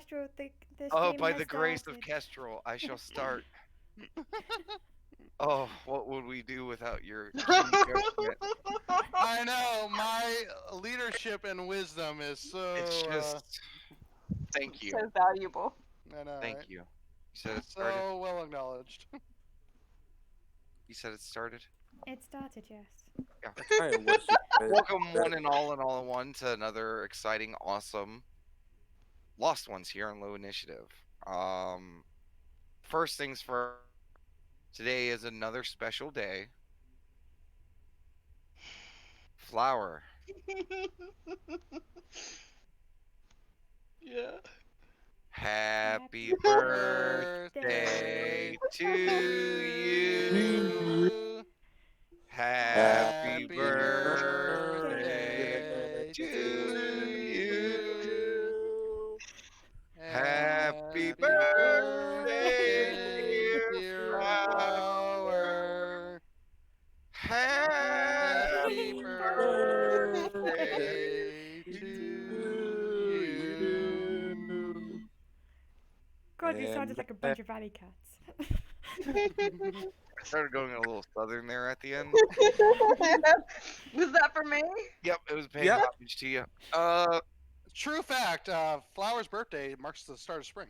Kestrel, the Oh, stream by has the grace of started. Kestrel, I shall start. Oh, what would we do without your keen judgment? I know my leadership and wisdom is It's so. just, thank you, So valuable. I know, thank right? you. You said it started. So well acknowledged. You said it started. It started, yes. Yeah. I kind of wish you could. Welcome, one and all in one, to another exciting, awesome Lost Ones here on Low Initiative. First things first. Today is another special day. Flower. Yeah. Happy Birthday birthday to you. you. Happy Happy birthday birthday to to you. you. Happy Happy birthday, birthday, dear dear flower. flower. Happy Happy birthday birthday to to you. you. God, we And sounded like a bunch of alley cats. I started going a little southern there at the end. Was that for me? Yep, it was paying yeah, homage to you. True fact, Flower's birthday marks the start of spring.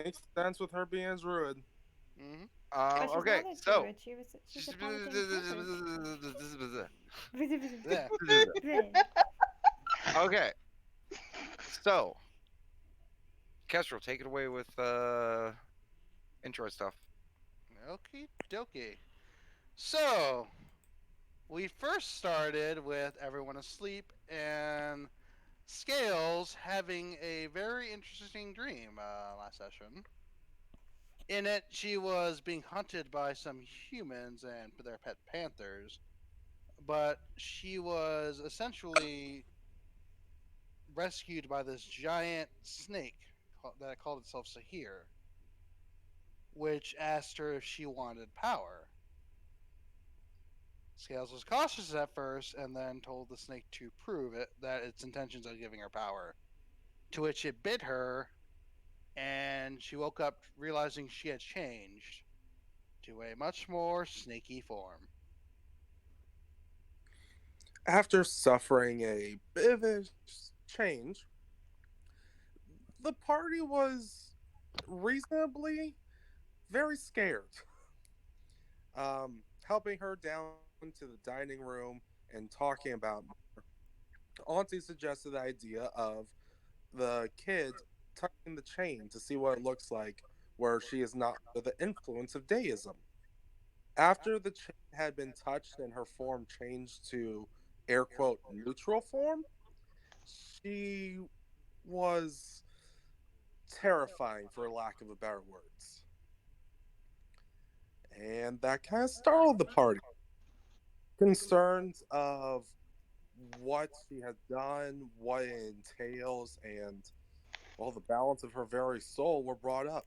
makes sense with her being druid. Hmm But she's Okay, not a so. druid. She's a paladin Yeah. shepherd. Okay, so Kestrel, take it away with intro stuff. Okie dokie. So, we first started with everyone asleep and Scales having a very interesting dream last session. In it, she was being hunted by some humans and their pet panthers, but she was essentially rescued by this giant snake that called itself Sahir, which asked her if she wanted power. Scales was cautious at first and then told the snake to prove it that its intentions of giving her power. To which it bit her, and she woke up realizing she had changed to a much more snaky form. After suffering a bit of a change, the party was reasonably very scared. Helping her down to the dining room and talking about Auntie suggested the idea of the kid touching the chain to see what it looks like where she is not under the influence of deism. After the chain had been touched and her form changed to air quote neutral form, she was terrifying for lack of a better words. And that kind of startled the party. Concerns of what she had done, what it entails, and well, the balance of her very soul were brought up.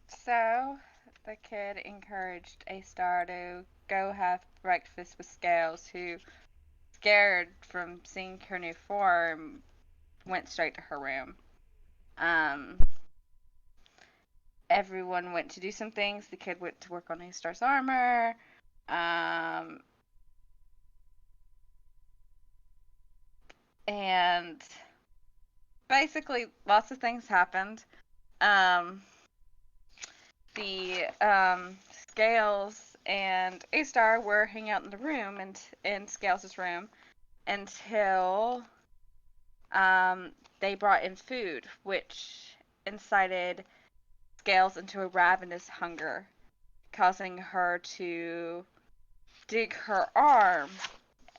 So, the kid encouraged A Star to go have breakfast with Scales, who, scared from seeing her new form, went straight to her room. Um, Everyone went to do some things. The kid went to work on A Star's armor. Um, and basically, lots of things happened. Um, the Scales and A Star were hanging out in the room and in Scales' room until they brought in food, which incited Scales into a ravenous hunger, causing her to dig her arm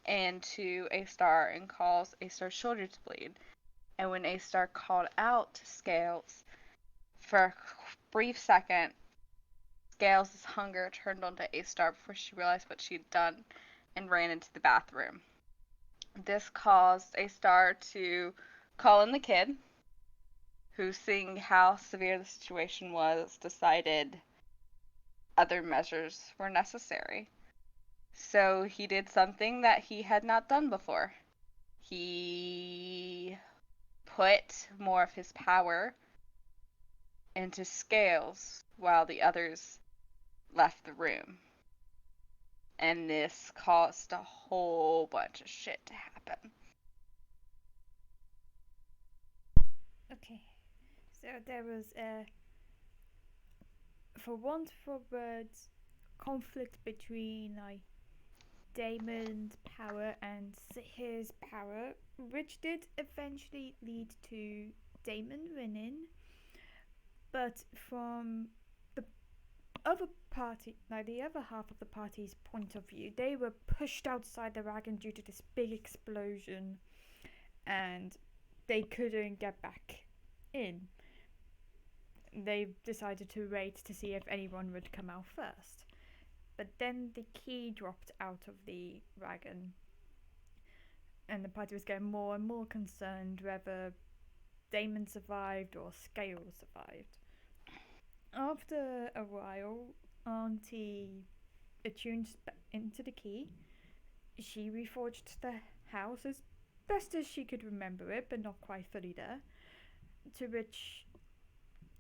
into A Star and cause A Star's shoulder to bleed. And when A Star called out to Scales, for a brief second, Scales' hunger turned onto A Star before she realized what she'd done and ran into the bathroom. This caused A Star to call in the kid, who, seeing how severe the situation was, decided other measures were necessary. So he did something that he had not done before. he put more of his power into Scales while the others left the room. And this caused a whole bunch of shit to happen. Okay. So there was a, for want of words, conflict between like Damon's power and his power, which did eventually lead to Damon winning. But from the other party, like the other half of the party's point of view, they were pushed outside the wagon due to this big explosion, and they couldn't get back in. They decided to wait to see if anyone would come out first. But then the key dropped out of the wagon, and the party was getting more and more concerned whether Damon survived or Scales survived. After a while, Auntie attuned into the key. She reforged the house as best as she could remember it, but not quite fully there. To which,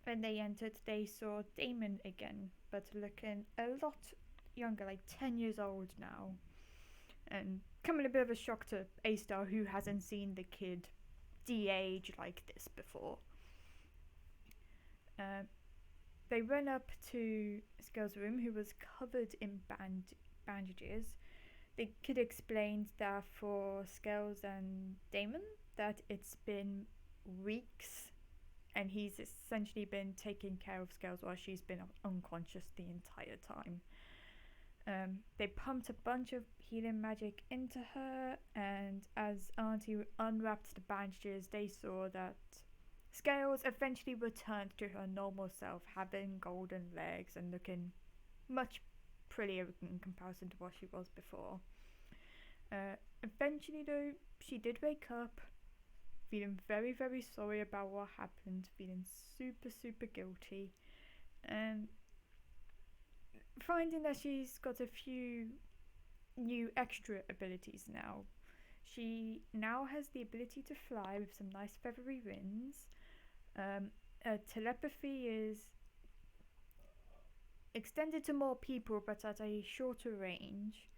when they entered, they saw Damon again, but looking a lot younger, like 10 years old now. And coming a bit of a shock to A-Star, who hasn't seen the kid de-age like this before. They went up to Scales' room, who was covered in bandages. The kid explained that for Scales and Damon, that it's been weeks, and he's essentially been taking care of Scales while she's been unconscious the entire time. They pumped a bunch of healing magic into her, and as Auntie unwrapped the bandages, they saw that Scales eventually returned to her normal self, having golden legs and looking much prettier in comparison to what she was before. Eventually, though, she did wake up, feeling very, very sorry about what happened, feeling super, super guilty, and finding that she's got a few new extra abilities now. She now has the ability to fly with some nice feathery wings. Telepathy is extended to more people but at a shorter range,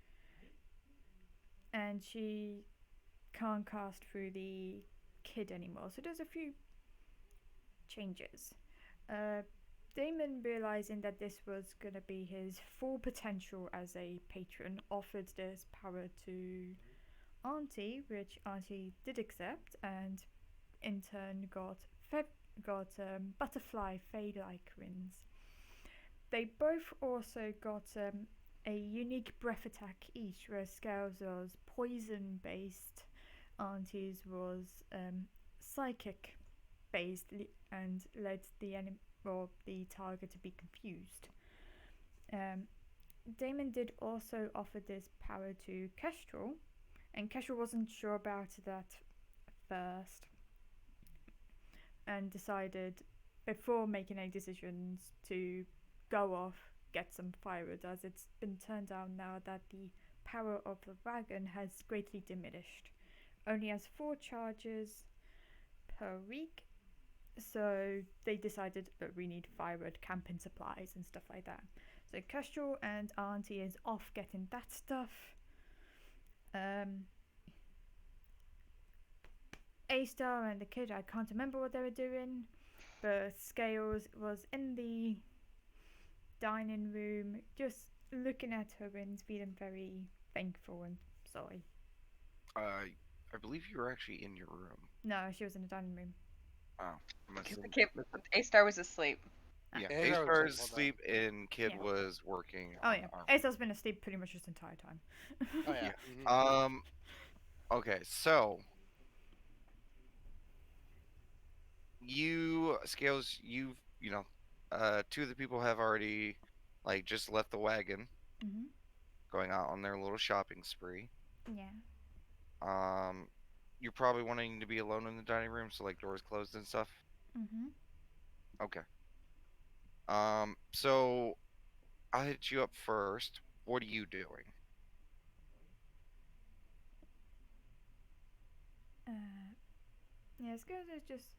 and she can't cast through the kid anymore, so there's a few changes. Damon, realizing that this was going to be his full potential as a patron, offered this power to Auntie, which Auntie did accept, and in turn got butterfly fade-like wings. They both also got a unique breath attack each, where Scales was poison-based, Auntie's was psychic-based, and led the the target to be confused. Damon did also offer this power to Kestrel, and Kestrel wasn't sure about that first, and decided, before making any decisions, to go off, get some firewood, as it's been turned out now that the power of the wagon has greatly diminished. Only has 4 charges per week, so they decided that we need firewood, camping supplies and stuff like that. So Kestrel and Auntie is off getting that stuff. A-Star and the kid, I can't remember what they were doing, but Scales was in the dining room just looking at her and feeling very thankful and sorry. I believe you were actually in your room. No, she was in the dining room. Oh, I must have- The kid, A-Star was asleep. yeah, A-Star A-Star was is asleep. asleep and Kid Yeah. was working. Oh on yeah, armor. A-Star's been asleep pretty much this entire time. Oh yeah. Yeah. Okay, so you Scales, you know, 2 of the people have already like just left the wagon, Mhm. going out on their little shopping spree. Yeah. You're probably wanting to be alone in the dining room, so like doors closed and stuff. Mhm. Okay. So I'll hit you up first. What are you doing? Yeah, Skills is just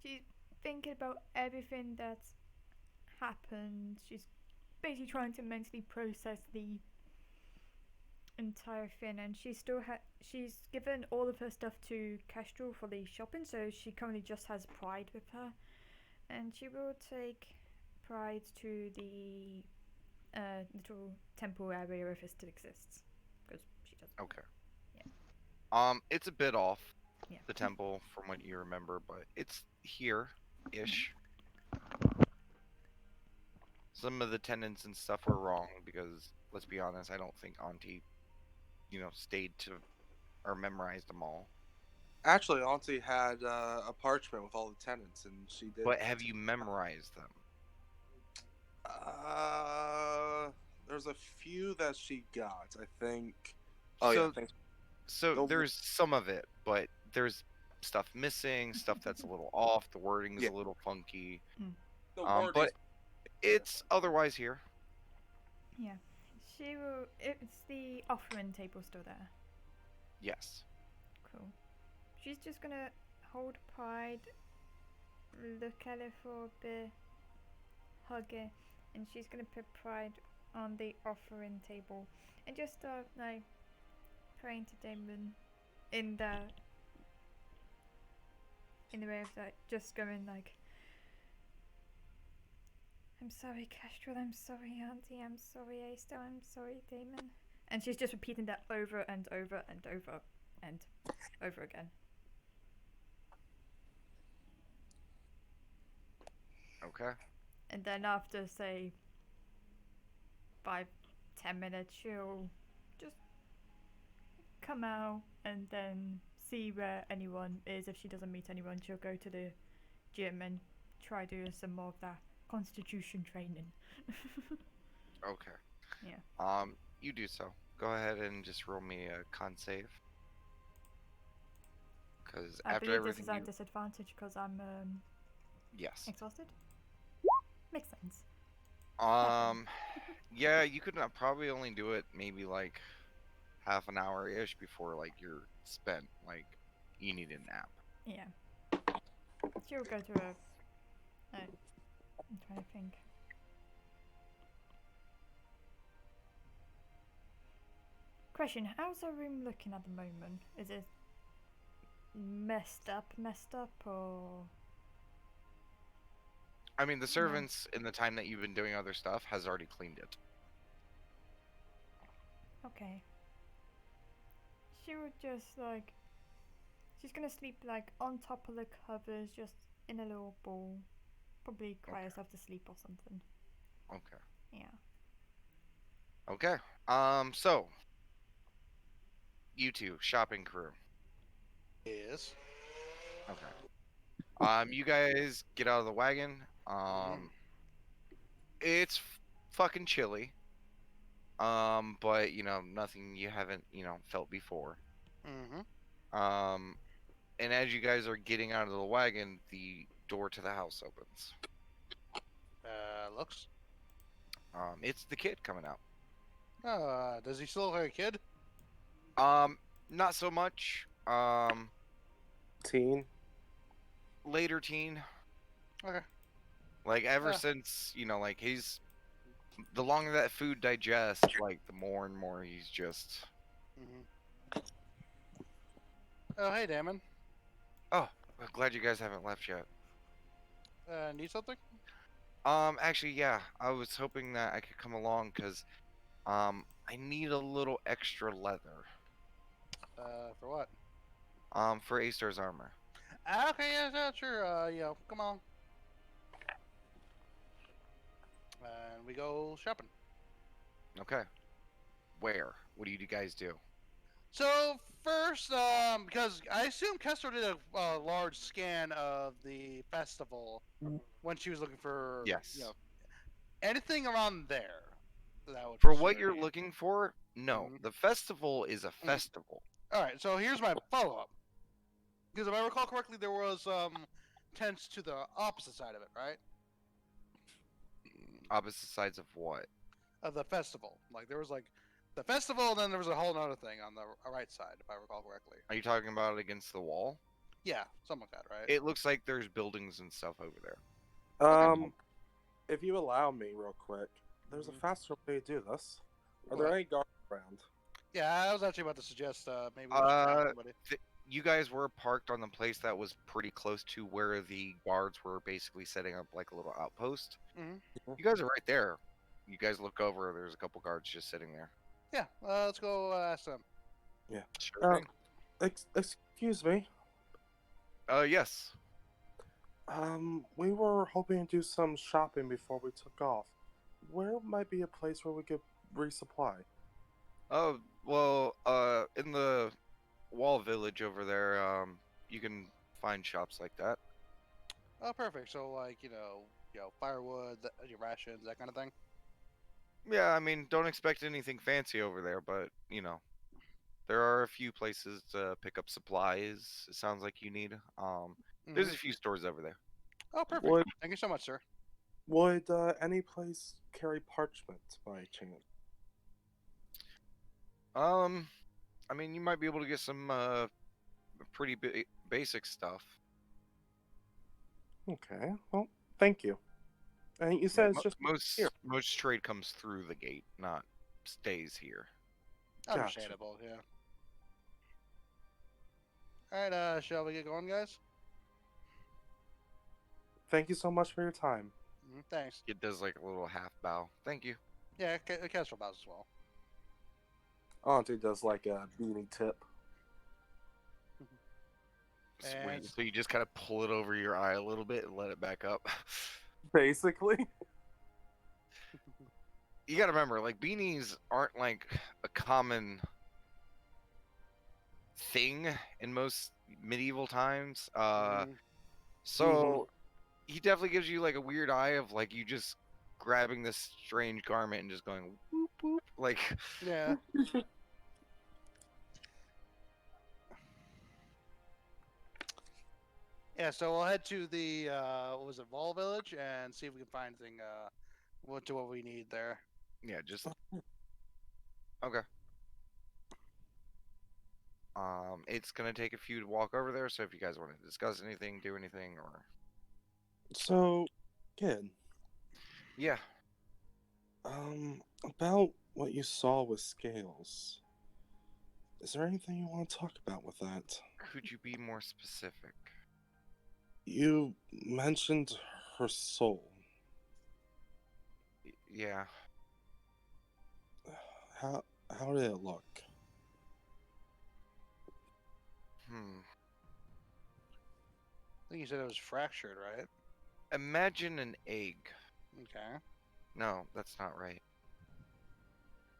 she's thinking about everything that's happened. She's basically trying to mentally process the entire thing, and she's given all of her stuff to Kestrel for the shopping, so she currently just has Pride with her, and she will take Pride to the little temple area if it still exists, because she does. Okay. Yeah. It's a bit off Yeah. the temple from what you remember, but it's here-ish. Some of the tenants and stuff were wrong because, let's be honest, I don't think Auntie, stayed to or memorized them all. Actually, Auntie had a parchment with all the tenants, and she did. But have you memorized them? There's a few that she got, I think. Oh yeah, thanks. So Nope. there's some of it, but there's stuff missing, stuff that's a little off. The wording's Yeah. a little funky. The word But is- it's otherwise here. Yeah. She will. It's the offering table still there. Yes. Cool. She's just gonna hold Pride, look at it for a bit, hug it, and she's gonna put Pride on the offering table and just start like praying to Damon in the way of like just going like, I'm sorry, Kestrel, I'm sorry, Auntie, I'm sorry, Aster, I'm sorry, Damon. And she's just repeating that over and over and over and over again. Okay. And then after, say, 5-10 minutes, she'll just come out and then see where anyone is. If she doesn't meet anyone, she'll go to the gym and try doing some more of that constitution training. Okay. Yeah. You do so. Go ahead and just roll me a con save. Because I after believe this everything is at disadvantage because I'm yes. exhausted. Makes sense. Yeah, you could probably only do it maybe like half an hour ish before like you're spent. Like you need a nap. Yeah. She'll go to a. I'm trying to think. Question: how's her room looking at the moment? Is it messed up, or? I mean, the servants in the time that you've been doing other stuff has already cleaned it. Okay. She would just like. She's gonna sleep like on top of the covers, just in a little ball. Probably cry herself to sleep or something. Okay. Yeah. Okay. So you two shopping crew. Yes. Okay. You guys get out of the wagon. It's fucking chilly. But nothing you haven't felt before. Mm-hmm. And as you guys are getting out of the wagon, the door to the house opens. Looks. It's the kid coming out. Does he still look like a kid? Not so much. Teen. Later teen. Okay. Like ever since like he's the longer that food digests, like the more and more he's just. Mm-hmm. Oh, hey, Damon. Oh, I'm glad you guys haven't left yet. Need something? Actually, yeah. I was hoping that I could come along because, I need a little extra leather. For what? For Aster's armor. Okay, yeah, sure. Come on. And we go shopping. Okay. Where? What do you guys do? So first, because I assume Kessler did a large scan of the festival when she was looking for Yes. Anything around there. That would For suit what her you're need. looking for, no. Mhm. The festival is a festival. All right, so here's my follow-up. Because if I recall correctly, there was tents to the opposite side of it, right? Opposite sides of what? Of the festival. Like there was like the festival, and then there was a whole other thing on the right side, if I recall correctly. Are you talking about it against the wall? Yeah, something like that, right? It looks like there's buildings and stuff over there. If you allow me, real quick, there's a faster way to do this. Are there What? any guards around? Yeah, I was actually about to suggest maybe we should grab somebody. You guys were parked on the place that was pretty close to where the guards were basically setting up like a little outpost. Mhm. You guys are right there. You guys look over. There's a couple guards just sitting there. Yeah, let's go ask them. Sure thing. Excuse me. Yes. We were hoping to do some shopping before we took off. Where might be a place where we could resupply? Oh, well, in the wall village over there, you can find shops like that. Oh, perfect. So, like, firewood, your rations, that kind of thing. Yeah, I mean, don't expect anything fancy over there, but, there are a few places to pick up supplies. It sounds like you need. There's a few stores over there. Oh, perfect. Would Thank you so much, sir. would any place carry parchment by chance? I mean, you might be able to get some pretty basic stuff. Okay. Well, thank you. And you Yeah, said it's just here. most trade comes through the gate, not stays here. Gotcha. Understandable, yeah. All right, shall we get going, guys? Thank you so much for your time. Thanks. It does like a little half bow. Thank you. Yeah, Kestrel bows as well. Auntie does like a beanie tip. And- Sweet. So you just kind of pull it over your eye a little bit and let it back up. Basically. You gotta remember, like, beanies aren't like a common thing in most medieval times. So he definitely gives you like a weird eye of like you just grabbing this strange garment and just going whoop whoop. Like, Yeah. Yeah, so we'll head to the what was it, Vol Village, and see if we can find anything what we need there. yeah, just okay. It's gonna take a few to walk over there, so if you guys want to discuss anything, do anything, or So, kid, yeah, about what you saw with Scales. Is there anything you want to talk about with that? could you be more specific? You mentioned her soul. Yeah, How did it look? I think you said it was fractured, right? Imagine an egg. Okay. No, that's not right.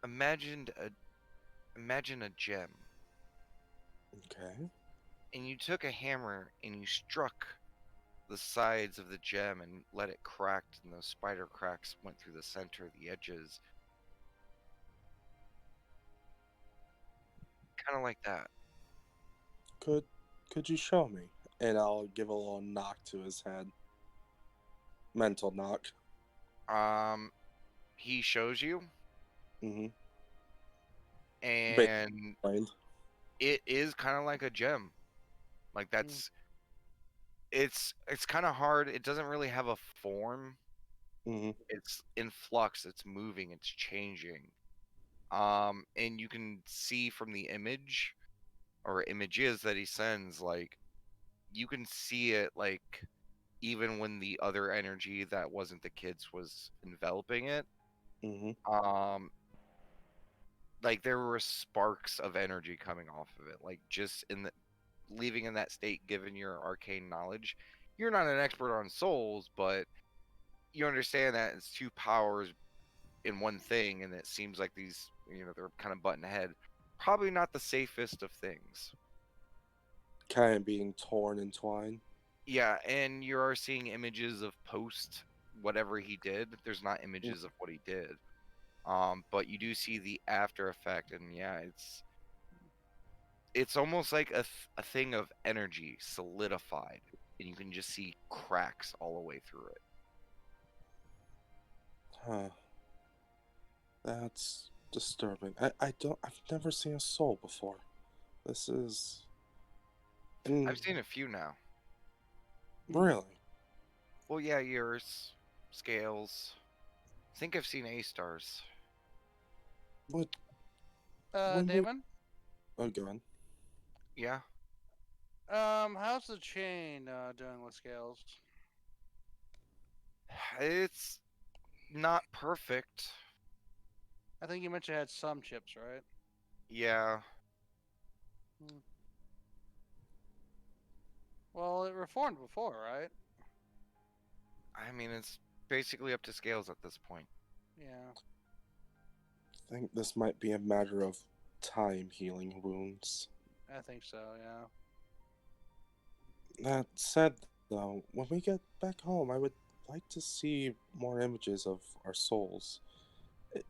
Imagine a gem, Okay. and you took a hammer and you struck the sides of the gem and let it crack, and those spider cracks went through the center, the edges. Kind of like that. Could you show me? And I'll give a little knock to his head. Mental knock. He shows you, Mm-hmm. and Fine. it is kind of like a gem. Like that's it's kind of hard. It doesn't really have a form. Mm-hmm. It's in flux. It's moving. It's changing. And you can see from the image or images that he sends, like you can see it, like even when the other energy that wasn't the kids was enveloping it. Mm-hmm. Like there were sparks of energy coming off of it, like just in the leaving in that state. Given your arcane knowledge, you're not an expert on souls, but you understand that it's two powers in one thing, and it seems like these, they're kind of butting head. Probably not the safest of things. Kind of being torn and twined. Yeah, and you are seeing images of post whatever he did. There's not images of what he did. But you do see the after effect, and yeah, it's almost like a thing of energy solidified, and you can just see cracks all the way through it. Huh. That's disturbing. I've never seen a soul before. This is. I've seen a few now. Really? Well, yeah, yours, Scales. I think I've seen A-stars. What? When we. Damon? Oh, go on. Yeah. How's the chain doing with scales? It's not perfect. I think you mentioned it had some chips, right? Yeah. Well, it reformed before, right? I mean, it's basically up to Scales at this point. Yeah. I think this might be a matter of time healing wounds. I think so, yeah. That said, though, when we get back home, I would like to see more images of our souls.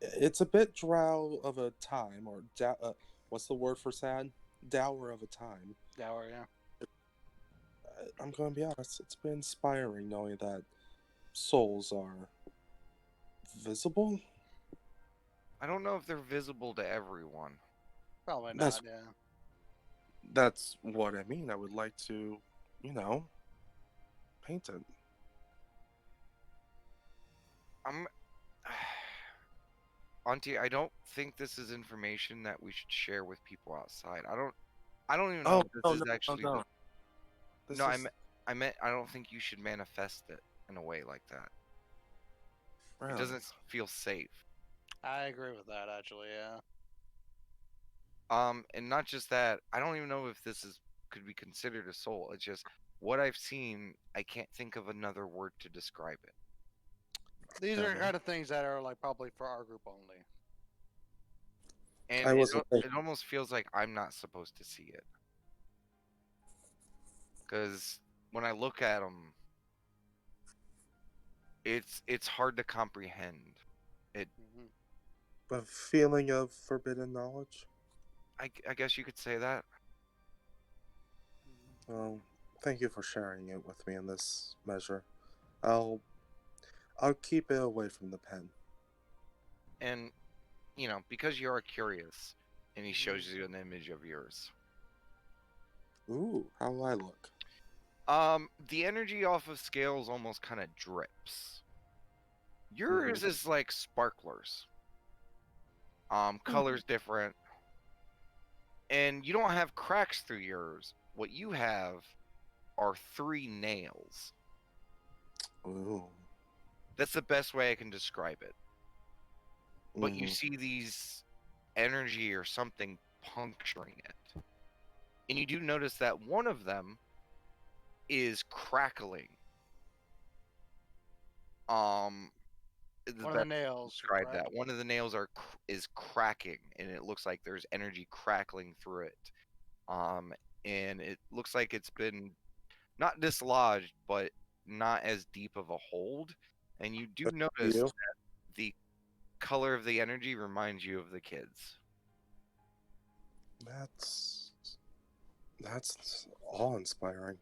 It's a bit drow of a time, or what's the word for sad? Dour of a time. Dower, yeah. I'm going to be honest, it's been inspiring knowing that souls are visible. I don't know if they're visible to everyone. Probably That's- not, yeah. That's what I mean. I would like to, paint it. I'm Auntie, I don't think this is information that we should share with people outside. I don't even know if this is actually no. This No, is I meant I don't think you should manifest it in a way like that. It really. doesn't feel safe. I agree with that, actually, yeah. And not just that, I don't even know if could be considered a soul. It's just what I've seen, I can't think of another word to describe it. These are Devin. kind of things that are like probably for our group only. And I wasn't it almost feels like I'm not supposed to see it. Because when I look at them, it's hard to comprehend. a feeling of forbidden knowledge. I guess you could say that. Well, thank you for sharing it with me in this measure. I'll keep it away from the pen. And because you are curious, and he shows you an image of yours. Ooh, how will I look? The energy off of Scales almost kind of drips. Yours is like sparklers. Colors different. And you don't have cracks through yours. What you have are 3 nails. Ooh. That's the best way I can describe it. But you see these energy or something puncturing it. And you do notice that one of them is crackling. One of the nails. Describe right? that. One of the nails is cracking, and it looks like there's energy crackling through it. And it looks like it's been not dislodged, but not as deep of a hold. And you do notice that the color of the energy reminds you of the kids. That's awe-inspiring.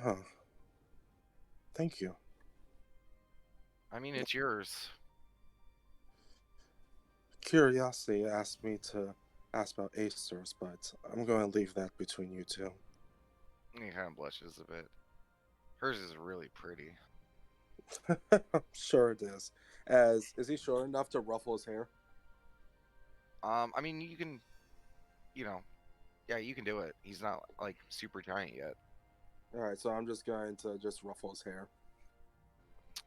Huh. Thank you. I mean, it's yours. Curiosity asked me to ask about Aesters, but I'm going to leave that between you two. He kind of blushes a bit. Hers is really pretty. I'm sure it is. Is he short enough to ruffle his hair? I mean, you can, yeah, you can do it. He's not like super giant yet. All right, so I'm just going to just ruffle his hair.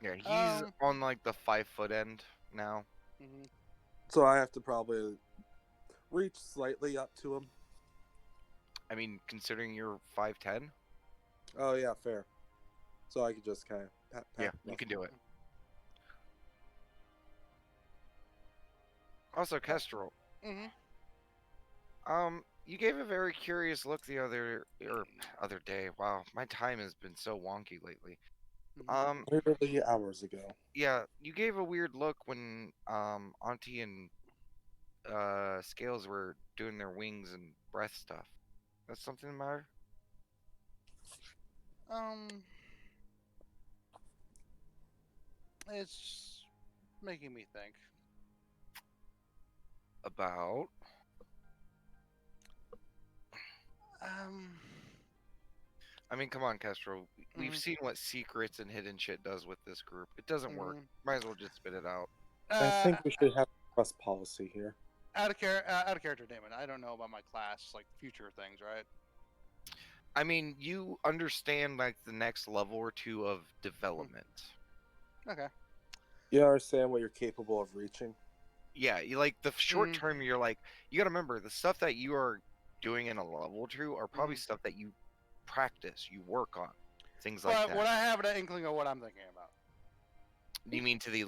Yeah, he's on like the 5-foot end now. So I have to probably reach slightly up to him. I mean, considering you're 5'10". Oh yeah, fair. So I could just kind of pat. Yeah, you can do it. Also, Kestrel. You gave a very curious look the other day. Wow, my time has been so wonky lately. Literally hours ago. Yeah, you gave a weird look when Auntie and Scales were doing their wings and breath stuff. That's something the matter? It's making me think. about. Um. I mean, come on, Castro. We've Mhm. seen what secrets and hidden shit does with this group. It doesn't work. Mhm. Might as well just spit it out. I think we should have a trust policy here. Out of character, Damon. I don't know about my class, like future things, right? I mean, you understand like the next level or two of development. Okay. You understand what you're capable of reaching? Yeah, you like the short Mhm. term. You're like, you got to remember the stuff that you are doing in a level 2 are probably Mhm. stuff that you practice, you work on, things like But that. would I have an inkling of what I'm thinking about? Do you mean to the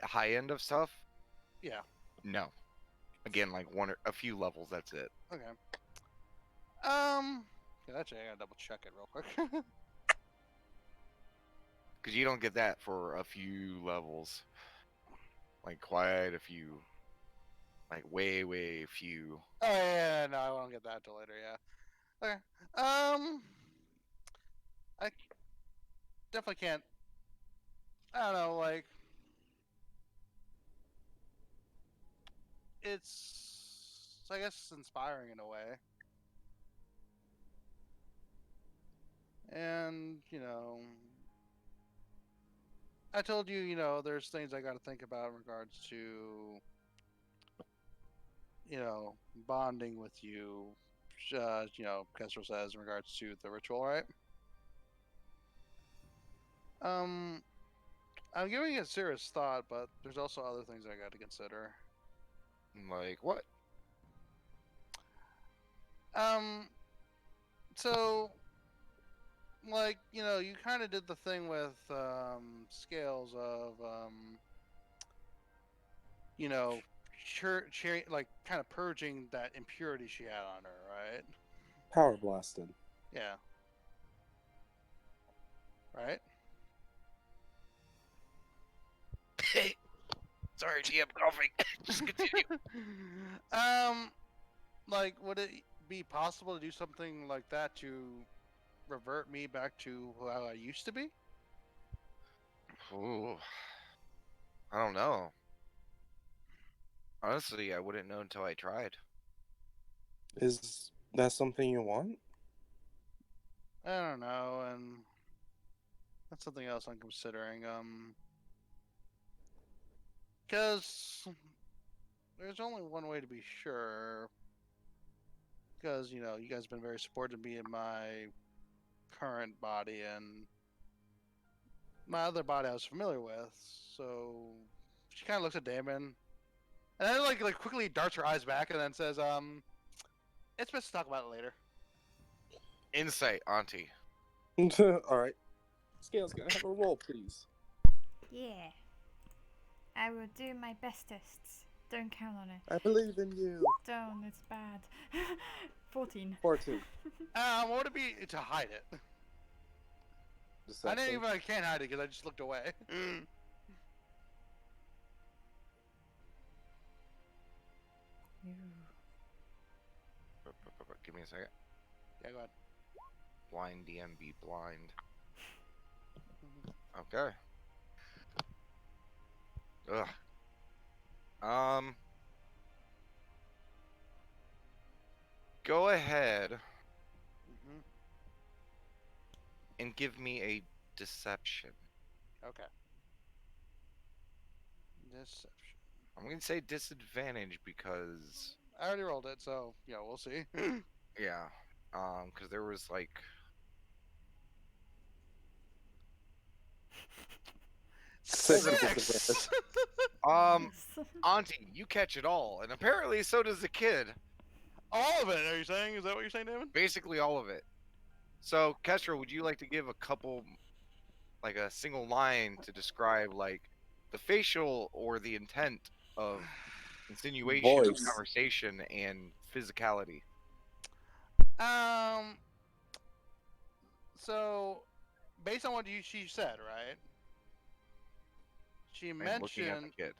high end of stuff? Yeah. No. Again, like a few levels. That's it. Okay. Actually, I gotta double check it real quick. Because you don't get that for a few levels. Like quite a few. Like way few. Oh yeah, no, I won't get that till later. Yeah. Okay. I definitely can't. I don't know. Like, I guess it's inspiring in a way. And I told you, there's things I got to think about in regards to, bonding with you. Kessler says in regards to the ritual, right? Um, I'm giving it serious thought, but there's also other things I got to consider. Like what? Um, so like you kind of did the thing with scales of you know like kind of purging that impurity she had on her, right? Power blasted. Yeah. Right. Sorry, GM coughing. Just continue. Like, would it be possible to do something like that to revert me back to how I used to be? Ooh, I don't know. Honestly, I wouldn't know until I tried. Is that something you want? I don't know, and that's something else I'm considering. Because there's only one way to be sure. Because you guys have been very supportive of me in my current body and my other body I was familiar with. So she kind of looks at Damon, and then like quickly darts her eyes back, and then says, "It's best to talk about it later." Insight, Auntie. All right. Scales, gonna have a roll, please. Yeah. I will do my bestest. Don't count on it. I believe in you. Don't, it's bad. 14. 14. What would it be to hide it? I didn't even. I can't hide it because I just looked away. Give me a second. Yeah, go ahead. Blind DM be blind. Okay. Ugh. Go ahead Mm-hmm. and give me a deception. Okay. Deception. I'm gonna say disadvantage because I already rolled it, so we'll see. yeah, because there was like Six. Auntie, you catch it all, and apparently so does the kid. All of it? Are you saying? Is that what you're saying, David? Basically all of it. So, Kestra, would you like to give a couple, like a single line to describe like the facial or the intent of insinuation, Voice. conversation, and physicality? So, based on what she said, right? She I'm looking at mentioned, the kid.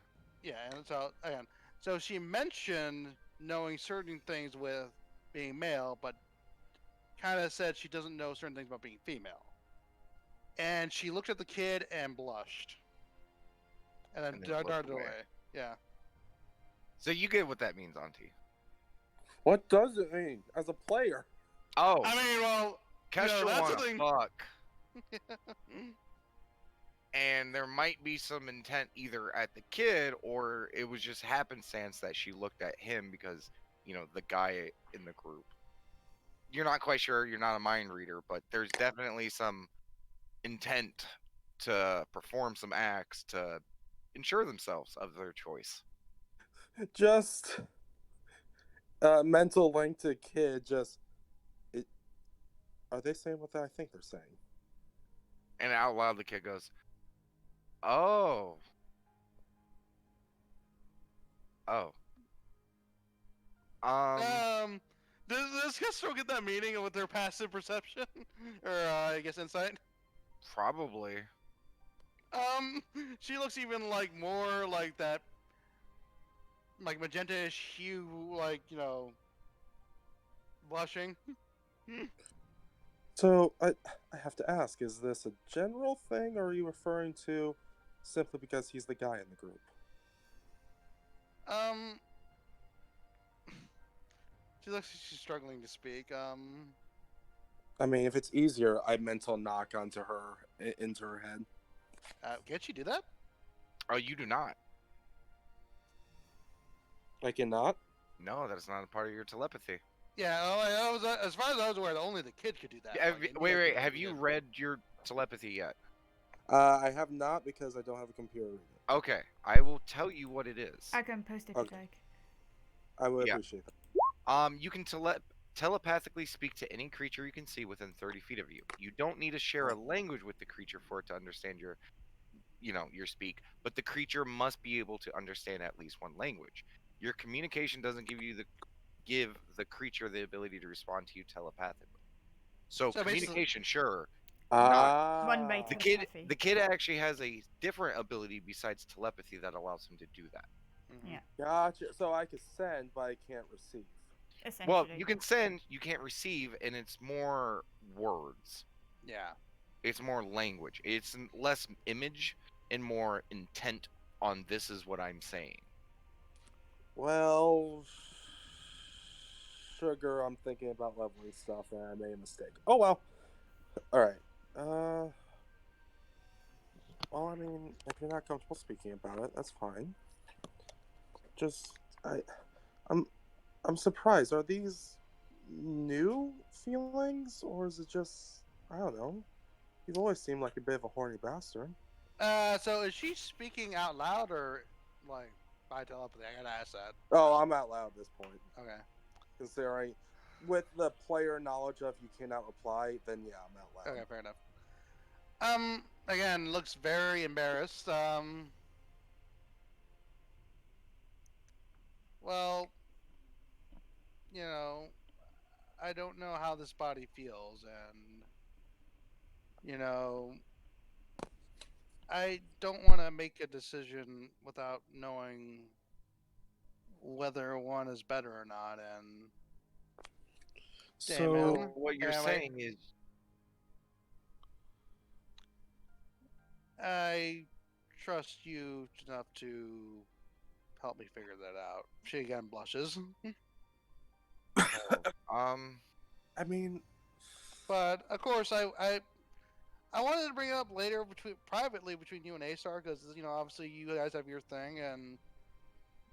yeah, and so again, so she mentioned knowing certain things with being male, but kind of said she doesn't know certain things about being female. And she looked at the kid and blushed, and then And then looked darted away. away. Yeah. So you get what that means, Auntie. What does it mean as a player? Oh, I mean, well, Kester that's wanna something. fuck, and there might be some intent either at the kid or it was just happenstance that she looked at him because the guy in the group. You're not quite sure. You're not a mind reader, but there's definitely some intent to perform some acts to ensure themselves of their choice. Just mental link to kid. Just are they saying what I think they're saying? And out loud, the kid goes, "Oh, oh, um, Does Kestrel get that meaning with their passive perception, or I guess insight? probably." She looks even like more like that, like magenta-ish hue, like blushing. So I have to ask: is this a general thing, or are you referring to simply because he's the guy in the group? Um, she looks like she's struggling to speak. I mean, if it's easier, I mental knock onto her into her head. Can she do that? Oh, you do not. I cannot. No, that is not a part of your telepathy. Yeah, I was as far as I was aware, only the kid could do that. Wait. Have you read your telepathy yet? I have not because I don't have a computer reader. Okay, I will tell you what it is. I can post it if you like. I would Yeah. appreciate that. You can telepathically speak to any creature you can see within 30 feet of you. You don't need to share a language with the creature for it to understand your speak, but the creature must be able to understand at least one language. Your communication doesn't give the creature the ability to respond to you telepathically. So communication, sure. One way The telepathy. kid actually has a different ability besides telepathy that allows him to do that. Mm-hmm. Yeah. Gotcha. So I can send, but I can't receive. Essentially. Well, you can send, you can't receive, and it's more words. Yeah. It's more language. It's less image and more intent on this is what I'm saying. Well, sugar, I'm thinking about leveling stuff and I made a mistake. Oh well. All right. Well, I mean, if you're not comfortable speaking about it, that's fine. Just, I'm surprised. Are these new feelings, or is it just, I don't know? You've always seemed like a bit of a horny bastard. So is she speaking out loud or like by telepathy? I gotta ask that. Oh, I'm out loud at this point. Okay. Considering, with the player knowledge of you cannot reply, then yeah, I'm out loud. Okay, fair enough. Again, looks very embarrassed. Well, I don't know how this body feels, and I don't want to make a decision without knowing whether one is better or not. And So what you're saying is, I trust you enough to help me figure that out. She again blushes. I mean, But of course, I wanted to bring it up later privately between you and A-Star because obviously you guys have your thing, and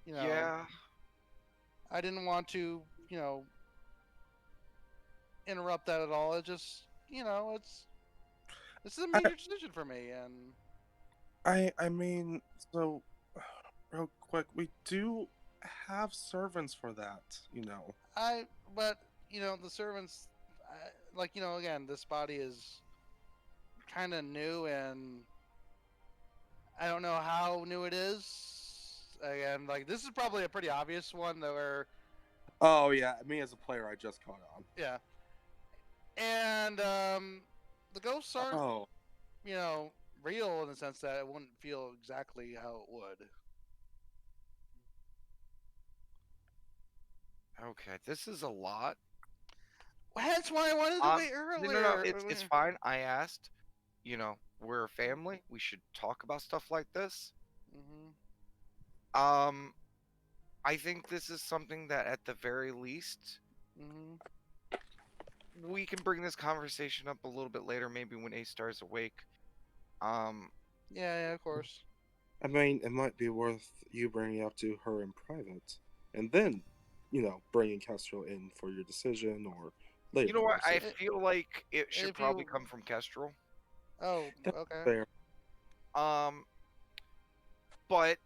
yeah. I didn't want to interrupt that at all. It just this is a major decision for me, and I mean, so real quick, we do have servants for that, but the servants, again, this body is kind of new, and I don't know how new it is. Again, this is probably a pretty obvious one that where. Oh yeah, me as a player, I just caught on. Yeah, and the ghosts aren't real in the sense that it wouldn't feel exactly how it would. Okay, this is a lot. That's why I wanted to wait earlier. No, it's fine. I asked. We're a family. We should talk about stuff like this. Mm-hmm. I think this is something that, at the very least, Hmm. we can bring this conversation up a little bit later, maybe when A-Star's awake. Um, Yeah, of course. I mean, it might be worth you bringing it up to her in private, and then, bringing Kestrel in for your decision or later. you know what? I It- feel like it should if probably you, come from Kestrel. oh, That's okay. fair. Um, but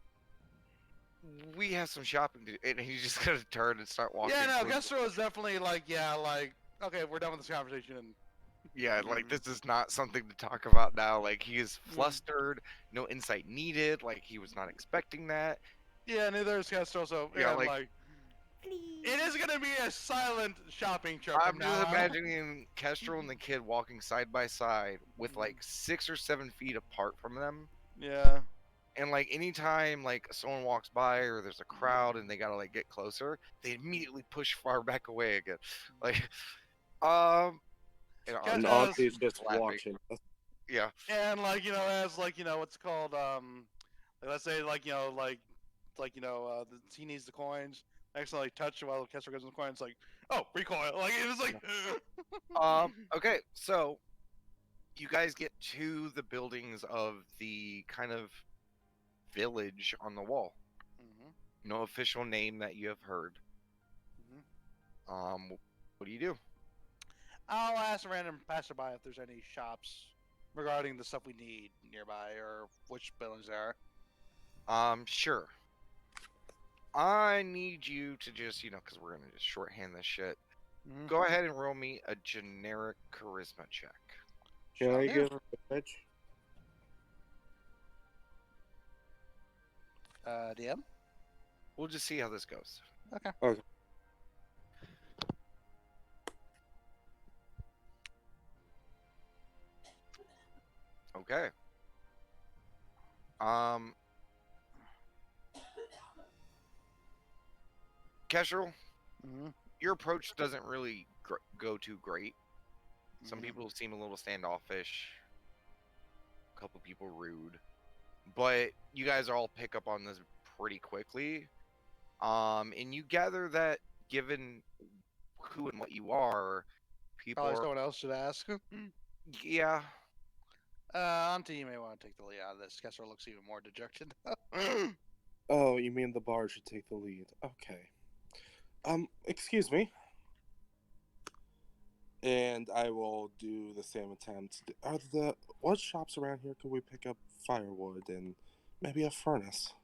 we have some shopping to do, and he's just gonna turn and start walking. Yeah, no, towards- Castro is definitely like, yeah, like, okay, we're done with this conversation. Yeah, like Mhm. this is not something to talk about now. Like he is Mm. flustered, no insight needed. Like he was not expecting that. Yeah, neither is Castro, so, Yeah, yeah, like- like, Please. it is gonna be a silent shopping trip I'm from now just on. imagining Kestrel and the kid walking side by side with like 6 or 7 feet apart from them. Yeah. And like anytime like someone walks by or there's a crowd and they gotta like get closer, they immediately push far back away again. Like, and Catch And us. Auntie's just laughing. watching. Yeah, And, like, as, like, what's it called, like, let's say, like, he needs the coins. Accidentally touch while Kessler gives him the coins, like, oh, recoil. Like, it was like, okay, so you guys get to the buildings of the kind of village on the wall. Mhm, No official name that you have heard. mhm. What do you do? I'll ask a random passerby if there's any shops regarding the stuff we need nearby or which buildings there are. Sure. I need you to just, because we're gonna just shorthand this shit. Mhm. Go ahead and roll me a generic charisma check. Can Shall I do. give her a edge? DM? We'll just see how this goes. Okay. Okay. Okay. Um, Kestrel, Mhm. your approach doesn't really go too great. Some Mhm. people seem a little standoffish. A couple people rude. But you guys all pick up on this pretty quickly. And you gather that given who and what you are, people Probably are, someone else should ask. yeah, Auntie, you may want to take the lead out of this. Kessler looks even more dejected. Oh, you mean the bar should take the lead? Okay. Excuse me. And I will do the same attempt. What shops around here could we pick up firewood and maybe a furnace?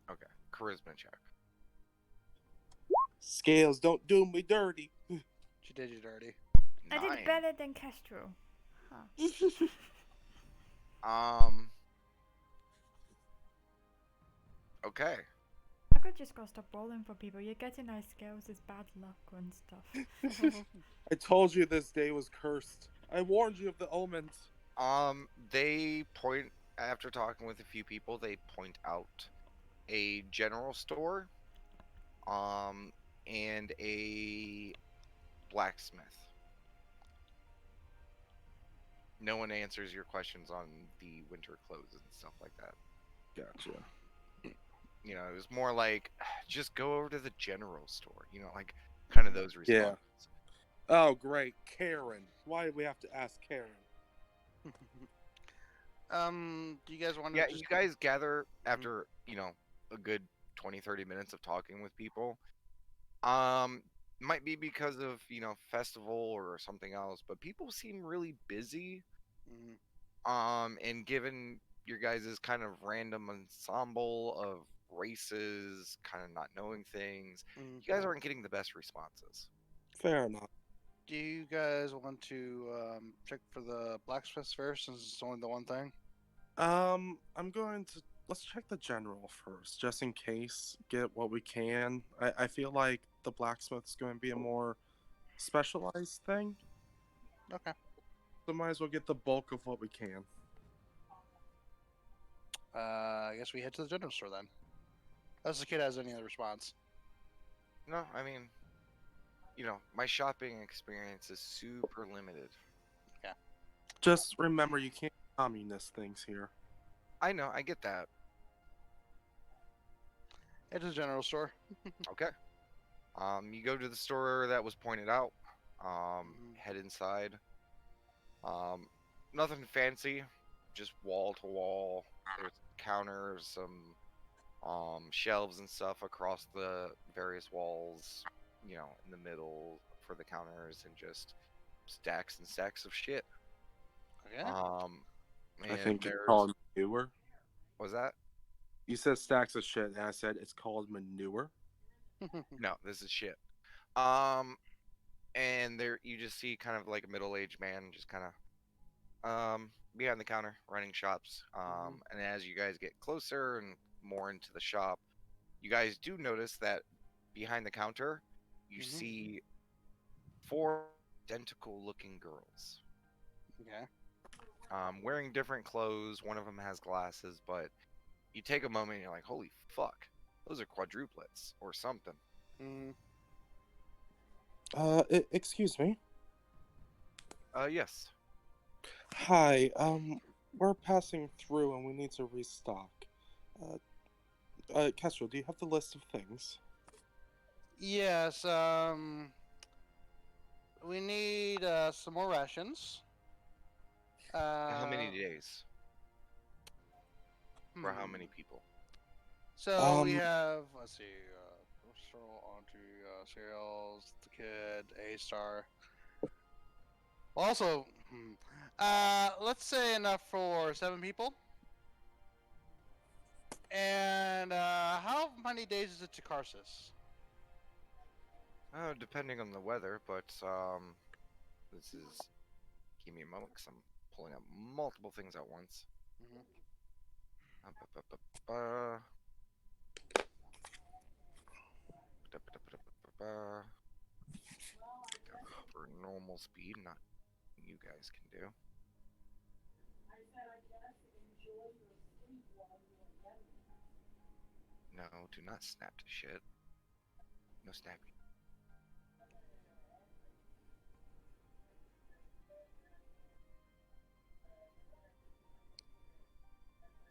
okay, charisma check. Scales, don't do me dirty. She did you dirty. I did 9. better than Kestrel. Huh. Okay. I could just go stop rolling for people. You're getting nice scales is bad luck and stuff. I told you this day was cursed. I warned you of the omens. They point, after talking with a few people, they point out a general store, and a blacksmith. No one answers your questions on the winter clothes and stuff like that. Gotcha. It was more like, just go over to the general store. Like kind of those responses. Yeah. Oh, great. Karen. Why do we have to ask Karen? Do you guys want to Yeah, just... you guys gather after, a good 20, 30 minutes of talking with people. Might be because of, festival or something else, but people seem really busy. Mhm. And given your guys' kind of random ensemble of races, kind of not knowing things, Mhm. you guys aren't getting the best responses. Fair enough. Do you guys want to check for the blacksmiths first, since it's only the one thing? I'm going to let's check the general first, just in case. Get what we can. I feel like the blacksmith's going to be a more specialized thing, Okay. so might as well get the bulk of what we can. I guess we head to the general store then. Unless the kid has any other response. No, I mean, my shopping experience is super limited. Just remember, you can't communist things here. I know, I get that. It's a general store. Okay. You go to the store that was pointed out. Mhm. Head inside. Nothing fancy, just wall to wall. There's counters, some shelves and stuff across the various walls. You know, in the middle for the counters, and just stacks and stacks of shit. Okay. Um, I and think it's there's called manure. was that? You said stacks of shit, and I said it's called manure. No, this is shit. Um, and there you just see kind of like a middle-aged man, just kind of behind the counter running shops. And as you guys get closer and more into the shop, you guys do notice that behind the counter, you Mhm. see four identical-looking girls, Okay. wearing different clothes. One of them has glasses, but you take a moment and you're like, "Holy fuck, those are quadruplets or something." Mm. Excuse me. Yes. Hi. We're passing through, and we need to restock. Kestrel, do you have the list of things? Yes. We need some more rations. How many Uh. days? For how many Hmm. people? So we Um, have, let's see, scroll onto sales, the kid, A star. Also, let's say enough for 7 people. And how many days is it to Karsus? Depending on the weather, but this is. Give me a moment, because I'm pulling up multiple things at once. Mhm. Ba-ba-ba-ba-ba. Da-ba-da-ba-da-ba-ba. Go for normal speed, not you guys can do. No, do not snap to shit. No snapping.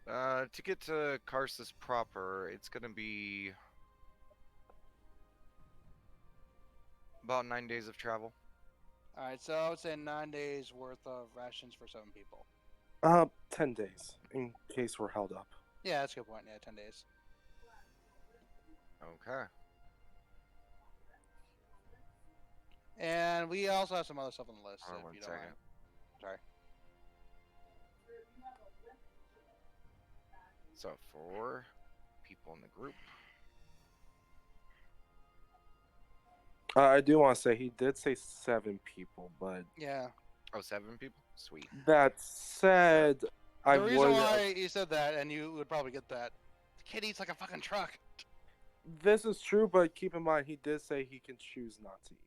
To get to Karsus proper, it's gonna be about 9 days of travel. Alright, so I would say 9 days worth of rations for 7 people. 10 days, in case we're held up. Yeah, that's a good point. Yeah, 10 days. Okay. And we also have some other stuff on the list, Hold on if one you don't second. mind. Sorry. So 4 people in the group. I do want to say he did say 7 people, but Yeah. Oh, 7 people? Sweet. that said, I The reason would. why you said that, and you would probably get that, the kid eats like a fucking truck. This is true, but keep in mind he did say he can choose not to eat.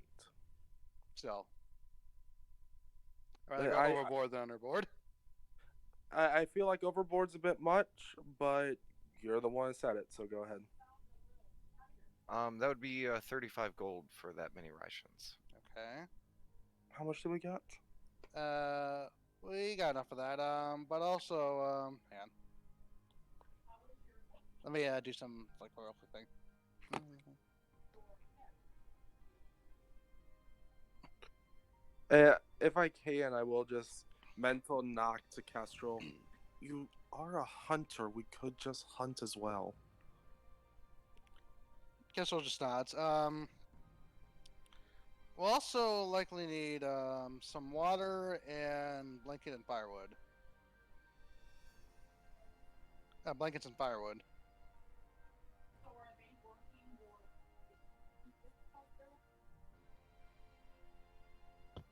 So, I'd rather go I overboard than underboard. I feel like overboard's a bit much, but you're the one who said it, so go ahead. That would be 35 gold for that many rations. Okay. How much do we got? We got enough of that. But also, hang on. Let me do some like real quick thing. If I can, I will just mental knock to Kestrel. You are a hunter. We could just hunt as well. Guess we'll just nods. We'll also likely need some water and blanket and firewood. Blankets and firewood.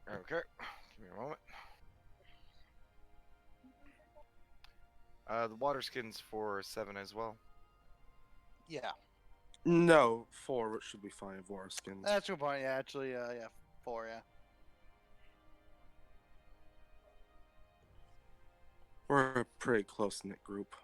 Okay. Give me a moment. The water skins for 7 as well. Yeah, No, 4 should be fine. Vora skins. that's a good point. Yeah, actually, yeah, 4. Yeah. We're a pretty close knit group.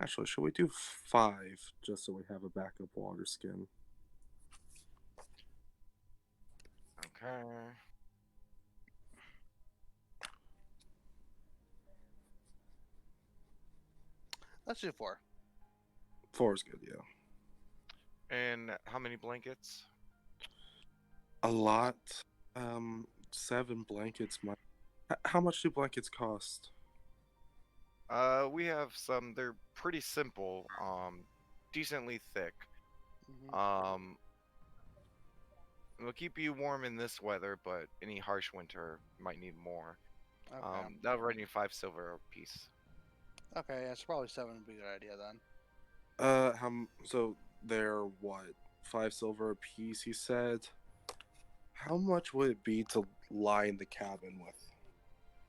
Actually, should we do 5 just so we have a backup water skin? Okay. Let's do 4. 4 is good, yeah. And how many blankets? A lot. 7 blankets might. How much do blankets cost? We have some. They're pretty simple. Decently thick. Mm-hmm. It'll keep you warm in this weather, but any harsh winter might need more. Okay. That'll run you 5 silver a piece. Okay, yeah, so probably 7 would be a good idea then. So they're what? 5 silver a piece, you said? How much would it be to line the cabin with?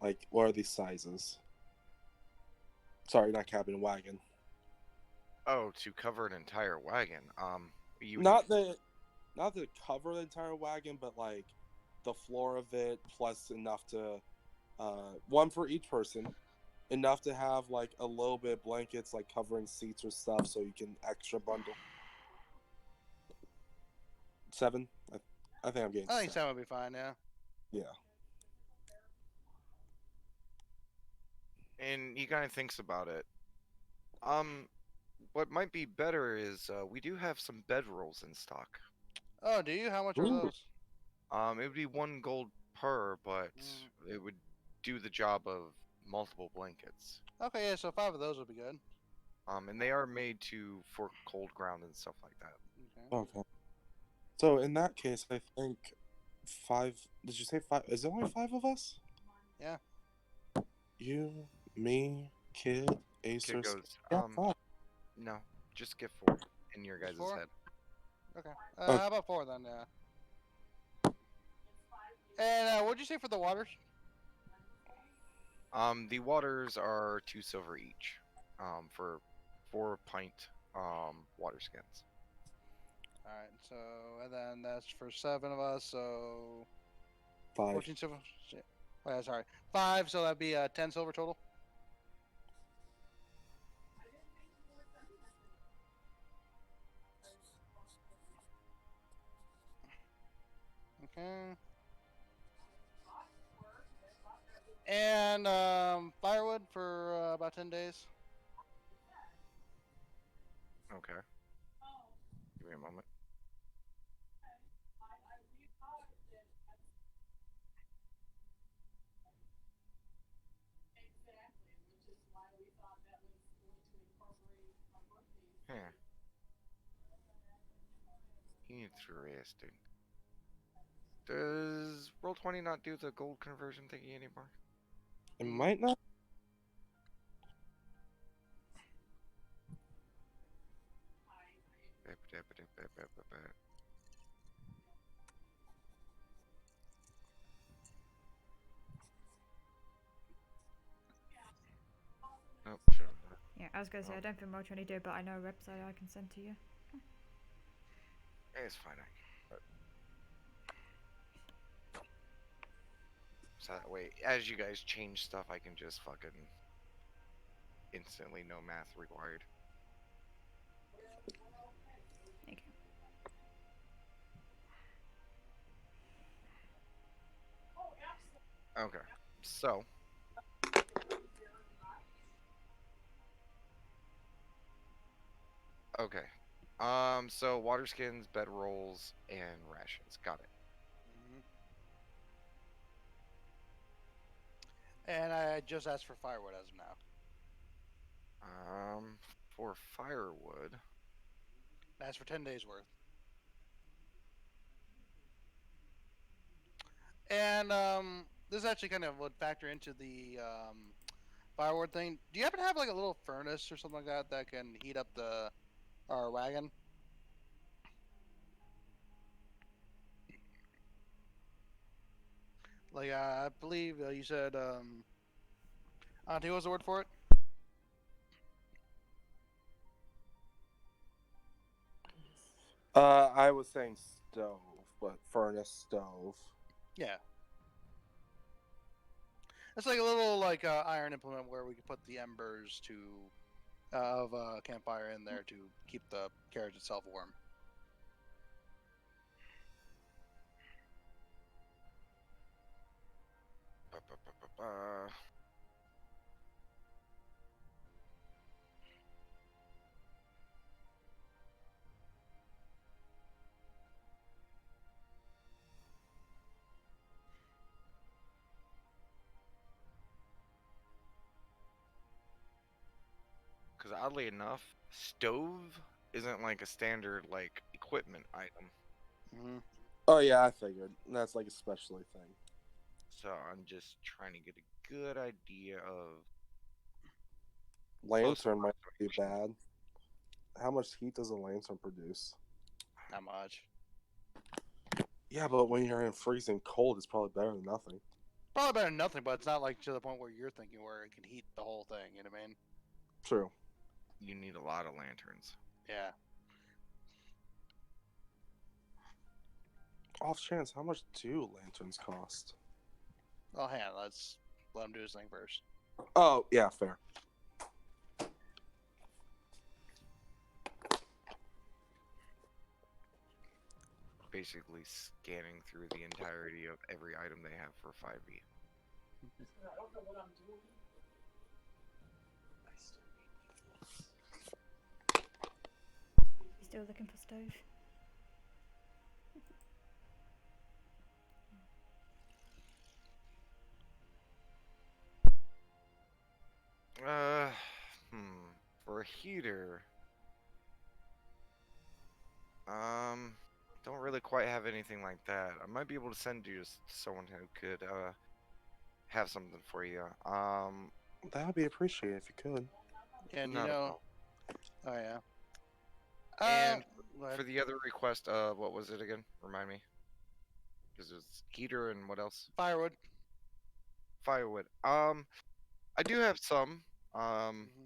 Like, what are these sizes? Sorry, not cabin, wagon. Oh, to cover an entire wagon. You would Not the cover the entire wagon, but like the floor of it, plus enough to one for each person, enough to have like a little bit of blankets like covering seats or stuff, so you can extra bundle. 7. I think I'm getting. I think 7. 7 would be fine, yeah. Yeah. and he kind of thinks about it. What might be better is we do have some bedrolls in stock. Oh, do you? How much are Ooh. those? It would be 1 gold per, but it would do the job of multiple blankets. Okay, yeah, so 5 of those would be good. And they are made for cold ground and stuff like that. Okay. Okay. So in that case, I think 5. Did you say 5? Is there only 5 of us? Yeah. You, me, Kid, Acer. Kid goes, Yeah, 5. no, just get 4 in your guys' 4? head. Okay. Okay. How about 4 then? Yeah. And what'd you say for the waters? The waters are 2 silver each. For 4 pint water skins. All right. So, and then that's for 7 of us. So 5. 14 silver. Shit. Oh, yeah, sorry. 5. So that'd be 10 silver total. Okay. And firewood for about 10 days. Okay. Give me a moment. Huh. Interesting. Does Roll20 not do the gold conversion thingy anymore? It might not. Nope, sure. Yeah, I was gonna say I don't think much when you do, but I know a website I can send to you. It's fine. So that way, as you guys change stuff, I can just fucking instantly no math required. Okay. Okay, so okay, so water skins, bed rolls, and rations. Got it. And I just asked for firewood as of now. For firewood, That's for 10 days worth. And this actually kind of would factor into the firewood thing. Do you happen to have like a little furnace or something like that that can heat up our wagon? Like I believe you said Auntie, what was the word for it? I was saying stove, but furnace stove. Yeah. It's like a little like iron implement where we can put the embers of a campfire in there to keep the carriage itself warm. oddly enough, stove isn't like a standard like equipment item. Mm-hmm. Oh yeah, I figured that's like a specialty thing. So I'm just trying to get a good idea of close Lantern might be approximation. bad. How much heat does a lantern produce? Not much. Yeah, but when you're in freezing cold, it's probably better than nothing. Probably better than nothing, but it's not like to the point where you're thinking where it can heat the whole thing. You know what I mean? True. You need a lot of lanterns. Yeah. Off chance, how much do lanterns cost? Well, hang on. Let's let him do his thing first. Oh yeah, fair. Basically scanning through the entirety of every item they have for 5e. You still looking for stove? Uh, hmm. For a heater, don't really quite have anything like that. I might be able to send you to someone who could have something for you. That would be appreciated if you could. And you Not a know. problem. Oh yeah. And Go ahead. for the other request, what was it again? Remind me. Because it was heater and what else? Firewood. Firewood. I do have some. Mm-hmm.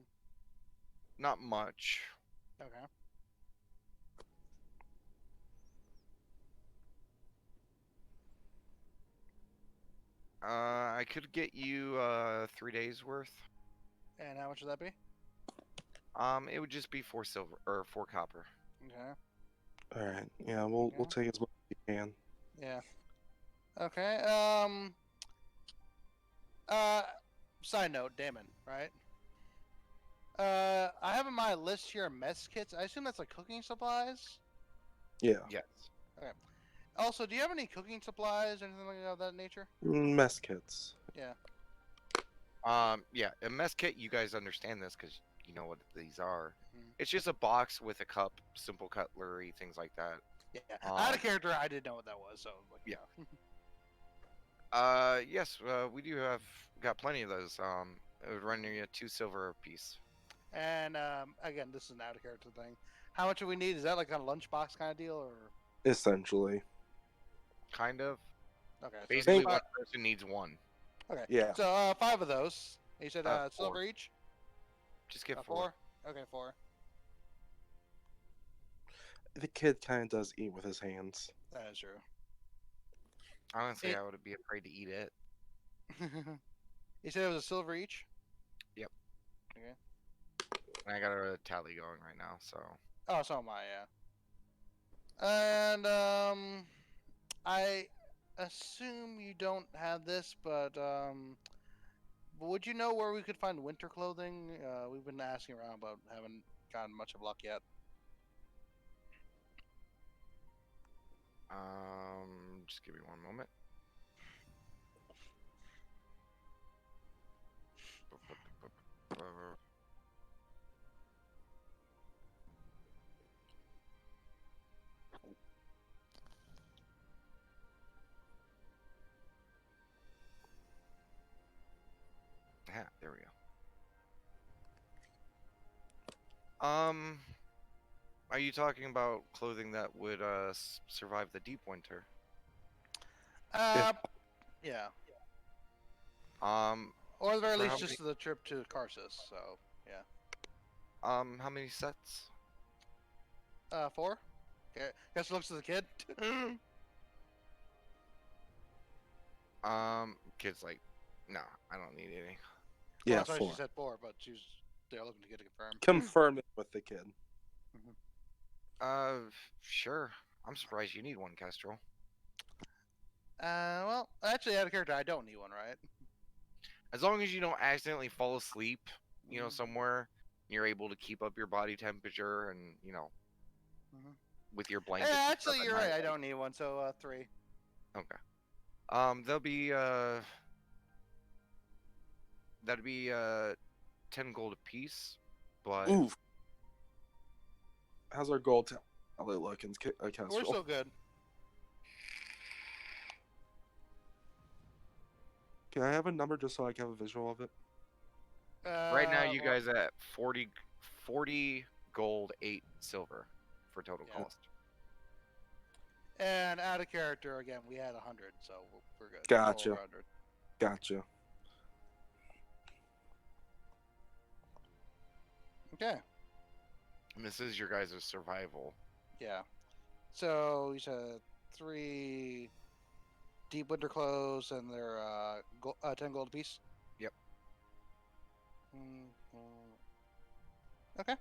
Not much. Okay. I could get you 3 days worth. And how much would that be? It would just be 4 silver or 4 copper. Okay. All right. Yeah, we'll Okay. take as much as you can. Yeah. Okay. Side note, Damon, right? I have in my list here mess kits. I assume that's like cooking supplies. Yeah. Yes. Also, do you have any cooking supplies or anything like of that nature? Mess kits. Yeah. Yeah. A mess kit. You guys understand this because you know what these are. Mhm. It's just a box with a cup, simple cutlery, things like that. Yeah. I had a character. I didn't know what that was. So like, Yeah. yeah. Yes. We do have got plenty of those. It would run you 2 silver a piece. And again, this is an out of character thing. How much do we need? Is that like a lunchbox kind of deal, or Essentially. Kind of. okay? So Basically, just one person needs one. okay. Yeah. So 5 of those. You said 4. silver each. Just get 4. Okay, 4. The kid kind of does eat with his hands. That is true. Honestly, It- I would be afraid to eat it. You said it was a silver each. Yep. Okay. And I got a tally going right now, so. Oh, so am I. Yeah. And I assume you don't have this, but would you know where we could find winter clothing? We've been asking around, but haven't gotten much of luck yet. Just give me one moment. Yeah, there we go. Are you talking about clothing that would survive the deep winter? Yeah. Um, Or at the very For least, how just the trip to Karsus. So yeah. how many sets? 4. Okay. Guess looks to the kid. Kid's like, no, I don't need any. Yeah, Well, that's why 4. she said 4, but they're looking to get it confirmed. Confirm it with the kid. Sure. I'm surprised you need one, Kestrel. Well, actually, out of character, I don't need one, right? As long as you don't accidentally fall asleep, somewhere, you're able to keep up your body temperature and, Mhm. with your blanket. Yeah, actually, you're right. I don't need one, so 3. Okay. There'll be that'd be 10 gold apiece, but Ooh. How's our gold tally looking, We're Kestrel? still good. Can I have a number just so I can have a visual of it? right now you Well, guys at 40 gold, 8 silver for total Yeah. cost. and out of character again, we had 100, so we're good. Gotcha. Over 100. Gotcha. Okay. And this is your guys' survival. Yeah. So you said 3 deep winter clothes, and they're 10 gold apiece. Yep. Okay.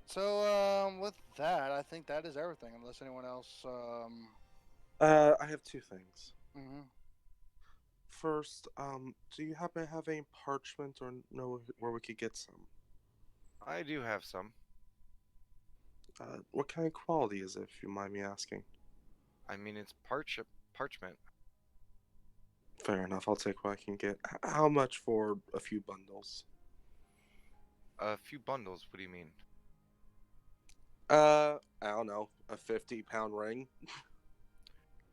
So with that, I think that is everything. Unless anyone else. I have two things. Mhm. First, do you happen to have any parchment or know where we could get some? I do have some. What kind of quality is it, if you mind me asking? I mean, it's parchment. Fair enough, I'll take what I can get. How much for a few bundles? A few bundles. What do you mean? I don't know, a 50-pound ring?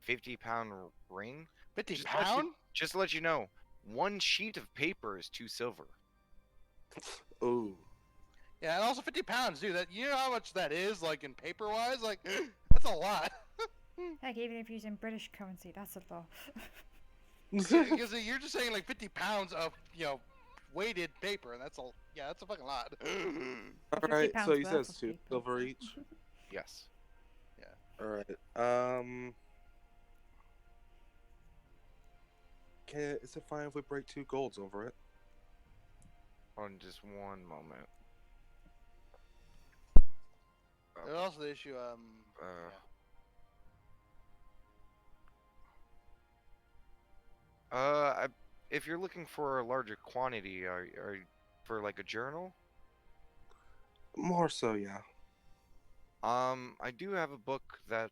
50-pound ring? 50 Just to let you- pound? Just to let you know, one sheet of paper is 2 silver. Ooh. Yeah, and also 50 pounds, dude. That you know how much that is, like in paper wise? Like that's a lot. Heck, even if using British currency, that's a lot. Because you're just saying like 50 pounds of weighted paper, and that's a fucking lot. Alright, 50 so you pounds said worth it's of 2 paper. silver each? Yes. Alright, is it fine if we break 2 golds over it? On just one moment. There's also the issue. If you're looking for a larger quantity, are for like a journal? More so, yeah. I do have a book that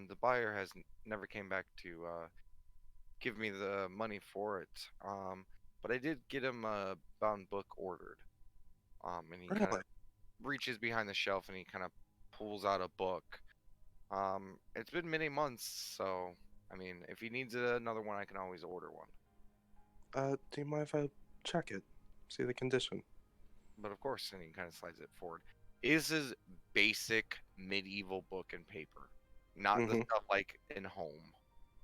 the buyer has never came back to give me the money for it. But I did get him a bound book ordered. And he kind Really? of reaches behind the shelf and he kind of pulls out a book. It's been many months, so I mean, if he needs another one, I can always order one. Do you mind if I check it? See the condition? But of course, and he kind of slides it forward. Is his basic medieval book and paper, not the Mhm. stuff like in home.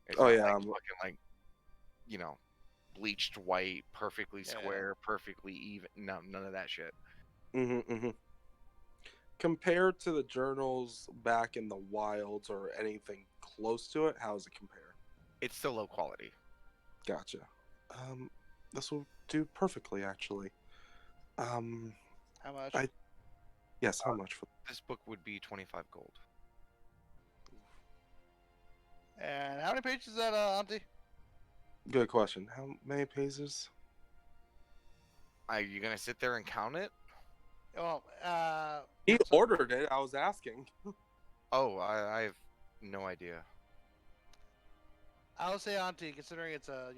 It's Oh, not yeah, like I'm- fucking like, bleached white, perfectly Yeah. square, perfectly even. No, none of that shit. Compared to the journals back in the wilds or anything close to it, how does it compare? It's still low quality. Gotcha. This will do perfectly, actually. How much? Yes, how much for? This book would be 25 gold. And how many pages is that, Auntie? Good question. How many pages? Are you gonna sit there and count it? Well, He ordered it. I was asking. Oh, I have no idea. I would say, Auntie, considering it's a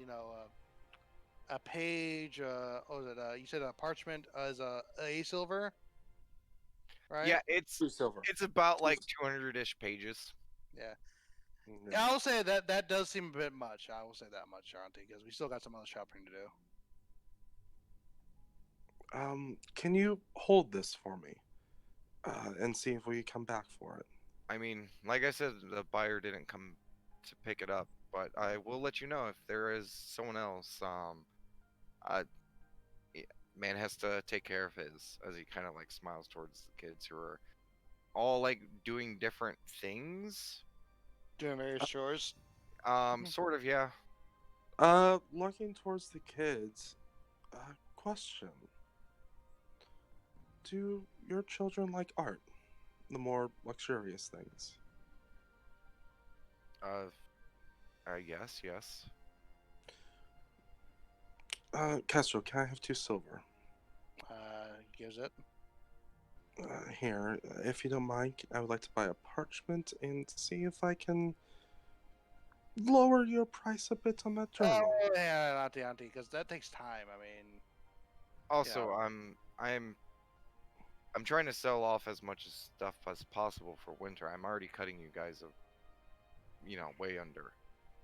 page. What was it? You said a parchment as a silver, right? Yeah, it's 2 silver. about like 200-ish pages. Yeah. Yeah. Yeah, I will say that does seem a bit much. I will say that much, Auntie, because we still got some other shopping to do. Can you hold this for me? And see if we come back for it. I mean, like I said, the buyer didn't come to pick it up, but I will let you know if there is someone else. Man has to take care of his, as he kind of like smiles towards the kids who are all like doing different things. Doing various chores. Sort of, yeah. Looking towards the kids. Question. Do your children like art? The more luxurious things. Yes. Castro, can I have 2 silver? Gives it. Here, if you don't mind, I would like to buy a parchment and see if I can lower your price a bit on that journal. Oh, yeah, Auntie, because that takes time. I mean, Also, know. I'm trying to sell off as much stuff as possible for winter. I'm already cutting you guys way under.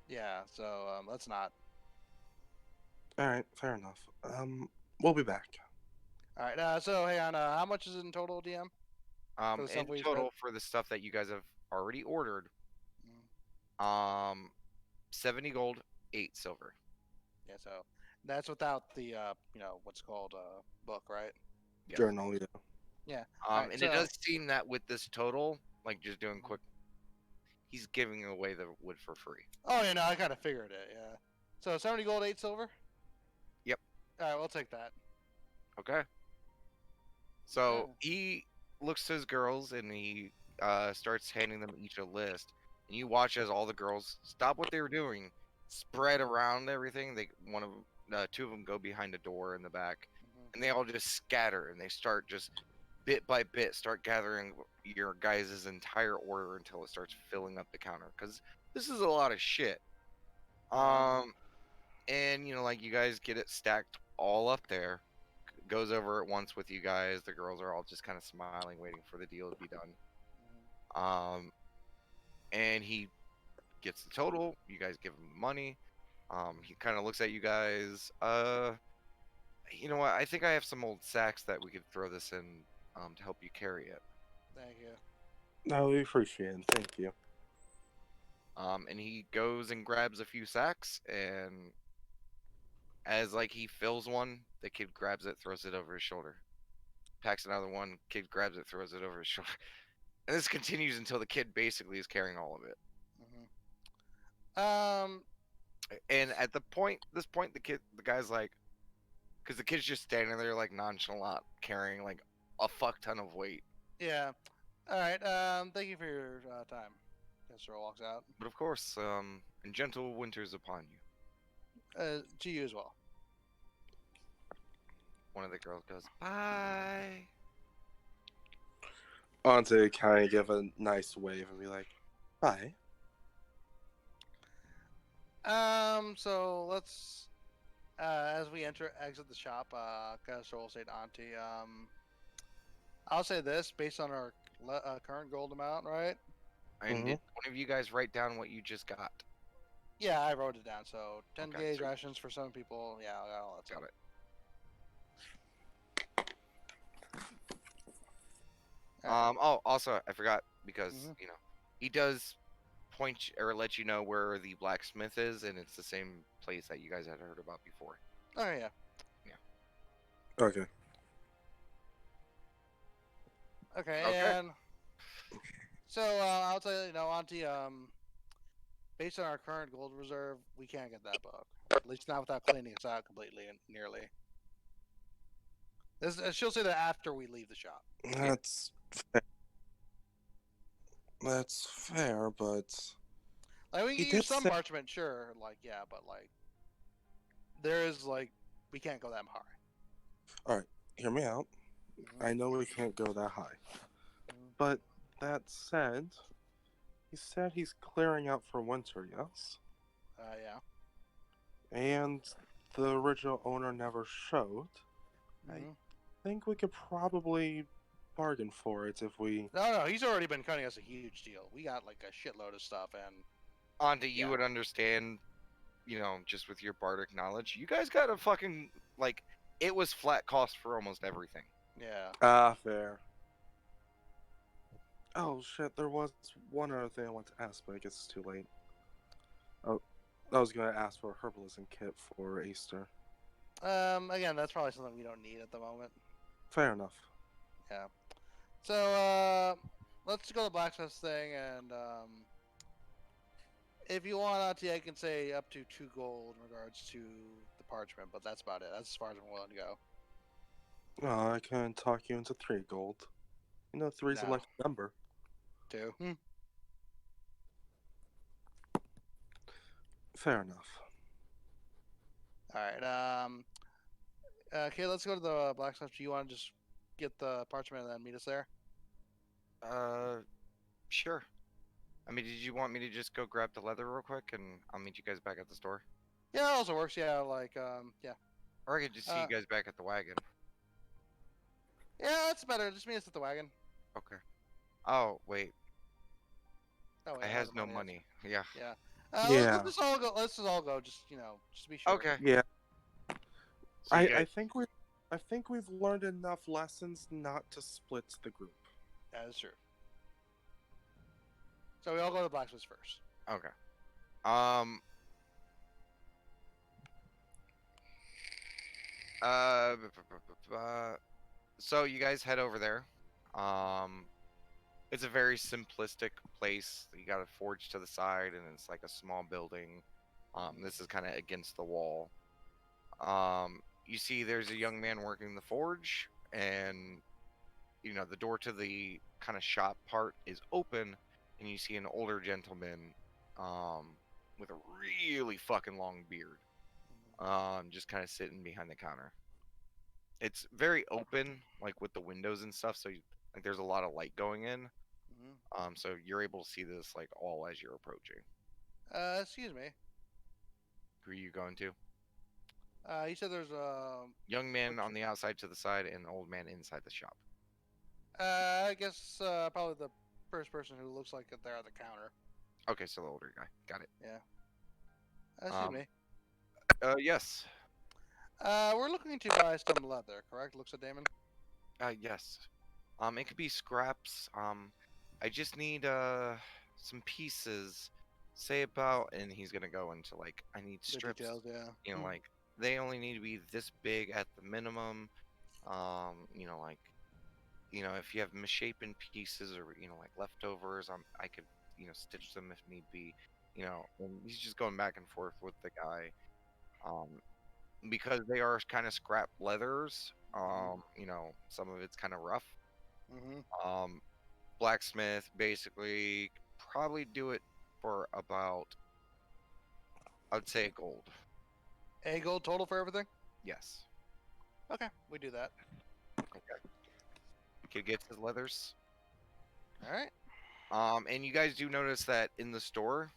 Yeah, so let's not. All right, fair enough. We'll be back. All right, so hang on. How much is it in total, DM? For the In stuff we total for the stuff that you guys have already ordered, Mm, 70 gold, 8 silver. yeah, so that's without the what's called book, right? Yes. Journal, yeah. Yeah. Alright, And so it does seem that with this total, like just doing quick, he's giving away the wood for free. Oh yeah, no, I kind of figured it. Yeah. So 70 gold, 8 silver. Yep. All right, we'll take that. Okay. So Yeah. he looks to his girls and he starts handing them each a list. And you watch as all the girls stop what they were doing, spread around everything. Two of them go behind a door in the back, Mhm. and they all just scatter and they start just bit by bit start gathering your guys' entire order until it starts filling up the counter. Because this is a lot of shit. And like you guys get it stacked all up there. Goes over it once with you guys. The girls are all just kind of smiling, waiting for the deal to be done. And he gets the total. You guys give him the money. He kind of looks at you guys. You know what? I think I have some old sacks that we could throw this in to help you carry it. Thank you. No, we appreciate it. Thank you. And he goes and grabs a few sacks, and as like he fills one, the kid grabs it, throws it over his shoulder. Packs another one, kid grabs it, throws it over his shoulder. And this continues until the kid basically is carrying all of it. Mhm. And at this point, the guy's like, because the kid's just standing there like nonchalant, carrying like a fuck ton of weight. Yeah. All right. Thank you for your time. Castor walks out. But of course, and gentle winters upon you. To you as well. One of the girls goes, bye. Auntie kind of give a nice wave and be like, bye. So let's, as we exit the shop, Castor will say to Auntie, I'll say this based on our current gold amount, right? And did one of you guys write down what you just got? Yeah, I wrote it down. So 10 Okay, gauge sweet. rations for some people. Yeah, I got all that stuff. Got it. Oh, also, I forgot because he does point or let you know where the blacksmith is, and it's the same place that you guys had heard about before. Oh yeah. Okay. Okay, Okay. and so I'll tell you, Auntie, based on our current gold reserve, we can't get that book. At least not without cleaning us out completely and nearly. She'll say that after we leave the shop. That's fair. That's fair, but Like we He can use did some say- parchment, sure. Like yeah, but like there is like we can't go that high. hear me out. I know we can't go that high. But that said, he said he's clearing out for winter, yes? Yeah. And the original owner never showed. Mhm. I think we could probably bargain for it if we... No, he's already been cutting us a huge deal. We got like a shitload of stuff, and Auntie, you Yeah. would understand, just with your bardic knowledge. You guys got a fucking, like, it was flat cost for almost everything. yeah. Ah, fair. Oh, shit, there was one other thing I want to ask, but I guess it's too late. Oh, I was going to ask for a herbalism kit for Easter. Again, that's probably something we don't need at the moment. Fair enough. So, let's go to the blacksmith thing, and if you want, Auntie, I can say up to 2 gold in regards to the parchment, but that's about it. That's as far as I'm willing to go. Oh, I can talk you into 3 gold. You know, 3's a No. lucky number. 2. Fair enough. All right. Okay, let's go to the blacksmith. Do you want to just get the parchment and then meet us there? Sure. I mean, did you want me to just go grab the leather real quick, and I'll meet you guys back at the store? Yeah, that also works. Yeah, like, yeah. Or I could just see you guys back at the wagon. Yeah, that's better. Just meet us at the wagon. Okay. Oh wait, Oh wait, it I have has the no money. money. Yeah. Yeah. Yeah. Let's just all go. Let's just all go. Just just to be sure. Okay. Yeah. So you I guys. think we've learned enough lessons not to split the group. That is true. So we all go to Blacksmith first. Okay. Um. So you guys head over there. Um. It's a very simplistic place. You got a forge to the side, and it's like a small building. This is kind of against the wall. You see, there's a young man working the forge, and the door to the kind of shop part is open, and you see an older gentleman, um, with a really fucking long beard, just kind of sitting behind the counter. It's very open, like with the windows and stuff, so like there's a lot of light going in. So you're able to see this like all as you're approaching. Excuse me. Who are you going to? You said there's a. Young man on the outside to the side, and an old man inside the shop. I guess probably the first person who looks like they're at the counter. Okay, so the older guy. Got it. Excuse me. Yes. We're looking to buy some leather, correct? Looks at Damon. Yes. It could be scraps. I just need some pieces. Say about, and he's gonna go into like, I need The strips. details, yeah. Like they only need to be this big at the minimum. Like, if you have misshapen pieces or like leftovers, I could stitch them if need be. And he's just going back and forth with the guy. Um, because they are kind of scrap leathers. Some of it's kind of rough. Mm-hmm. Blacksmith basically probably do it for about, I'd say, gold. A gold total for everything? Yes. Okay, we do that. Kid gets his leathers. All right. And you guys do notice that in the store,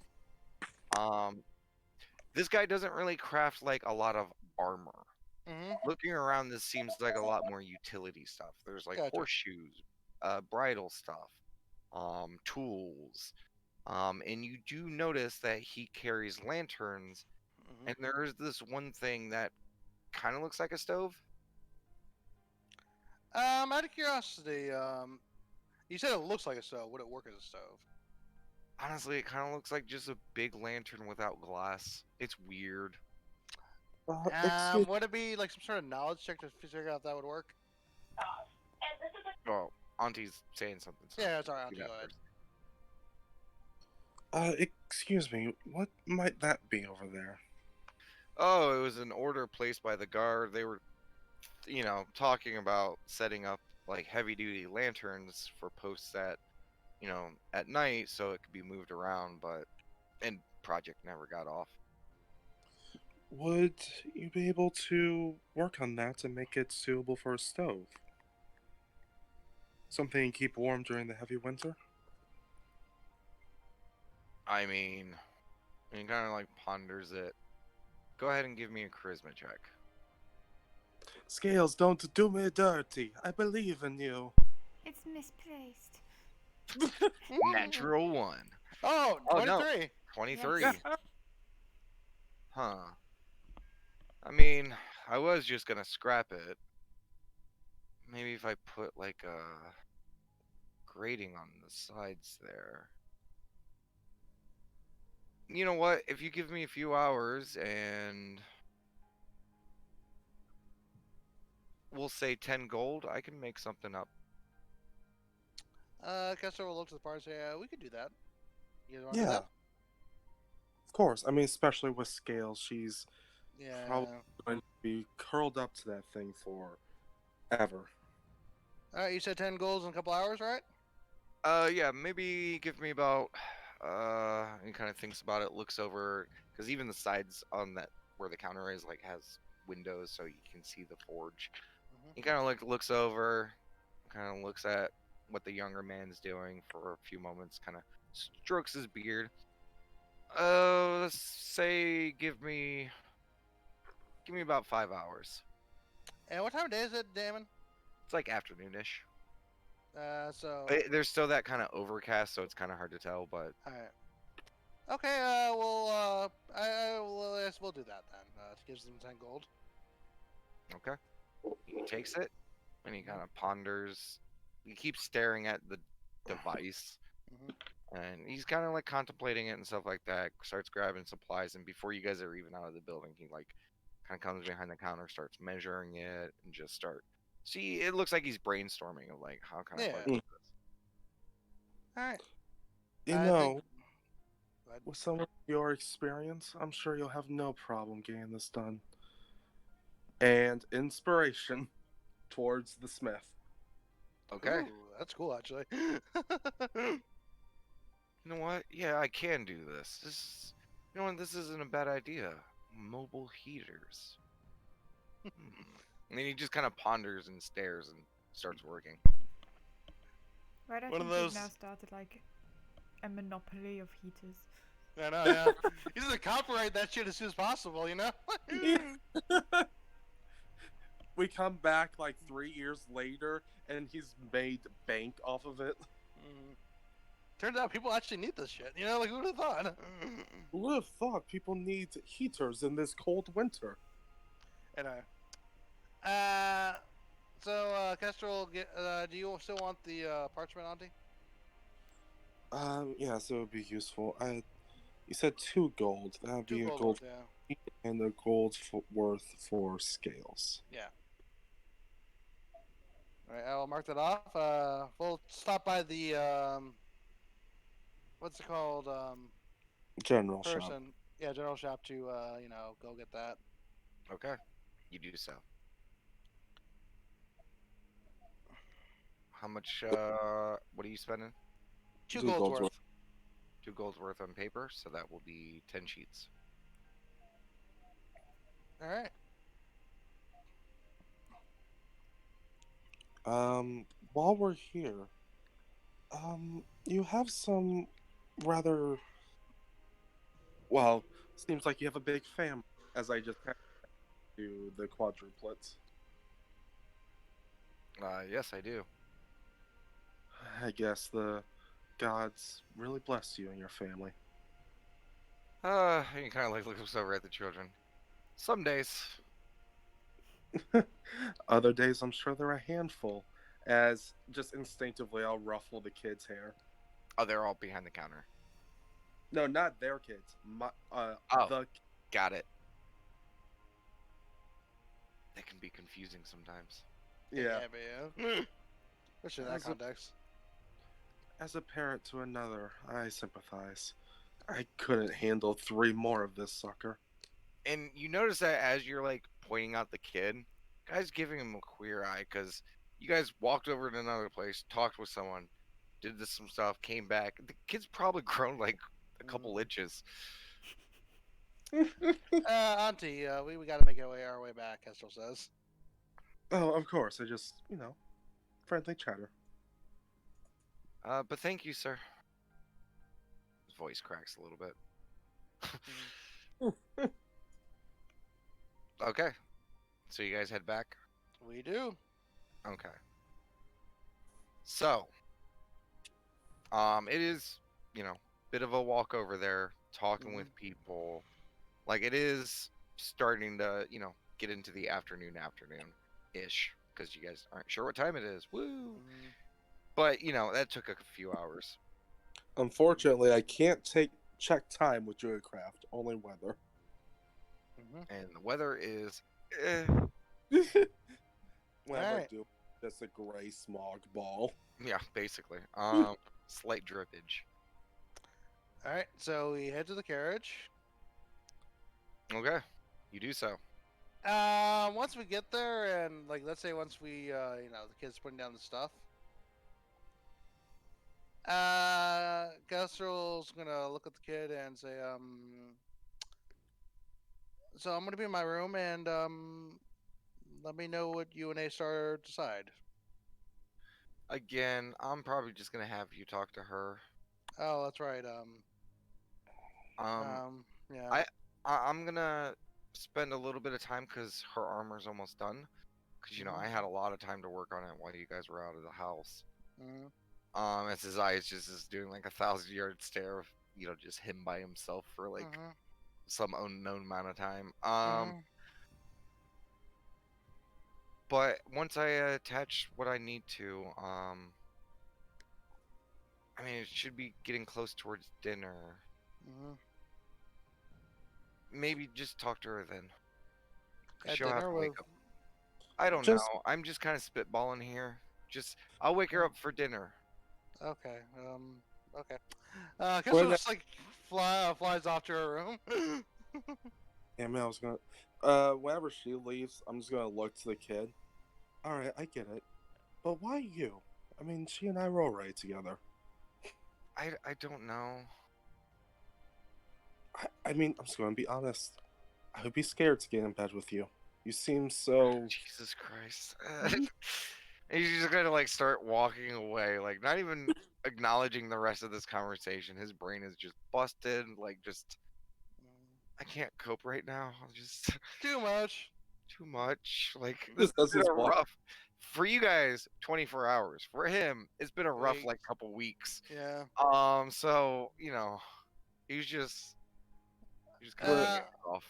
this guy doesn't really craft like a lot of armor. Mm-hmm. Looking around, this seems like a lot more utility stuff. There's like Gotcha. horseshoes, bridal stuff, tools. And you do notice that he carries lanterns, Mm-hmm. and there is this one thing that kind of looks like a stove. Out of curiosity, you said it looks like a stove. Would it work as a stove? Honestly, it kind of looks like just a big lantern without glass. It's weird. Excuse Would it be like some sort of knowledge check to figure out if that would work? Oh, Auntie's saying something. So Yeah, it's alright. do Go that ahead. first. excuse me. What might that be over there? Oh, it was an order placed by the guard. They were, talking about setting up like heavy duty lanterns for posts at night so it could be moved around, and project never got off. Would you be able to work on that to make it suitable for a stove? Something you keep warm during the heavy winter? I mean, he kind of like ponders it. Go ahead and give me a charisma check. Scales, don't do me dirty. I believe in you. It's misplaced. Natural 1. Oh, Oh, no. 23. 23. Yes. Huh. I mean, I was just gonna scrap it. Maybe if I put like a grating on the sides there. You know what? If you give me a few hours and we'll say 10 gold, I can make something up. Kessler will look to the parts. Yeah, we could do that. You guys want to do Yeah. that? Of course. I mean, especially with Scales, she's Yeah. probably going to be curled up to that thing for ever. All right, you said 10 goals in a couple hours, right? Yeah, maybe give me about, he kind of thinks about it, looks over, because even the sides on that, where the counter is, like, has windows so you can see the forge. Mhm. He kind of like looks over, kind of looks at what the younger man's doing for a few moments, kind of strokes his beard. Let's say give me about 5 hours. And what time of day is it, Damon? It's like afternoonish. So. There's still that kind of overcast, so it's kind of hard to tell. But All right. Okay. I guess we'll do that then. It gives them 10 gold. okay, he takes it and he kind of ponders. He keeps staring at the device, Mhm. and he's kind of like contemplating it and stuff like that. Starts grabbing supplies, and before you guys are even out of the building, he like kind of comes behind the counter, starts measuring it, and just start. See, it looks like he's brainstorming of like how can I Yeah. budget this. All right. You I know, think. But- with some of your experience, I'm sure you'll have no problem getting this done. And inspiration towards the smith. Okay, Ooh, that's cool, actually. you know what? Yeah, I can do this. You know what? This isn't a bad idea. Mobile heaters. And then he just kind of ponders and stares and starts working. Right, I One of think we've those- now started like a monopoly of heaters. I know, yeah. He's gonna copyright that shit as soon as possible, you know? We come back like 3 years later, and he's made bank off of it. Mhm. Turns out people actually need this shit, you know? Like, who would have thought? Who would have thought people need heaters in this cold winter? Anyway. Kestrel, do you still want the parchment, Auntie? Yeah, so it would be useful. You said 2 gold. That would 2 be a gold, gold yeah. and a gold worth for scales. Yeah. Alright, I'll mark that off. We'll stop by the, what's it called? General shop. Person. Yeah, general shop to, go get that. Okay, you do so. How much? What are you spending? 2 2 gold's gold's worth. 2 gold's worth on paper, so that will be 10 sheets. Alright. While we're here, you have some rather. Well, seems like you have a big family, as I just had to the quadruplets. Yes, I do. I guess the gods really bless you and your family. He kind of like looks over at the children. Some days. Other days, I'm sure they're a handful. As just instinctively, I'll ruffle the kids' hair. Oh, they're all behind the counter. No, not their kids. Oh. The Got it. They can be confusing sometimes. yeah. But yeah. Especially in that As a- context. As a parent to another, I sympathize. I couldn't handle 3 more of this sucker. And you notice that as you're like pointing out the kid, guy's giving him a queer eye because you guys walked over to another place, talked with someone, did some stuff, came back. The kid's probably grown like a couple inches. Auntie, we gotta make our way back, Kestrel says. Oh, of course. I just, friendly chatter. But thank you, sir. His voice cracks a little bit. Okay. So you guys head back? We do. Okay. So, it is, bit of a walk over there, talking with people. Like it is starting to, get into the afternoon-ish, because you guys aren't sure what time it is. Woo! But, that took a few hours. Unfortunately, I can't check time with Druidcraft, only weather. And the weather is, Whenever I Alright. do, just a gray smog ball. yeah, basically. Slight drippage. Alright, so we head to the carriage. Okay. You do so. Once we get there, and let's say once we, the kid's putting down the stuff. Kestrel's gonna look at the kid and say, so I'm gonna be in my room, and let me know what you and A-Star decide. Again, I'm probably just gonna have you talk to her. Oh, that's right. Yeah. I'm gonna spend a little bit of time because her armor's almost done. because I had a lot of time to work on it while you guys were out of the house. Mhm. As his eyes just is doing like 1,000-yard stare of just him by himself for like Mhm. some unknown amount of time. Mhm. But once I attach what I need to, I mean, it should be getting close towards dinner. Mhm. Maybe just talk to her then. 'Cause At she'll have dinner to wake with. up. I don't Just know. I'm just kind of spitballing here. I'll wake her up for dinner. Okay. Okay. Guess when we'll just like flies off to her room. yeah, man, I was gonna. Whenever she leaves, I'm just gonna look to the kid. All right, I get it, but why you? I mean, she and I roll right together. I don't know. I mean, I'm just gonna be honest. I would be scared to get in bed with you. You seem so. Jesus Christ. He's just gonna like start walking away, like not even acknowledging the rest of this conversation. His brain is just busted, like just I can't cope right now. Just Too much. too much. Like this Just has does been his a walk. rough for you guys, 24 hours. For him, it's been a rough like Weeks. couple weeks. Yeah. So, he's just kind of But Uh. off.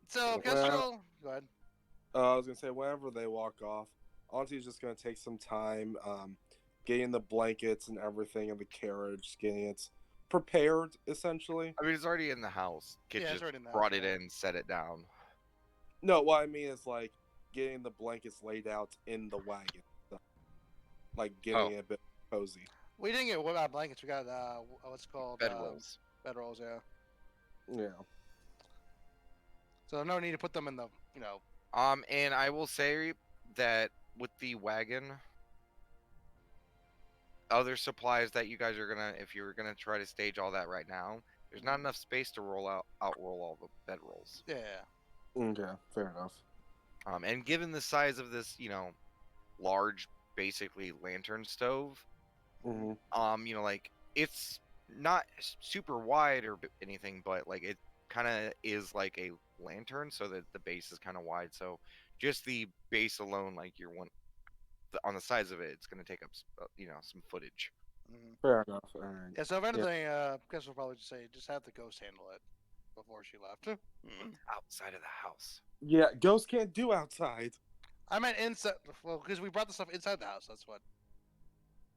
So well, Kestrel. Go ahead. I was gonna say whenever they walk off, Auntie's just gonna take some time, getting the blankets and everything in the carriage, getting it prepared essentially. I mean, it's already in the house. Kid Yeah, it's just already in the brought house, it yeah. in, set it down. No, what I mean is like getting the blankets laid out in the wagon, like getting it a bit cozy. We didn't get what blankets. We got what's it called Bedrolls. bedrolls. Yeah. Yeah. So no need to put them in the And I will say that with the wagon, other supplies that you guys are gonna, if you're gonna try to stage all that right now, there's not enough space to outroll all the bedrolls. Yeah. Okay, fair enough. And given the size of this, large, basically lantern stove, Hmm. like it's not super wide or anything, but like it kind of is like a lantern, so that the base is kind of wide. So just the base alone, like on the sides of it, it's gonna take up, some footage. Mhm. Fair enough. All right. Yeah. So if Yeah. anything, guess we'll probably just say just have the ghost handle it before she left. Outside of the house. Yeah, ghosts can't do outside. I meant inside. Well, because we brought the stuff inside the house. That's what.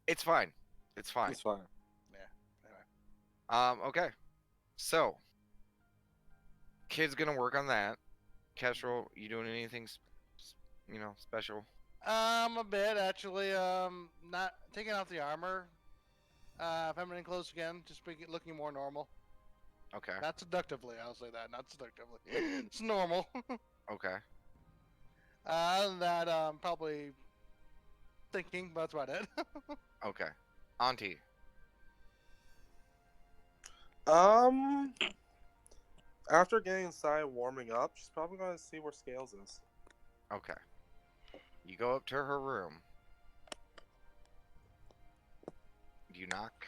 It's fine. It's fine. It's fine. Yeah. Anyway. Okay. So, kid's gonna work on that. Kestrel, you doing anything, special? A bit actually. Not taking off the armor. Feminine clothes again, just looking more normal. Okay. Not seductively, I'll say that. Not seductively. It's normal. Okay. Other than that, probably thinking, but that's about it. Okay. Auntie. After getting inside and warming up, she's probably gonna see where Scales is. Okay. You go up to her room. Do you knock?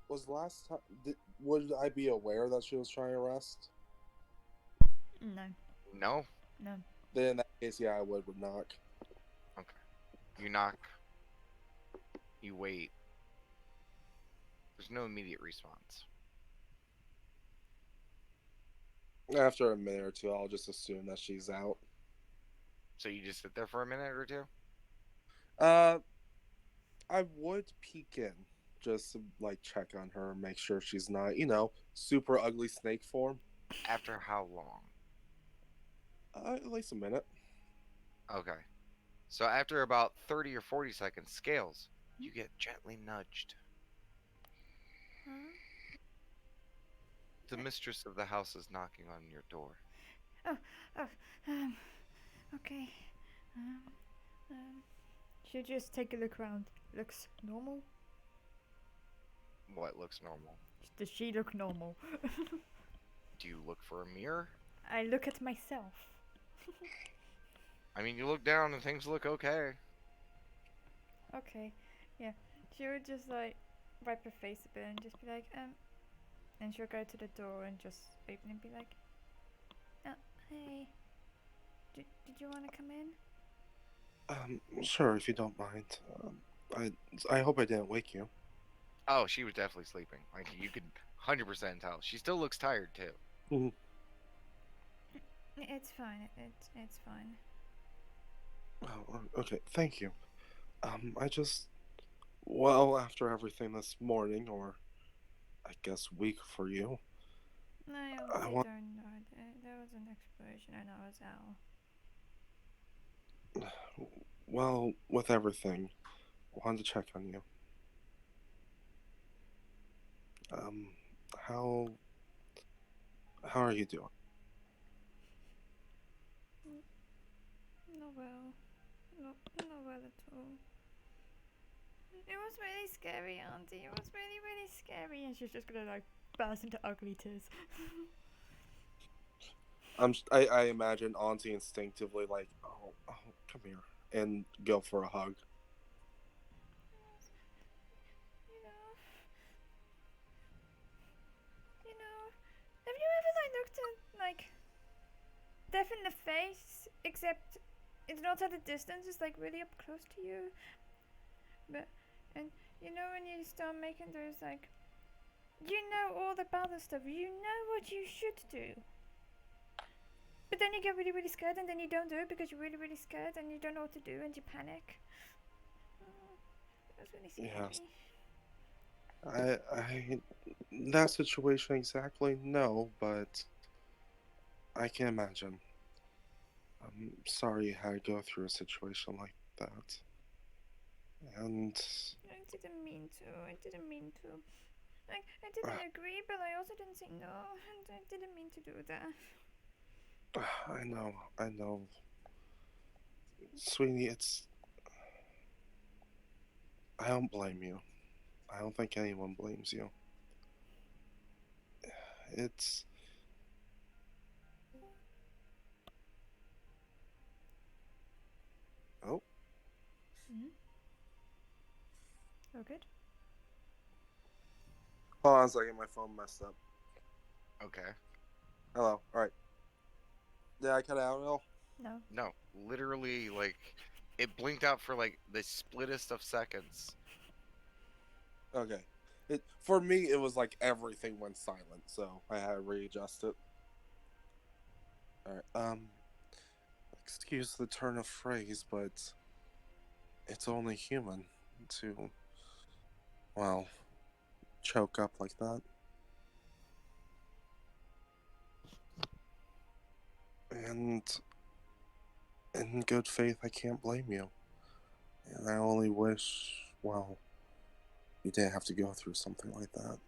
Was the last time? Would I be aware that she was trying to rest? No, No. no. Then in that case, yeah, I would knock. You knock. You wait. There's no immediate response. After a minute or two, I'll just assume that she's out. So you just sit there for a minute or two? I would peek in just to like check on her, make sure she's not, super ugly snake form. After how long? At least a minute. Okay. So after about 30 or 40 seconds, Scales, you get gently nudged. Huh? The mistress of the house is knocking on your door. Okay. She'll just take a look around. Looks normal. What looks normal? Does she look normal? Do you look for a mirror? I look at myself. I mean, you look down and things look okay. Okay, yeah. She would just like wipe her face a bit and just be like, and she'll go to the door and just open and be like, oh, hey. Did you want to come in? Sure, if you don't mind. I hope I didn't wake you. Oh, she was definitely sleeping. Like you could 100% tell. She still looks tired too. It's fine. It's fine. Oh, okay, thank you. I just, well, after everything this morning, or I guess week for you, I I honestly want, don't know. There was an explosion and I was out. well, with everything, wanted to check on you. Um, how, how are you doing? Not well. Not well at all. It was really scary, Auntie. It was really, really scary. And she's just gonna like burst into ugly tears. I imagine Auntie instinctively like, oh, come here, and go for a hug. You know, you know. Have you ever like looked at like death in the face, except it's not at a distance. It's like really up close to you. But and you know when you start making those like, you know all the bad stuff. You know what you should do. But then you get really, really scared, and then you don't do it because you're really, really scared, and you don't know what to do, and you panic. It was really scary. Yes. I, that situation exactly, no, but I can imagine. I'm sorry you had to go through a situation like that. And I didn't mean to. I didn't mean to. Like, I didn't agree, but I also didn't say no, and I didn't mean to do that. I know. Sweetie, I don't blame you. I don't think anyone blames you. It's, oh, Oh, good. hold on a second, my phone messed up. Okay. Hello, alright. Did I cut out at all? No. No, literally, like, it blinked out for like the splittest of seconds. Okay. For me, it was like everything went silent, so I had to readjust it. Alright, excuse the turn of phrase, but it's only human to, well, choke up like that. And in good faith, I can't blame you. And I only wish, well, you didn't have to go through something like that.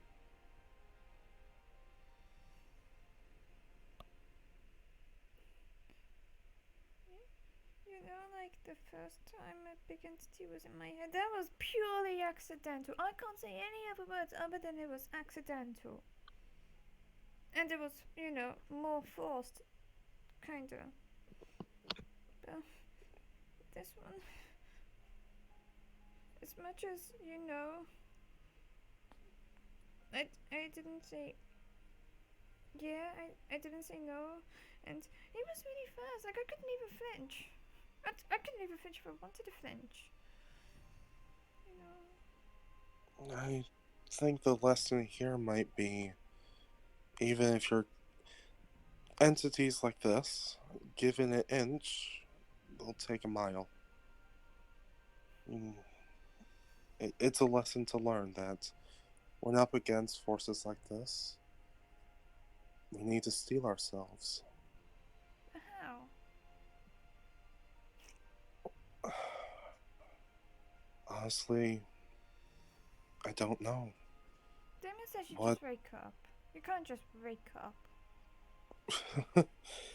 You know, like the first time a big entity was in my head, that was purely accidental. I can't say any other words other than it was accidental. And it was, you know, more forced, kinda. But this one, as much as, you know, I didn't say, yeah, I didn't say no. And it was really fast, like I couldn't even flinch. I couldn't even flinch if I wanted to flinch. You know. I think the lesson here might be, even if you're entities like this, given an inch, they'll take a mile. It's a lesson to learn that when up against forces like this, we need to steel ourselves. How? Honestly, I don't know. Damien says you What? just wake up. You can't just wake up. I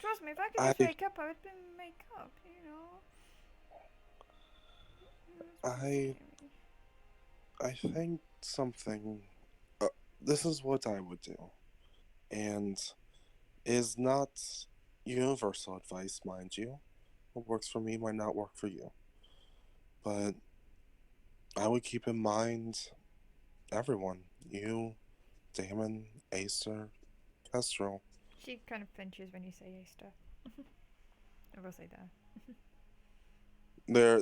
Trust me, if I could just wake up, I would wake up, you know? I think something. This is what I would do, and is not universal advice, mind you. What works for me might not work for you, but I would keep in mind everyone. You, Damon, Acer, Kestrel. She kind of flinches when you say Aster. I will say that.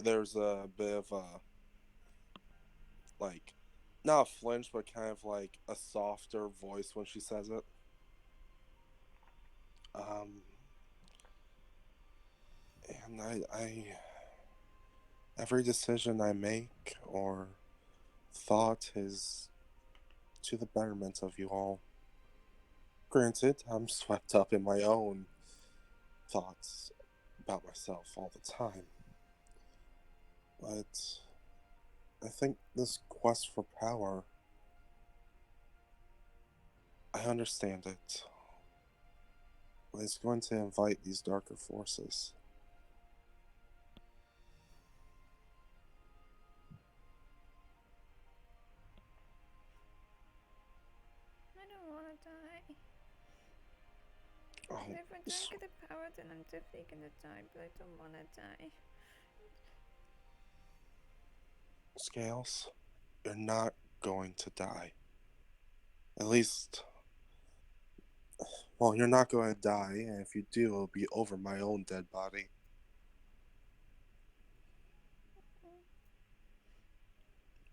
There's a bit of a, like, not a flinch, but kind of like a softer voice when she says it. And every decision I make or thought is to the betterment of you all. Granted, I'm swept up in my own thoughts about myself all the time. But I think this quest for power, I understand it. But it's going to invite these darker forces. I don't want to die. Oh, And if I don't get the power, then I'm definitely gonna die, but I don't want to die. Scales, you're not going to die. At least, well, you're not going to die, and if you do, it'll be over my own dead body.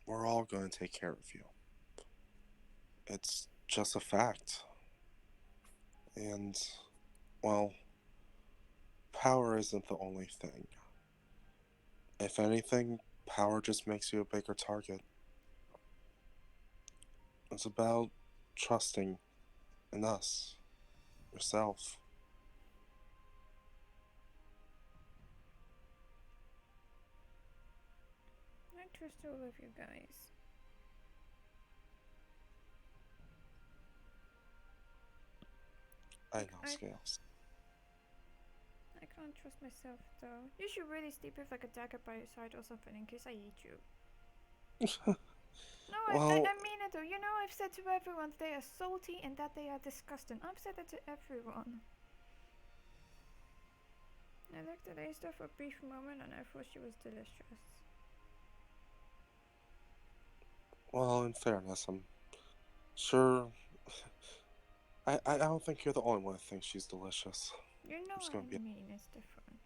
We're all going to take care of you. It's just a fact. And, well, power isn't the only thing. If anything, power just makes you a bigger target. It's about trusting in us, yourself. I trust all of you guys. I know, Scales. I can't trust myself though. You should really sleep with like a dagger by your side or something in case I eat you. No, Well, I mean it though. You know I've said to everyone they are salty and that they are disgusting. I've said that to everyone. I looked at Asta for a brief moment and I thought she was delicious. well, in fairness, I'm sure. I don't think you're the only one who thinks she's delicious. You know I'm just what gonna I be. mean, it's different.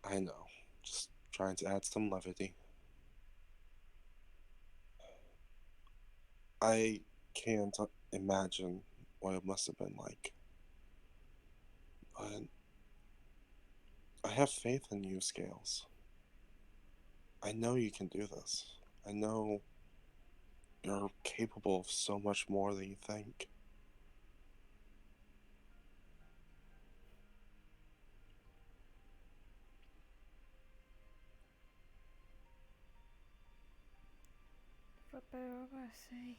I know. Just trying to add some levity. I can't imagine what it must have been like. But I have faith in you, Scales. I know you can do this. I know you're capable of so much more than you think. For better or worse, eh?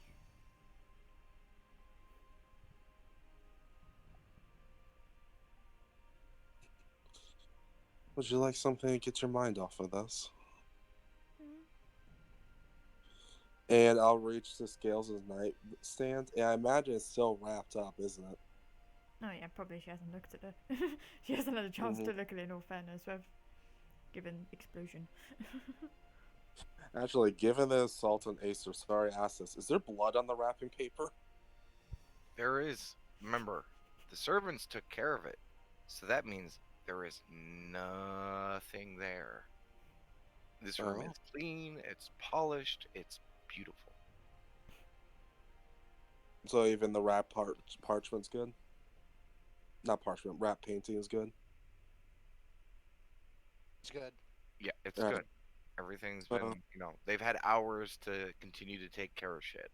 Would you like something to get your mind off of this? And I'll reach to Scales' nightstand, and I imagine it's still wrapped up, isn't it? Oh yeah, probably she hasn't looked at it. She hasn't had a chance to look at it in all fairness, given explosion. Actually, given the assault on Acer, sorry, asked this. Is there blood on the wrapping paper? There is. Remember, the servants took care of it. So that means there is nothing there. This room is clean, it's polished, it's beautiful. So even the wrap parchment's good? Not parchment, wrap painting is good? It's good. Yeah, it's All right. good. Everything's been, they've had hours to continue to take care of shit.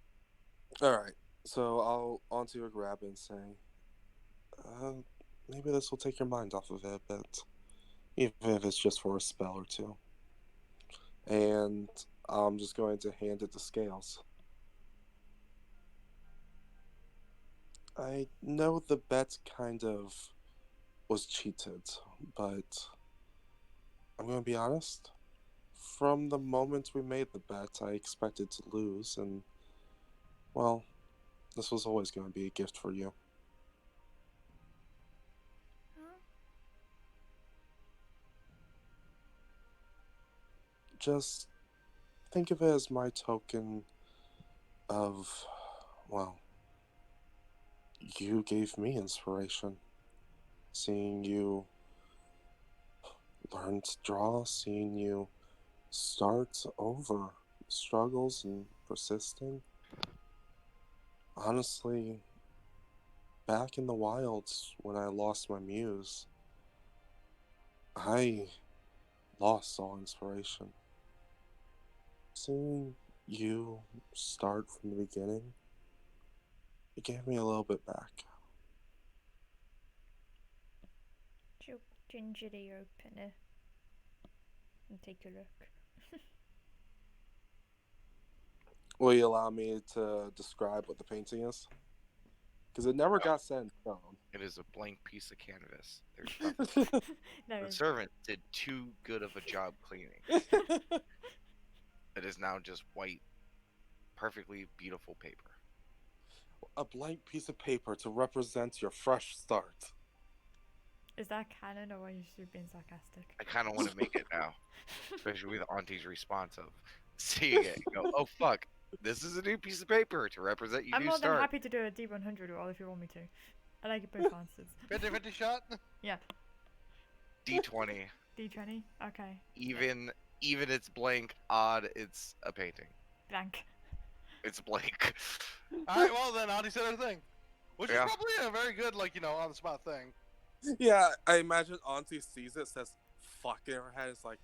Alright, so I'll onto a grab and say, maybe this will take your mind off of it a bit. Even if it's just for a spell or two. And I'm just going to hand it to Scales. I know the bet kind of was cheated, but I'm going to be honest. From the moment we made the bet, I expected to lose, and, well, this was always going to be a gift for you. Huh? Just think of it as my token of, well, you gave me inspiration. Seeing you learn to draw, seeing you start over struggles and persisting. Honestly, back in the wilds when I lost my muse, I lost all inspiration. Seeing you start from the beginning, it gave me a little bit back. She'll gingerly open it and take a look. Will you allow me to describe what the painting is? Because it never got set in stone. It is a blank piece of canvas. There's nothing. No, The it's servant did too good of a job cleaning. It is now just white, perfectly beautiful paper. A blank piece of paper to represent your fresh start. Is that canon or are you just being sarcastic? I kind of want to make it now, especially with Auntie's response of seeing it and go, "Oh fuck, this is a new piece of paper to represent your I'm new more than start." happy to do a D100 roll if you want me to. I like it both answers. 50-50 shot? Yeah. D20, D20? Okay. even it's blank, odd, it's a painting. Blank. It's blank. Alright, well then, Auntie said her thing. Which Yeah. is probably a very good, on the spot thing. Yeah, I imagine Auntie sees it, says fuck in her head. It's like,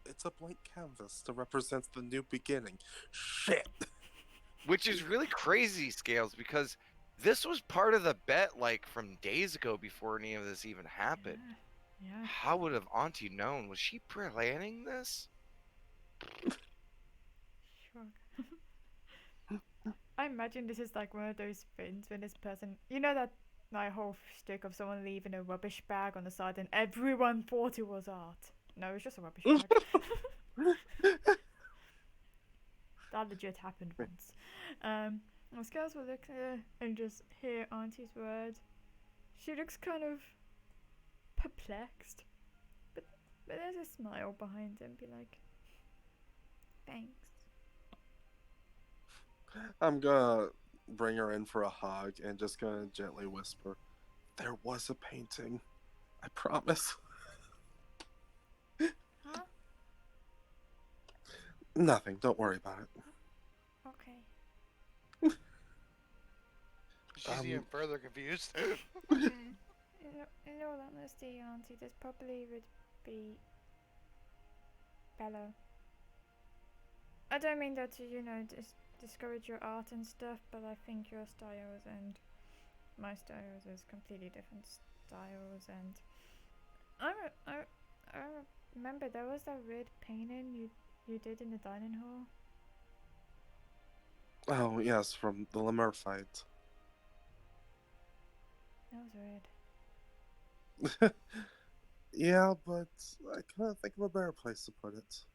it's a blank canvas to represent the new beginning. Shit. Which is really crazy, Scales, because this was part of the bet, like, from days ago before any of this even happened. Yeah. How would have Auntie known? Was she planning this? Sure. I imagine this is like one of those things when this person, you know that my whole shtick of someone leaving a rubbish bag on the side and everyone thought it was art. No, it was just a rubbish bag. That legit happened once. Well, Scales will look at her and just hear Auntie's word. She looks kind of perplexed, but there's a smile behind him. Be like, thanks. I'm gonna bring her in for a hug and just gonna gently whisper, there was a painting. I promise. Huh? Nothing, don't worry about it. Okay. She's even further confused. In all honesty, Auntie, this probably would be Bella. I don't mean that to, discourage your art and stuff, but I think your styles and my styles is completely different styles, and I remember there was that weird painting you did in the dining hall. Oh, yes, from the Lemur fight. That was weird. Yeah, but I couldn't think of a better place to put it.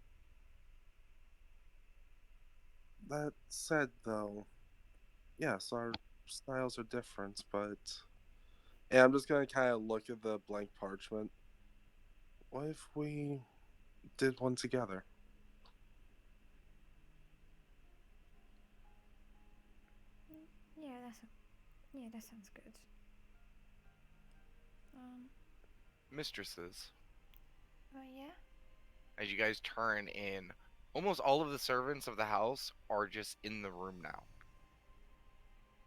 That said, though, yes, our styles are different, but... And I'm just gonna kind of look at the blank parchment. What if we did one together? Yeah, that sounds good. Mistresses, Oh yeah? as you guys turn in, almost all of the servants of the house are just in the room now.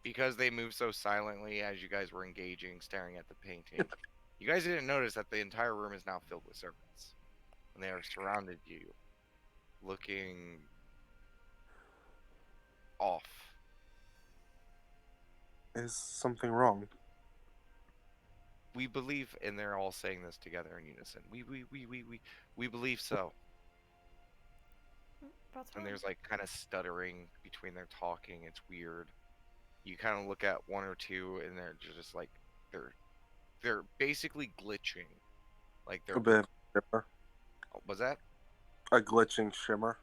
Because they move so silently as you guys were engaging, staring at the painting, you guys didn't notice that the entire room is now filled with servants. And they are surrounded you, looking off. Is something wrong? We believe, and they're all saying this together in unison. We believe so. What's And wrong? there's like kind of stuttering between their talking. It's weird. You kind of look at one or two, and they're just like they're basically glitching. Like they're A bit of shimmer. was that A glitching shimmer.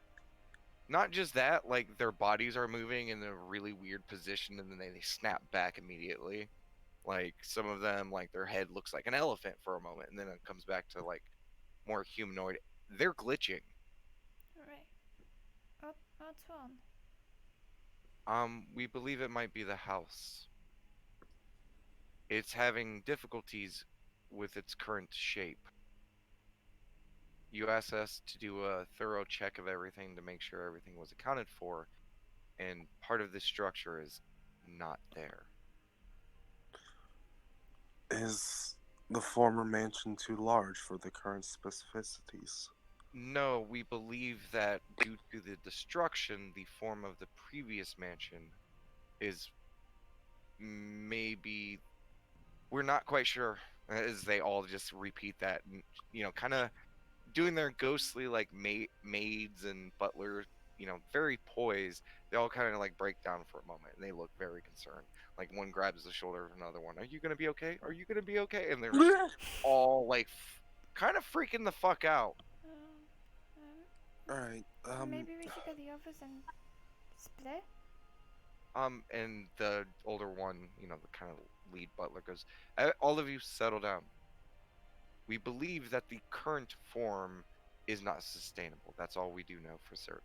not just that? Like their bodies are moving in a really weird position, and then they snap back immediately. Like some of them, like their head looks like an elephant for a moment, and then it comes back to like more humanoid. They're glitching. Alright. What's wrong? We believe it might be the house. It's having difficulties with its current shape. You asked us to do a thorough check of everything to make sure everything was accounted for, and part of this structure is not there. Is the former mansion too large for the current specificities? No, we believe that due to the destruction, the form of the previous mansion is maybe. We're not quite sure, as they all just repeat that, and, kind of doing their ghostly, like, maids and butlers, very poised. They all kind of like break down for a moment, and they look very concerned. Like, one grabs the shoulder of another one. Are you gonna be okay? Are you gonna be okay? And they're all like, kind of freaking the fuck out. Alright, Maybe we should get the others and split. And the older one, the kind of lead butler goes, All of you settle down. We believe that the current form is not sustainable. That's all we do know for certain."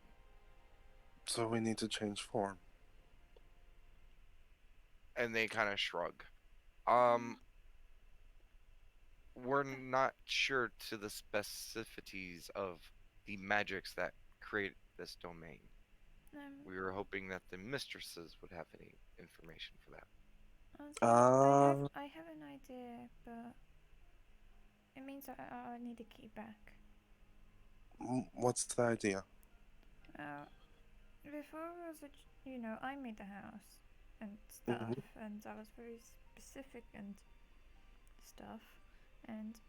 so we need to change form. And they kind of shrug. Um, we're not sure to the specificities of the magics that create this domain. We were hoping that the mistresses would have any information for that. I have an idea, but it means I need a key back. What's the idea? Before I was I made the house and stuff, and I was very specific and stuff, and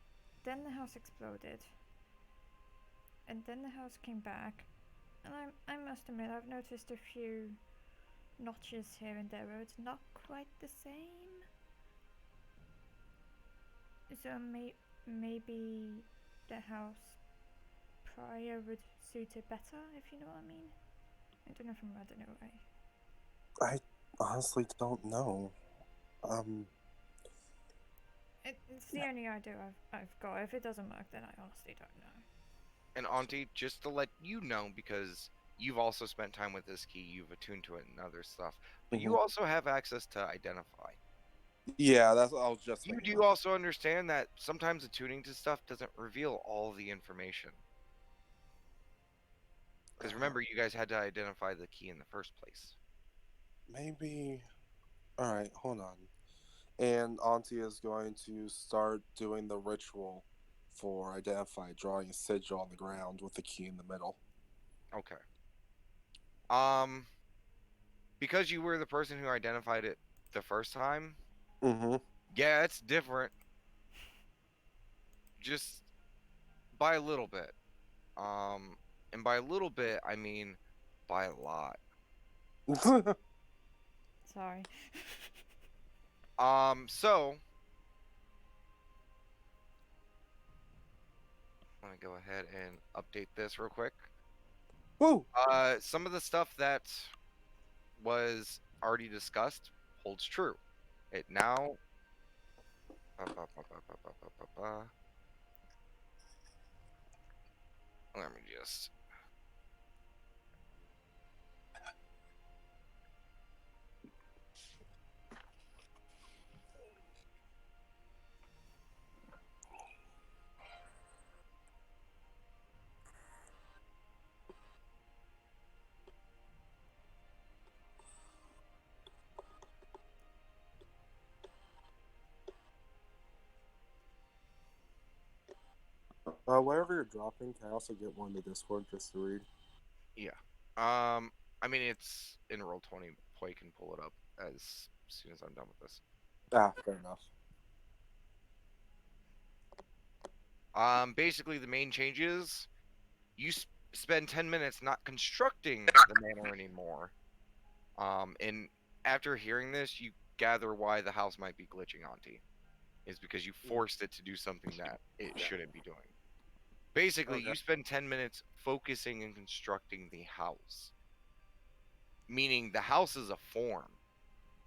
then the house exploded, and then the house came back, and I must admit I've noticed a few notches here and there where it's not quite the same. So maybe the house prior would suit it better, if you know what I mean. I don't know if I'm right in a way. I honestly don't know. It's the only idea I've got. If it doesn't work, then I honestly don't know. And Auntie, just to let you know, because you've also spent time with this key, you've attuned to it and other stuff, but you also have access to identify. Yeah, that's what I was just You thinking. do also understand that sometimes attuning to stuff doesn't reveal all the information. Because remember, you guys had to identify the key in the first place. Maybe. Alright, hold on. And Auntie is going to start doing the ritual for identify, drawing a sigil on the ground with the key in the middle. Okay. Because you were the person who identified it the first time, yeah, it's different. Just by a little bit. And by a little bit, I mean by a lot. Sorry. So let me go ahead and update this real quick. Woo! Some of the stuff that was already discussed holds true. It now. Let me just. Whatever you're dropping, can I also get one to Discord just to read? Yeah. I mean, it's in Roll20. Poi can pull it up as soon as I'm done with this. Fair enough. Basically, the main change is you spend 10 minutes not constructing the manor anymore. And after hearing this, you gather why the house might be glitching, Auntie. Is because you forced it to do something that it shouldn't be doing. Basically, you spend 10 minutes focusing and constructing the house. Meaning the house is a form.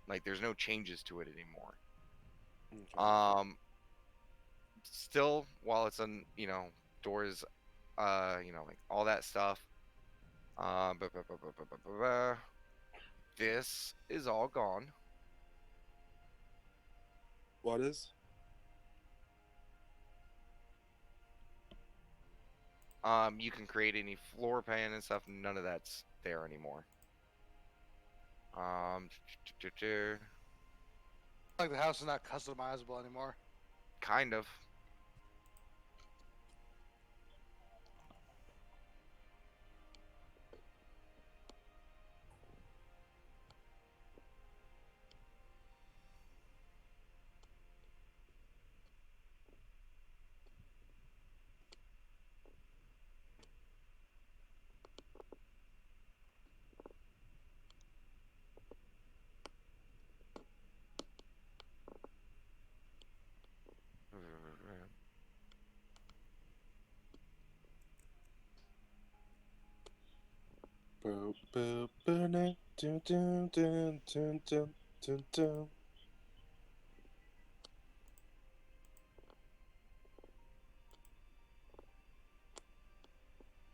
Like, there's no changes to it anymore. Still, while it's on, doors, like all that stuff. This is all gone. What is? You can create any floor plan and stuff. None of that's there anymore. Um, Like the house is not customizable anymore. kind of. Boop, boop, boop, dun, dun, dun, dun, dun, dun, dun, dun.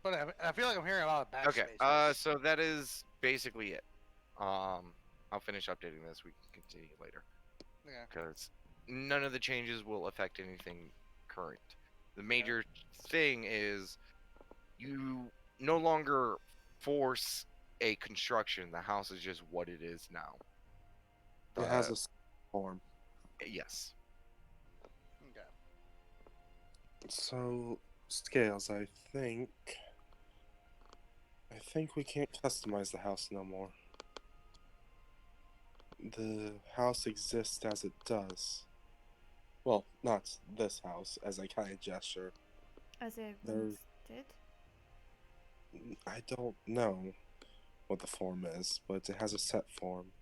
But I feel like I'm hearing a lot of Okay. backspace. So that is basically it. I'll finish updating this. We can continue later Yeah. because none of the changes will affect anything current. The major thing is you no longer force a construction. The house is just what it is now. It has a form. Yes. Okay. So, Scales, I think we can't customize the house no more. The house exists as it does. Well, not this house, as I kind of gesture. As it There, once did. I don't know what the form is, but it has a set form.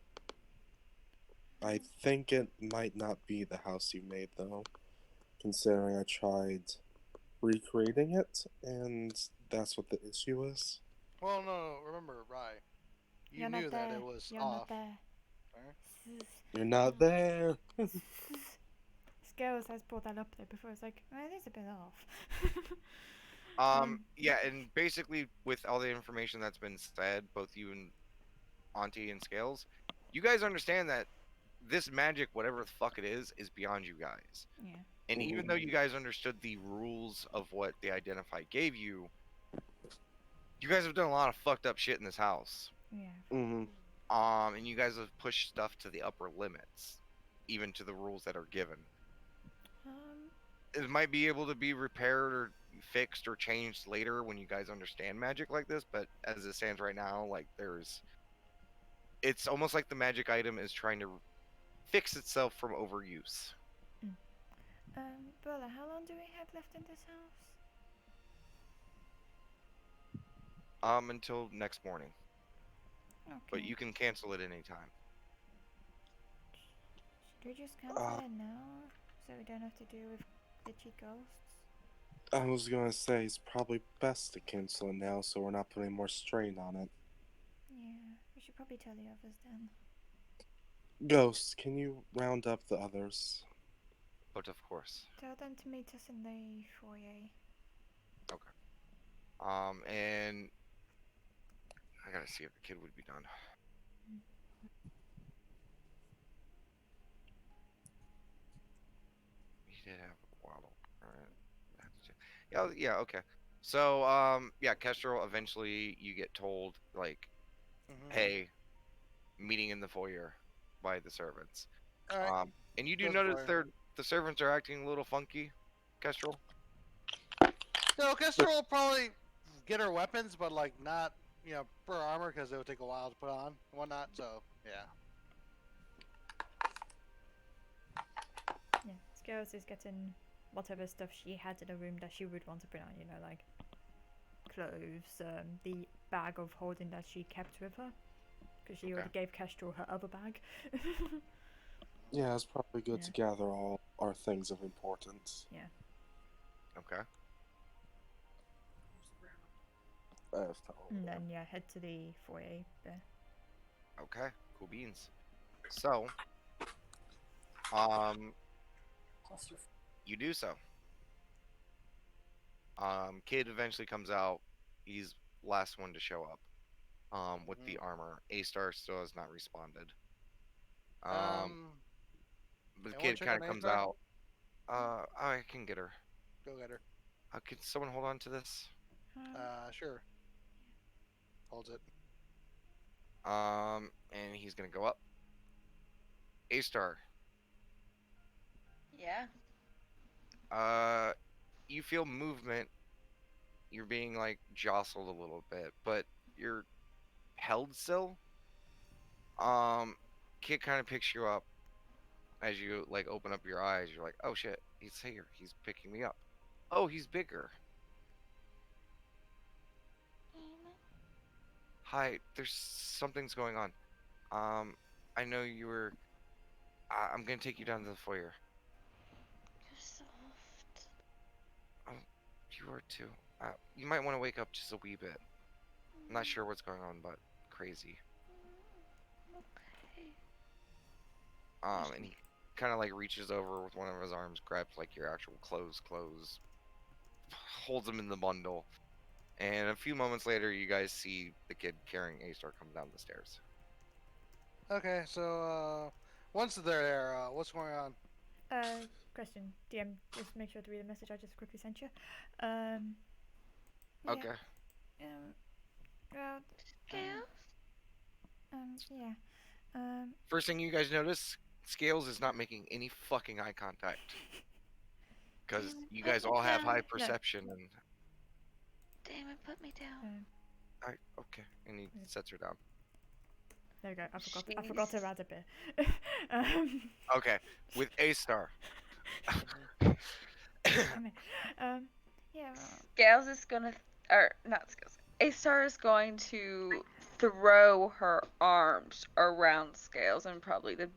I think it might not be the house you made, though, considering I tried recreating it, and that's what the issue is. Well, no, remember, Rye. You You're knew not that there. it was You're off. not there. Right? You're not there! Scales has brought that up there before. It's like, well, it is a bit off. Yeah, and basically with all the information that's been said, both you and Auntie and Scales, you guys understand that this magic, whatever the fuck it is beyond you guys. Yeah. And even though you guys understood the rules of what the Identify gave you, you guys have done a lot of fucked up shit in this house. Yeah. Mm-hmm. And you guys have pushed stuff to the upper limits, even to the rules that are given. It might be able to be repaired or fixed or changed later when you guys understand magic like this, but as it stands right now, like it's almost like the magic item is trying to fix itself from overuse. Bella, how long do we have left in this house? Until next morning. Okay. But you can cancel it anytime. Should we just cancel it now, so we don't have to deal with glitchy ghosts? I was gonna say it's probably best to cancel it now so we're not putting more strain on it. Yeah, we should probably tell the others then. Ghost, can you round up the others? But of course. Tell them to meet us in the foyer. And I gotta see if the kid would be done. He did have a waddle. Alright. Yeah, okay. So, yeah, Kestrel, eventually you get told, like, hey, meeting in the foyer by the servants. All right. And you do Goes notice foyer. the servants are acting a little funky, Kestrel. No, Kestrel will probably get her weapons, but like not, her armor because it would take a while to put on and whatnot. So yeah. Yeah, Scales is getting whatever stuff she had in the room that she would want to put on, like clothes, the bag of holding that she kept with her. Because she already gave Kestrel her other bag. Yeah, it's probably good to gather all our things of importance. Yeah. Okay. And then, yeah, head to the foyer there. Okay, cool beans. So, you do so. Kid eventually comes out. He's last one to show up. With the armor. A-Star still has not responded. But the kid kind of comes out. I can get her. Go get her. Can someone hold on to this? Sure. Holds it. And he's gonna go up. A-Star. Yeah. You feel movement. You're being like jostled a little bit, but you're held still. Kid kind of picks you up as you like open up your eyes. You're like, oh shit, he's here. He's picking me up. Oh, he's bigger. Hi, there's something's going on. I know you were. I'm gonna take you down to the foyer. You're soft. You are too. You might want to wake up just a wee bit. I'm not sure what's going on, but crazy. Okay. And he kind of like reaches over with one of his arms, grabs like your actual clothes, holds them in the bundle, and a few moments later, you guys see the kid carrying A-Star come down the stairs. Okay, so once they're there, what's going on? Question. DM, just make sure to read the message I just quickly sent you. Yeah, Okay. well, Scales? yeah. First thing you guys notice, Scales is not making any fucking eye contact. Because you guys all have high perception and... Damon, put me down. Okay. And he sets her down. There we go. I forgot to add a bit. Okay. With A-Star. Yeah. Scales is gonna, or not Scales. A-Star is going to throw her arms around Scales and probably the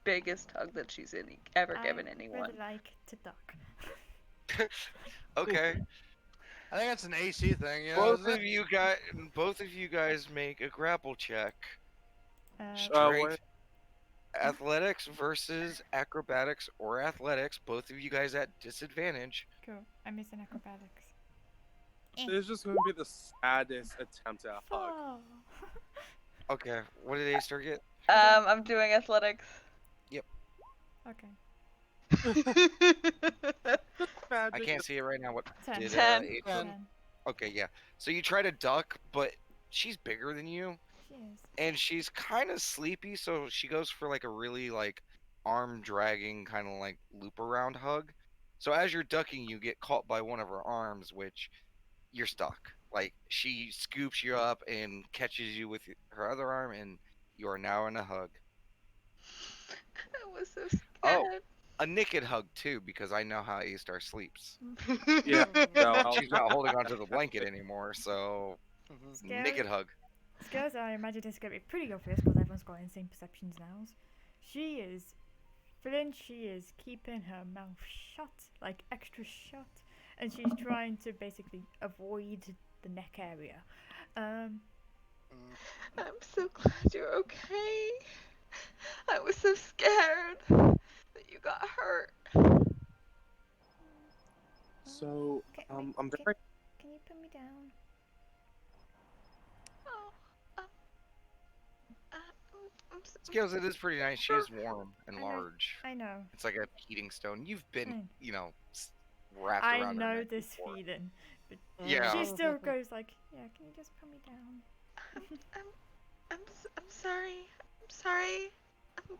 biggest hug that she's ever given anyone. I really like to duck. Okay. I think that's an AC thing, you know. Both of you guys make a grapple check. what? Strength, athletics versus acrobatics or athletics. Both of you guys at disadvantage. Cool. I miss an acrobatics. It's just going to be the saddest attempt at a hug. Oh. Okay. What did A-Star get? I'm doing athletics. Okay. I can't see it right now. What 10. did 10. A-Star? 10. Okay, yeah. So you try to duck, but she's bigger than you, She is. and she's kind of sleepy, so she goes for like a really like arm dragging kind of like loop around hug. So as you're ducking, you get caught by one of her arms, which you're stuck. Like she scoops you up and catches you with her other arm, and you are now in a hug. I was so scared. Oh, a naked hug too, because I know how A-Star sleeps. Yeah, no, She's not holding onto the blanket anymore, so Scale- naked hug. Scales, I imagine it's going to be pretty obvious because everyone's got insane perceptions now. She is keeping her mouth shut, like extra shut, and she's trying to basically avoid the neck area. I'm so glad you're okay. I was so scared that you got hurt. So, Okay, I'm okay. very... Can you put me down? Oh, Scales, it is pretty nice. She is warm and I know. large. I know. It's like a heating stone. You've been, Mm. wrapped I around her know neck this before. feeling, but Yeah. she still goes like, "Yeah, can you just put me down?" I'm sorry. I'm sorry. I'm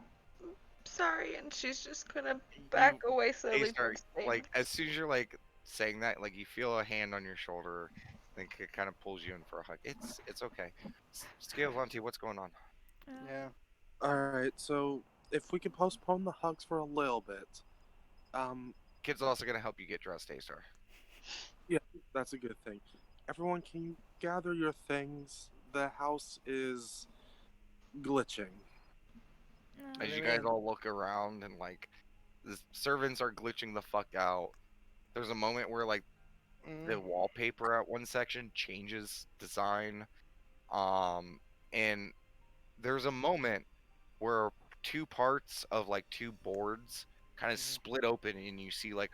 sorry. And she's just gonna back away slowly A-Star, from Stain. like as soon as you're like saying that, like you feel a hand on your shoulder, then it kind of pulls you in for a hug. It's okay. Scales, Auntie, what's going on? Yeah. Alright, so if we can postpone the hugs for a little bit. Kid's also gonna help you get dressed, A-Star. That's a good thing. Everyone, can you gather your things? The house is glitching. As do you you guys mean? all look around and like the servants are glitching the fuck out. There's a moment where like the wallpaper at one section changes design. And there's a moment where two parts of like two boards kind of split open and you see like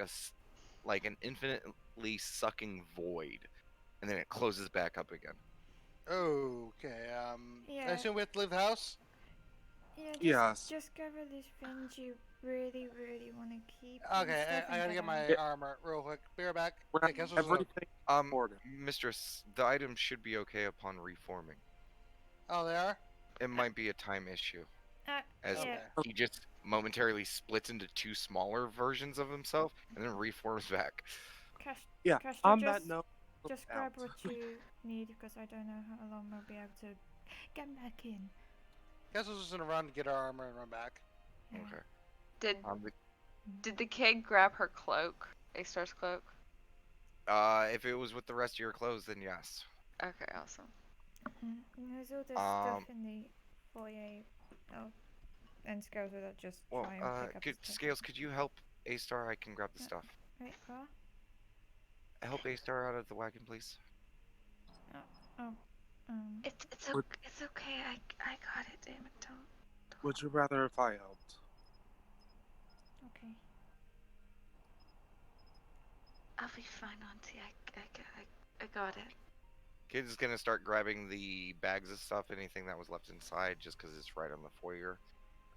like an infinitely sucking void, and then it closes back up again. Okay. I Yeah. assume we have to leave the house. Yeah, Yes. just gather these things you really, really want to keep my Okay, stuff I in gotta that get my Yeah. armor real quick. Be right back. Well, Hey, Kessel's up. everything order. Mistress, the items should be okay upon reforming. Oh, they are? It might be a time issue, as Okay. Yeah. he just momentarily splits into two smaller versions of himself and then reforms back. Yeah. Castro, On that note, just out. grab what you need because I don't know how long I'll be able to get back in. Kessel's just gonna run to get her armor and run back. Yeah. Okay. Did Um, did the kid grab her cloak? A-Star's cloak? if it was with the rest of your clothes, then yes. Okay, awesome. There's all this Um, stuff in the foyer. Oh, and Scales will just Well, try and pick up could, the stuff. Scales, could you help A-Star? I can grab the Yeah. stuff. Wait, what? Help A-Star out of the wagon, please. Oh, It's okay. I got it. Damn it! Don't. Would you rather if I helped? okay. I'll be fine, Auntie. I got it. Kid's gonna start grabbing the bags of stuff, anything that was left inside, just because it's right on the foyer,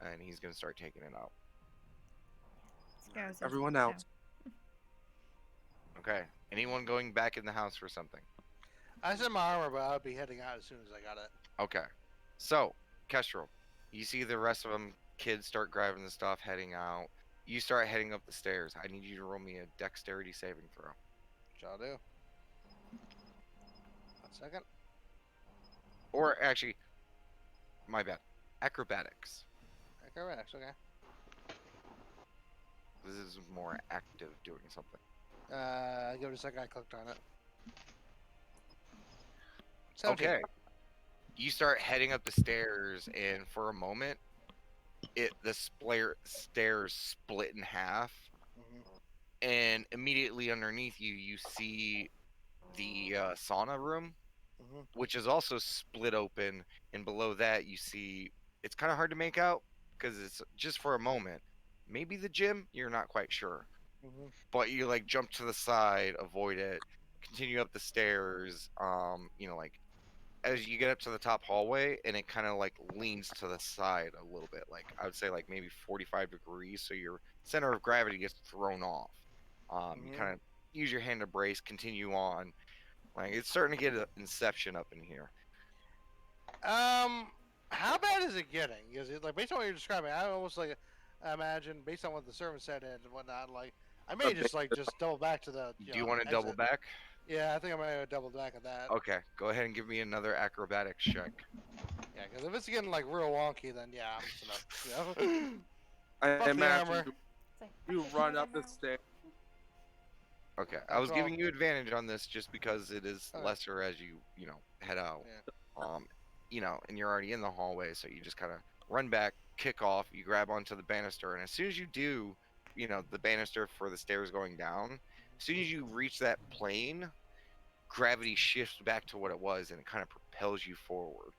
and he's gonna start taking it out. Scales is Everyone out. Okay. Anyone going back in the house for something? I said my armor, but I'll be heading out as soon as I got it. Okay. So, Kestrel, you see the rest of them, kids start grabbing the stuff, heading out. You start heading up the stairs. I need you to roll me a dexterity saving throw. Shall do. 1 second. Or actually, my bad. Acrobatics. Acrobatics, okay. This is more active doing something. Give it a second. I clicked on it. 17. Okay. You start heading up the stairs, and for a moment, stairs split in half, Mhm. and immediately underneath you, you see the sauna room, Mhm. which is also split open, and below that you see it's kind of hard to make out because it's just for a moment. Maybe the gym, you're not quite sure, Mhm. but you like jump to the side, avoid it, continue up the stairs. Like as you get up to the top hallway, and it kind of like leans to the side a little bit, like I would say like maybe 45 degrees, so your center of gravity gets thrown off. You Mhm. kind of use your hand to brace, continue on. Like it's starting to get an inception up in here. How bad is it getting? Because like based on what you're describing, I almost like imagine based on what the servant said and whatnot. Like I may just double back to the. Do you want to double exit. back? Yeah, I think I'm gonna double back at that. Okay, go ahead and give me another acrobatics check. Yeah, because if it's getting like real wonky, then yeah, I'm just gonna. You know? I Fuck the imagine armor. you run up the stairs. Okay, I was Well, giving you advantage on this just because it is Alright. lesser as you head out. Yeah. And you're already in the hallway, so you just kind of run back, kick off, you grab onto the banister, and as soon as you do, the banister for the stairs going down, as soon as you reach that plane, gravity shifts back to what it was, and it kind of propels you forward.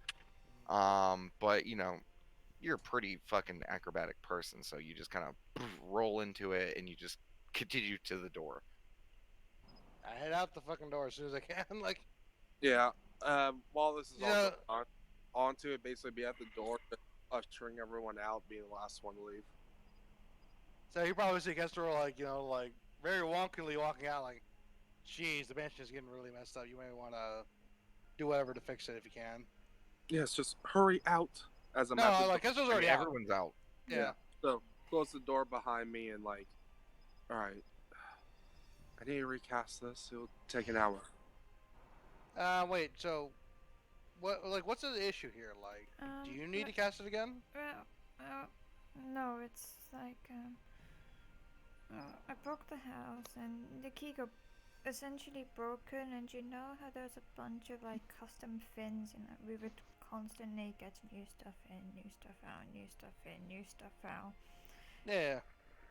But you're a pretty fucking acrobatic person, so you just kind of roll into it, and you just continue to the door. I head out the fucking door as soon as I can. Like, Yeah. While this is all Yeah. going onto it, basically be at the door, ushering everyone out, being the last one to leave. so you probably see Kester like very wonkily walking out. Like, geez, the bench is getting really messed up. You may want to do whatever to fix it if you can. Yes, just hurry out. As I'm No, at the like Kester's I mean, already out. everyone's out. Yeah. So close the door behind me and like, all right, I need to recast this. It'll take an hour. Wait. So, what's the issue here? Like, do you need to cast it again? No, it's like I broke the house and the key got essentially broken, and you know how there's a bunch of like custom fins, and we would constantly get new stuff in, new stuff out, new stuff in, new stuff out. Yeah.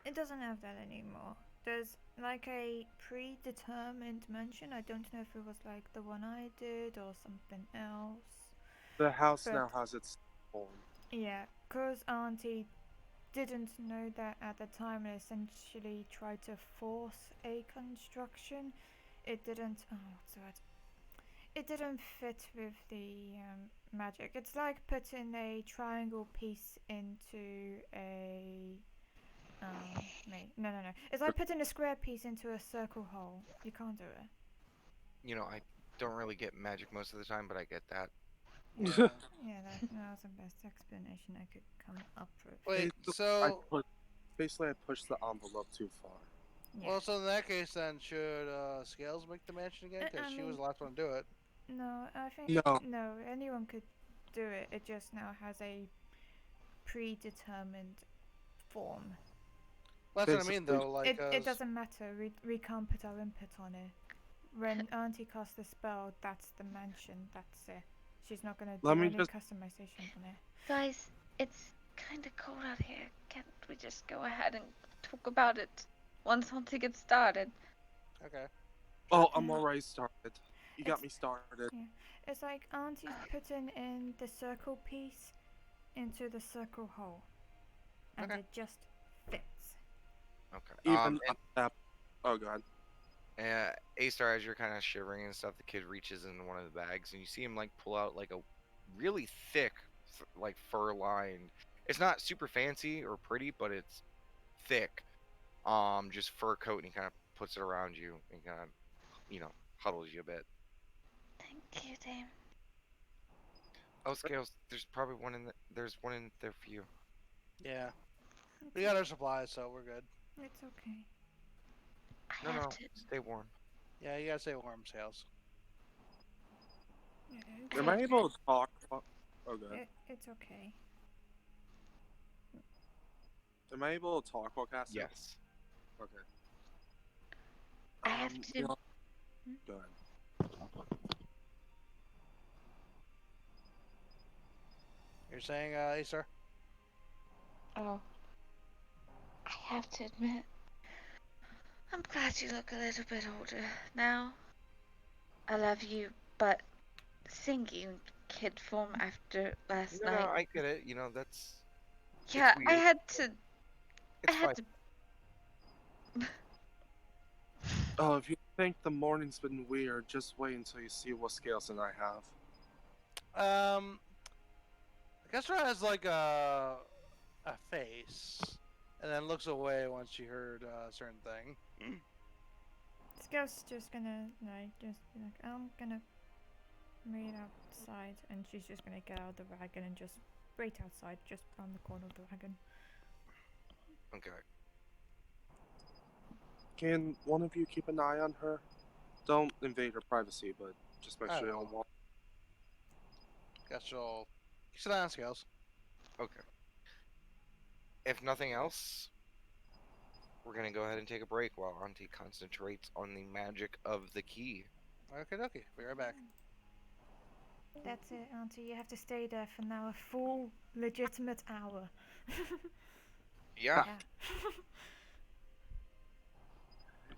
It doesn't have that anymore. There's like a predetermined mention. I don't know if it was like the one I did or something else. The house But- now has its own. Yeah, cause Auntie didn't know that at the time and essentially tried to force a construction. It didn't. Oh, what's the word? It didn't fit with the magic. It's like putting a triangle piece into a Mate. No. It's like putting a square piece into a circle hole. You can't do it. You know, I don't really get magic most of the time, but I get that. Yeah. Yeah, that's the best explanation I could come up with. Wait, Basically, so basically, I pushed the envelope too far. Yeah. well, so in that case, then should Scales make the mansion again? Because I she was mean- the last one to do it. No, I think No. anyone could do it. It just now has a predetermined form. Well, that's what I mean, Basically- though. Like, It doesn't matter. We can't put our input on it. When Auntie casts the spell, that's the mansion. That's it. She's not gonna do Let me any just- customization on it. Guys, it's kind of cold out here. Can't we just go ahead and talk about it once Auntie gets started? okay. Oh, I'm already started. You got It's- me started. It's like Auntie's putting in the circle piece into the circle hole, and Okay. it just fits. Okay. Even that. Oh god. A-Star, as you're kind of shivering and stuff, the kid reaches in one of the bags, and you see him like pull out like a really thick, like fur-lined. It's not super fancy or pretty, but it's thick. Just fur coat, and he kind of puts it around you and kind of, huddles you a bit. Thank you, Dame. Oh, Scales, there's probably one in there's one in there for you. Yeah. We got our supplies, so we're good. It's okay. I No, have no, to. stay warm. Yeah, you gotta stay warm, Scales. Yeah, Am I able to talk? Oh god. it's okay. Am I able to talk while casting? Yes. Okay. I have You to- know- Go ahead. You're saying, Acer? Oh. I have to admit, I'm glad you look a little bit older now. I love you, but seeing you in kid form after last No, night. I get it. That's Yeah, I weird. had to. it's I had fine. to. Oh, if you think the morning's been weird, just wait until you see what Scales and I have. Kestra has like a face, and then looks away once she heard a certain thing. This girl's just gonna just be like, I'm gonna wait outside, and she's just gonna get out of the wagon and just wait outside, just around the corner of the wagon. Okay. Can one of you keep an eye on her? Don't invade her privacy, but just make I sure you will. don't walk. Guess she'll sit down, Scales. Okay. If nothing else, we're gonna go ahead and take a break while Auntie concentrates on the magic of the key. Okay, dokie. Be right back. That's it, Auntie. You have to stay there for now a full, legitimate hour. Yeah.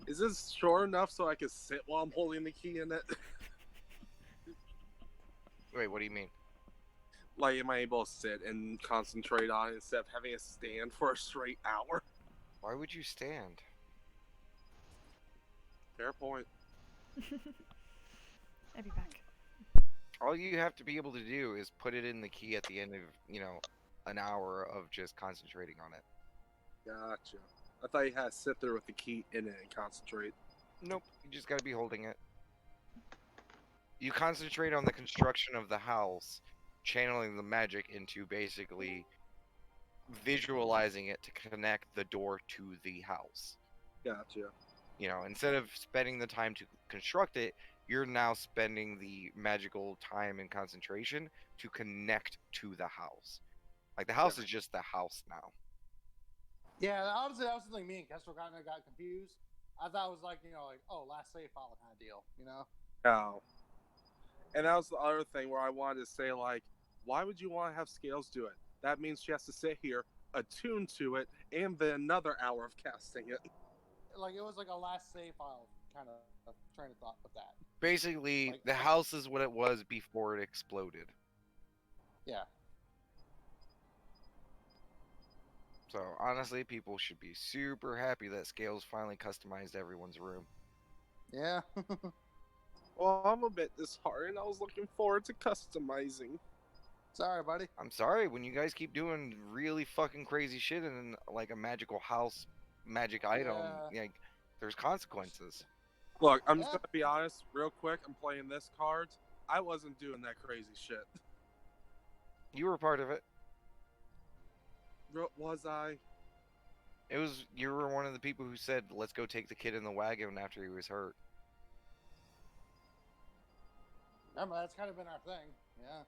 Is this short enough so I can sit while I'm holding the key in it? Wait, what do you mean? Like, am I able to sit and concentrate on it instead of having to stand for a straight hour? Why would you stand? Fair point. I'll be back. All you have to be able to do is put it in the key at the end of, an hour of just concentrating on it. Gotcha. I thought you had to sit there with the key in it and concentrate. Nope, you just gotta be holding it. You concentrate on the construction of the house, channeling the magic into basically visualizing it to connect the door to the house. Gotcha. Instead of spending the time to construct it, you're now spending the magical time and concentration to connect to the house. Like the house is just the house now. Yeah, honestly, that was something me and Kessler kind of got confused. I thought it was like, last save file kind of deal, Oh. And that was the other thing where I wanted to say, like, why would you want to have Scales do it? That means she has to sit here, attune to it, and then another hour of casting it. Like, it was like a last save file kind of train of thought with that. Basically, Like- the house is what it was before it exploded. Yeah. So honestly, people should be super happy that Scales finally customized everyone's room. Yeah. Well, I'm a bit disheartened. I was looking forward to customizing. Sorry, buddy. I'm sorry, when you guys keep doing really fucking crazy shit in like a magical house, magic item, Yeah. like there's consequences. Look, I'm just Yeah. gonna be honest, real quick. I'm playing this card. I wasn't doing that crazy shit. You were part of it. Was I? It was you were one of the people who said, "Let's go take the kid in the wagon after he was hurt." Remember, that's kind of been our thing. Yeah.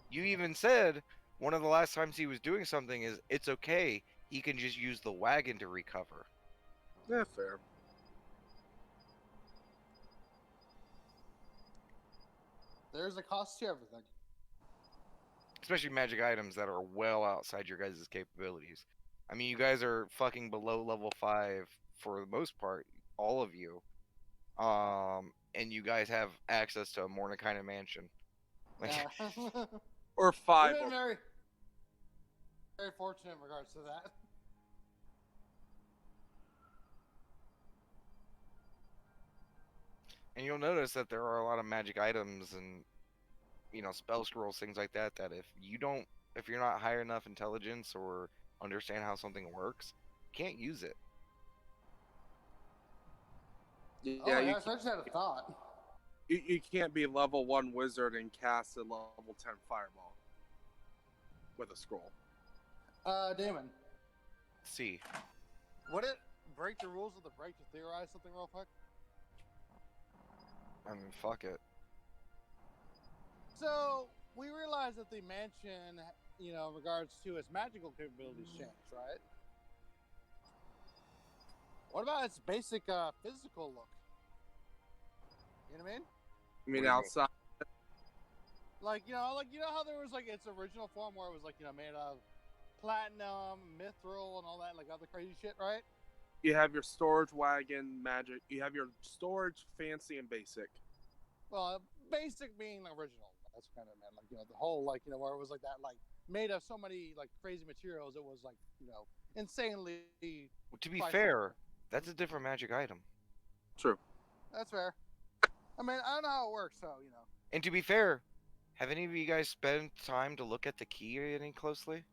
You even said one of the last times he was doing something is it's okay. He can just use the wagon to recover. Yeah, fair. There's a cost to everything. Especially magic items that are well outside your guys' capabilities. I mean, you guys are fucking below level 5 for the most part, all of you. And you guys have access to a Mordecai mansion. Like, Yeah. Or We've 5. been very, very fortunate in regards to that. and you'll notice that there are a lot of magic items and spell scrolls, things like that. That if you're not high enough intelligence or understand how something works, you can't use it. Yeah, Oh, you, yeah, I just had a thought. you can't be level 1 wizard and cast a level 10 fireball with a scroll. Damon, See, would it break the rules of the break to theorize something real quick? I mean, fuck it. So, we realize that the mansion, in regards to its magical capabilities changed, right? What about its basic physical look? You know what I mean? I mean, What do you mean? outside. Like how there was like its original form where it was like made of platinum, mithril, and all that like other crazy shit, right? You have your storage wagon magic. You have your storage fancy and basic. Well, basic being original. That's kind of meant like the whole like where it was like that like made of so many like crazy materials. It was like insanely. To be pricey. fair, that's a different magic item. True. That's fair. I mean, I don't know how it works, so And to be fair, have any of you guys spent time to look at the key any closely?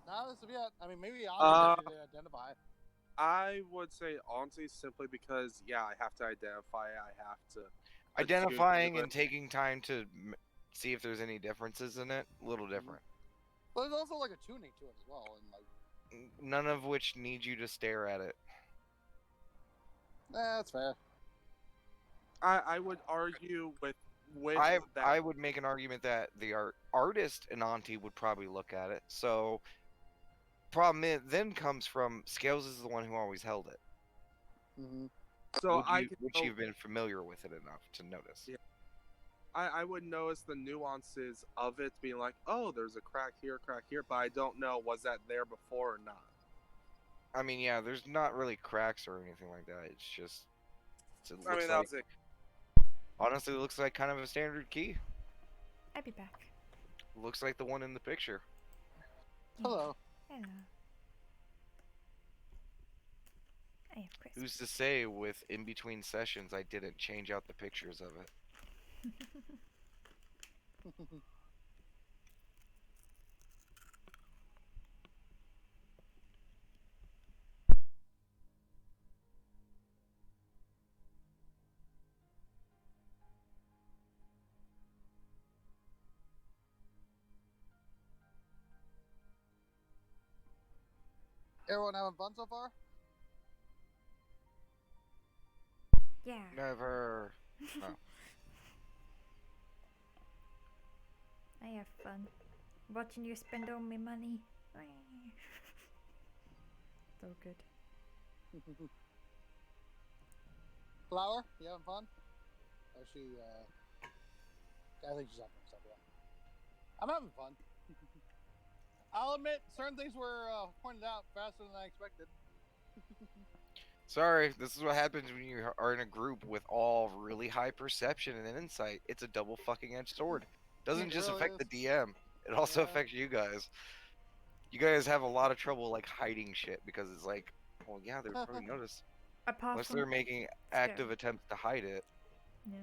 Not as of yet. I mean, maybe Uh, I'll identify. I would say Auntie simply because, yeah, I have to identify it. I have to. Identifying attune and to it. taking time to see if there's any differences in it, a little different. But there's also like a tuning to it as well, and like None of which need you to stare at it. that's fair. I would argue with that. I would make an argument that the artist and Auntie would probably look at it. So, then comes from Scales is the one who always held it. Mm-hmm. So Would you have been familiar with it enough to notice? Yeah. I would notice the nuances of it, being like, oh, there's a crack here, but I don't know, was that there before or not? I mean, yeah, there's not really cracks or anything like that. It's just. I mean, that was it. Honestly, it looks like kind of a standard key. I'll be back. Looks like the one in the picture. Hello. Hello. I have Chris. Who's to say with in between sessions I didn't change out the pictures of it? Everyone having fun so far? Yeah. Never. I have fun watching you spend all my money. So good. Flower, you having fun? Or she, I think she's having stuff, yeah. I'm having fun. I'll admit, certain things were pointed out faster than I expected. Sorry, this is what happens when you are in a group with all really high perception and insight. It's a double fucking edged sword. Doesn't It just really affect is. the DM. It also Yeah. affects you guys. You guys have a lot of trouble like hiding shit because it's like, well, yeah, they would probably notice Apart unless from they're making active attempts to hide it. yeah.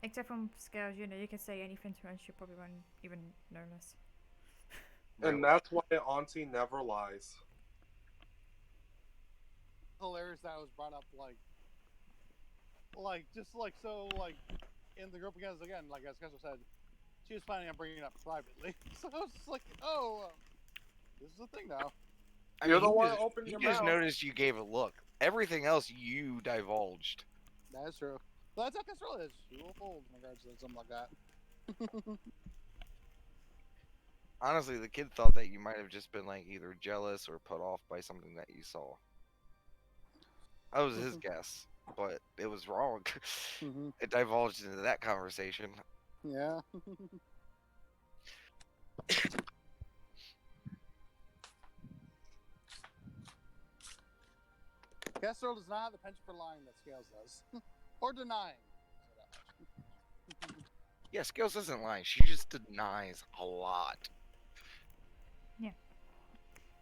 Except from Scales, you can say anything to her and she probably won't even notice. And that's why Auntie never lies. Hilarious that was brought up just like so like in the group again, like as Kessler said, she was planning on bringing it up privately. So I was just like, oh, this is a thing now. You're the he one just, open he your just mouth. noticed you gave a look. Everything else you divulged. That is true. But that's how Kessler is. She will fold in regards to something like that. Honestly, the kid thought that you might have just been like either jealous or put off by something that you saw. That was his guess, but it was wrong. It divulged into that conversation. Yeah. Kessler does not have the penchant for lying that Scales does, or denying. Yeah, Scales isn't lying. She just denies a lot.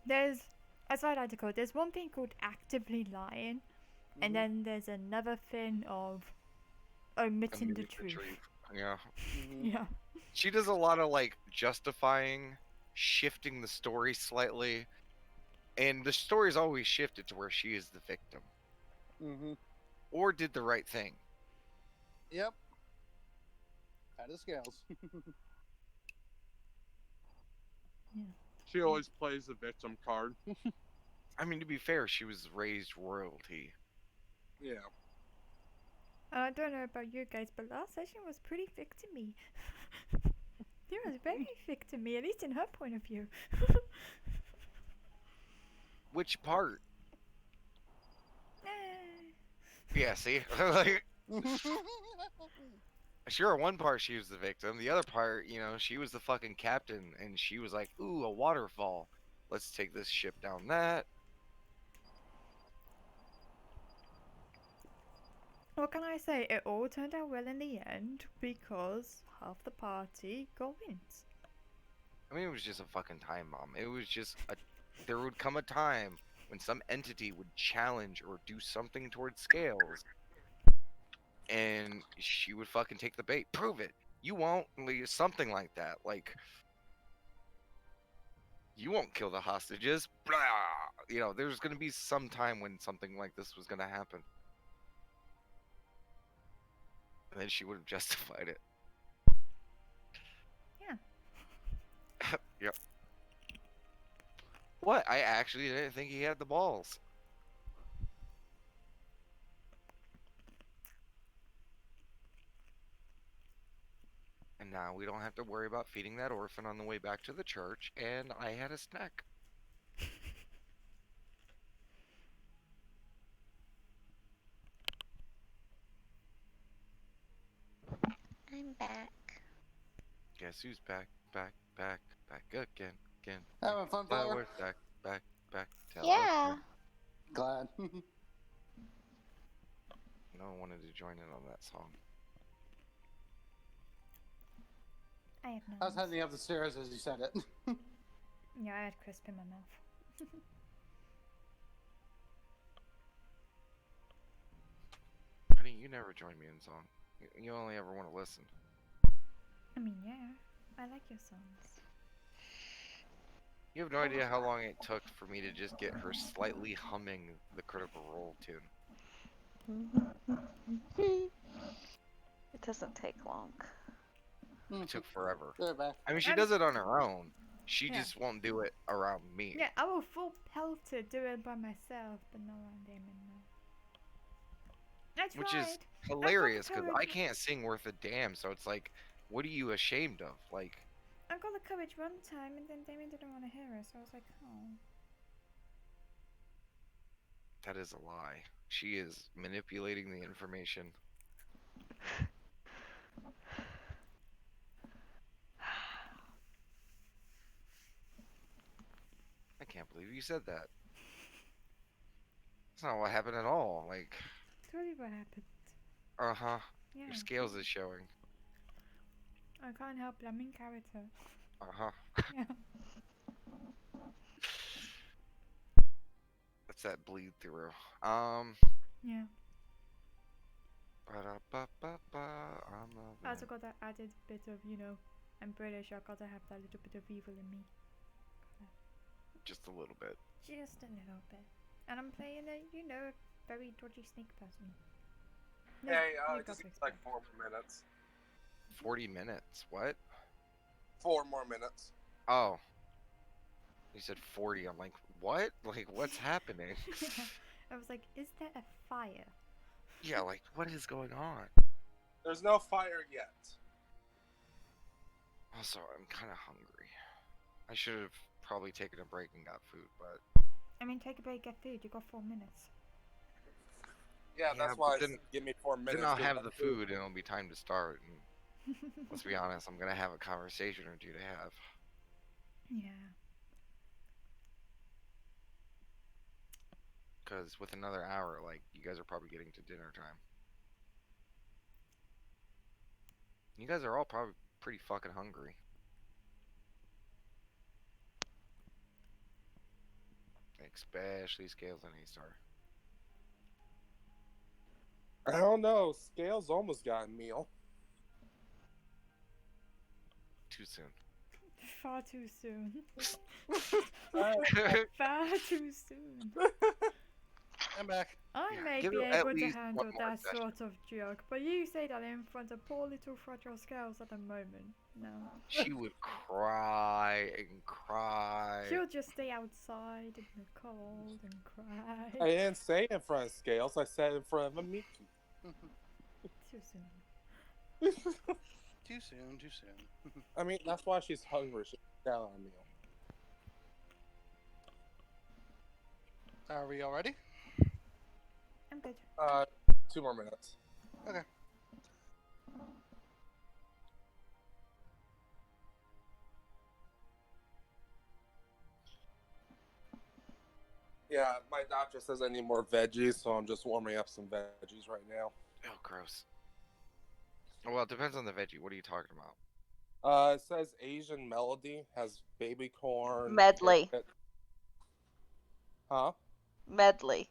There's a side article. There's one thing called actively lying, and then there's another thing of omitting the truth. Yeah. Yeah. She does a lot of like justifying, shifting the story slightly, and the story's always shifted to where she is the victim or did the right thing. Yep. That is Scales. She always plays the victim card. I mean, to be fair, she was raised royalty. Yeah. I don't know about you guys, but last session was pretty victim-y. It was very victim-y, at least in her point of view. Which part? Eh. Yeah, see? Like, sure, one part she was the victim. The other part, she was the fucking captain, and she was like, ooh, a waterfall. Let's take this ship down that. What can I say? It all turned out well in the end because half the party got wins. I mean, it was just a fucking time bomb. It was just there would come a time when some entity would challenge or do something towards Scales, and she would fucking take the bait. Prove it. You won't. Something like that. Like, you won't kill the hostages. Blah. There's going to be some time when something like this was going to happen. And then she would have justified it. Yeah. Yep. What? I actually didn't think he had the balls. And now we don't have to worry about feeding that orphan on the way back to the church, and I had a snack. I'm back. Guess who's back again. Having fun, Flower? Back. Tell Yeah. us. Glad. No one wanted to join in on that song. I have no. I was heading up the stairs as you said it. Yeah, I had crisp in my mouth. Honey, you never join me in song. You only ever want to listen. I mean, yeah, I like your songs. You have no idea how long it took for me to just get her slightly humming the Critical Role tune. It doesn't take long. It took forever. Back. I mean, she does it on her own. She just won't do it around me. Yeah, I will full pelter do it by myself, but not around Damon, no. I tried. Which is hilarious because I can't sing worth a damn. So it's like, what are you ashamed of? Like, I got the courage one time, and then Damon didn't want to hear it, so I was like, oh. that is a lie. She is manipulating the information. I can't believe you said that. That's not what happened at all. Like, That's really what happened. uh-huh. Yeah. Your scales is showing. I can't help it, I'm in character. Uh-huh. Yeah. That's that bleed through. Yeah. Ba-da-ba-ba-ba, I'm I also loving. got that added bit of, I'm British, I gotta have that little bit of evil in me. Just a little bit. Just a little bit. And I'm playing a very dodgy snake person. No, Hey, you got just to like expect. 4 more minutes. 40 minutes. What? 4 more minutes. Oh. You said 40. I'm like, what? Like, what's happening? I was like, is there a fire? Yeah, like, what is going on? There's no fire yet. Also, I'm kind of hungry. I should have probably taken a break and got food, but I mean, take a break, get food. You got 4 minutes. Yeah, Yeah, that's but why I then- said give me 4 minutes. then I'll 'cause have that the food and it'll be time to start. And let's be honest, I'm gonna have a conversation or two to have. Yeah. Because with another hour, like, you guys are probably getting to dinner time. You guys are all probably pretty fucking hungry. Especially Scales and A-Star. I don't know. Scales almost got a meal. Too soon. Far too soon. Uh, Far too soon. I'm back. I Yeah, may give be it at able to least handle one more that session. sort of joke, but you say that in front of poor little fragile Scales at the moment. No. She would cry and cry. She'll just stay outside in the cold and I cry. didn't say in front of Scales. I said in front of a Mickey. Too soon. Too soon, too soon. I mean, that's why she's hungry. She got a meal. Are we all ready? I'm good. 2 more minutes. Okay. Yeah, my doctor says I need more veggies, so I'm just warming up some veggies right now. Oh, gross. Well, it depends on the veggie. What are you talking about? It says Asian Melody has baby corn. Medley. carrot- Huh? Medley.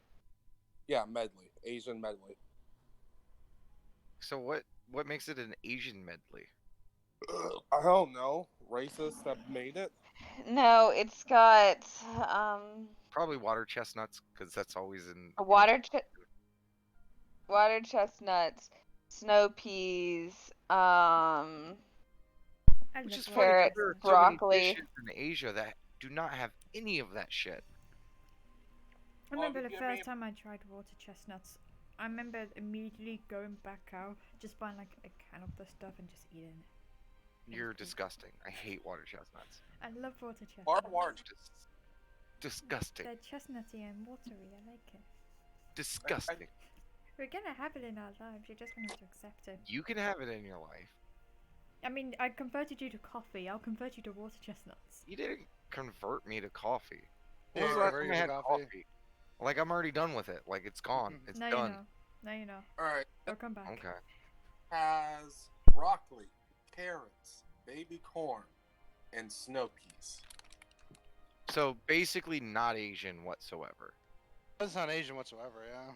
Yeah, medley. Asian medley. So what makes it an Asian medley? I don't know. Racists that made it. No, it's got Probably water chestnuts, because that's always in water chestnuts, snow peas, I Which love is water funny, 'cause carrots, there are chestnuts. so many broccoli. dishes in Asia that do not have any of that shit. I remember Well, the give first me- time I tried water chestnuts. I remember immediately going back out, just buying like a can of the stuff and just eating it. You're Okay. disgusting. I hate water chestnuts. I love water chestnuts. Barbed Disgusting. They're chestnutty and watery. I like it. Disgusting. We're gonna have it in our lives. You're just gonna have to accept it. You can have it in your life. I mean, I converted you to coffee. I'll convert you to water chestnuts. You didn't convert me to coffee. When Yeah, was the last convert time you I to had coffee. coffee? Like, I'm already done with it. Like, it's gone. It's Now done. you know. Now you know. All right. I'll come back. Okay. Has broccoli, carrots, baby corn, and snow peas. So basically, not Asian whatsoever. That's not Asian whatsoever, yeah.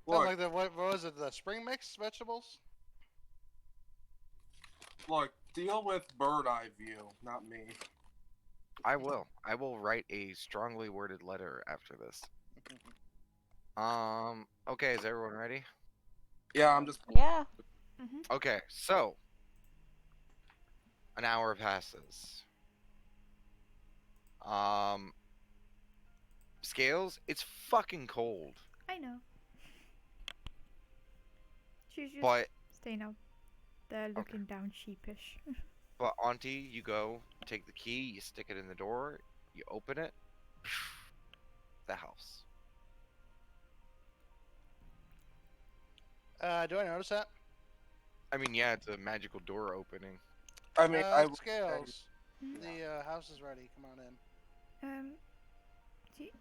Look, Sounds like the what was it? The spring mix vegetables? look, deal with bird eye view, not me. I will. I will write a strongly worded letter after this. Okay, is everyone ready? Yeah, I'm just. Yeah. Okay, so an hour passes. Scales, it's fucking cold. I know. She's just But staying out there looking down sheepish. Auntie, you go, take the key, you stick it in the door, you open it. The house. Do I notice that? I mean, yeah, it's a magical door opening. I mean, Scales. Mhm. The house is ready. Come on in.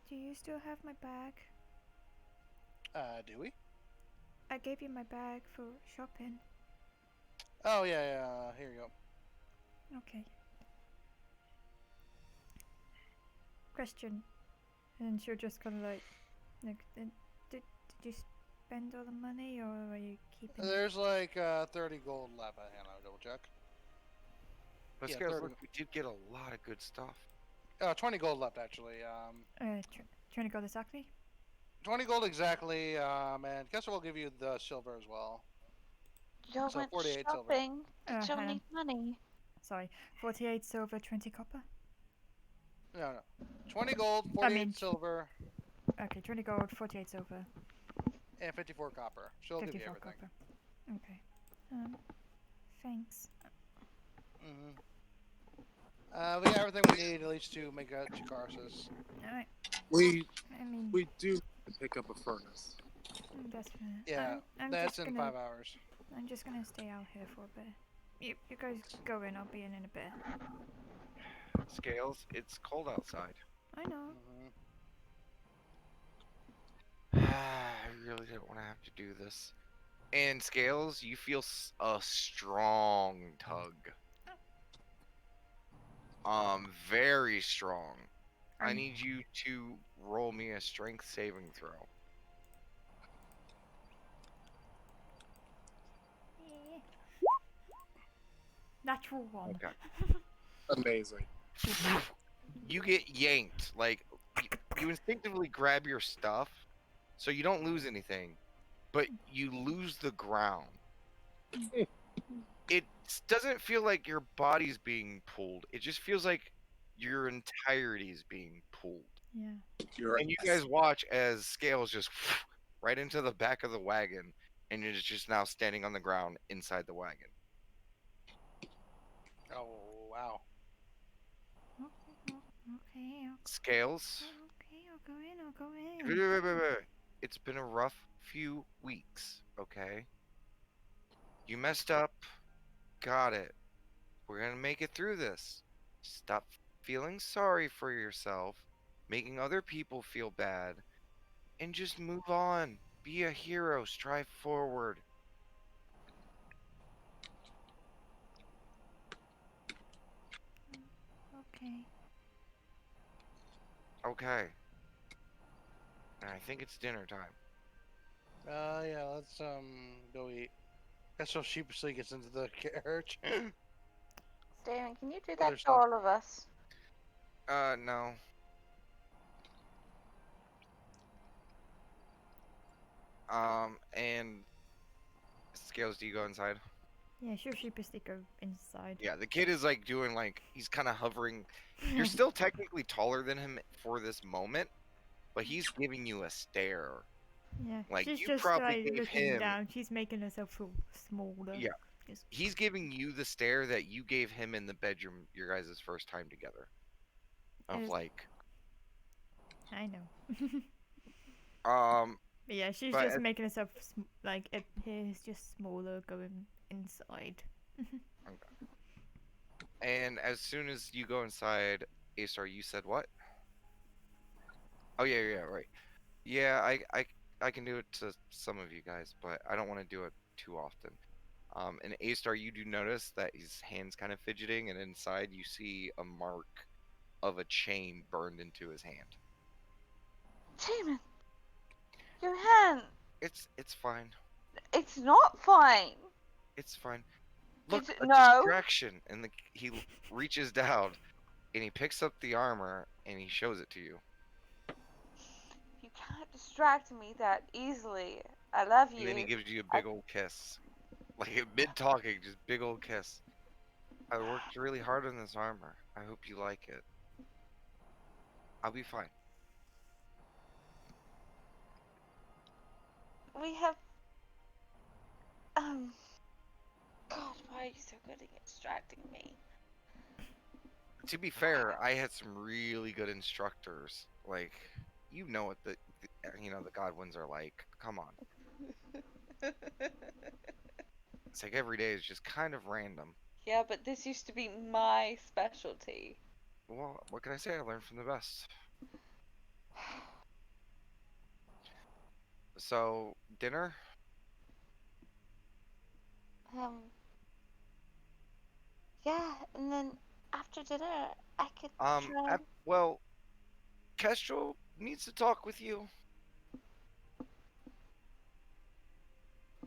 Do you still have my bag? Do we? I gave you my bag for shopping. Oh yeah. Here you go. Okay. Question. And she'll just kind of like, did you spend all the money, or are you keeping it? There's like 30 gold left. Hang on, I'll double check. But Yeah, Scales, 30. look, we did get a lot of good stuff. 20 gold left actually. Trying to go exactly? 20 gold exactly. And guess what? We'll give you the silver as well. You So went 48 silver. shopping. Did you hang on. need money? Sorry, 48 silver, 20 copper. No. 20 gold, 48 mean- silver, Okay, 20 gold, 48 silver, and 54 copper. She'll give you 54 everything. copper. Okay. Thanks. We got everything we need at least to make 2 Carses. Alright. We I mean, do need to pick up a furnace. that's fair. Yeah, I'm that's just in gonna, 5 hours. I'm just gonna stay out here for a bit. You guys go in, I'll be in a bit. Scales, it's cold outside. I know. I really don't want to have to do this. And Scales, you feel a strong tug. Very strong. I need you to roll me a strength saving throw. Natural one. Okay. Amazing. You get yanked. Like, you instinctively grab your stuff, so you don't lose anything, but you lose the ground. It doesn't feel like your body's being pulled. It just feels like your entirety is being pulled. Yeah. And you guys watch as Scales just right into the back of the wagon, and you're just now standing on the ground inside the wagon. Oh, wow. Okay. Scales, Okay, I'll go in. wait. It's been a rough few weeks, okay? You messed up. Got it. We're gonna make it through this. Stop feeling sorry for yourself, making other people feel bad, and just move on. Be a hero. Strive forward. Okay. Okay. And I think it's dinner time. Yeah, let's go eat. Kestrel sheepishly gets into the carriage. Steven, can you do Other that to stuff. all of us? No. And Scales, do you go inside? Yeah, sure, sheepishly go inside. Yeah, the kid is like doing like he's kind of hovering. You're still technically taller than him for this moment, but he's giving you a stare. Yeah, Like, she's you just probably like gave looking him- down. She's making herself feel smaller. Yeah. Just, He's giving you the stare that you gave him in the bedroom your guys' first time together. Of Is- like, I know. but Yeah, she's But just at- making herself like it is just smaller going inside. and as soon as you go inside, Astar, you said what? Oh yeah, right. Yeah, I can do it to some of you guys, but I don't want to do it too often. And Astar, you do notice that his hand's kind of fidgeting, and inside you see a mark of a chain burned into his hand. Steven, your hand. It's fine. It's not fine. It's fine. Look, a No. distraction. And he reaches down, and he picks up the armor, and he shows it to you. You can't distract me that easily. I love you. And then he gives you a big old kiss. Like, mid-talking, just big old kiss. I worked really hard on this armor. I hope you like it. I'll be fine. We have. God, why are you so good at distracting me? To be fair, I had some really good instructors. Like, you know what the Godwins are like. Come on. It's like every day is just kind of random. Yeah, but this used to be my specialty. Well, what can I say? I learned from the best. So, dinner? Yeah, and then after dinner, I could try. Well, Kestrel needs to talk with you.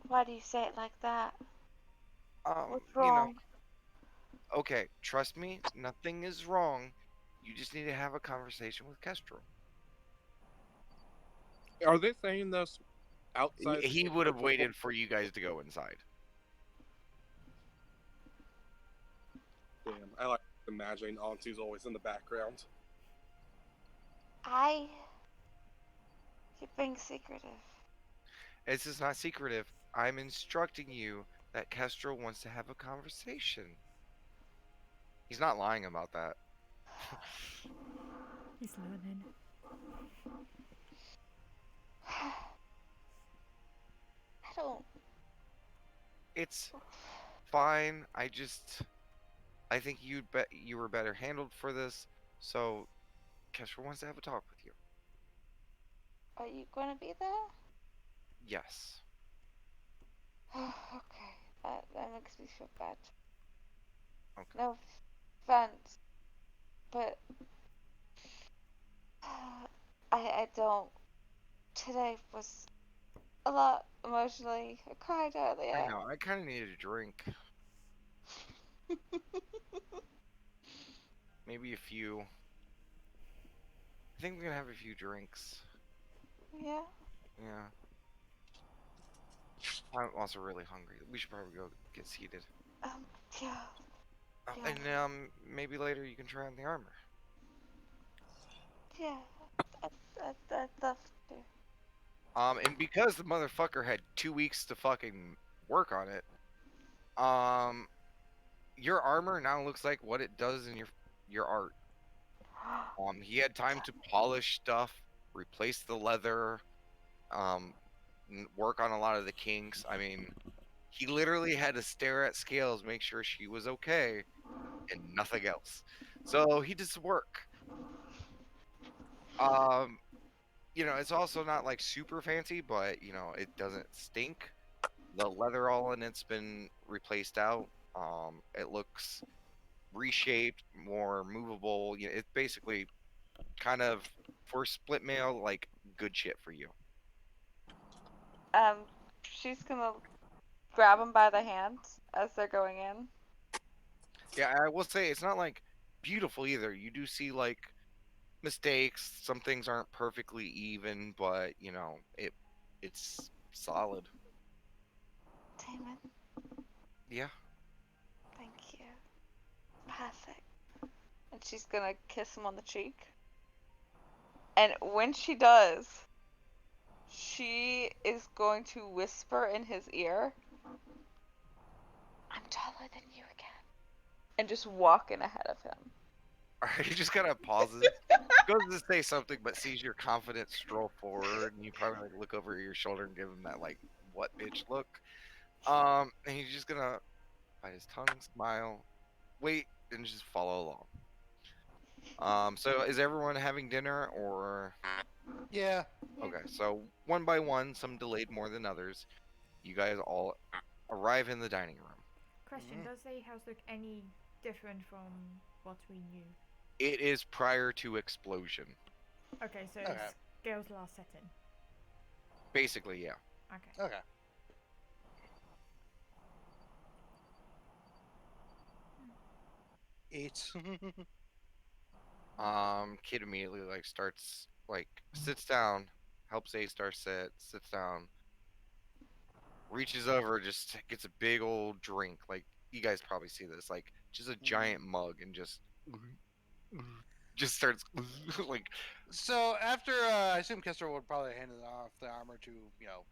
Why do you say it like that? What's You know, wrong? okay, trust me, nothing is wrong. You just need to have a conversation with Kestrel. Are they saying this outside? He would have waited for you guys to go inside. Damn, I like imagining Auntie's always in the background. You're being secretive. This is not secretive. I'm instructing you that Kestrel wants to have a conversation. He's not lying about that. He's learning. I don't. It's fine. I think you were better handled for this. So, Kestrel wants to have a talk with you. Are you gonna be there? Yes. Okay. That makes me feel bad. Okay. No offense, but I don't. Today was a lot emotionally. I cried earlier. I know. I kind of needed a drink. Maybe a few. I think we're gonna have a few drinks. Yeah. Yeah. I'm also really hungry. We should probably go get seated. Yeah. Yeah. And maybe later you can try on the armor. Yeah. I'd love to. And because the motherfucker had 2 weeks to fucking work on it, your armor now looks like what it does in your art. He had time to polish stuff, replace the leather, work on a lot of the kinks. I mean, he literally had to stare at Scales, make sure she was okay, and nothing else. So he did some work. It's also not like super fancy, but it doesn't stink. The leather all in it's been replaced out. It looks reshaped, more movable. It's basically kind of for split mail, like good shit for you. She's gonna grab him by the hands as they're going in. Yeah, I will say it's not like beautiful either. You do see like mistakes. Some things aren't perfectly even, but it's solid. Damon, Yeah. thank you. Perfect. And she's gonna kiss him on the cheek. And when she does, she is going to whisper in his ear, "I'm taller than you again." And just walk in ahead of him. He just kind of pauses, goes to say something, but sees your confident stroll forward, and you probably like look over your shoulder and give him that like "what bitch" look. And he's just gonna bite his tongue, smile, wait, and just follow along. So is everyone having dinner or? Yeah. Okay, so one by one, some delayed more than others. You guys all arrive in the dining room. Question: Does the house look any different from what we knew? It is prior to explosion. Okay, so Okay. it's Gail's last setting. Basically, yeah. Okay. Okay. Eat. Kid immediately like starts like sits down, helps A-Star sit, sits down, reaches over, just gets a big old drink. Like you guys probably see this, like just a giant mug, and just starts like. So after I assume Kester would probably hand off the armor to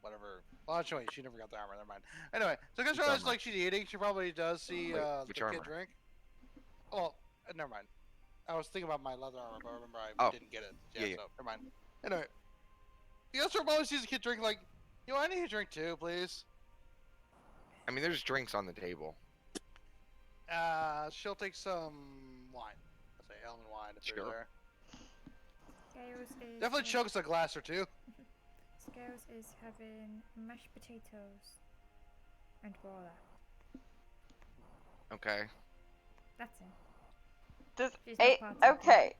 whatever. Well, actually, she never got the armor. Never mind. Anyway, so Kester Which is armor? like she's eating. She probably does see Wait, the which kid armor? drink. Well, never mind. I was thinking about my leather armor, but I remember I Oh. didn't get it. Yeah. So never mind. Anyway, Kester probably sees the kid drink like, I need a drink too, please. I mean, there's drinks on the table. She'll take some wine. I'll say almond wine if Sure. they're there. Scales is Definitely chokes a glass or two. Scales is having mashed potatoes and water. Okay. That's it. Does She's not part of the okay.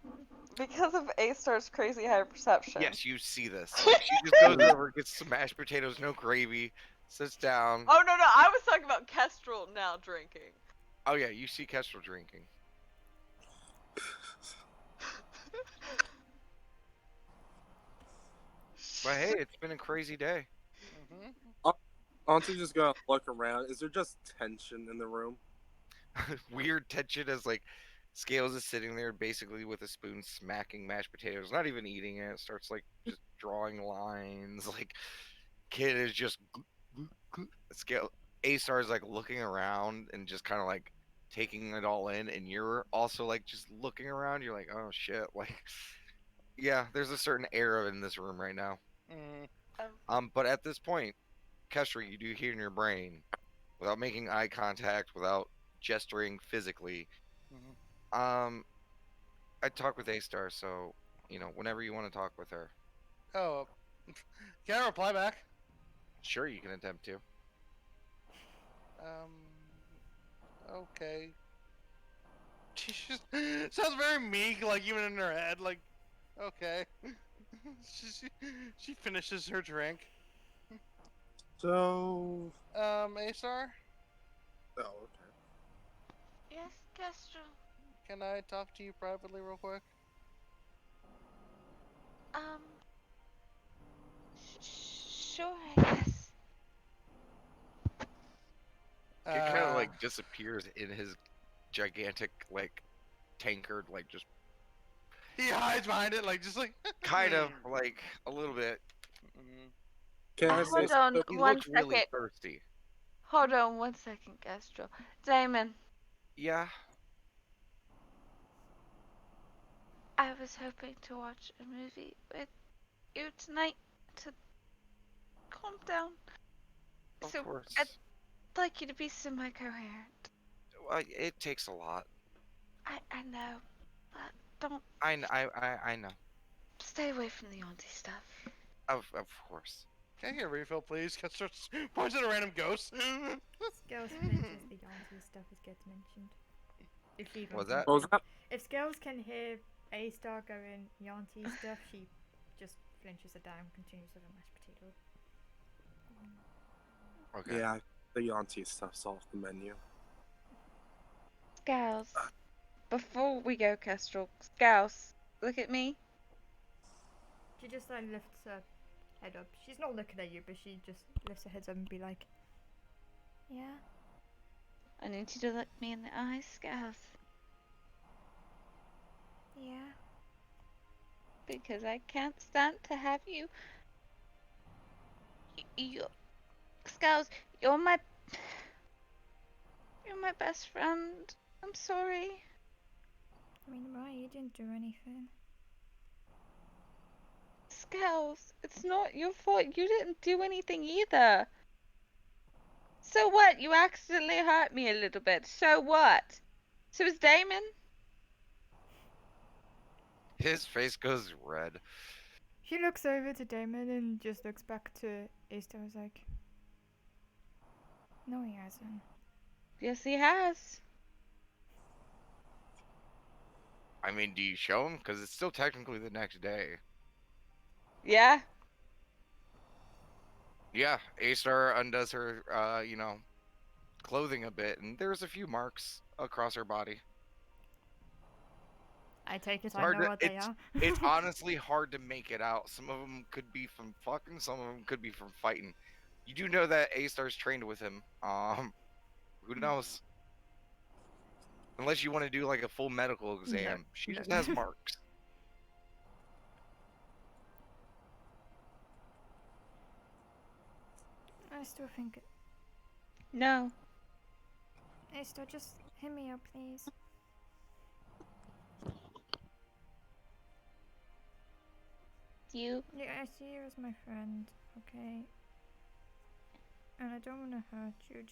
Because of A-Star's crazy high perception. Yes, you see this. Like, she just goes over, gets some mashed potatoes, no gravy, sits down. Oh no, I was talking about Kestrel now drinking. Oh yeah, you see Kestrel drinking. But hey, it's been a crazy day. Auntie's just gonna look around. Is there just tension in the room? Weird tension as like Scales is sitting there basically with a spoon smacking mashed potatoes, not even eating it. Starts like just drawing lines. Like kid is just Scale. A-Star is like looking around and just kind of like taking it all in, and you're also like just looking around. You're like, oh shit, like yeah, there's a certain air in this room right now. But at this point, Kestra, you do hear in your brain, without making eye contact, without gesturing physically, I talk with A-Star, so whenever you want to talk with her, Oh, can I reply back? sure you can attempt to. Okay. She just sounds very meek, like even in her head, like, okay. she finishes her drink. So. A-Star, Oh, okay. Yes, Kestrel. can I talk to you privately real quick? Sure, I guess. It kind of like disappears in his gigantic like tankard, like just he hides behind it, like just like kind of like a little bit. Can I say Hold on something? He one looks really second. thirsty. Hold on 1 second, Kestrel. Damon, Yeah. I was hoping to watch a movie with you tonight to calm down. Of So course. I'd like you to be semi-coherent. It takes a lot. I know, but don't I know. stay away from the auntie stuff. Of course. Can I get a refill, please? Can I points at a random ghost? Scales flinches the auntie stuff as gets mentioned. If she even Was can- that? What was that? If Scales can hear A-Star going auntie stuff, she just flinches it down, continues with her mashed potato. Okay. Yeah, the auntie stuff's off the menu. Scouse, before we go, Kestrel, Scouse, look at me. She just like lifts her head up. She's not looking at you, but she just lifts her head up and be like, "Yeah." I need you to look me in the eyes, Scouse, Yeah. because I can't stand to have you. You, Scouse, you're my best friend. I'm sorry. I mean, right? You didn't do anything. Scouse, it's not your fault. You didn't do anything either. So what? You accidentally hurt me a little bit. So what? So is Damon? His face goes red. She looks over to Damon and just looks back to A-Star. Was like, "No, he hasn't." Yes, he has. I mean, do you show him? Because it's still technically the next day. Yeah. Yeah, A-Star undoes her, clothing a bit, and there's a few marks across her body. I take it It's I hard know to- what they are. It's honestly hard to make it out. Some of them could be from fucking, some of them could be from fighting. You do know that A-Star's trained with him. Who knows? Unless you want to do like a full medical exam. She just has marks. I still think No. A-Star, just hit me up, please. You. Yeah, I see you as my friend, okay? And I don't want to hurt you.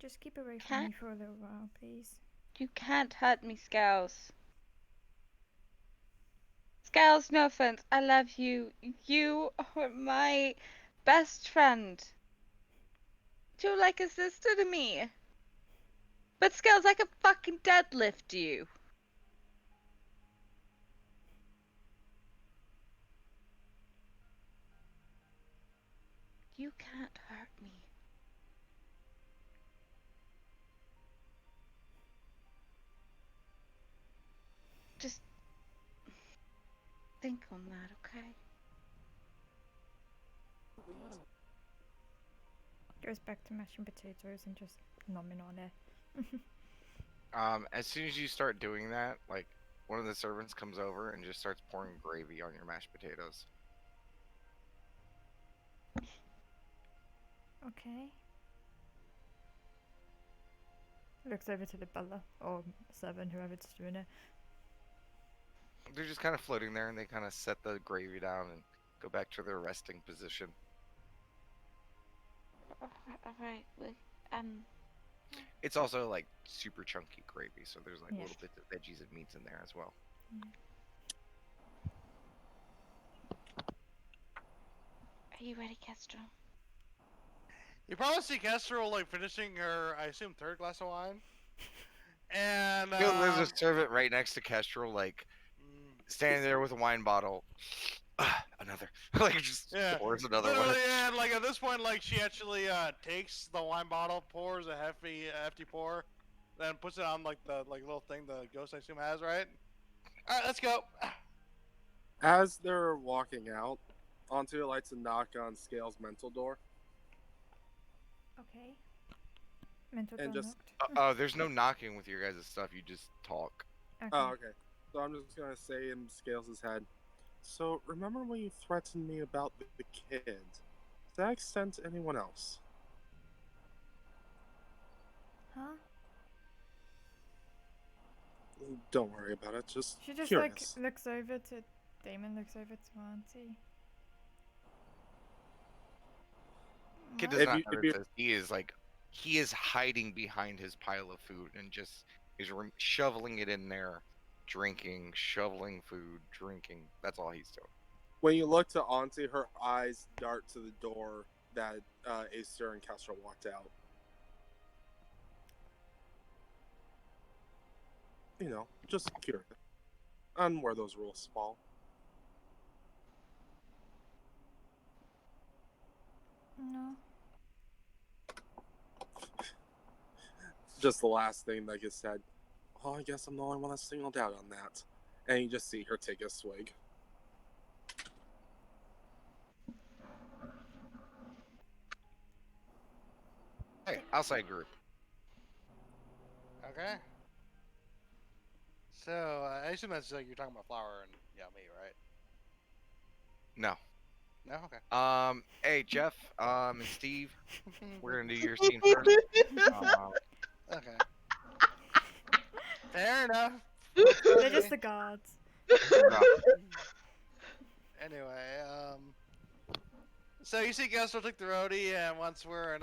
Just keep away from me for a little while, please. You can't hurt me, Scouse. Scouse, no offense. I love you. You are my best friend. You're like a sister to me. But Scouse, I could fucking deadlift you. You can't hurt me. Just think on that, okay? Goes back to mashing potatoes and just nomming on it. As soon as you start doing that, like one of the servants comes over and just starts pouring gravy on your mashed potatoes. Okay. Looks over to the butler or servant, whoever's doing it. They're just kind of floating there, and they kind of set the gravy down and go back to their resting position. Alright, It's also like super chunky gravy, so there's like Yeah. little bits of veggies and meats in there as well. are you ready, Kestrel? You probably see Kestrel like finishing her, I assume, third glass of wine. And You know, there's a servant right next to Kestrel, like standing there with a wine bottle. Another, like just yeah, pours another literally, one. and like at this point, like she actually takes the wine bottle, pours a hefty pour, then puts it on like the little thing the ghost I assume has, right? All right, let's go. As they're walking out, Auntie lights a knock on Scale's mental door. Okay. Mental And door just- knocked. There's no knocking with your guys' stuff. You just talk. Okay. Oh, okay. So I'm just gonna say in Scales' head. So remember when you threatened me about the kid? Did that extend to anyone else? Huh? Don't worry about it. Just She just curious. like looks over to Damon, looks over to Auntie. Kid What? does If not you- if notice you- this. He is hiding behind his pile of food and just is shoveling it in there, drinking, shoveling food, drinking. That's all he's doing. When you look to Auntie, her eyes dart to the door that Acer and Kestrel walked out. You know, just curious on where those rules fall. No. Just the last thing that gets said. Oh, I guess I'm the only one that's singled out on that. And you just see her take a swig. Hey, outside group. Okay. So I assume that's like you're talking about Flower and me, right? No. No, okay. Hey Jeff, and Steve, we're gonna do your scene first. Okay. Fair enough. They're just the guards. Anyway, so you see Kestrel took the roadie, and once we're in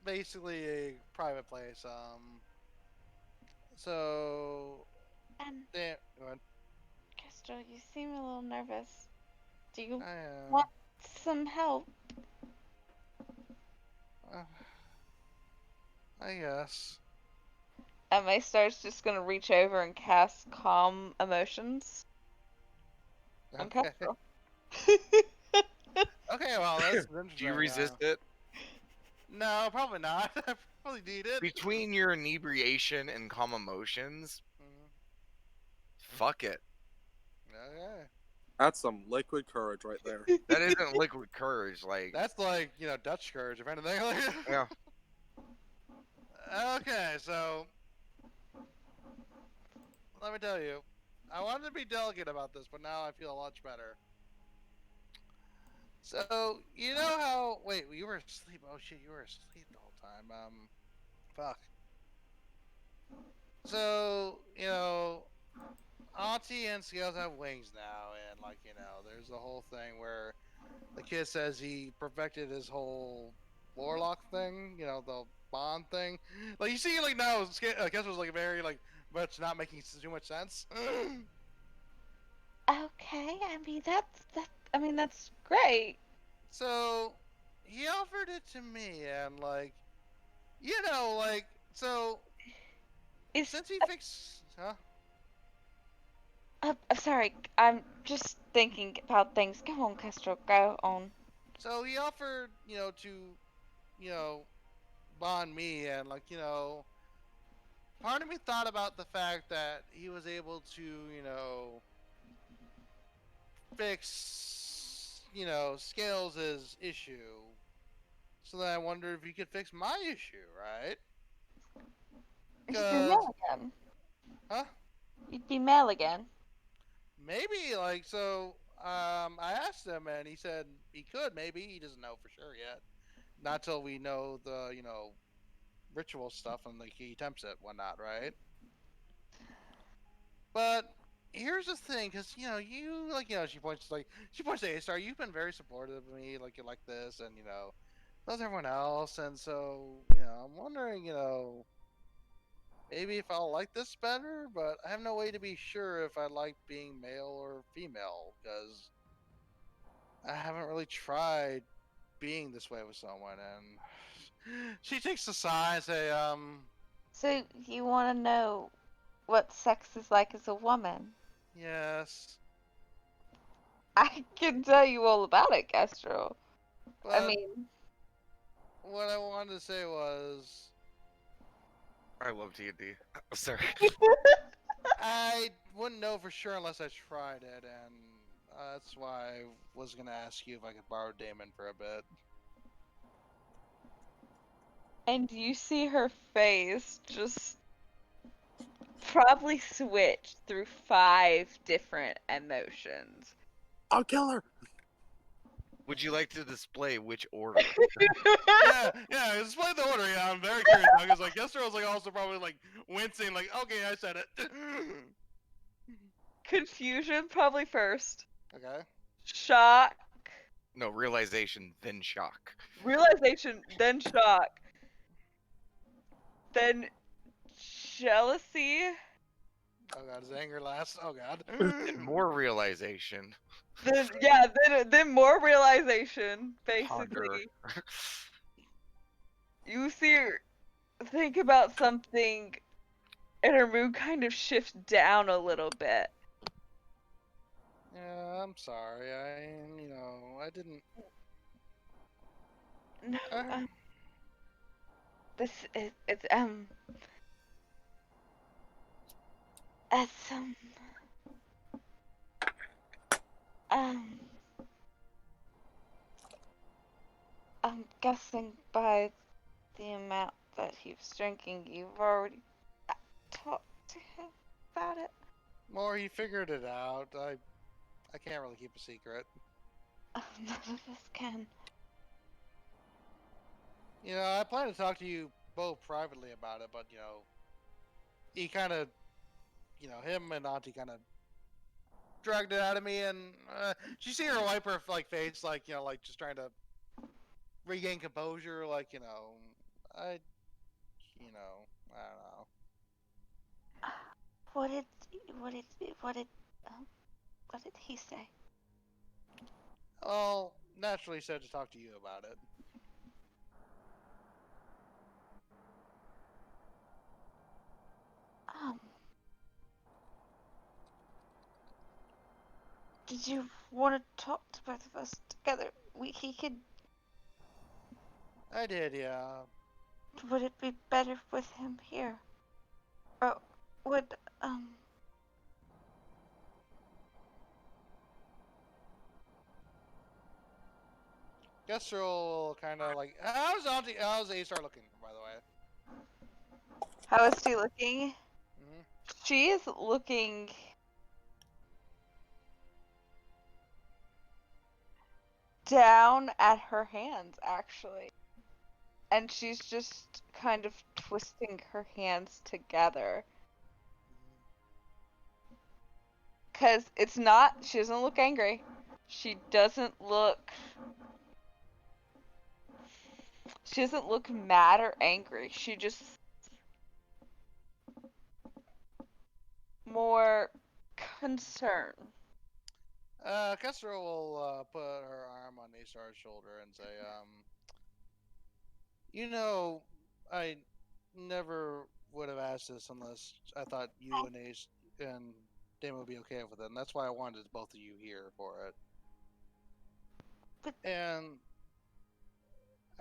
basically a private place, so yeah, go ahead. Kestrel, you seem a little nervous. Do you I, want some help? I guess. And Maystar's just gonna reach over and cast Calm Emotions on Okay. Kestrel. Okay, well that's interesting. Do you resist it? No, probably not. I probably need it. Between your inebriation and calm emotions, Mhm. fuck it. Okay. That's some liquid courage right there. That isn't liquid courage. Like, That's like, Dutch courage, if anything. yeah. Okay, so let me tell you, I wanted to be delicate about this, but now I feel much better. So, you know how... Wait, you were asleep. Oh shit, you were asleep the whole time. Fuck. So, Auntie and Scales have wings now, and there's the whole thing where the kid says he perfected his whole warlock thing, the bond thing. Like, you see, like, now, Kestrel's, like, very, like, much not making too much sense. Okay, that's great. So, he offered it to me, and, like, so, Is since he fixed... Huh? I'm sorry, I'm just thinking about things. Go on, Kestrel, go on. So he offered, to, you know, bond me, and part of me thought about the fact that he was able to, fix, Scales' issue. So then I wondered if he could fix my issue, right? You'd be Cause, male again. huh? You'd be male again. Maybe, I asked him, and he said he could. Maybe he doesn't know for sure yet. Not till we know the, ritual stuff and he attempts it, whatnot, right? But here's the thing, because you she points to A-Star. You've been very supportive of me, like you like this, and does everyone else, and so I'm wondering, maybe if I'll like this better, but I have no way to be sure if I like being male or female, because I haven't really tried being this way with someone. And she takes a sigh and say, So you want to know what sex is like as a woman? yes, I can tell you all about it, Kestrel. I but mean, what I wanted to say was, I love D&D. Sorry. I wouldn't know for sure unless I tried it, and that's why I was gonna ask you if I could borrow Damon for a bit. and you see her face just probably switch through 5 different emotions. I'll kill her. Would you like to display which order? yeah. Explain the order. Yeah, I'm very curious now because yesterday I was also probably wincing, okay, I said it. Confusion probably first. Okay. Shock. No, realization, then shock. Realization, then shock. Then jealousy. Oh god, is anger last? Oh god. And more realization. Then more realization. Ponder. Basically, you see her think about something, and her mood kind of shifts down a little bit. Yeah, I'm sorry. I didn't. No, Uh, this is it's um I'm guessing by the amount that he was drinking, you've already talked to him about it. More, he figured it out. I can't really keep a secret. None of us can. I plan to talk to you both privately about it, but he kind of, him and Auntie kind of dragged it out of me, and you see her wipe her face, just trying to regain composure, I, I don't know. What did what did what did what did he say? Well, naturally said to talk to you about it. Um, did you want to talk to both of us together? He could. I did, yeah. Would it be better with him here? Or would Gestral kind of how's A-Star looking, by the way? how is she looking? Mm-hmm. She is looking down at her hands, actually. And she's just kind of twisting her hands together. Because it's not, she doesn't look angry. She doesn't look mad or angry. She just more concerned. Kessler will put her arm on A-Star's shoulder and say, I never would have asked this unless I thought you and Ace and Damon would be okay with it, and that's why I wanted both of you here for it. But- And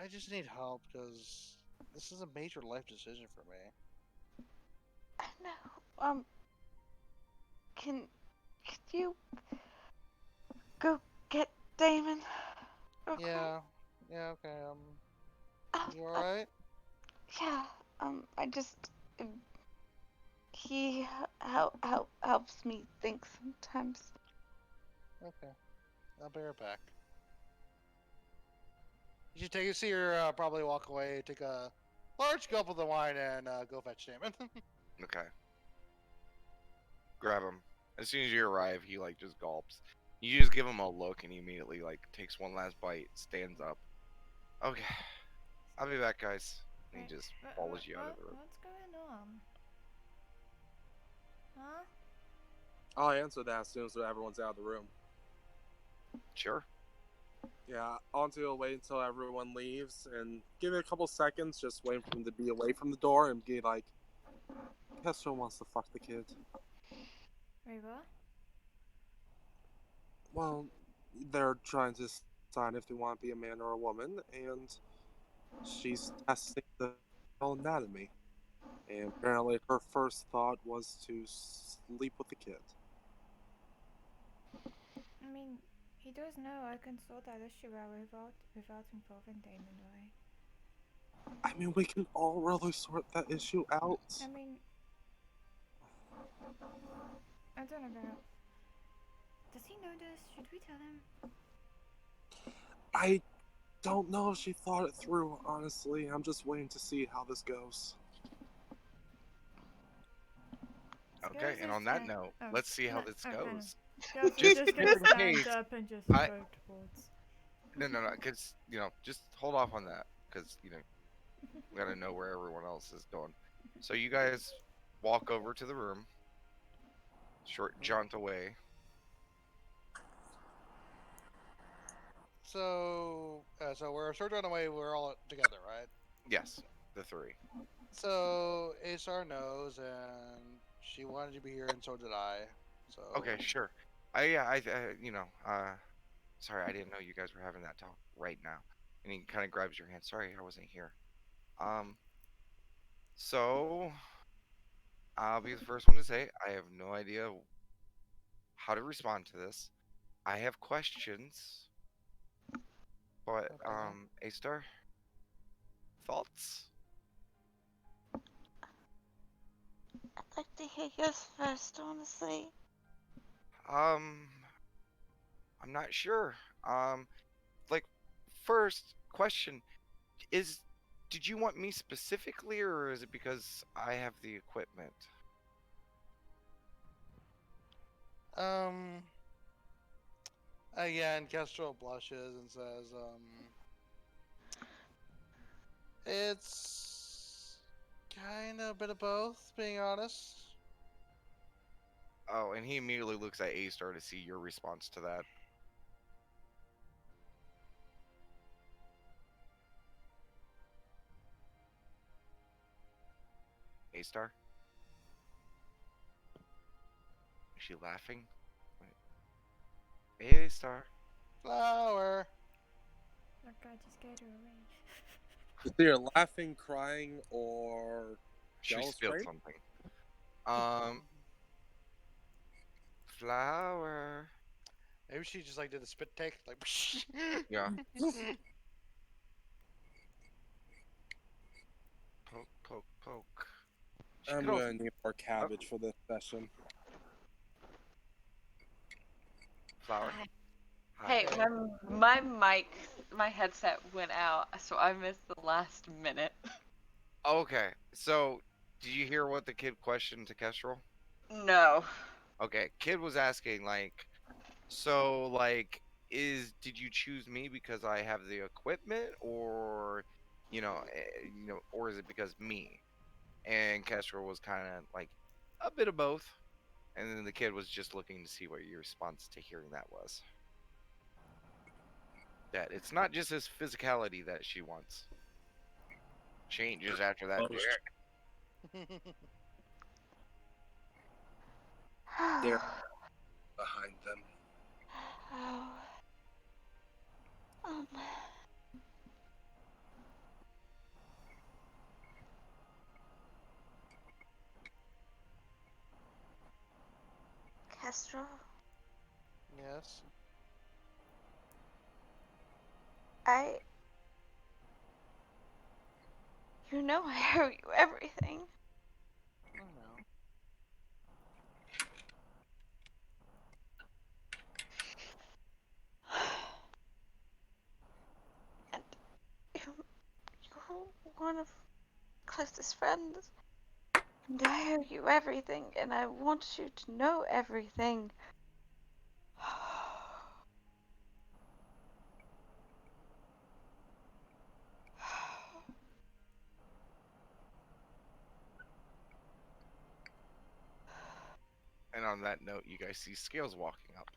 I just need help because this is a major life decision for me. I know. Can you go get Damon? Okay. Yeah, okay. Um, You alright? yeah. I just he helps me think sometimes. Okay. I'll be right back. You should take a see her probably walk away, take a large gulp of the wine, and go fetch Damon. Okay. Grab him. As soon as you arrive, he like just gulps. You just give him a look, and he immediately like takes one last bite, stands up. Okay, I'll be back, guys. And he just follows you out of the room. What's going on? Huh? I'll answer that as soon as everyone's out of the room. Sure. Yeah, Auntie will wait until everyone leaves and give it a couple seconds, just waiting for them to be away from the door and be like, Kestrel wants to fuck the kid. Wait, what? Well, they're trying to decide if they want to be a man or a woman, and she's testing the anatomy. And apparently her first thought was to sleep with the kid. I mean, he does know I can sort that issue out without involving Damon, right? I mean, we can all really sort that issue out. I mean, I don't know about. Does he know this? Should we tell him? I don't know if she thought it through, honestly. I'm just waiting to see how this goes. Okay, and on that note, let's see how this goes. Girls Just are just gonna in stand case, up and just I- go towards. No, because just hold off on that, because we gotta know where everyone else is going. So you guys walk over to the room, short jaunt away. So we're sort of on the way. We're all together, right? Yes, the three. So Asar knows, and she wanted to be here, and so did I. So Okay, sure. Sorry, I didn't know you guys were having that talk right now. And he kind of grabs your hand. Sorry, I wasn't here. So I'll be the first one to say I have no idea how to respond to this. I have questions, but Okay. A-Star, thoughts? I'd like to hear yours first, honestly. Um, I'm not sure. Like, first question is, did you want me specifically, or is it because I have the equipment? um, again, Kestrel blushes and says, it's kind of a bit of both, being honest. Oh, and he immediately looks at A-Star to see your response to that. A-Star? Is she laughing? Wait. A-Star? Flower. That guy just scared her away. Is either laughing, crying, or She jealous, spilled right? something. Flower. Maybe she just like did a spit take, like. Yeah. Poke, poke, poke. She I'm could also- gonna need more cabbage for this session. Flower. Hey, Hi. my headset went out, so I missed the last minute. Okay, so did you hear what the kid questioned to Kestrel? No. Okay, kid was asking so did you choose me because I have the equipment, or or is it because me? And Kestrel was kind of like a bit of both, and then the kid was just looking to see what your response to hearing that was. That it's not just his physicality that she wants. Changes after that. They're behind them. Oh. Um. Kestrel, Yes. you know I owe you everything. I know. And you're one of closest friends. And I owe you everything, and I want you to know everything. And on that note, you guys see Scales walking up.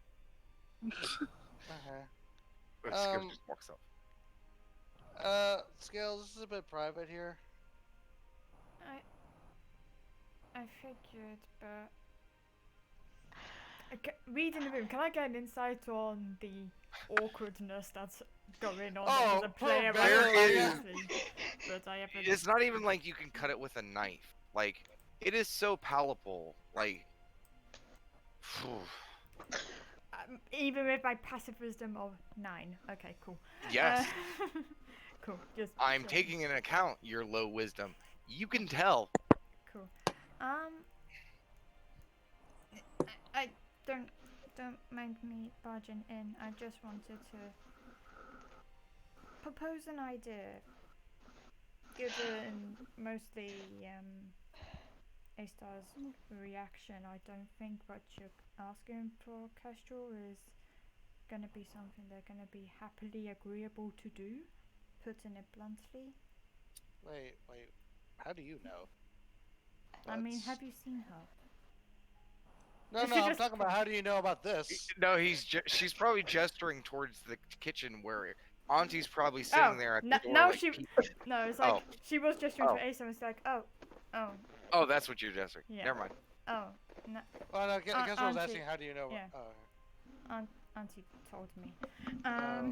Okay. Scales just walks up. Scales, this is a bit private here. I figured, but reading the room, can I get an insight on the awkwardness that's going on there as a player? very obviously, but I haven't. It's not even like you can cut it with a knife. Like, it is so palpable. Like, Even with my passive wisdom of 9. Okay, cool. yes, Cool. Just. I'm checking. taking into account your low wisdom. You can tell. Cool. I don't mind me barging in. I just wanted to propose an idea. Given mostly A-Star's reaction, I don't think what you're asking for, Kestrel, is gonna be something they're gonna be happily agreeable to do. Putting it bluntly. Wait. How do you know? I mean, have you seen her? No, Did no, she I'm just- talking about how do you know about this? No, she's probably gesturing towards the kitchen where Auntie's probably sitting there at the door. now like, she. peeping. No, it's like she was gesturing Oh. to Asa. It's like, oh, Oh, that's what you're gesturing. Yeah. Never mind. oh. No, Well, no, Kestrel was Auntie. asking how do you know? Yeah. Oh. Auntie told me. Back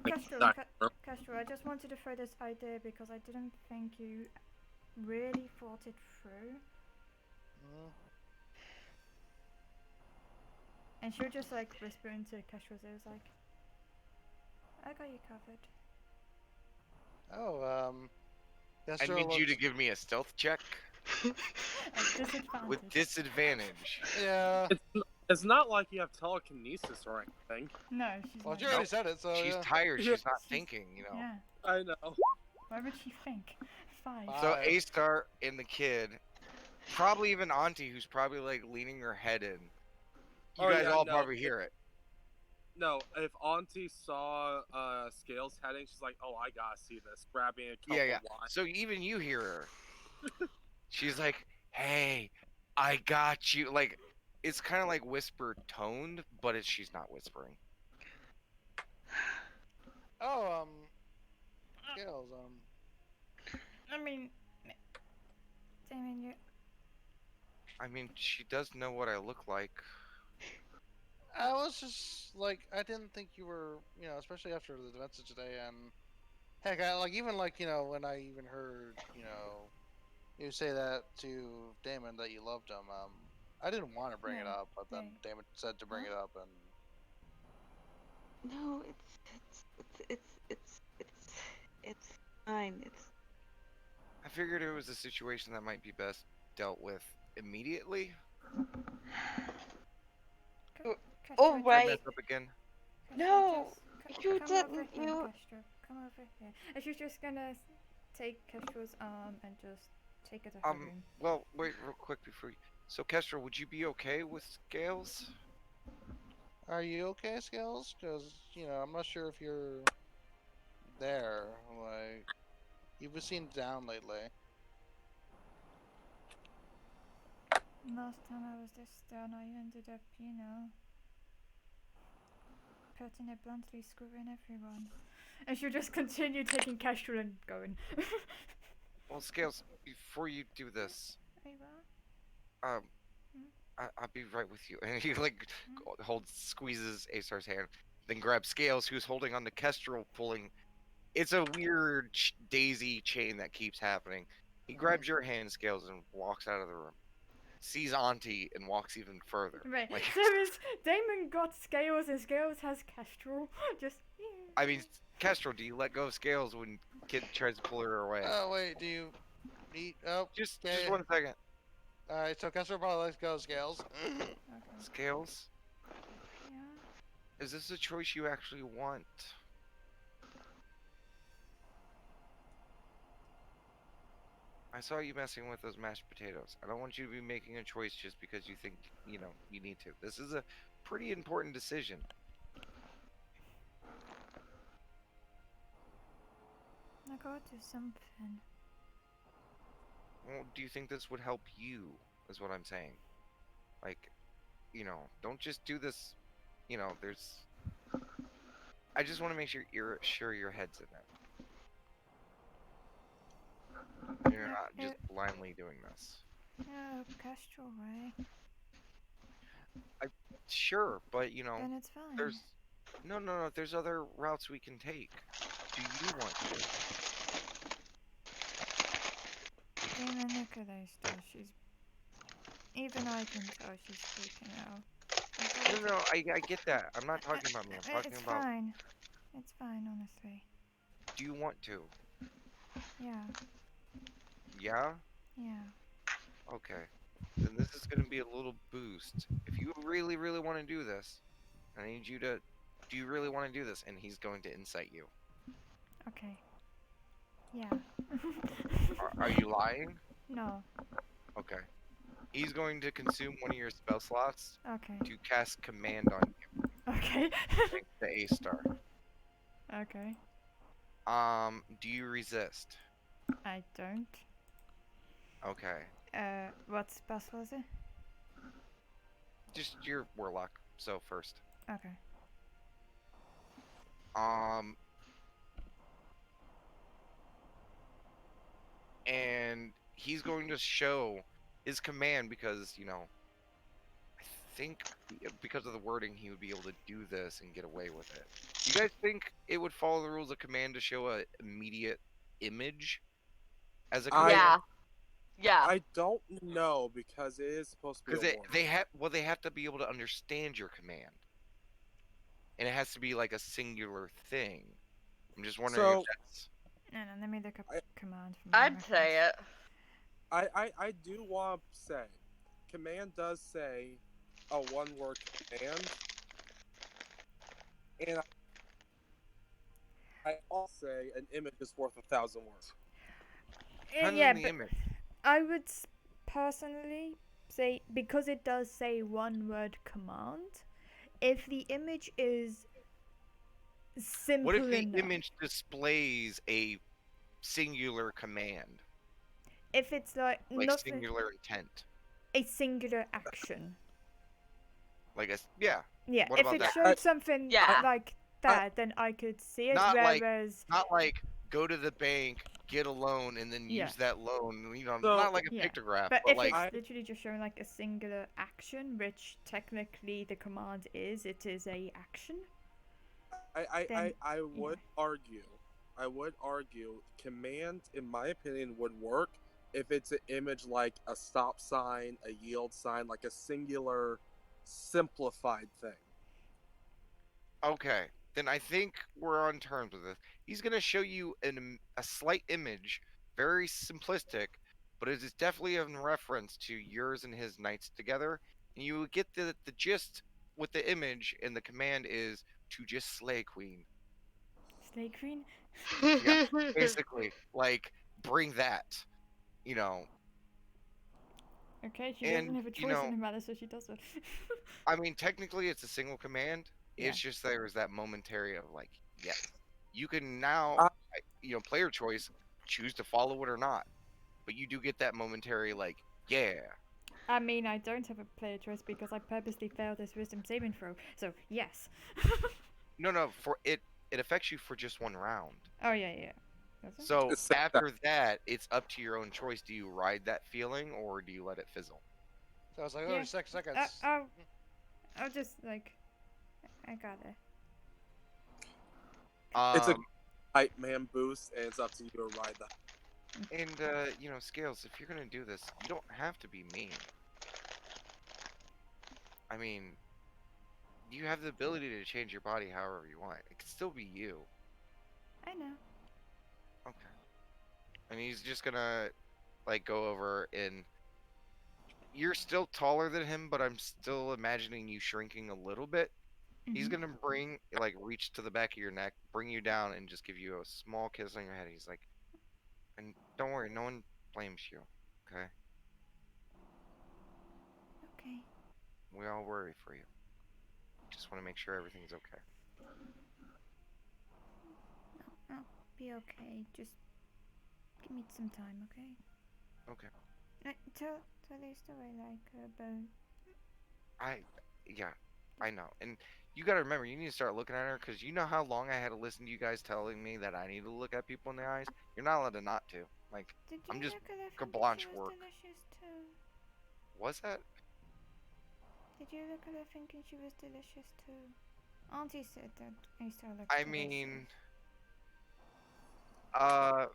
But to the room. Kestrel, I just wanted to throw this idea because I didn't think you really thought it through. And she would just like whisper into Kestrel's ear, like, I got you covered. I Kestrel need you to looks- give me a stealth check At disadvantage. with disadvantage. Yeah. It's not like you have telekinesis or anything. No, she's Well, not. you already said it, so She's yeah. tired. Yeah. She's not She's- thinking. You know. Yeah. I know. Why would she think? 5. So Five. A-Star and the kid, probably even Auntie, who's probably like leaning her head in. You Oh, guys yeah, all no, probably hear it. No, if Auntie saw Scales heading, she's like, "Oh, I gotta see this." Grabbing a couple Yeah. wines. So even you hear her. She's like, "Hey, I got you." Like, it's kind of like whisper toned, but she's not whispering. Oh, Scales, I mean, Damien, you. I mean, she does know what I look like. I was just like, I didn't think you were, especially after the events of today, and heck, when I even heard, you say that to Damon that you loved him, I didn't want to bring it No, up, but then no. Damon said to bring it up, and No, it's fine. I figured it was a situation that might be best dealt with immediately. Oh, Kestrel, right. I mess up again. No, you come didn't, Over here, you- Kestrel. Come over here. And she's just gonna take Kestrel's arm and just take her to her room. Well, wait real quick before you... So, Kestrel, would you be okay with Scales? are you okay, Scales? Because I'm not sure if you're there. Like, you've been seen down lately. Last time I was this down, I ended up, putting it bluntly, screwing everyone. And she'll just continue taking Kestrel and going. Well, Scales, before you do this, Hey, what? I'll be right with you. And he squeezes A-Star's hand, then grabs Scales, who's holding on to Kestrel, pulling. It's a weird daisy chain that keeps happening. He grabs your hand, Scales, and walks out of the room. sees Auntie and walks even further. Right. Like, So is Damon got Scales and Scales has Kestrel. Just. I mean, Kestrel, do you let go of Scales when Kid tries to pull her away? Oh wait, do you need? Oh, Just 'kay. 1 second. All right. So Kessler probably lets go of Scales. Okay. Scales, Yeah. is this a choice you actually want? I saw you messing with those mashed potatoes. I don't want you to be making a choice just because you think, you need to. This is a pretty important decision. I gotta do something. Well, do you think this would help you, is what I'm saying. Like, don't just do this, there's... I just want to make sure your head's in it. You're not just blindly doing this. Yeah, Kestrel, right? Sure, but, Then it's fine. there's... No, there's other routes we can take. Do you want to? Damon, look at her still. She's. Even I can tell she's freaking out. No, I get that. I'm not talking about me. I'm talking It's about... fine. It's fine, honestly. Do you want to? Yeah. Yeah? Yeah. Okay. Then this is going to be a little boost. If you really, really want to do this, I need you to... Do you really want to do this? And he's going to incite you. Okay. Yeah. Are you lying? No. Okay. He's going to consume one of your spell slots Okay. to cast command on you. Okay. Thanks to A star. Okay. Do you resist? I don't. Okay. What spell was it? Just your warlock. So first. Okay. And he's going to show his command because, I think because of the wording, he would be able to do this and get away with it. You guys think it would follow the rules of command to show a immediate image as a command? Yeah. Yeah. I don't know because it is supposed to be Because a warning. they have to be able to understand your command, and it has to be like a singular thing. I'm just wondering So- if that's... No, let me look up command. From I'd say it. I do want to say, command does say a one-word command, and I also say an image is worth 1,000 words. Depends Yeah, on the but image. I would personally say, because it does say one word command, if the image is simple What if the enough, image displays a singular command, if it's like like nothing, singular intent, a singular action. like yeah, Yeah, What if about it that? showed something Yeah. like that, then I could see it. Not like- Whereas, not like go to the bank, get a loan, and then Yeah. use that loan. So- Not like a Yeah. pictograph, but but if like it's literally just showing like a singular action, which technically the command is, it is a action. Then- I would argue. I would argue command, in my opinion, would work if it's an image like a stop sign, a yield sign, like a singular, simplified thing. okay, then I think we're on terms with this. He's gonna show you a slight image, very simplistic, but it is definitely in reference to yours and his nights together, and you would get the gist with the image, and the command is to just slay Queen. Slay Queen. Yeah. Basically, like bring that, Okay, she And, doesn't have a you choice know- in the matter, so she does it. I mean, technically, it's a single command. Yeah. It's just there's that momentary of like, yes, you can now, Uh, player choice, choose to follow it or not, but you do get that momentary like, yeah. I mean, I don't have a player choice because I purposely failed this wisdom saving throw. So yes. No, for it affects you for just one round. Oh yeah. Does it? So It's like after that, it's up to your own choice. Do you ride that feeling or do you let it fizzle? So I was like, Yeah. 6 seconds. I'll just like, I got it. It's a Um, hype man boost, and it's up to you to ride that. and Scales, if you're gonna do this, you don't have to be mean. I mean, you have the ability to change your body however you want. It could still be you. I know. Okay. And he's just gonna like go over and you're still taller than him, but I'm still imagining you shrinking a little bit. He's Mhm. gonna reach to the back of your neck, bring you down, and just give you a small kiss on your head. He's like, and don't worry, no one blames you. Okay? Okay. We all worry for you. Just want to make sure everything's okay. I'll be okay. Just give me some time, okay? Okay. Tell the story but Yeah, I know. And you gotta remember, you need to start looking at her, because you know how long I had to listen to you guys telling me that I need to look at people in the eyes? You're not allowed to not to. Like, did you I'm just look at her carte thinking she blanche was work. delicious too? What's that? Did you look at her thinking she was delicious too? Auntie said that A-Star looked I delicious. mean, uh,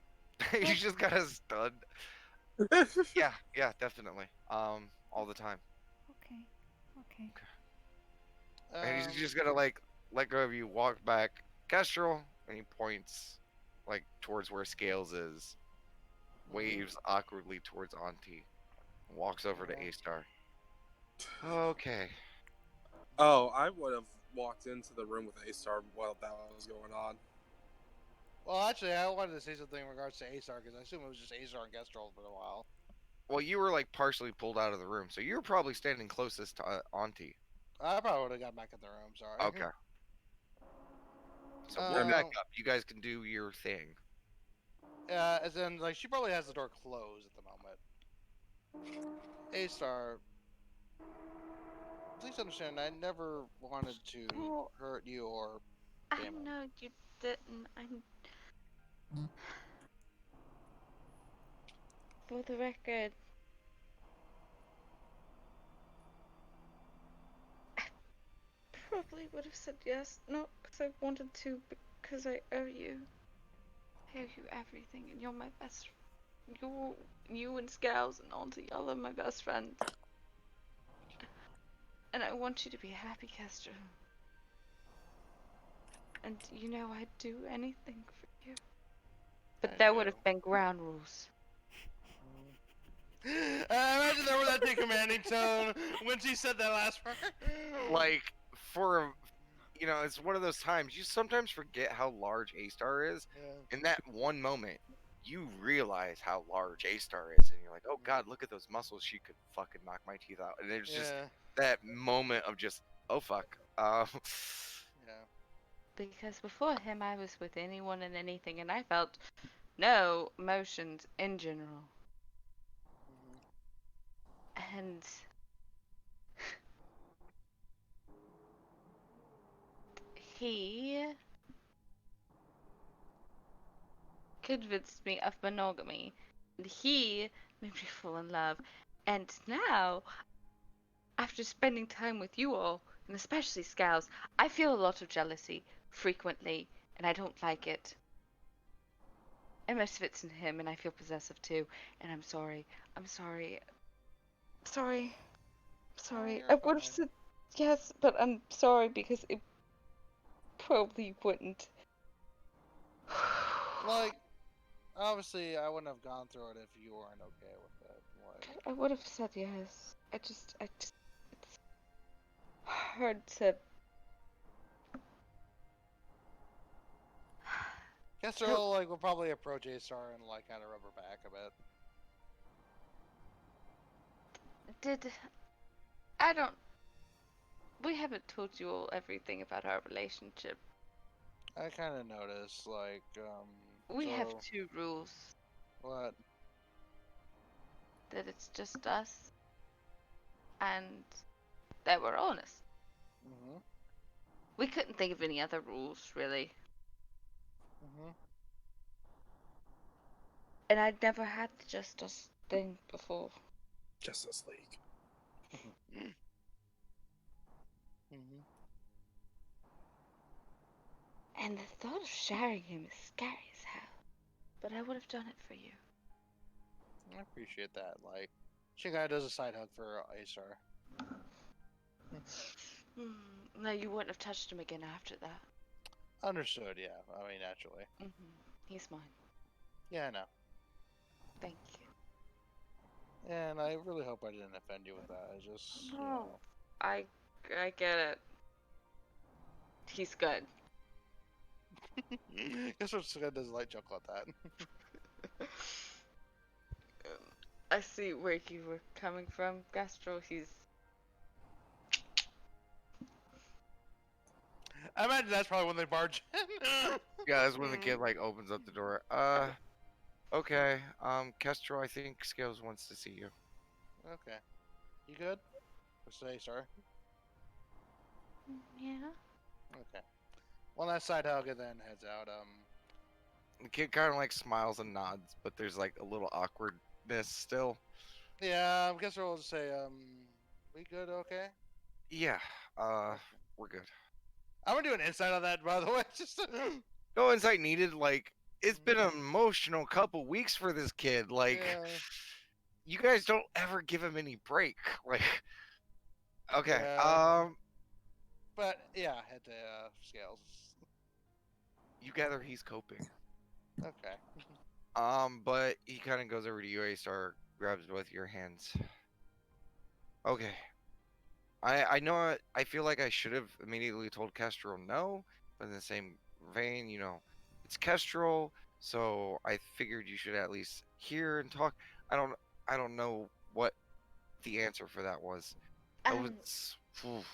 you just got us stunned. Yeah, definitely. All the time. Okay. Okay. And he's just gonna like let go of you, walk back, Kestrel, and he points like towards where Scales is, waves awkwardly towards Auntie, and walks over to A-Star. Okay. Oh, I would have walked into the room with A-Star while that was going on. Well, actually, I wanted to say something in regards to A-Star, because I assume it was just A-Star and Kestrel for a while. Well, you were like partially pulled out of the room, so you were probably standing closest to Auntie. I probably would have got back in the room, sorry. Okay. So we'll back up. You guys can do your thing. As in, like, she probably has the door closed at the moment. A-Star, please understand, I never wanted to Oh, hurt you or I Damon. know you didn't. For the record, I probably would have said yes, not because I wanted to, but because I owe you. I owe you everything, and you're my best. You and Scales and Auntie, y'all are my best friends. And I want you to be happy, Kester. And you know I'd do anything for you. But there would have been ground rules. Imagine there was that big commanding tone when she said that last part. Like, it's one of those times you sometimes forget how large A-Star is. Yeah. In that one moment, you realize how large A-Star is, and you're like, oh god, look at those muscles. She could fucking knock my teeth out. And there's just that moment of just, oh fuck. Yeah. Because before him, I was with anyone and anything, and I felt no emotions in general. And he convinced me of monogamy. And he made me fall in love. And now, after spending time with you all, and especially Scouts, I feel a lot of jealousy frequently, and I don't like it. And most of it's in him, and I feel possessive too. And I'm sorry. I'm sorry. Sorry. Sorry. I would have said yes, but I'm sorry because it probably wouldn't. Like, obviously, I wouldn't have gone through it if you weren't okay with it. Like, I would have said yes. I just, it's hard to. Kestrel, like, will probably approach A-Star and, like, kind of rub her back a bit. I don't. We haven't told you all everything about our relationship. I kind of noticed, like, We have two rules. What? That it's just us, and that we're honest. We couldn't think of any other rules, really. And I'd never had the Just Us thing before. Justice League. And the thought of sharing him is scary as hell. But I would have done it for you. I appreciate that. Like, she kind of does a side hug for A-Star. No, you wouldn't have touched him again after that. Understood, yeah. I mean, naturally. He's mine. Yeah, I know. Thank you. And I really hope I didn't offend you with that. I just, you No, know. I get it. He's good. Guess what does light chuckle at that. I see where you were coming from, Gastro. He's I imagine that's probably when they barge in. Yeah, that's when the kid like opens up the door. Okay. Kestrel, I think Scales wants to see you. Okay. You good? Or say sorry? yeah. Okay. Well, that side Helga then heads out. The kid kind of like smiles and nods, but there's like a little awkwardness still. Yeah, I guess we'll just say, we good, okay? Yeah. We're good. I'm gonna do an insight on that, by the way. Just No insight needed. Like, it's been an emotional couple weeks for this kid. Like, yeah. you guys don't ever give him any break. Like, okay. Yeah. But yeah, head to Scales. You gather he's coping. Okay. But he kind of goes over to you, A-Star, grabs both your hands. Okay. I know I feel like I should have immediately told Kestrel no, but in the same vein, you know, it's Kestrel, so I figured you should at least hear and talk. I don't know what the answer for that was. I was oof.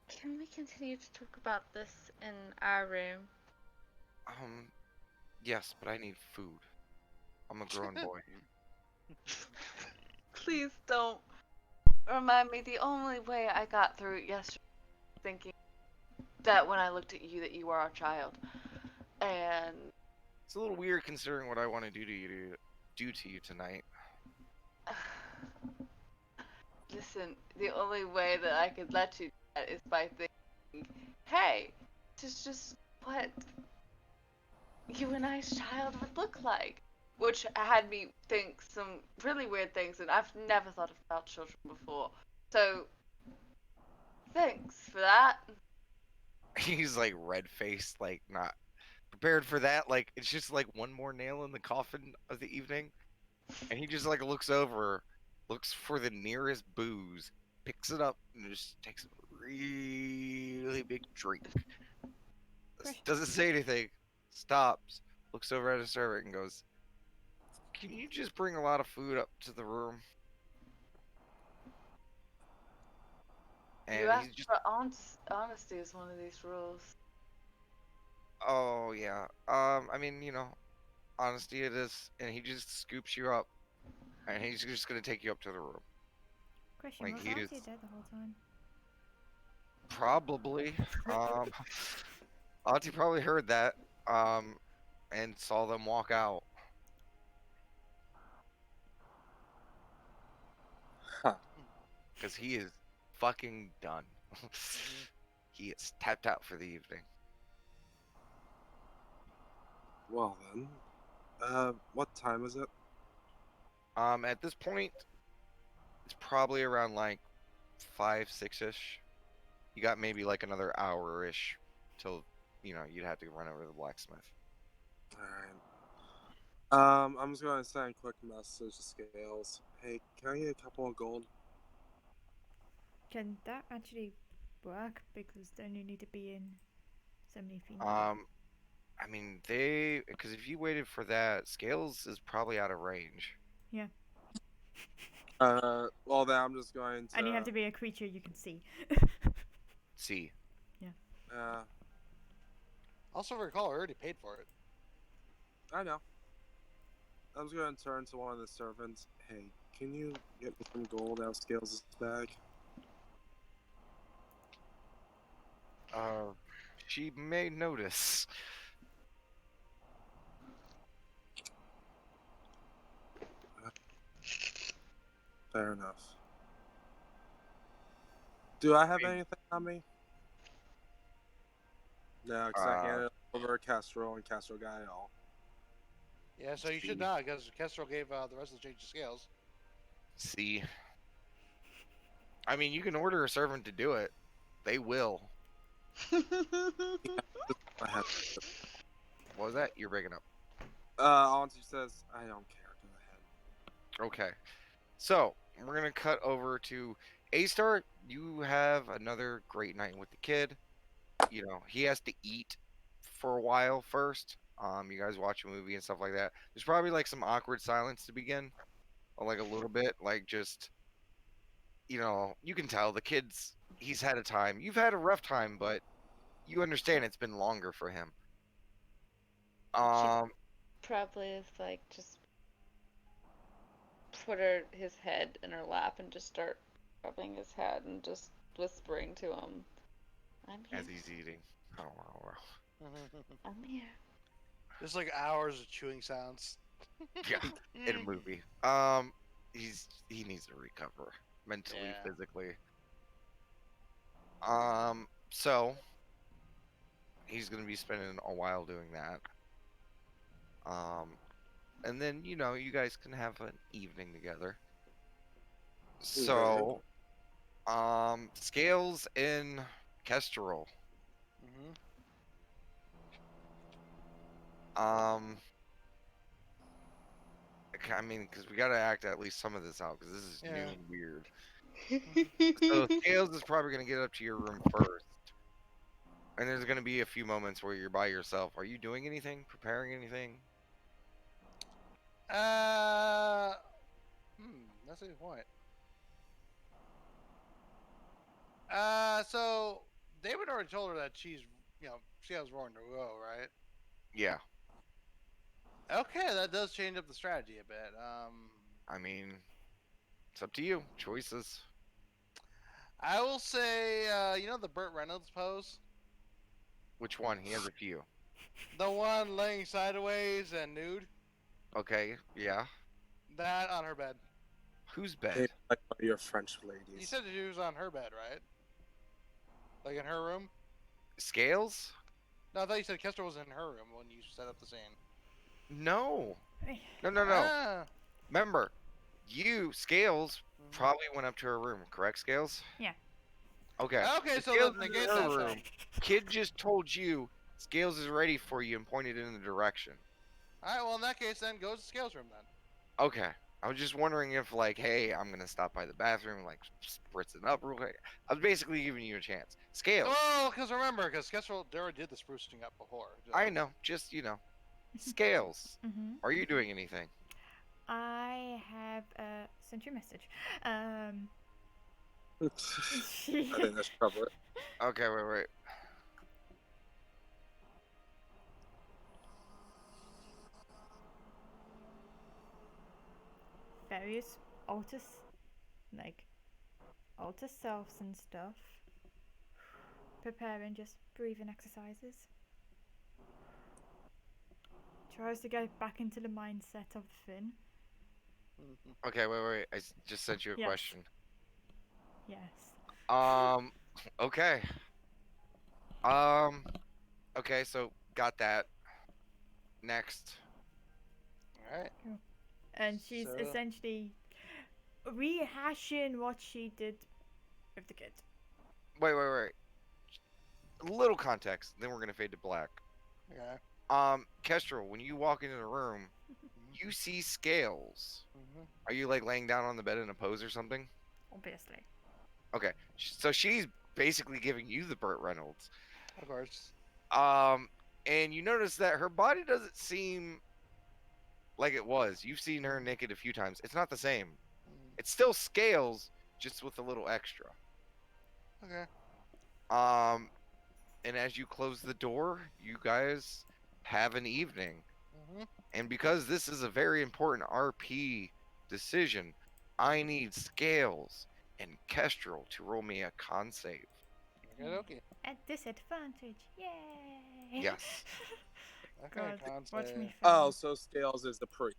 Can we continue to talk about this in our room? Yes, but I need food. I'm a grown boy. Please don't remind me. The only way I got through it yesterday was thinking that when I looked at you that you were our child. And It's a little weird considering what I want to do to you tonight. listen, the only way that I could let you do that is by thinking, hey, this is just what you and I's child would look like. Which had me think some really weird things, and I've never thought about children before. So, thanks for that. He's like red faced, like not prepared for that. Like it's just like one more nail in the coffin of the evening. And he just like looks over, looks for the nearest booze, picks it up, and just takes a really big drink. Doesn't say anything, stops, looks over at his servant and goes, "Can you just bring a lot of food up to the room?" And You he's asked just, for honesty is one of these rules. oh yeah, I mean, you know, honesty it is. And he just scoops you up, and he's just gonna take you up to the room. Question, Like was he Auntie is dead the whole time? probably, Auntie probably heard that, and saw them walk out. Huh. Because he is fucking done. He is tapped out for the evening. Well then, what time is it? At this point, it's probably around like 5, 6-ish. You got maybe like another hour-ish till, you know, you'd have to run over to the blacksmith. Alright. I'm just going to send a quick message to Scales. Hey, can I get a couple of gold? Can that actually work? Because then you need to be in so many feet. I mean, because if you waited for that, Scales is probably out of range. Well then I'm just going to... And you have to be a creature you can see. See. Also, recall, I already paid for it. I know. I was going to turn to one of the servants. Hey, can you get me some gold out of Scales' bag? She may notice. Fair enough. Do I have anything on me? No, because I handed it over to Castro, and Castro got it all. Yeah, so you should not, because Kestrel gave the rest of the change to Scales. See. I mean, you can order a servant to do it. They will. I have, What was that? You're breaking up. Auntie says, I don't care. Go ahead. Okay. So, we're going to cut over to A-Star. You have another great night with the kid. You know, he has to eat for a while first. You guys watch a movie and stuff like that. There's probably like some awkward silence to begin. Or like a little bit. Like just, you know, you can tell the kid's, he's had a time. You've had a rough time, but you understand it's been longer for him. Probably is like just put his head in her lap and just start rubbing his head and just whispering to him, "I'm here. As he's eating. Oh, wow. I'm here." There's like hours of chewing sounds. Yeah, in a movie. He needs to recover mentally, Yeah. physically. So he's gonna be spending a while doing that. And then you know you guys can have an evening together. So, Scales in Kestrel. I mean, because we gotta act at least some of this out, because this is new Yeah. and weird. So Scales is probably gonna get up to your room first, and there's gonna be a few moments where you're by yourself. Are you doing anything? Preparing anything? That's a good point. So David already told her that she's, she has roaring to go, right? Yeah. Okay, that does change up the strategy a bit. I mean, it's up to you. Choices. I will say, the Burt Reynolds pose? Which one? He has a few. The one laying sideways and nude? Okay, yeah. That on her bed. Whose Hey, bed? like one of your French ladies. You said she was on her bed, right? Like in her room? Scales? No, I thought you said Kester was in her room when you set up the scene. No. No. Ah. Remember, Scales, probably went up to her room, correct, Scales? Yeah. Okay. Okay, so Scales then is negate in her that room. then. Kid just told you Scales is ready for you and pointed in the direction. Alright, well in that case then go to Scales' room then. Okay. I was just wondering if, like, hey, I'm gonna stop by the bathroom, like, spritz it up real quick. I was basically giving you a chance. Scales. Oh, because remember, because Kester Dara did the sprucing up before. I know. Just, Scales. Mm-hmm. Are you doing anything? I have sent you a message. I think that's probably it. Okay, wait. Various alter selves and stuff. Preparing just breathing exercises. Tries to get back into the mindset of Finn. Okay, wait. I just sent you a Yes. question. Yes. Okay. Okay, so got that. Next. Alright. And she's So- essentially rehashing what she did with the kid. Wait. A little context, then we're gonna fade to black. Okay. Kestrel, when you walk into the room, you see Scales. Are you like laying down on the bed in a pose or something? Obviously. Okay, so she's basically giving you the Burt Reynolds. Of course. And you notice that her body doesn't seem like it was. You've seen her naked a few times. It's not the same. It's still Scales, just with a little extra. Okay. And as you close the door, you guys have an evening. Mm-hmm. And because this is a very important RP decision, I need Scales and Kestrel to roll me a con save. Okay. At disadvantage. Yay! Yes. Okay, God, con watch save. me Oh, fail. so Scales is the priest.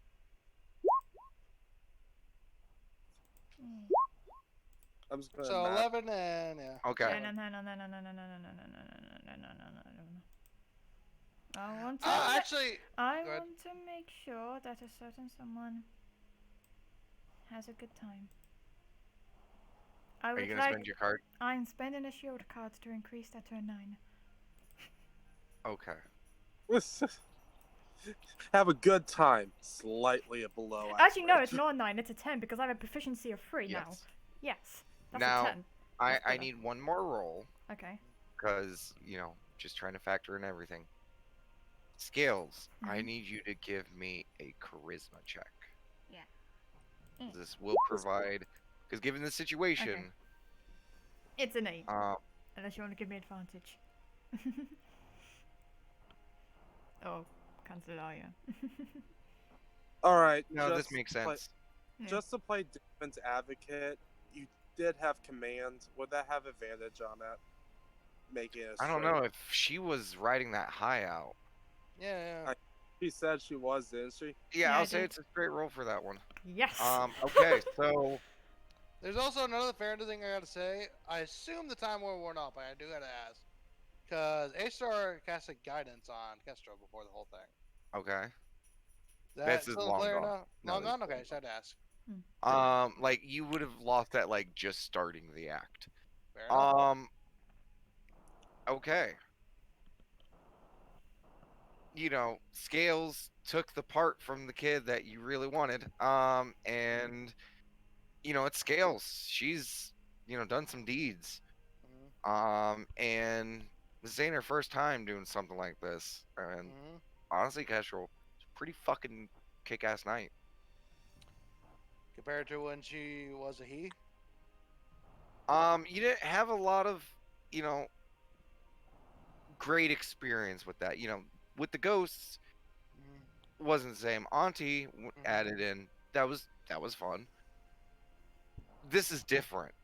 I'm just gonna So map. 11 and yeah. Okay. No. I want to. Actually, I go ahead. want to make sure that a certain someone has a good time. I Are would you gonna like. spend your card? I'm spending a shield card to increase that to a 9. Okay. Have a good time. Slightly below Actually, no, average. it's not a 9. It's a 10 because I have a proficiency of 3 now. Yes. Yes, that's Now, a 10. I That's better. need one more roll Okay. because just trying to factor in everything. Scales. I Mhm. need you to give me a charisma check. Yeah. This will provide, because given the situation, It's an 8. um, Unless you want to give me advantage. Oh, cancel it out, yeah. All right. no, this makes sense. Just to play Demon's Advocate, you did have command. Would that have advantage on that? Making it. I don't know if she was riding that high out. Yeah. She said she was, didn't she? Yeah, Yeah, I I'll say did. it's a straight roll for that one. Yes. Okay, so There's also another fair thing I gotta say. I assume the time war worn off, but I do gotta ask. Because A-Star casted guidance on Kestro before the whole thing. okay. Is that This is still long clear gone. enough? No, Long this is gone? Okay, just had to ask. like you would have lost that like just starting the act. Fair enough. Okay. Scales took the part from the kid that you really wanted. And it's Scales. She's done some deeds. And this ain't her first time doing something like this. And honestly, Kestrel, it's a pretty fucking kick-ass night. Compared to when she was a he? You didn't have a lot of, great experience with that. With the ghosts, wasn't the same. Auntie added in. That was fun. This is different.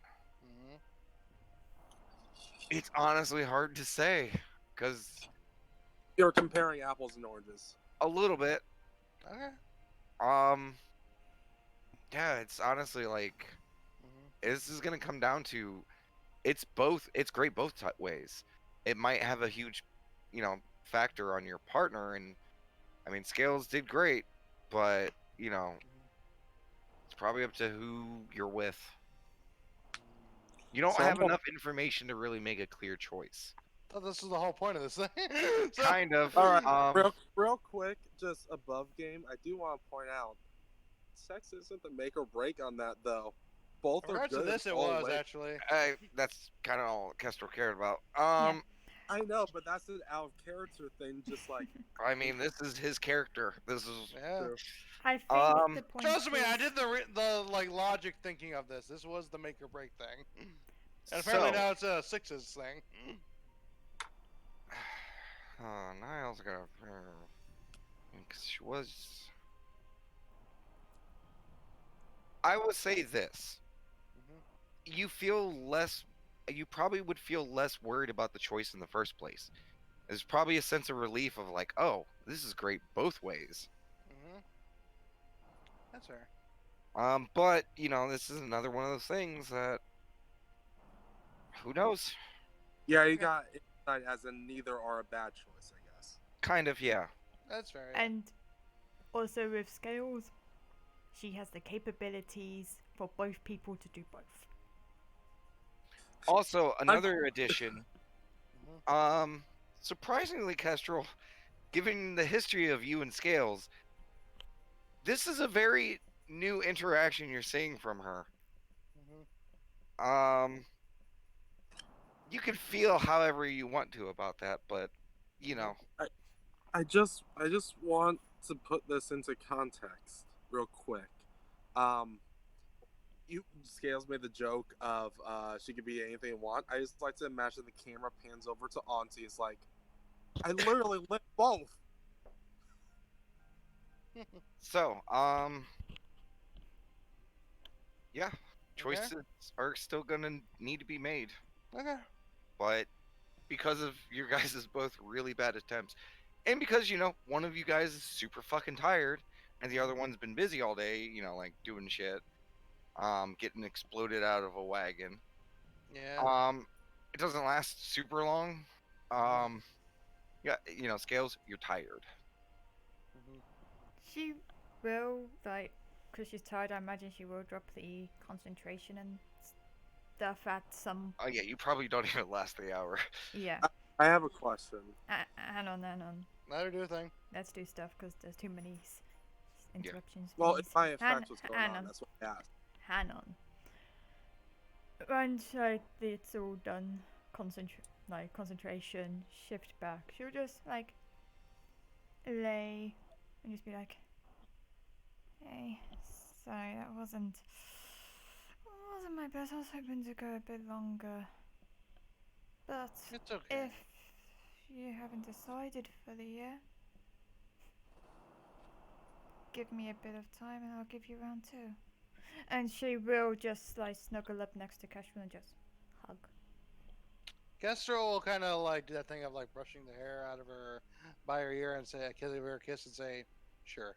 It's honestly hard to say, because You're comparing apples and oranges. a little bit. Okay. Yeah, it's honestly like this is gonna come down to it's both. It's great both ways. It might have a huge, factor on your partner, and I mean Scales did great, but it's probably up to who you're with. You don't have enough information to really make a clear choice. Oh, this is the whole point of this thing. Kind of. All right. Real quick, just above game, I do want to point out, sex isn't the make or break on that though. Both are good. To this, it all was ways. actually. That's kind of all Kestrel cared about. I know, but that's an out of character thing. Just like I mean, this is his character. This is true. I think the point Trust me, is... I did the like logic thinking of this. This was the make or break thing, and apparently now it's a sixes thing. Niall's gonna. She was. I would say this. You feel less. You probably would feel less worried about the choice in the first place. There's probably a sense of relief of like, oh, this is great both ways. That's fair. But this is another one of those things that. Who knows? Yeah, you got insight as in neither are a bad choice, I guess. Kind of, yeah. That's fair. And also with Scales, she has the capabilities for both people to do both. Also, another addition. Surprisingly, Kestrel, given the history of you and Scales, this is a very new interaction you're seeing from her. You can feel however you want to about that, but I just want to put this into context real quick. Scales made the joke of she could be anything you want. I just like to imagine the camera pans over to Auntie. It's like, I literally lit both. So, yeah, choices are still gonna need to be made. Okay. But because of your guys' both really bad attempts, and because one of you guys is super fucking tired, and the other one's been busy all day, like doing shit, getting exploded out of a wagon. Yeah. It doesn't last super long. Yeah, Scales, you're tired. She will, because she's tired, I imagine she will drop the concentration and stuff at some. Oh yeah, you probably don't even last the hour. Yeah. I have a question. Hang on, hang on. Neither do a thing. Let's do stuff because there's too many interruptions. Well, please. if my effect was going hang on, that's what I asked. Hang on. Once it's all done, concentration, shift back. She'll just like lay and just be like, "Hey, sorry, that wasn't my best. I was hoping to go a bit longer, but It's okay. if you haven't decided for the year, give me a bit of time and I'll give you round 2." And she will just like snuggle up next to Cashman and just hug. Kestrel will kind of like do that thing of like brushing the hair out of her by her ear and say, give her a kiss and say, "Sure,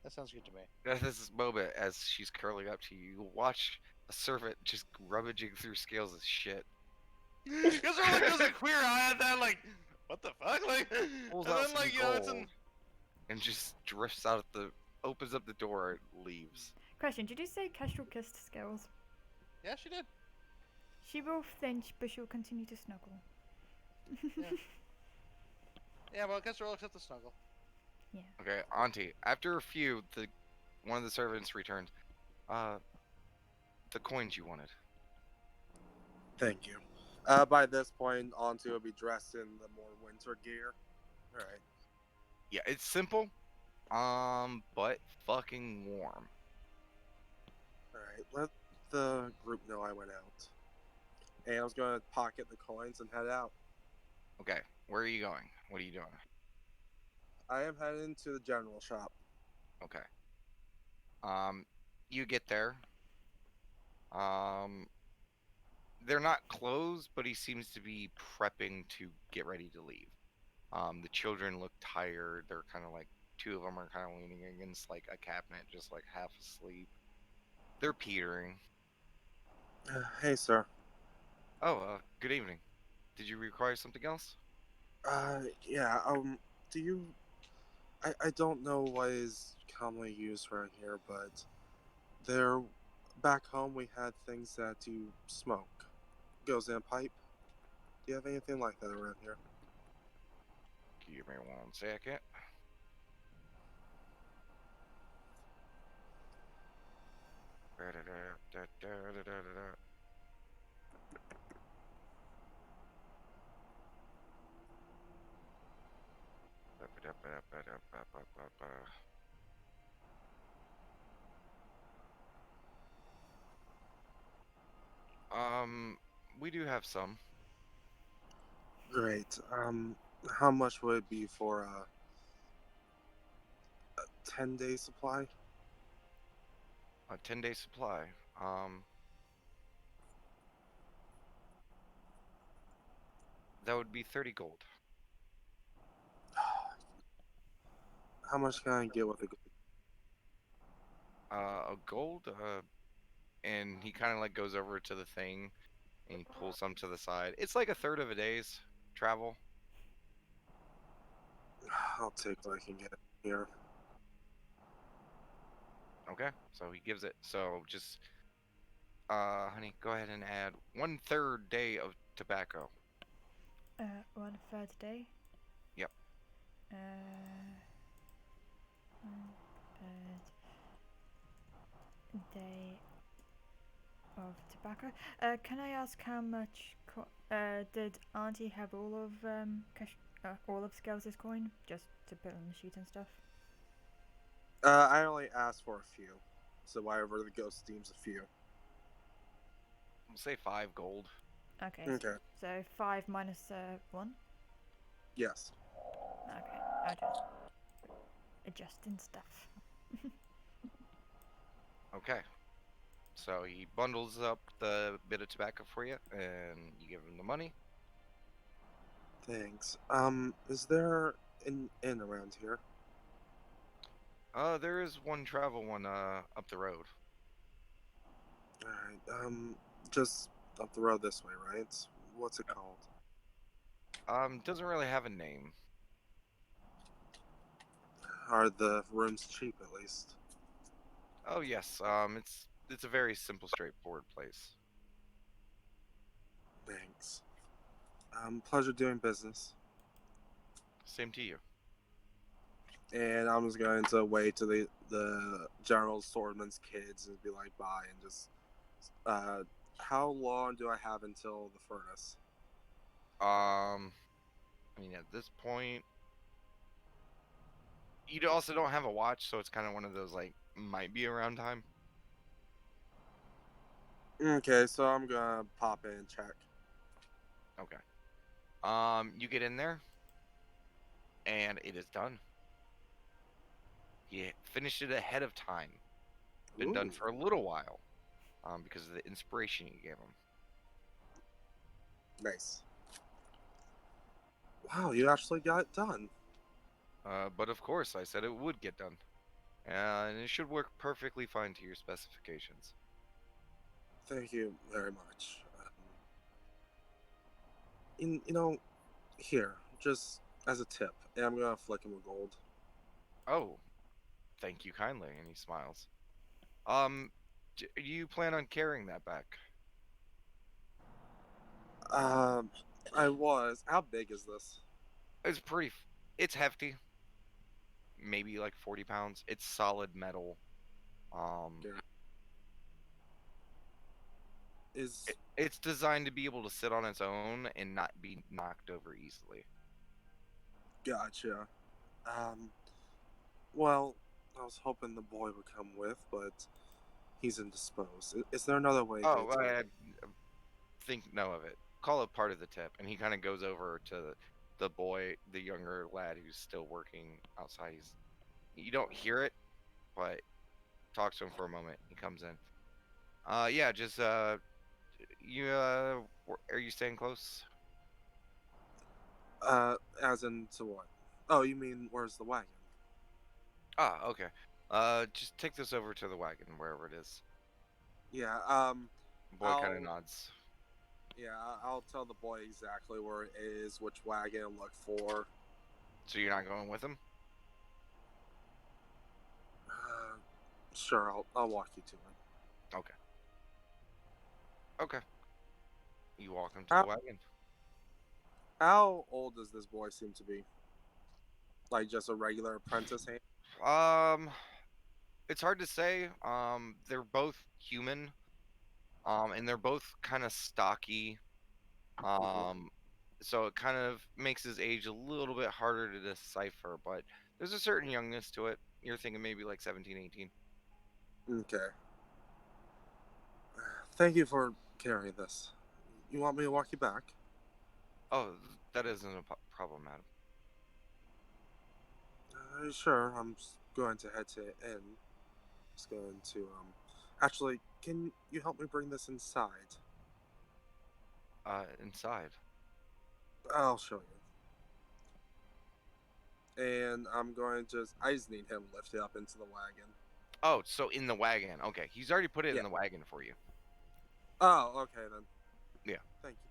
that sounds good to me." At this moment, as she's curling up to you, you watch a servant just rummaging through Scales' shit. Kestrel like does a queer eye at that, like, what the fuck, like, Pulls and out then some like it's gold and just drifts out opens up the door and leaves. Question: did you say Kestrel kissed Scales? yeah, she did. She will flinch, but she'll continue to snuggle. Yeah, well, Kestrel looks at the snuggle. Okay, Auntie. After a few, one of the servants returns. The coins you wanted. Thank you. By this point, Onto will be dressed in the more winter gear. All right. Yeah, it's simple, but fucking warm. All right. Let the group know I went out. And I was going to pocket the coins and head out. Okay, where are you going? What are you doing? I am heading to the general shop. Okay. You get there. They're not closed, but he seems to be prepping to get ready to leave. The children look tired. They're kind of like, 2 of them are kind of leaning against like a cabinet, just like half asleep. They're petering. Hey, sir. Oh, good evening. Did you require something else? Yeah. Do you? I don't know what is commonly used around here, but there, back home we had things that you smoke. Goes in a pipe. Do you have anything like that around here? Give me 1 second. We do have some. Great. How much would it be for a 10-day supply? A 10-day supply. That would be 30 gold. How much can I get with a A gold, and he kind of like goes over to the thing and he pulls some to the side. It's like a third of a day's travel. I'll take what I can get here. Okay, so he gives it. So just, honey, go ahead and add 1/3 day of tobacco. 1/3 day. Yep. 1/3 day of tobacco. Can I ask how much? Did Auntie have all of all of Scales' coin just to put on the sheet and stuff? I only asked for a few, so whatever the ghost deems a few. We'll say 5 gold. Okay. Okay. So 5 minus 1. Yes. Okay. I'll just adjusting stuff. Okay. So he bundles up the bit of tobacco for you, and you give him the money. Thanks. Is there an inn around here? There is one travel one up the road. Alright, just up the road this way, right? What's it called? Doesn't really have a name. Are the rooms cheap at least? Oh yes. It's a very simple, straightforward place. Thanks. Pleasure doing business. Same to you. And I'm just going to wait to the General Swordman's kids and be like, bye, and just, how long do I have until the furnace? I mean, at this point, you also don't have a watch, so it's kind of one of those, like, might be around time. Okay, so I'm gonna pop in and check. Okay. You get in there, and it is done. You finished it ahead of time. Been done Ooh. for a little while, because of the inspiration you gave him. Nice. Wow, you actually got it done. But of course, I said it would get done. And it should work perfectly fine to your specifications. Thank you very much. Here, just as a tip, and I'm gonna flick him a gold. Oh, thank you kindly, and he smiles. Do you plan on carrying that back? I was. How big is this? It's hefty. Maybe like 40 pounds. It's solid metal. Yeah. Is It's designed to be able to sit on its own and not be knocked over easily. Gotcha. Well, I was hoping the boy would come with, but he's indisposed. Is there another way Oh, to? I think no of it. Call it part of the tip. And he kind of goes over to the boy, the younger lad who's still working outside. You don't hear it, but talks to him for a moment. He comes in. Yeah, just are you staying close? As in to what? Oh, you mean where's the wagon? Ah, okay. Just take this over to the wagon wherever it is. Yeah. Boy kind of nods. Yeah, I'll tell the boy exactly where it is, which wagon to look for. So you're not going with him? Sure, I'll walk you to it. Okay. Okay. You walk him to the wagon. How old does this boy seem to be? Like just a regular apprentice hand? It's hard to say. They're both human. And they're both kind of stocky. So it kind of makes his age a little bit harder to decipher, but there's a certain youngness to it. You're thinking maybe like 17, 18. Okay. Thank you for carrying this. You want me to walk you back? Oh, that isn't a problem, madam. Sure, I'm just going to head to inn. Just going to, Actually, can you help me bring this inside? Inside. I'll show you. And I'm going to I just need him lifted up into the wagon. Oh, so in the wagon. Okay, he's already put it Yeah. in the wagon for you. Oh, okay then. Yeah. Thank you.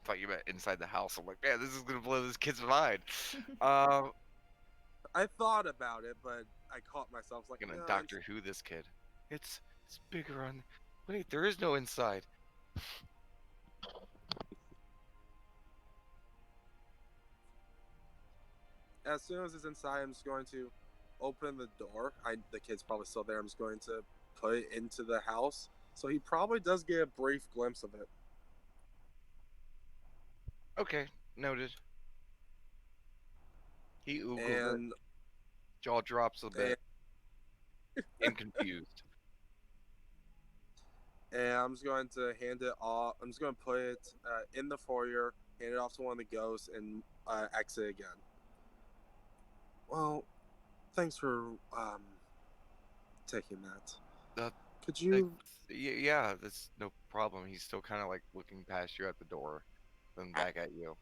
Thought you meant inside the house. I'm like, man, this is gonna blow this kid's mind. I thought about it, but I caught myself like, Gonna no, Doctor Who this kid. It's bigger on. Wait, there is no inside. As soon as it's inside, I'm just going to open the door. The kid's probably still there. I'm just going to put it into the house, so he probably does get a brief glimpse of it. Okay, noted. He oogles And it. Jaw drops a bit. And confused. And I'm just going to hand it off. I'm just going to put it in the foyer, hand it off to one of the ghosts, and exit again. Well, thanks for taking that. Could you? Yeah, that's no problem. He's still kind of like looking past you at the door, then back at you.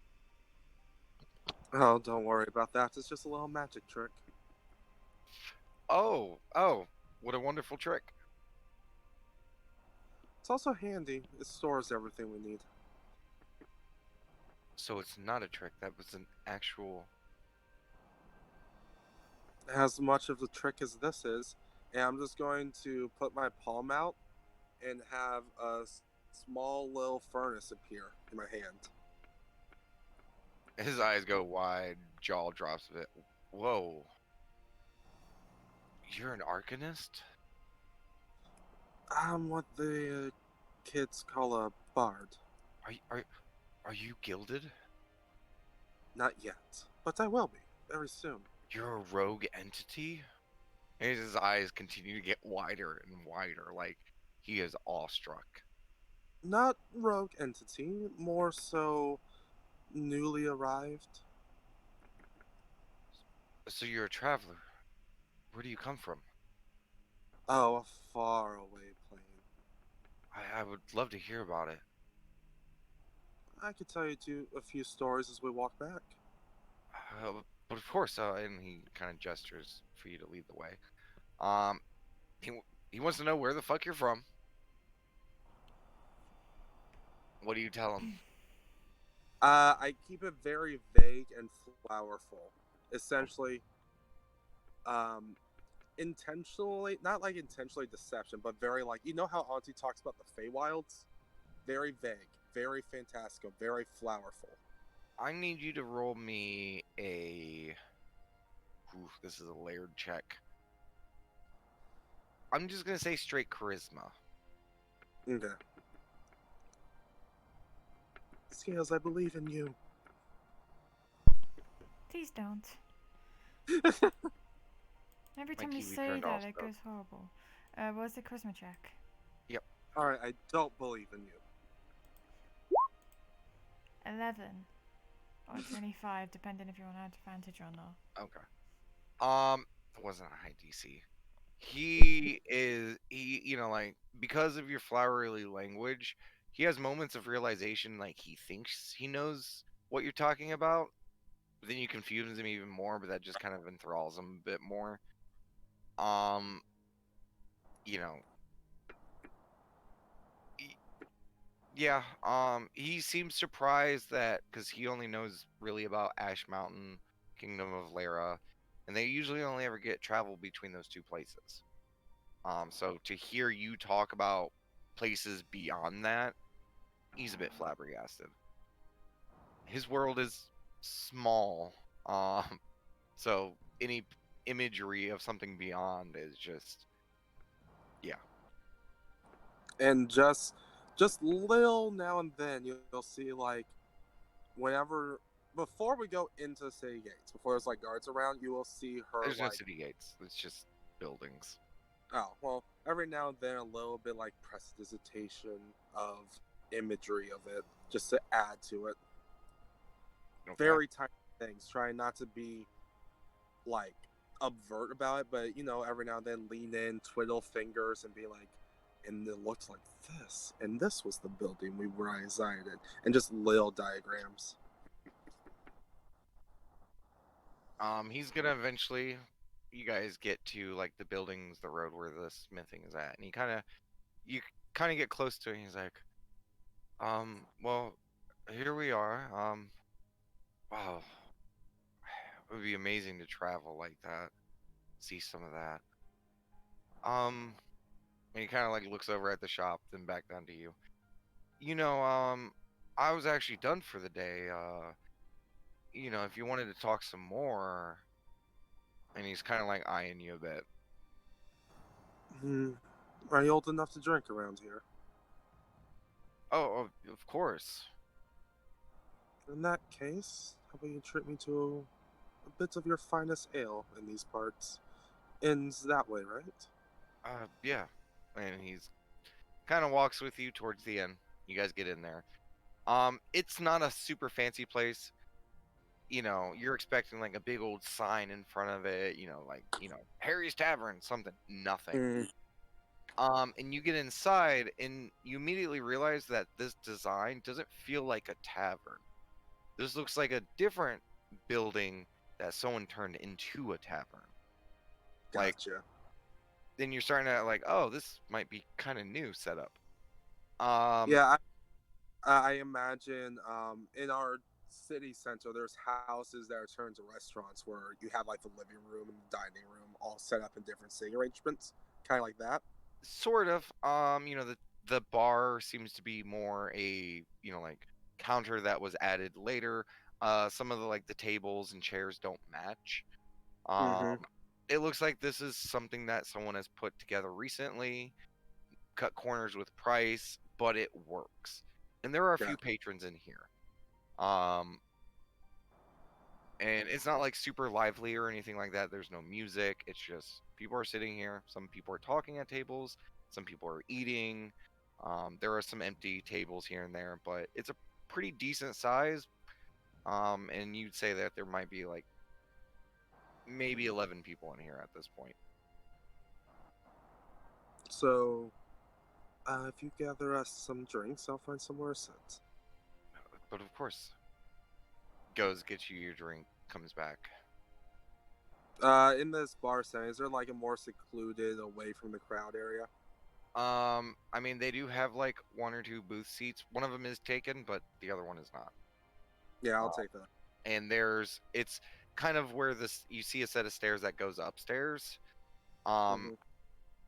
Oh, don't worry about that. It's just a little magic trick. Oh, what a wonderful trick. It's also handy. It stores everything we need. So it's not a trick. That was an actual. As much of the trick as this is, and I'm just going to put my palm out and have a small little furnace appear in my hand. His eyes go wide, jaw drops a bit. Whoa. You're an arcanist? I'm what the kids call a bard. Are you gilded? Not yet, but I will be very soon. You're a rogue entity? And his eyes continue to get wider and wider, like he is awestruck. Not rogue entity, more so newly arrived. So you're a traveler. Where do you come from? Oh, a faraway plane. I would love to hear about it. I could tell you a few stories as we walk back. But of course, and he kind of gestures for you to lead the way. Um, he wants to know where the fuck you're from. What do you tell him? I keep it very vague and flowerful. Essentially, intentionally, not like intentionally deception, but very like, you know how Auntie talks about the Feywilds? Very vague, very fantastical, very flowerful. I need you to roll me a. Oof, this is a layered check. I'm just gonna say straight charisma. Okay. Scales, I believe in you. Please don't. Every time you TV say turned that, off, it so- goes horrible. What's the charisma check? Alright, I don't believe in you. 11 or 25, depending if you want advantage or not. Okay. It wasn't a high DC. You know, like, because of your flowery language, he has moments of realization, like, he thinks he knows what you're talking about, but then you confuse him even more, but that just kind of enthralls him a bit more. You know, yeah, he seems surprised that, because he only knows really about Ash Mountain, Kingdom of Lara, and they usually only ever get travel between those two places. So to hear you talk about places beyond that, he's a bit flabbergasted. His world is small, so any imagery of something beyond is just, yeah. And just little now and then you'll see like whenever before we go into the city gates, before there's like guards around, you will see her There's no like city gates. It's just buildings. oh well, every now and then a little bit like prestidigitation of imagery of it, just to add to it. Okay. Very tiny things, trying not to be like overt about it, but you know, every now and then lean in, twiddle fingers, and be like, and it looks like this, and this was the building we resided in, and just little diagrams. He's gonna eventually. You guys get to like the buildings, the road where the smithing is at, and you kind of get close to it. And he's like, well, here we are. Wow, it would be amazing to travel like that, see some of that. And he kind of like looks over at the shop, then back down to you. You know, I was actually done for the day. You know, if you wanted to talk some more, and he's kind of like eyeing you a bit. Are you old enough to drink around here? Oh, of course. In that case, how about you treat me to a bit of your finest ale in these parts? Ends that way, right? Yeah. And he's kind of walks with you towards the end. You guys get in there. It's not a super fancy place. You know, you're expecting like a big old sign in front of it, you know, like, you know, Harry's Tavern, something. Nothing. And you get inside and you immediately realize that this design doesn't feel like a tavern. This looks like a different building that someone turned into a tavern. Like, Gotcha. then you're starting to like, oh, this might be kind of new setup. Yeah, I imagine in our city center, there's houses that are turned to restaurants where you have like the living room and the dining room all set up in different sitting arrangements, kind of like that. Sort of. You know, the bar seems to be more a, like counter that was added later. Some of the like the tables and chairs don't match. Mm-hmm. It looks like this is something that someone has put together recently, cut corners with price, but it works. And there are a Yeah. few patrons in here. Um, and it's not like super lively or anything like that. There's no music. It's just people are sitting here. Some people are talking at tables. Some people are eating. There are some empty tables here and there, but it's a pretty decent size. And you'd say that there might be like maybe 11 people in here at this point. So, if you gather us some drinks, I'll find somewhere to sit. But of course, goes, gets you your drink, comes back. In this bar setting, is there like a more secluded, away from the crowd area? I mean, they do have like one or two booth seats. One of them is taken, but the other one is not. Yeah, I'll take that. And it's kind of where you see a set of stairs that goes upstairs. Mhm.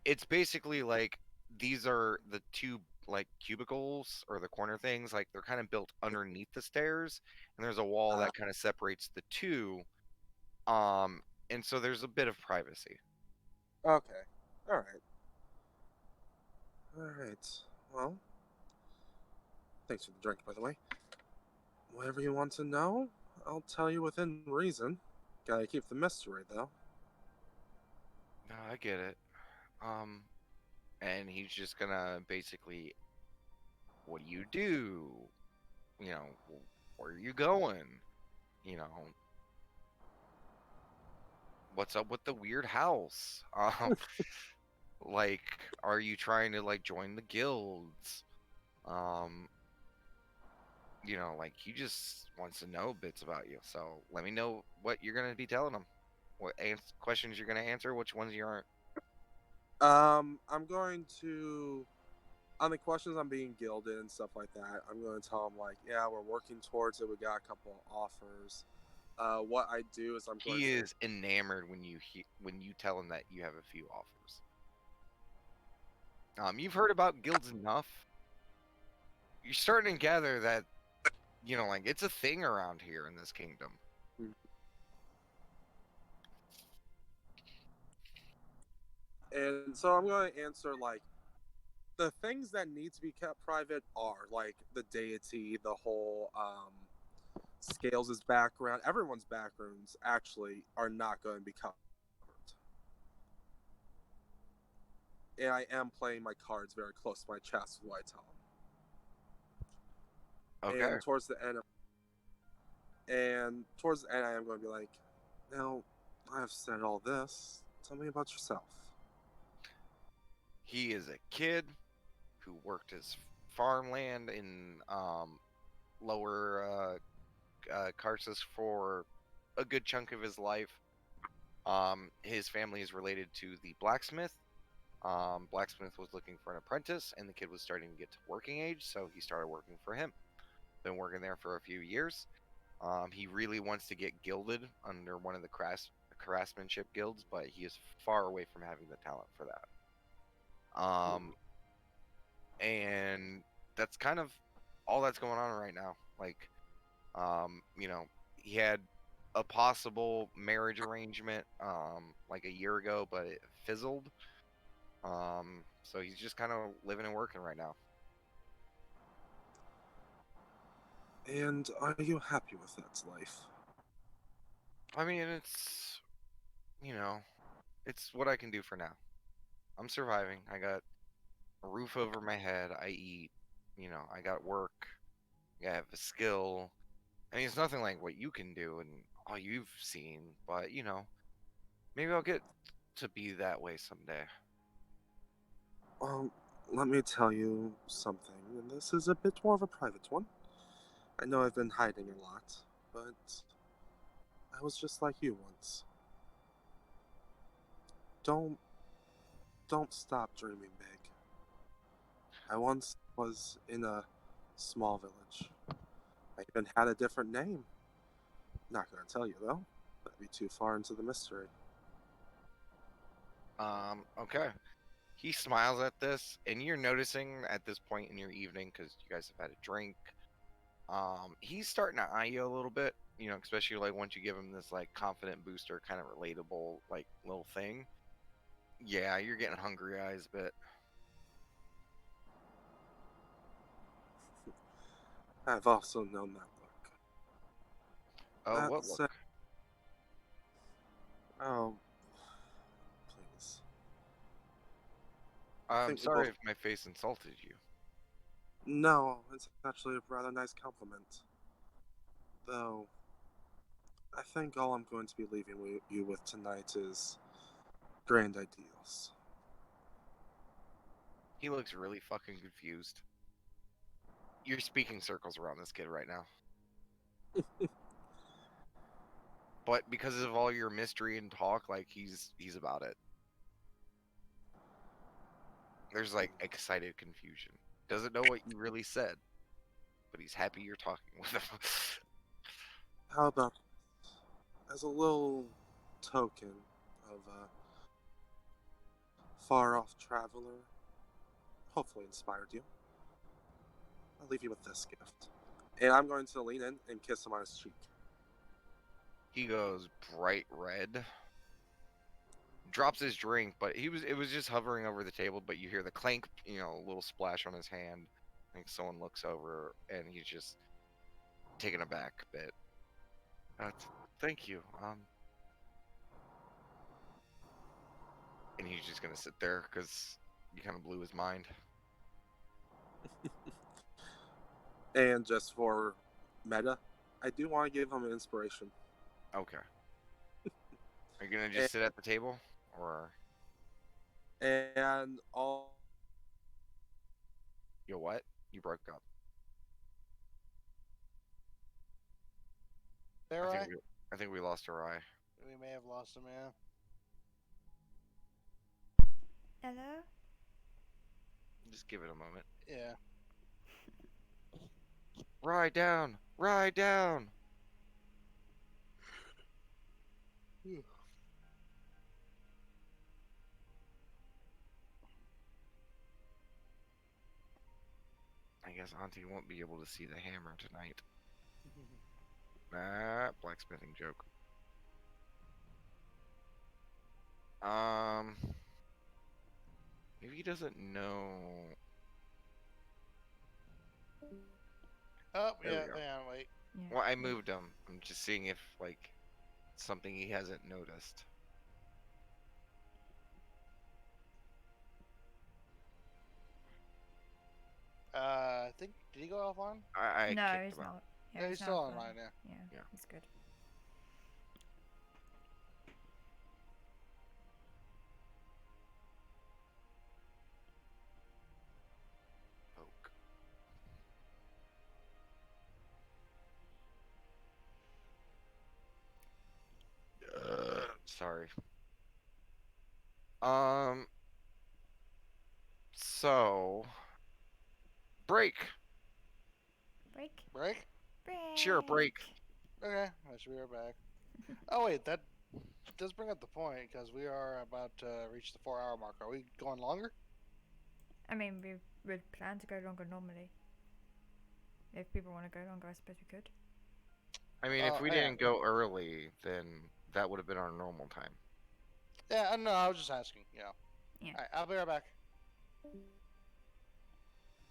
It's basically like these are the two like cubicles or the corner things, like they're kind of built underneath the stairs, and there's a wall that kind of separates the two. And so there's a bit of privacy. Okay. All right. All right. Well, thanks for the drink, by the way. Whatever you want to know, I'll tell you within reason. Gotta keep the mystery, though. No, I get it. And he's just gonna basically, what do you do? You know, where are you going? You know, what's up with the weird house? Like, are you trying to like join the guilds? Um, like he just wants to know bits about you. So let me know what you're gonna be telling him. What questions you're gonna answer? Which ones you aren't? I'm going to, on the questions I'm being gilded and stuff like that, I'm going to tell them, like, yeah, we're working towards it. We got a couple of offers. What I do is I'm going He to. is enamored when you tell him that you have a few offers. You've heard about guilds enough. You're starting to gather that, like it's a thing around here in this kingdom. And so I'm going to answer, like, the things that need to be kept private are, like, the deity, the whole, Scales' background. Everyone's backgrounds, actually, are not going to be covered. And I am playing my cards very close to my chest with what I tell them. Okay. And towards the end, I am going to be like, now, I have said all this. Tell me about yourself. He is a kid who worked his farmland in lower Karsus for a good chunk of his life. His family is related to the blacksmith. Blacksmith was looking for an apprentice, and the kid was starting to get to working age, so he started working for him. Been working there for a few years. He really wants to get gilded under one of the craftsmanship guilds, but he is far away from having the talent for that. And that's kind of all that's going on right now. Like, he had a possible marriage arrangement like a year ago, but it fizzled. So he's just kind of living and working right now. And are you happy with that life? I mean, it's it's what I can do for now. I'm surviving. I got a roof over my head. I eat. I got work. I have a skill. I mean, it's nothing like what you can do and all you've seen, but maybe I'll get to be that way someday. Well, let me tell you something, and this is a bit more of a private one. I know I've been hiding a lot, but I was just like you once. Don't stop dreaming big. I once was in a small village. I even had a different name. Not gonna tell you though. That'd be too far into the mystery. Okay. He smiles at this, and you're noticing at this point in your evening, because you guys have had a drink, he's starting to eye you a little bit, especially like once you give him this like confident booster, kind of relatable like little thing. Yeah, you're getting hungry eyes a bit. I've also known that look. Oh, what That's look? oh, please. I I'm think we sorry both. if my face insulted you. No, it's actually a rather nice compliment. Though, I think all I'm going to be leaving you with tonight is grand ideals. He looks really fucking confused. You're speaking circles around this kid right now. But because of all your mystery and talk, like he's about it. There's like excited confusion. Doesn't know what you really said, but he's happy you're talking with him. How about as a little token of a far off traveler, hopefully inspired you, I'll leave you with this gift. And I'm going to lean in and kiss him on his cheek. He goes bright red, drops his drink, but it was just hovering over the table, but you hear the clank, a little splash on his hand. I think someone looks over and he's just taken aback a bit. Thank you. And he's just gonna sit there because you kind of blew his mind. And just for meta, I do want to give him an inspiration. Okay. Are you gonna just sit at the table, or And all. you what? You broke up. There, right? I think we lost our eye. We may have lost him, yeah. Hello? Just give it a moment. Yeah. Ride down! Ride down! I guess Auntie won't be able to see the hammer tonight. Blacksmithing joke. Maybe he doesn't know. Oh, There we yeah, go. wait. Yeah. Well, I moved him. I'm just seeing if like something he hasn't noticed. I think, did he go offline? I No, kicked he's him out. not. Yeah, he's not still fine. online, yeah. Yeah. He's good. Poke. Sorry. So break. Break? Break? Break! Sure, break. Okay, I should be right back. Oh, wait, that does bring up the point, because we are about to reach the 4-hour mark. Are we going longer? I mean, we would plan to go longer normally. If people want to go longer, I suppose we could. I mean, if we yeah. didn't go early, then that would have been our normal time. Yeah, no, I was just asking, Yeah. Alright, I'll be right back.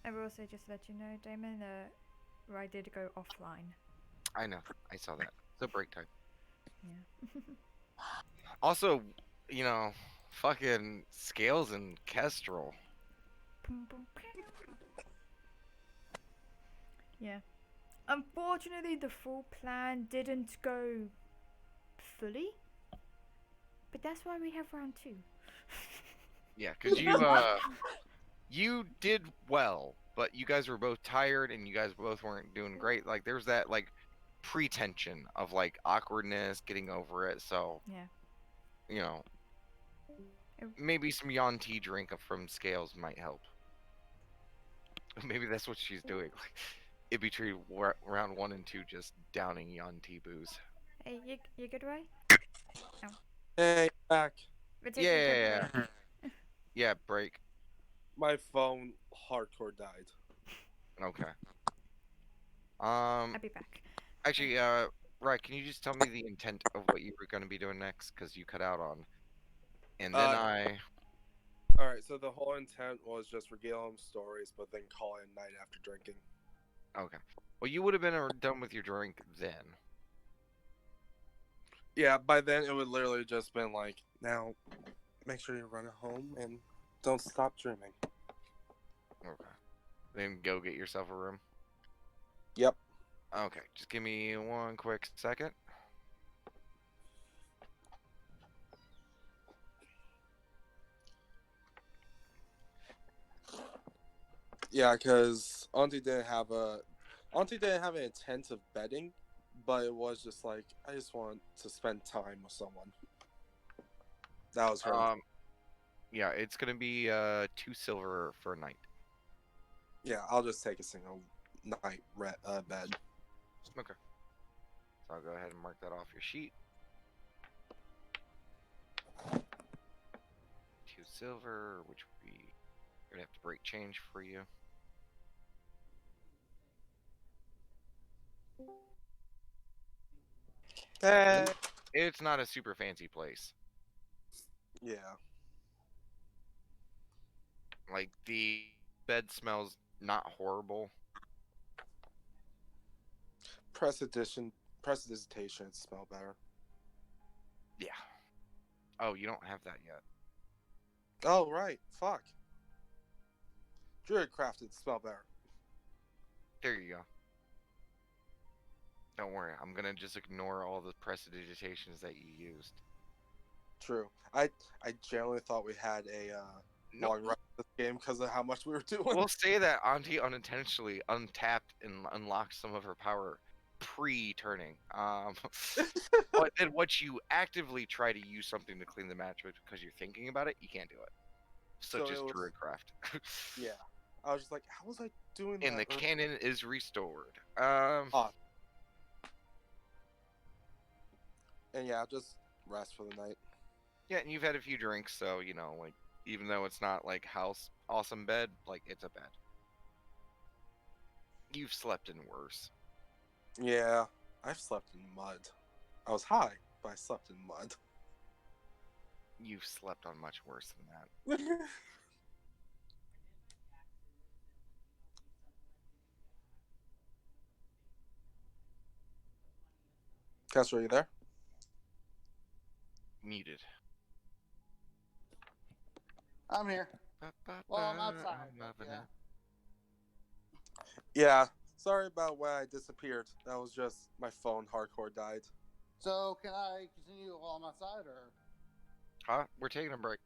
I will also just let you know, Damon, I did go offline. I know. I saw that. It's a break time. Yeah. Also, fucking Scales and Kestrel. Boom, boom, boom. Yeah. Unfortunately, the full plan didn't go fully. But that's why we have round 2. Yeah, because you did well, but you guys were both tired and you guys both weren't doing great. Like there's that like pretension of like awkwardness, getting over it. So Yeah. maybe some Yon tea drink from Scales might help. Maybe that's what she's doing. Like in between round 1 and 2, just downing Yon tea booze. Hey, you good, Ray? Hey, back. We're taking a Yeah. break. Yeah, break. My phone hardcore died. Okay. I'll be back. Actually, right, can you just tell me the intent of what you were going to be doing next? Because you cut out on. And then Alright, so the whole intent was just regale him stories, but then call it night after drinking. Okay. Well, you would have been done with your drink then. Yeah, by then it would literally just been like, now, make sure you run it home and don't stop dreaming. Okay. Then go get yourself a room. Yep. Okay, just give me one quick second. Yeah, because Auntie didn't have an intent of betting, but it was just like, I just want to spend time with someone. That was her. Yeah, it's gonna be 2 silver for a night. Yeah, I'll just take a single night bed. Okay. So I'll go ahead and mark that off your sheet. 2 silver, which would be gonna have to break change for you. It's not a super fancy place. Yeah. Like the bed smells not horrible. Prestidigitation smell better. Yeah. Oh, you don't have that yet. Oh right, fuck. Druid crafted smell better. There you go. Don't worry, I'm gonna just ignore all the prestidigitations that you used. True. I generally thought we had a Nope. long run this game because of how much we were doing. We'll say that Auntie unintentionally untapped and unlocked some of her power pre-turning. But then once you actively try to use something to clean the match because you're thinking about it, you can't do it. So Such as it was- Druidcraft. Yeah. I was just like, how was I doing that? And the cannon is restored. And yeah, just rest for the night. Yeah, and you've had a few drinks, so you know, like, even though it's not like house awesome bed, like it's a bed. You've slept in worse. Yeah, I've slept in mud. I was high, but I slept in mud. You've slept on much worse than that. Castor, are you there? Muted. I'm here. Well, I'm outside. I'm loving Yeah. it. Yeah. Sorry about when I disappeared. That was just my phone hardcore died. So can I continue while I'm outside, or? Huh? We're taking a break.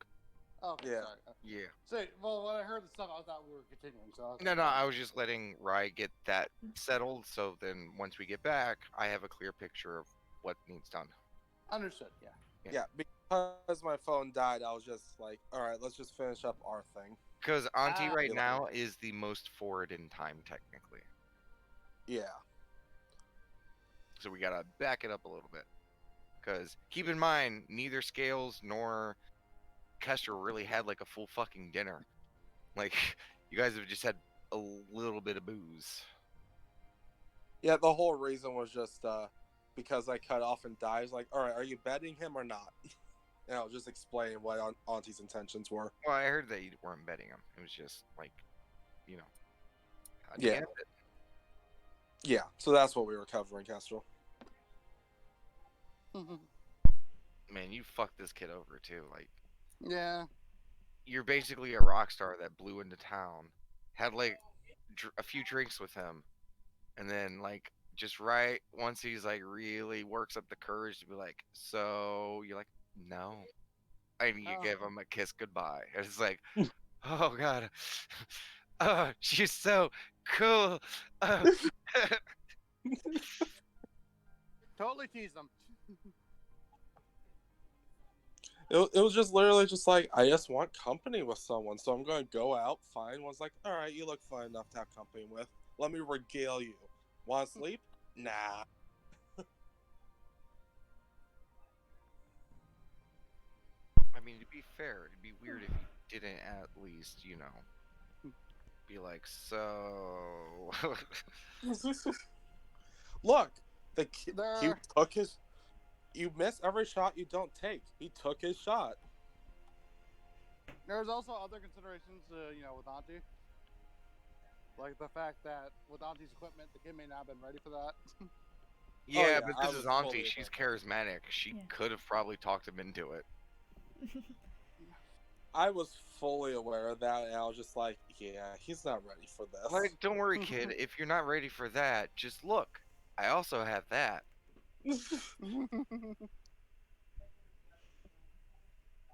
Oh, okay, Yeah. sorry. Yeah. So, well, when I heard the stuff, I thought we were continuing. So I was No, like, no, I was just letting Rye get that settled, so then once we get back, I have a clear picture of what needs done. Understood. Yeah. Yeah, because my phone died, I was just like, all right, let's just finish up our thing. Because Auntie right yeah. now is the most forward in time, technically. Yeah. So we gotta back it up a little bit. Because keep in mind, neither Scales nor Kester really had like a full fucking dinner. Like, you guys have just had a little bit of booze. Yeah, the whole reason was just because I cut off and died. I was like, all right, are you betting him or not? And I was just explaining what Auntie's intentions were. Well, I heard that you weren't betting him. It was just like, you know, how do you Yeah. end it? Yeah, so that's what we were covering, Kestrel. Man, you fucked this kid over too. Like, Yeah. you're basically a rock star that blew into town, had like a few drinks with him, and then like just right once he's like really works up the courage to be like, so you're like, no, and you Oh. give him a kiss goodbye. And it's like, oh god, oh she's so cool. Totally teased them. It was just literally just like, I just want company with someone, so I'm going to go out, find one's like, all right, you look fine enough to have company with. Let me regale you. Want to sleep? Nah. I mean, to be fair, it'd be weird if he didn't at least, be like, so. Look, he There, took his. You miss every shot you don't take. He took his shot. there's also other considerations, with Auntie. Like the fact that with Auntie's equipment, the kid may not have been ready for that. Yeah, yeah, but I this was is Auntie. fully She's aware. charismatic. She Yeah. could have probably talked him into it. I was fully aware of that, and I was just like, yeah, he's not ready for this. Like, don't worry, kid. If you're not ready for that, just look. I also have that.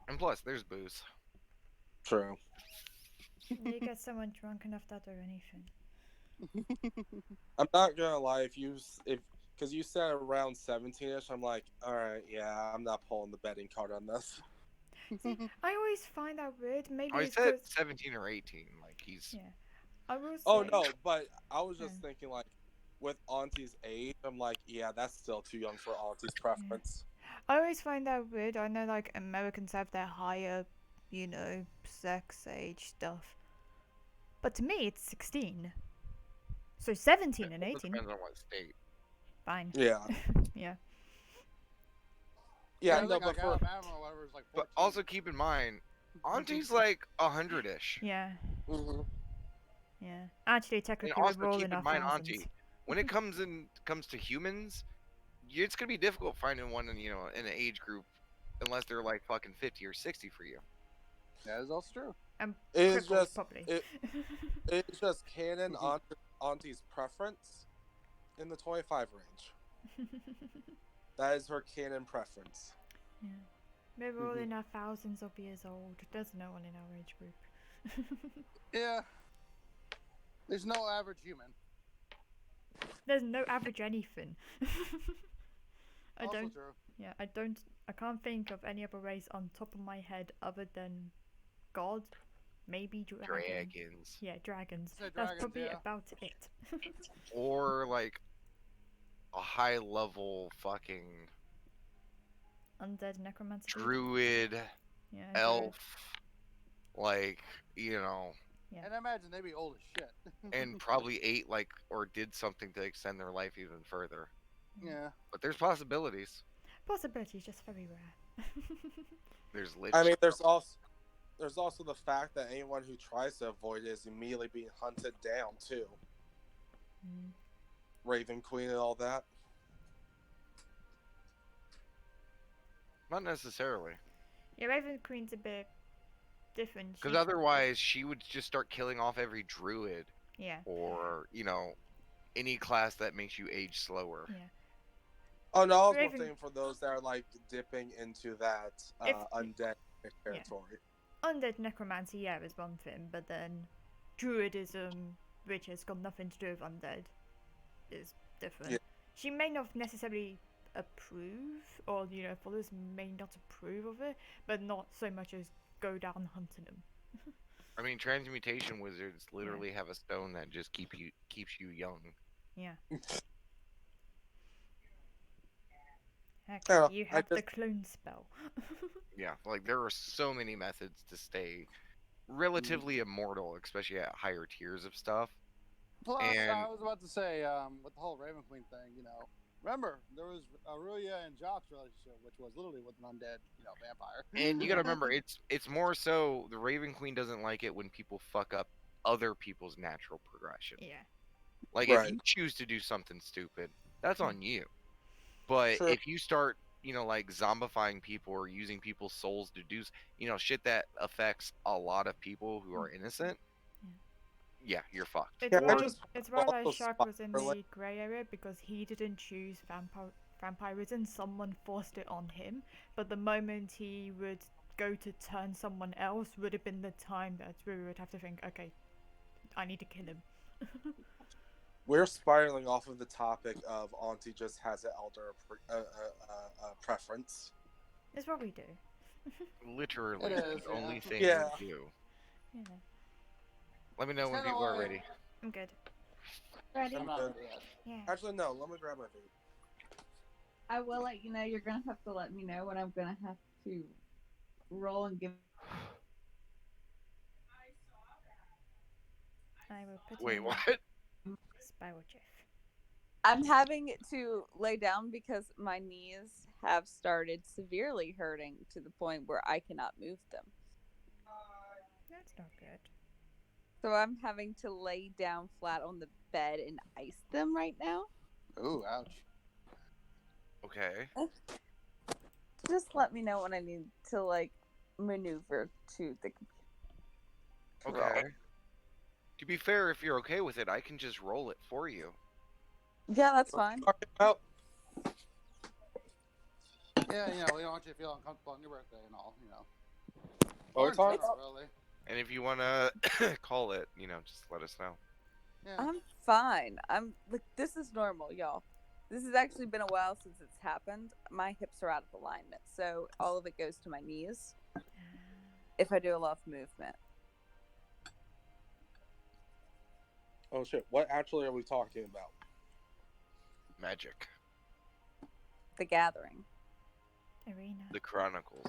And plus, there's booze. True. You get someone drunk enough that or anything. I'm not gonna lie, because you said around 17ish, I'm like, all right, yeah, I'm not pulling the betting card on this. See, I always find that weird. Maybe I it's said because 17 or 18. Like, he's. yeah. I will say. Oh no, but I was Yeah. just thinking like, with Auntie's age, I'm like, yeah, that's still too young for Auntie's preference. I always find that weird. I know like Americans have their higher, sex age stuff. But to me, it's 16. So 17 and It 18, depends on what state. fine. Yeah. Yeah. Yeah, I no, think, but like, for Alabama or whatever is like 14. But also keep in mind, Auntie's like 100-ish. Yeah. Mhm. Yeah. Actually, And technically, we're also rolling keep our in mind, thousands. Auntie, when it comes to humans, it's gonna be difficult finding one in an age group, unless they're like fucking 50 or 60 for you. That is also true. And it's crippled, just probably. it's just canon Auntie's preference in the 25 range. That is her canon preference. Yeah. We're rolling our thousands of years old. There's no one in our age group. Yeah. There's no average human. There's no average anything. I Also don't. true. Yeah, I can't think of any other race on top of my head other than God, maybe dragon. Dragons. Yeah, dragons. Say That's dragons, probably yeah. about it. Or like a high level fucking Undead necromancer. druid, Yeah. elf, like, Yeah. And I imagine they'd be old as shit. and probably ate or did something to extend their life even further. Yeah. But there's possibilities. Possibility is just very rare. There's lich. I mean, there's also the fact that anyone who tries to avoid it is immediately being hunted down too. Mm. Raven Queen and all that. Not necessarily. Yeah, Raven Queen's a bit different. Because otherwise, she would just start killing off every druid Yeah. or, any class that makes you age slower. Yeah. Oh no, I was more Raven- thinking for those that are like dipping into that undead territory. Undead necromancy, yeah, is one thing, but then druidism, which has got nothing to do with undead, is different. Yeah. She may not necessarily approve, or followers may not approve of it, but not so much as go down hunting them. I mean, transmutation wizards literally have a stone that just keeps you young. Yeah. Heck, Yeah, you I have the just- clone spell. Yeah, like there are so many methods to stay relatively immortal, especially at higher tiers of stuff. Plus, And- I was about to say, with the whole Raven Queen thing, remember, there was Aurelia and Jock's relationship, which was literally with an undead, vampire. And you gotta remember, it's more so the Raven Queen doesn't like it when people fuck up other people's natural progression. Yeah. Like Right. if you choose to do something stupid, that's on you. But Sure. if you start, like zombifying people or using people's souls to do, shit that affects a lot of people who are innocent, yeah, you're fucked. It's Yeah, I why just it's why like also Shark was in spirally- the grey area, because he didn't choose vampirism. Someone forced it on him. But the moment he would go to turn someone else would have been the time that we would have to think, okay, I need to kill him. We're spiraling off of the topic of Auntie just has an elder preference. It's what we do. Literally, It the is, yeah. only thing Yeah. you do. Yeah. Let me know It's when kinda people are like- ready. I'm good. Ready? I'm not into that. Yeah. Actually, no. Let me grab my vape. I will let you know. You're gonna have to let me know when I'm gonna have to roll and give. I will put Wait, in what? spiral chafe. I'm having to lay down because my knees have started severely hurting to the point where I cannot move them. That's not good. So I'm having to lay down flat on the bed and ice them right now. Ooh, ouch. Okay. Just let me know when I need to like maneuver to the computer. Okay. To be fair, if you're okay with it, I can just roll it for you. Yeah, that's fine. Talking about Yeah, we don't want you to feel uncomfortable on your birthday and all, what Or we're in talking general, about. really. And if you want to call it, just let us know. Yeah. I'm fine. I'm like, this is normal, y'all. This has actually been a while since it's happened. My hips are out of alignment, so all of it goes to my knees if I do a lot of movement. Oh shit! What actually are we talking about? Magic. The Gathering. Arena. The Chronicles.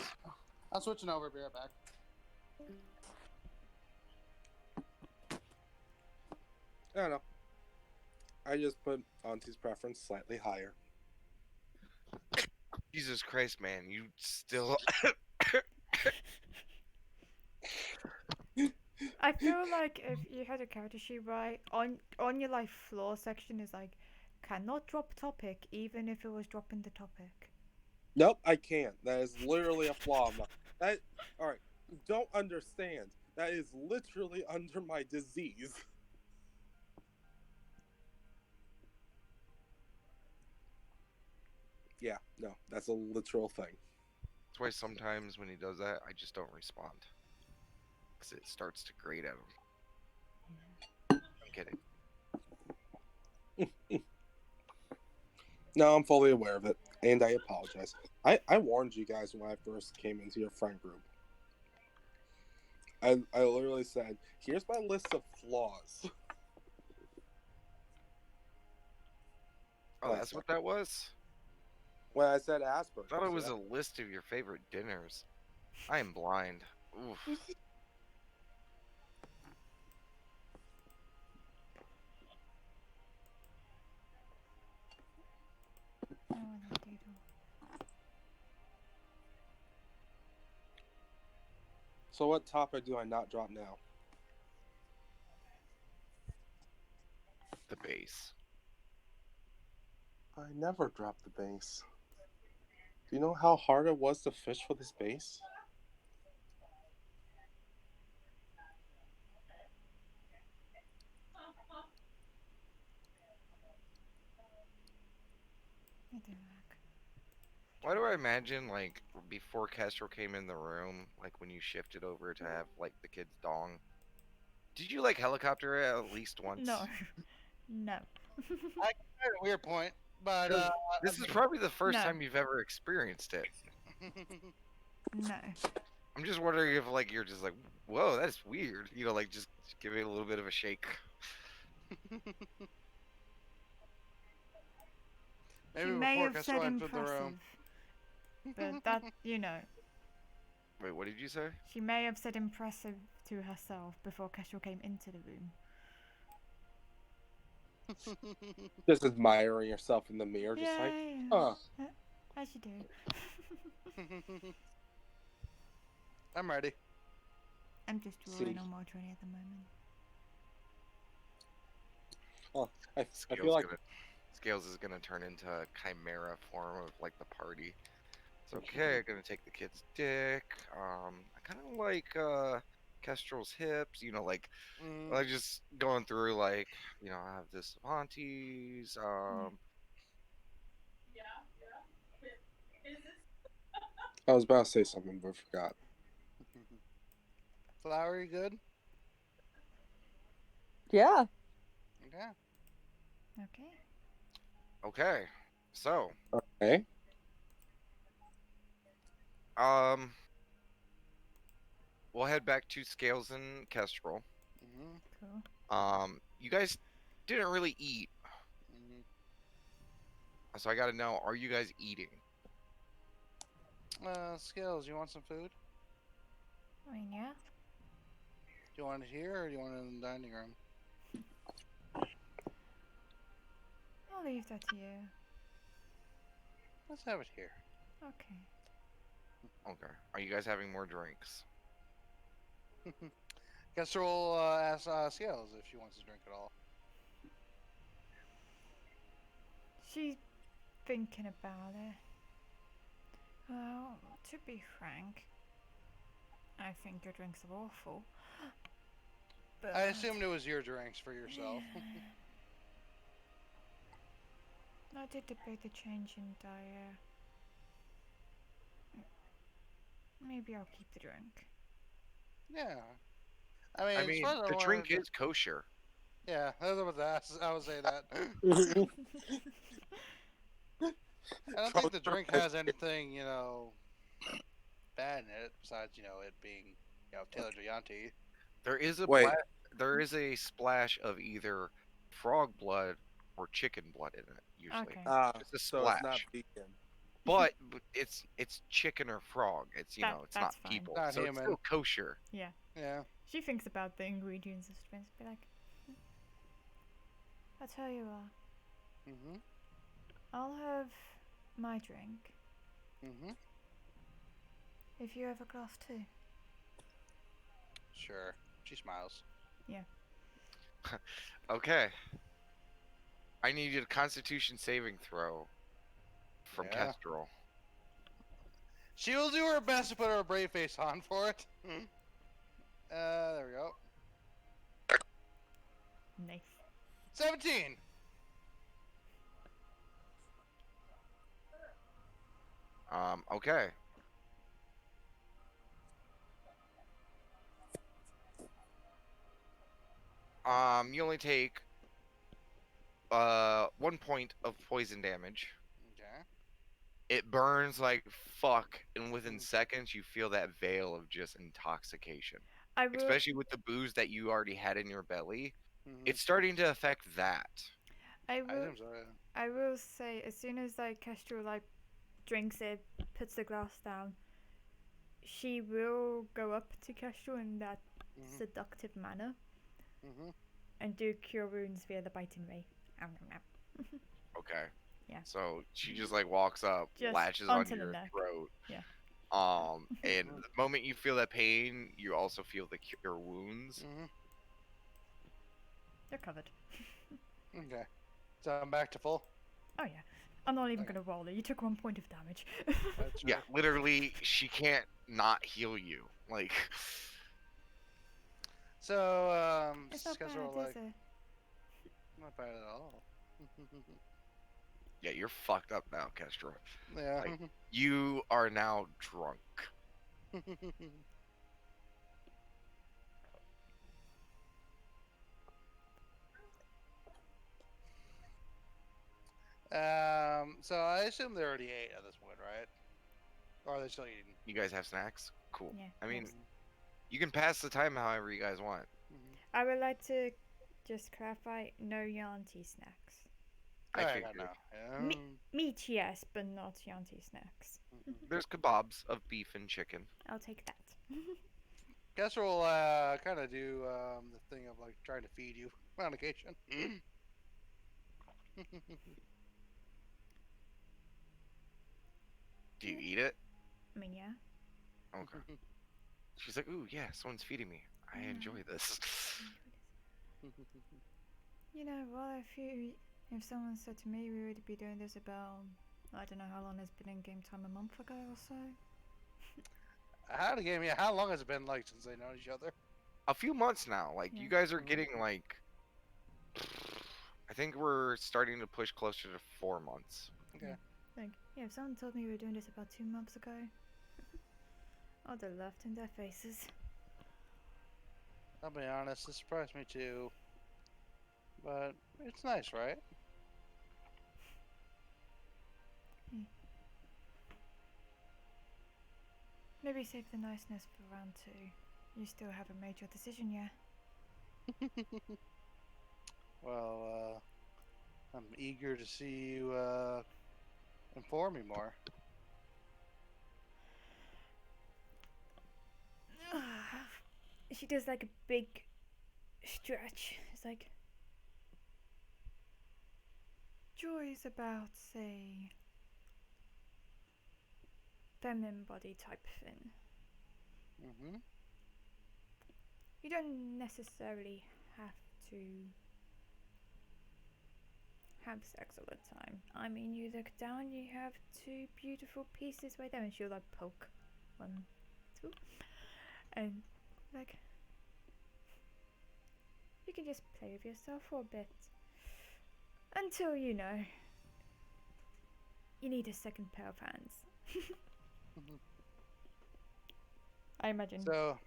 I'm switching over. Be right back. I don't know. I just put Auntie's preference slightly higher. Jesus Christ, man. You still... I feel like if you had a character sheet right, on your like floor section is like cannot drop topic even if it was dropping the topic. Nope, I can't. That is literally a flaw. That all right. You don't understand. That is literally under my disease. Yeah, no, that's a literal thing. That's why sometimes when he does that, I just don't respond. Because it starts to grate at him. I'm kidding. No, I'm fully aware of it, and I apologize. I warned you guys when I first came into your friend group. I literally said, here's my list of flaws. Oh, that's what that was? When I said I Asperger's. thought it was yeah. a list of your favorite dinners. I am blind. Oof. I want to do that. So what topic do I not drop now? The base. I never dropped the base. Do you know how hard it was to fish for this base? I do like. Why do I imagine, like, before Castro came in the room, like, when you shifted over to have, like, the kid's dong, did you, like, helicopter it at least once? No. No. I at a weird point, but This is probably the first No. time you've ever experienced it. No. I'm just wondering if, like, you're just like, whoa, that's weird. Like, just give it a little bit of a shake. maybe She may before have Castro said entered the room. impressive, but that, Wait, what did you say? she may have said impressive to herself before Kestrel came into the room. Just admiring yourself in the mirror, just like, huh. As you do. I'm ready. I'm just See. drawing on Marjorie at the moment. I Scales, feel like Scales is gonna turn into a chimera form of, like, the party. It's okay, I'm gonna take the kid's dick. I kind of like, Kestrel's hips, like, I just going through, like, I have this Aunties, I was about to say something, but forgot. Flower, you good? Yeah. Okay. Okay. Okay, so, Okay. we'll head back to Scales and Kestrel. Mm-hmm. You guys didn't really eat, Mm-hmm. so I gotta know, are you guys eating? Skills, you want some food? I mean, yeah. Do you want it here or do you want it in the dining room? leave that to you. Let's have it here. Okay. Okay. Are you guys having more drinks? Guess we'll ask Scales if she wants to drink at all. She's thinking about it. Well, to be frank, I think your drinks are awful. But I assumed it was your drinks for yourself. I did debate the change in diet. Maybe I'll keep the drink. Yeah. I mean, I as mean, far as I the drink wanted- is kosher. Yeah, I was about to ask. I would say that. I don't think the drink has anything, bad in it besides, it being, Taylor Gianti. There is a Wait. there is a splash of either frog blood or chicken blood in it usually. Okay. Just a So it's not splash. vegan. But it's chicken or frog. It's it's That's not fine. people. Not so it's human. still kosher. Yeah. She thinks about the ingredients of drinks. Be like, I'll tell you what. Mm-hmm. I'll have my drink Mm-hmm. if you have a glass too. Sure. She smiles. Okay. I need a Constitution saving throw from Yeah. Kestrel. She will do her best to put her brave face on for it. There we go. Nice. 17. Okay. You only take 1 point of poison damage. Okay. It burns like fuck, and within seconds you feel that veil of just intoxication. I will. Especially with the booze that you already had in your belly, Mm-hmm. it's starting to affect that. I I will. assume so, yeah. I will say, as soon as Kestrel drinks it, puts the glass down, she will go up to Kestrel in that Mhm. seductive manner Mm-hmm. and do cure wounds via the biting ray. Om, nom, nom. Okay. Yeah. So she just like walks up, Just latches onto onto the your neck. throat. Yeah. And the moment you feel that pain, you also feel the cure wounds. Mm-hmm. They're covered. Okay. So I'm back to full. Oh yeah. I'm not even Okay. gonna roll it. You took 1 point of damage. That's Yeah, right. literally, she can't not heal you. Like, So, It's not bad, schedule is it? not bad at all. yeah, you're fucked up now, Kestra. Yeah. Like- You are now drunk. So I assume they already ate at this point, right? Or are they still eating? You guys have snacks? Cool. Yeah. I mean, yes. you can pass the time however you guys want. Mhm. I would like to just clarify: no Yanti snacks. I Alright, figured. know. Yeah. Meat, yes, but not Yanti snacks. Mhm. There's kebabs of beef and chicken. I'll take that. Guess we'll kind of do the thing of like trying to feed you on occasion. Do you eat it? I mean, yeah. Okay. She's like, ooh, yeah, someone's feeding me. I enjoy this. You know what? If someone said to me we would be doing this about, I don't know how long it's been in game time, a month ago or so. How the game? Yeah. How long has it been like since they know each other? A few months now. Like, Yeah. you guys are Mhm. getting, like, I think we're starting to push closer to 4 months. Okay. Like, yeah, if someone told me we were doing this about 2 months ago, I'd have laughed in their faces. I'll be honest. It surprised me too. But it's nice, right? Maybe save the niceness for round 2. You still haven't made your decision yet. Well, I'm eager to see you inform me more. She does like a big stretch. It's like, joys about, say, feminine body type thing. Mm-hmm. You don't necessarily have to have sex all the time. I mean, you look down, you have two beautiful pieces right there, and she'll like poke one, two, and like you can just play with yourself for a bit until you know you need a second pair of hands. Mhm. I imagine So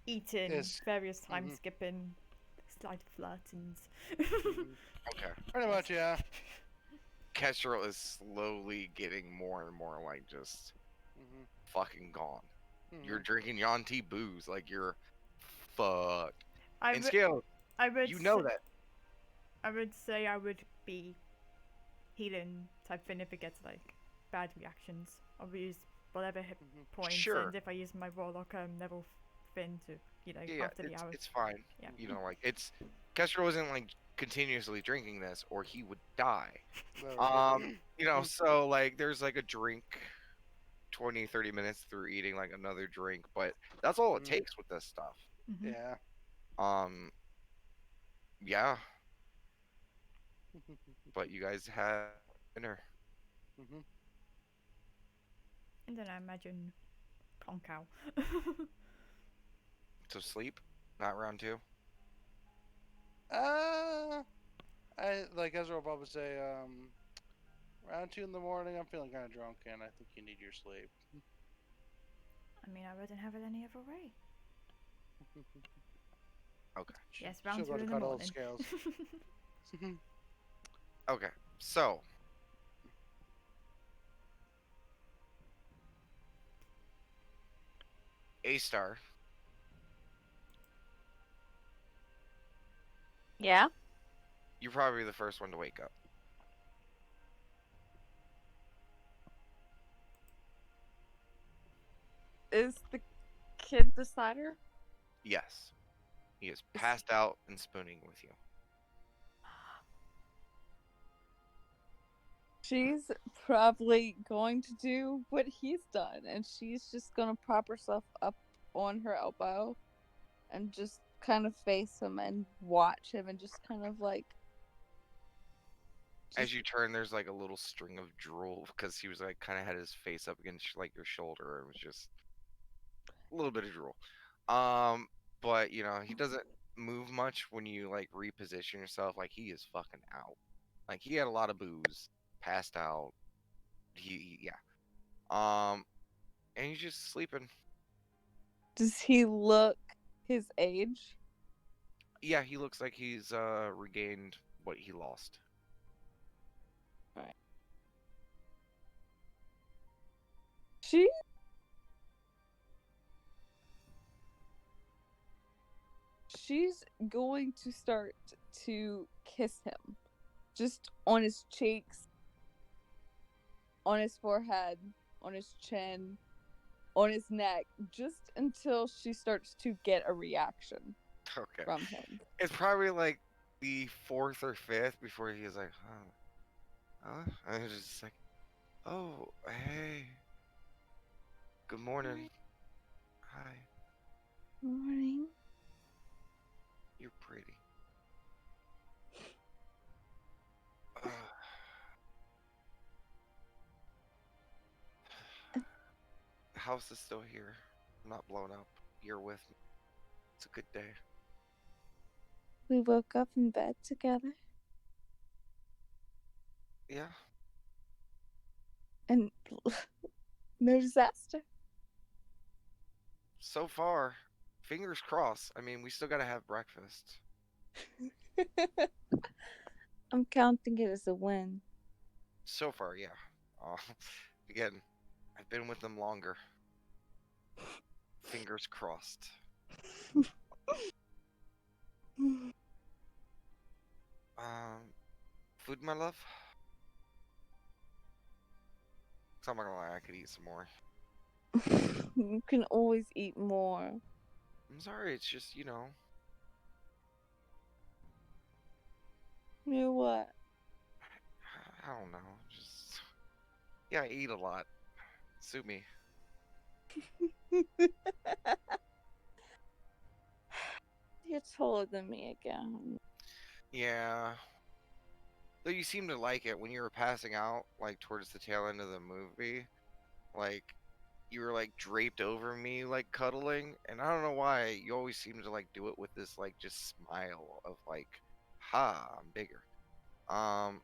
eating, is various time Mhm. skipping, slight flirtings. Mhm. Okay. Pretty much, yeah. Kestrel is slowly getting more and more like just Mm-hmm. fucking gone. You're Mm-hmm. drinking Yanti booze, like you're fucked. I And would, Scale, I would, you know s- that. I would say I would be healing type thing if it gets like bad reactions. I'll use whatever hit Mm-hmm. points, Sure. and if I use my warlock level thing to, Yeah, after the hours. it's fine. Yeah. You know, like it's Kestrel isn't like continuously drinking this, or he would die. Right. So like there's like a drink 20, 30 minutes through eating like another drink, but that's all it Mhm. takes with this stuff. Mm-hmm. Yeah. Um, yeah, but you guys had dinner. Mm-hmm. And then I imagine plonk out. So sleep, not round two. I like Ezra will probably say, around 2 in the morning. I'm feeling kind of drunk, and I think you need your sleep. I mean, I wouldn't have it any other way. Okay. Yes, round She'll 2 go to in the cuddle morning. Scales. Okay. So A star, Yeah. you're probably the first one to wake up. Is the kid beside her? Yes, he is passed out and spooning with you. She's probably going to do what he's done, and she's just gonna prop herself up on her elbow and just kind of face him and watch him and just kind of like. As you turn, there's like a little string of drool because he was like kind of had his face up against like your shoulder. It was just a little bit of drool. But he doesn't move much when you like reposition yourself. Like he is fucking out. Like he had a lot of booze, passed out. Yeah. And he's just sleeping. Does he look his age? Yeah, he looks like he's regained what he lost. Right. She. She's going to start to kiss him. Just on his cheeks, on his forehead, on his chin, on his neck, just until she starts to get a reaction Okay. from him. It's probably like the fourth or fifth before he is like, huh? And it's just like, oh, hey, good morning. Hi, Morning. you're pretty. Uh, the house is still here. I'm not blown up. You're with me. It's a good day. We woke up in bed together, Yeah. and no disaster. So far, fingers crossed. I mean, we still gotta have breakfast. I'm counting it as a win. So far, yeah. Uh, again, I've been with them longer. Fingers crossed. Food, my love. So I'm not gonna lie, I could eat some more. You can always eat more. I'm sorry, it's just You know what? Yeah, I eat a lot. Sue me. You're taller than me again. Yeah. Though you seem to like it when you were passing out, like towards the tail end of the movie. Like you were like draped over me, like cuddling, and I don't know why you always seem to like do it with this like just smile of like, ha, I'm bigger. Um,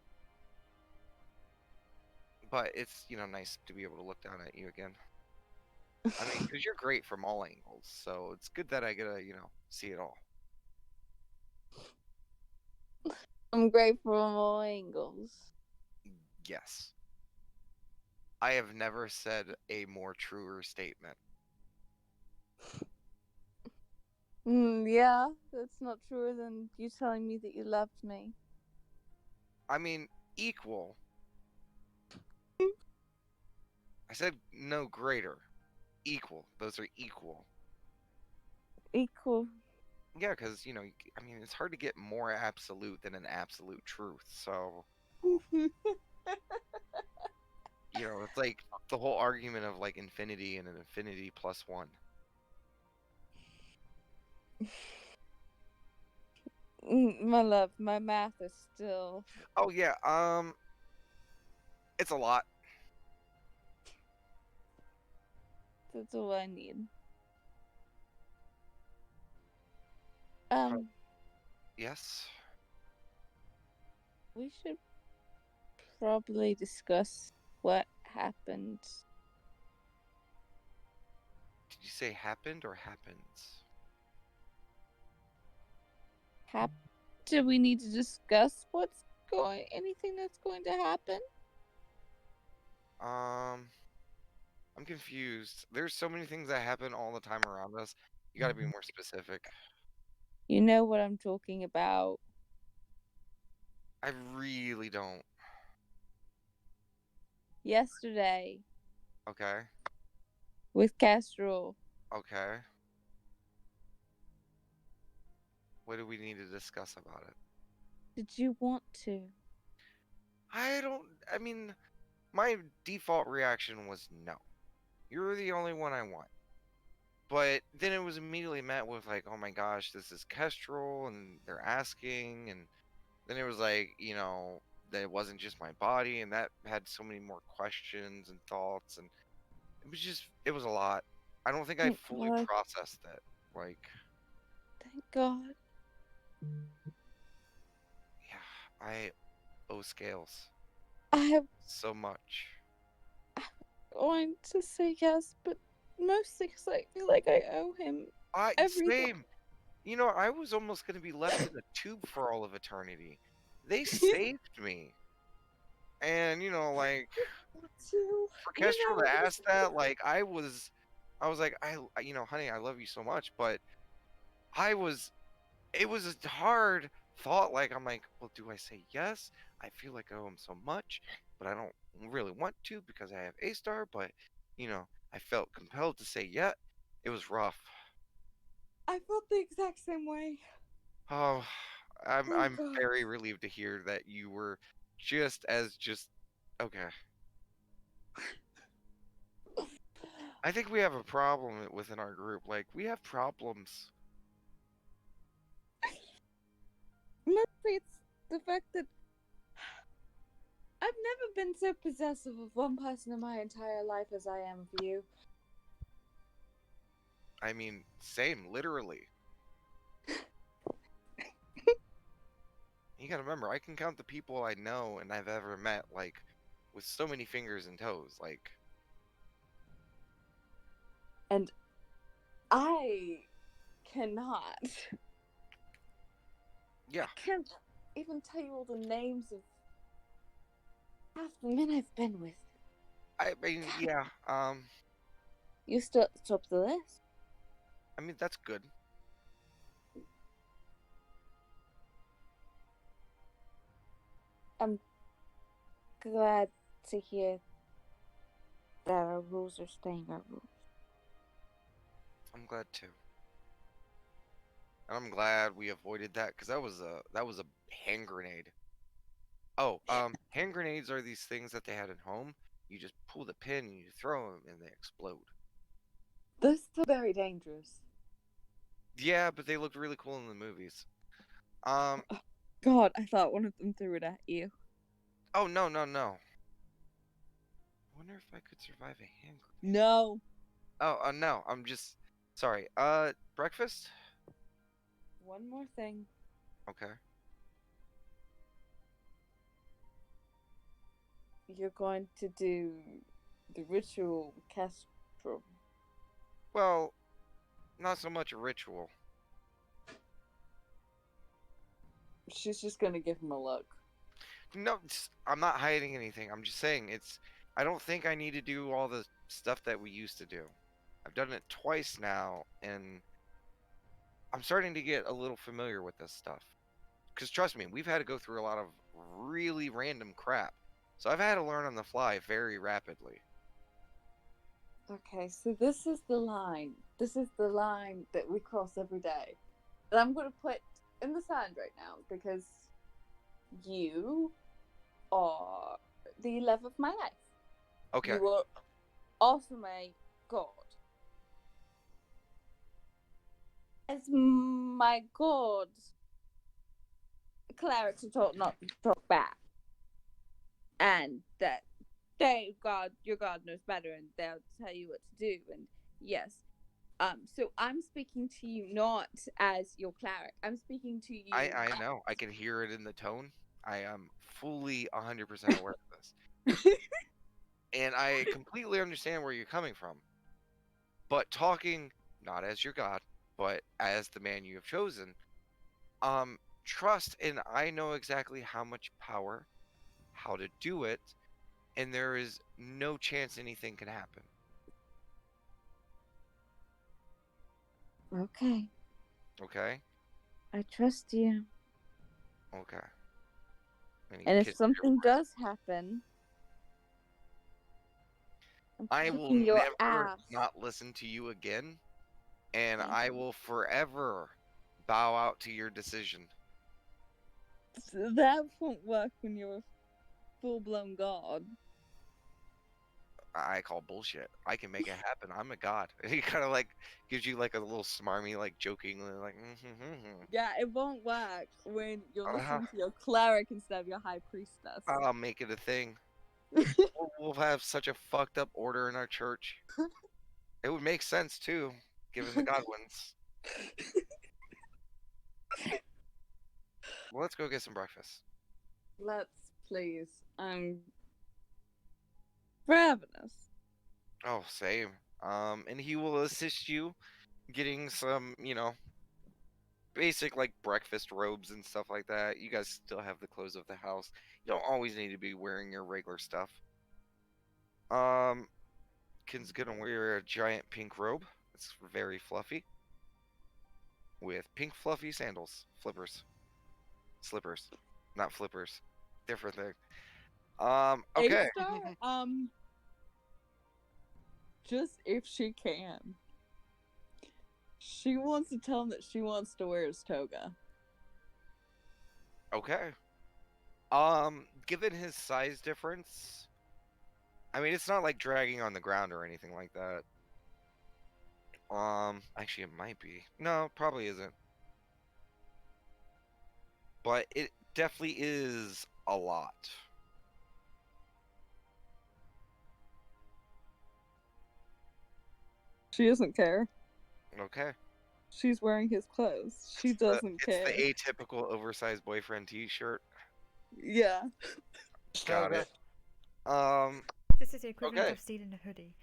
but it's nice to be able to look down at you again. I mean, because you're great from all angles, so it's good that I get to see it all. I'm great from all angles. Yes, I have never said a more truer statement. Yeah, that's not truer than you telling me that you loved me. I mean, equal. I said no greater. Equal. Those are equal. Equal. Yeah, because I mean, it's hard to get more absolute than an absolute truth. So it's like the whole argument of like infinity and an infinity plus one. My love, my math is still. Oh yeah, it's a lot. That's all I need. Yes. We should probably discuss what happened. Did you say happened or happens? Do we need to discuss anything that's going to happen? I'm confused. There's so many things that happen all the time around us. You got to be more specific. You know what I'm talking about. I really don't. Yesterday Okay. with Castrol. Okay. What do we need to discuss about it? Did you want to? I mean, my default reaction was no. You're the only one I want. But then it was immediately met with like, oh my gosh, this is Kestrel, and they're asking, and then it was like, that it wasn't just my body, and that had so many more questions and thoughts, and it was a lot. I don't think I Thank fully God. processed it. Like, Thank God. yeah, I owe Scales I so much. going to say yes, but mostly because I feel like I owe him everything. Same. I was almost going to be left in a tube for all of eternity. They saved me. And, like, for Kestrel to ask that, like, I was like, honey, I love you so much, but it was a hard thought. Like, I'm like, well, do I say yes? I feel like I owe him so much, but I don't really want to because I have A-star, but, I felt compelled to say yeah. It was rough. I felt the exact same way. Oh, I'm Oh I'm God. very relieved to hear that you were just okay. I think we have a problem within our group. Like, we have problems. Mostly it's the fact that I've never been so possessive of one person in my entire life as I am of you. I mean, same, literally. You gotta remember, I can count the people I know and I've ever met, like, with so many fingers and toes. Like, And I cannot. yeah. I can't even tell you all the names of half the men I've been with. I mean, yeah. You still at the top of the list. I mean, that's good. I'm glad to hear that our rules are staying our rules. I'm glad too. And I'm glad we avoided that because that was a hand grenade. Oh, hand grenades are these things that they had at home You just pull the pin and you throw them and they explode. Those are very dangerous. Yeah, but they looked really cool in the movies. Um. God, I thought one of them threw it at you. Oh no no no. I wonder if I could survive a hand grenade. No. Oh no, I'm just sorry. Breakfast? One more thing. Okay. You're going to do the ritual castrum. Well, not so much a ritual. She's just gonna give him a look. No, I'm not hiding anything. I'm just saying I don't think I need to do all the stuff that we used to do. I've done it twice now, and I'm starting to get a little familiar with this stuff. Because trust me, we've had to go through a lot of really random crap. So I've had to learn on the fly very rapidly. Okay, so this is the line. This is the line that we cross every day. That I'm going to put in the sand right now because you are the love of my life. Okay. You are also my god. As my god, clerics are taught not to talk back. And that your god knows better and they'll tell you what to do. And yes, so I'm speaking to you not as your cleric. I'm speaking to you. I know. I can hear it in the tone. I am fully 100% aware of this. And I completely understand where you're coming from. But talking not as your god, but as the man you have chosen, trust, and I know exactly how much power, how to do it, and there is no chance anything can happen. Okay. Okay? I trust you. Okay. And if something does happen, I will your never ass. not listen to you again, and I will forever bow out to your decision. That won't work when you're a full-blown god. I call bullshit. I can make it happen. I'm a god. He kind of like gives you like a little smarmy, like jokingly, like. Yeah, it won't work when you're listening to your cleric instead of your high priestess. I'll make it a thing. We'll have such a fucked up order in our church. It would make sense too, given the Godwins. Well, let's go get some breakfast. Let's please. I'm ravenous. Oh, same. And he will assist you getting some, basic like breakfast robes and stuff like that. You guys still have the clothes of the house. You don't always need to be wearing your regular stuff. Kin's gonna wear a giant pink robe. It's very fluffy. With pink fluffy sandals. Slippers. Not flippers. Different thing. Okay. A-Star, just if she can. She wants to tell him that she wants to wear his toga. Okay. Given his size difference, I mean, it's not like dragging on the ground or anything like that. Actually, it might be. No, probably isn't. But it definitely is a lot. She doesn't care. Okay. She's wearing his clothes. She doesn't care. It's the atypical oversized boyfriend t-shirt. Yeah. Got it. This is the equivalent Okay. of stealing a hoodie.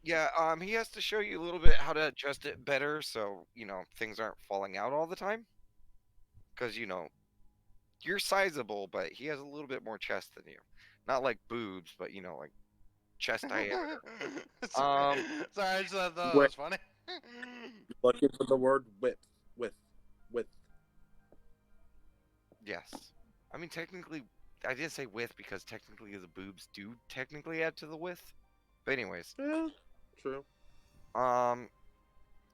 Yeah, he has to show you a little bit how to adjust it better so, things aren't falling out all the time. Because, you're sizable, but he has a little bit more chest than you. Not like boobs, but, like chest diameter. Sorry, I just thought that Wait. was funny. Looking for the word width. Yes. I mean, technically, I didn't say width because technically the boobs do technically add to the width. But anyways. Yeah, true.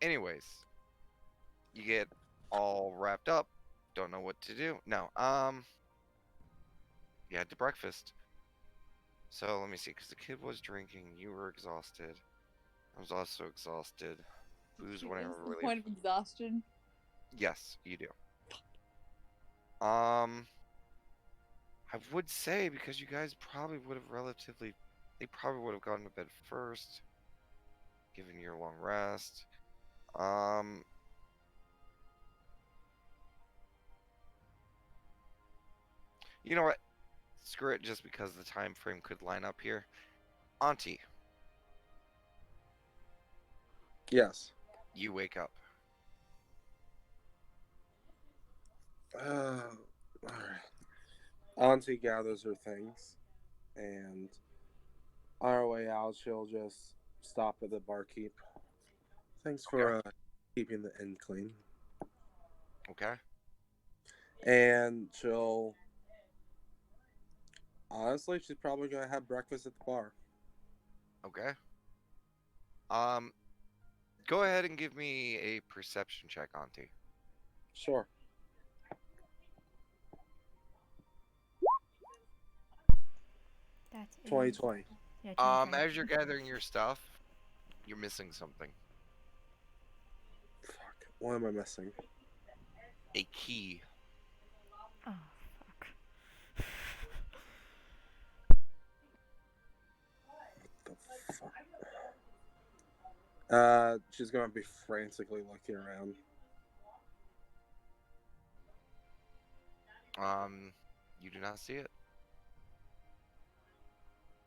Anyways. You get all wrapped up. Don't know what to do. No. You had to breakfast. So let me see, because the kid was drinking, you were exhausted. I was also exhausted. Booze whenever Is the relief. point of exhaustion? Yes, you do. I would say because you guys probably would have they probably would have gone to bed first, given your long rest. Um, you know what? Screw it, just because the time frame could line up here. Auntie, Yes. you wake up. Alright. Auntie gathers her things, and on our way out, she'll just stop at the barkeep. Thanks for keeping the inn clean. Okay. And she'll. Honestly, she's probably going to have breakfast at the bar. Okay. Um, go ahead and give me a perception check, Auntie. Sure. That is 2020. yeah, 2020. As you're gathering your stuff, you're missing something. Fuck. What am I missing? A key. Oh fuck. The fuck? She's going to be frantically looking around. You do not see it.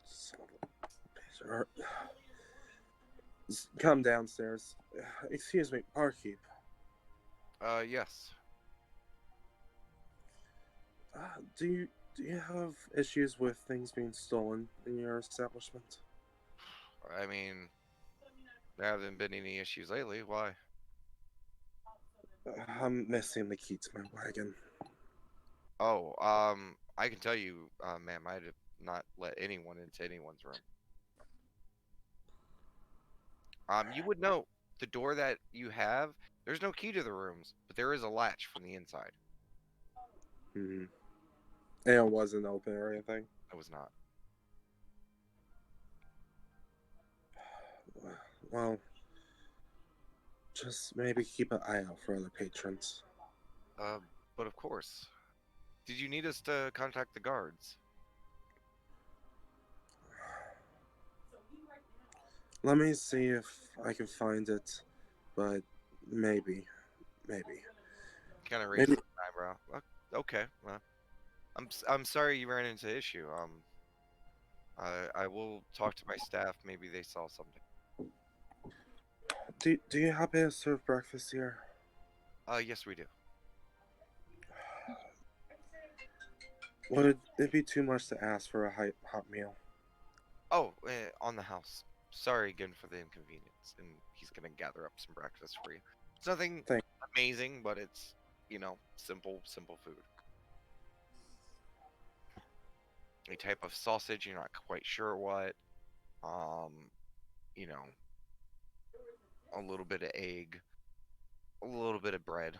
Son of a bitch. Come downstairs. Excuse me, barkeep. Yes. Do you have issues with things being stolen in your establishment? I mean, there haven't been any issues lately. Why? I'm missing the key to my wagon. Oh, I can tell you, ma'am, I did not let anyone into anyone's room. You would know the door that you have, there's no key to the rooms, but there is a latch from the inside. Hmm. And it wasn't open or anything? It was not. Well, just maybe keep an eye out for other patrons. But of course. Did you need us to contact the guards? Let me see if I can find it, but maybe. Kind of raised an eyebrow. Okay, well, I'm sorry you ran into issue. I will talk to my staff. Maybe they saw something. Do you happen to serve breakfast here? Yes, we do. Would it be too much to ask for a hot meal? Oh, on the house. Sorry again for the inconvenience. And he's gonna gather up some breakfast for you. It's nothing Thank- amazing, but it's, simple food. A type of sausage, you're not quite sure what. You know, a little bit of egg, a little bit of bread.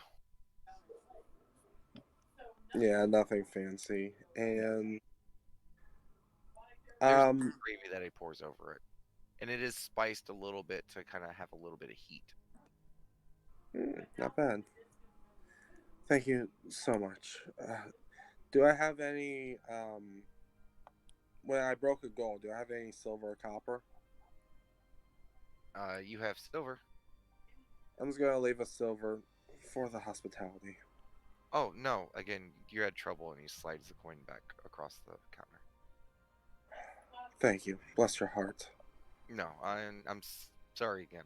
Yeah, nothing fancy. And There's gravy that he pours over it. And it is spiced a little bit to kind of have a little bit of heat. Not bad. Thank you so much. Do I have any when I broke a gold, do I have any silver or copper? You have silver. I'm just gonna leave a silver for the hospitality. Oh, no. Again, you had trouble and he slides the coin back across the counter. Thank you. Bless your heart. No, I'm sorry again.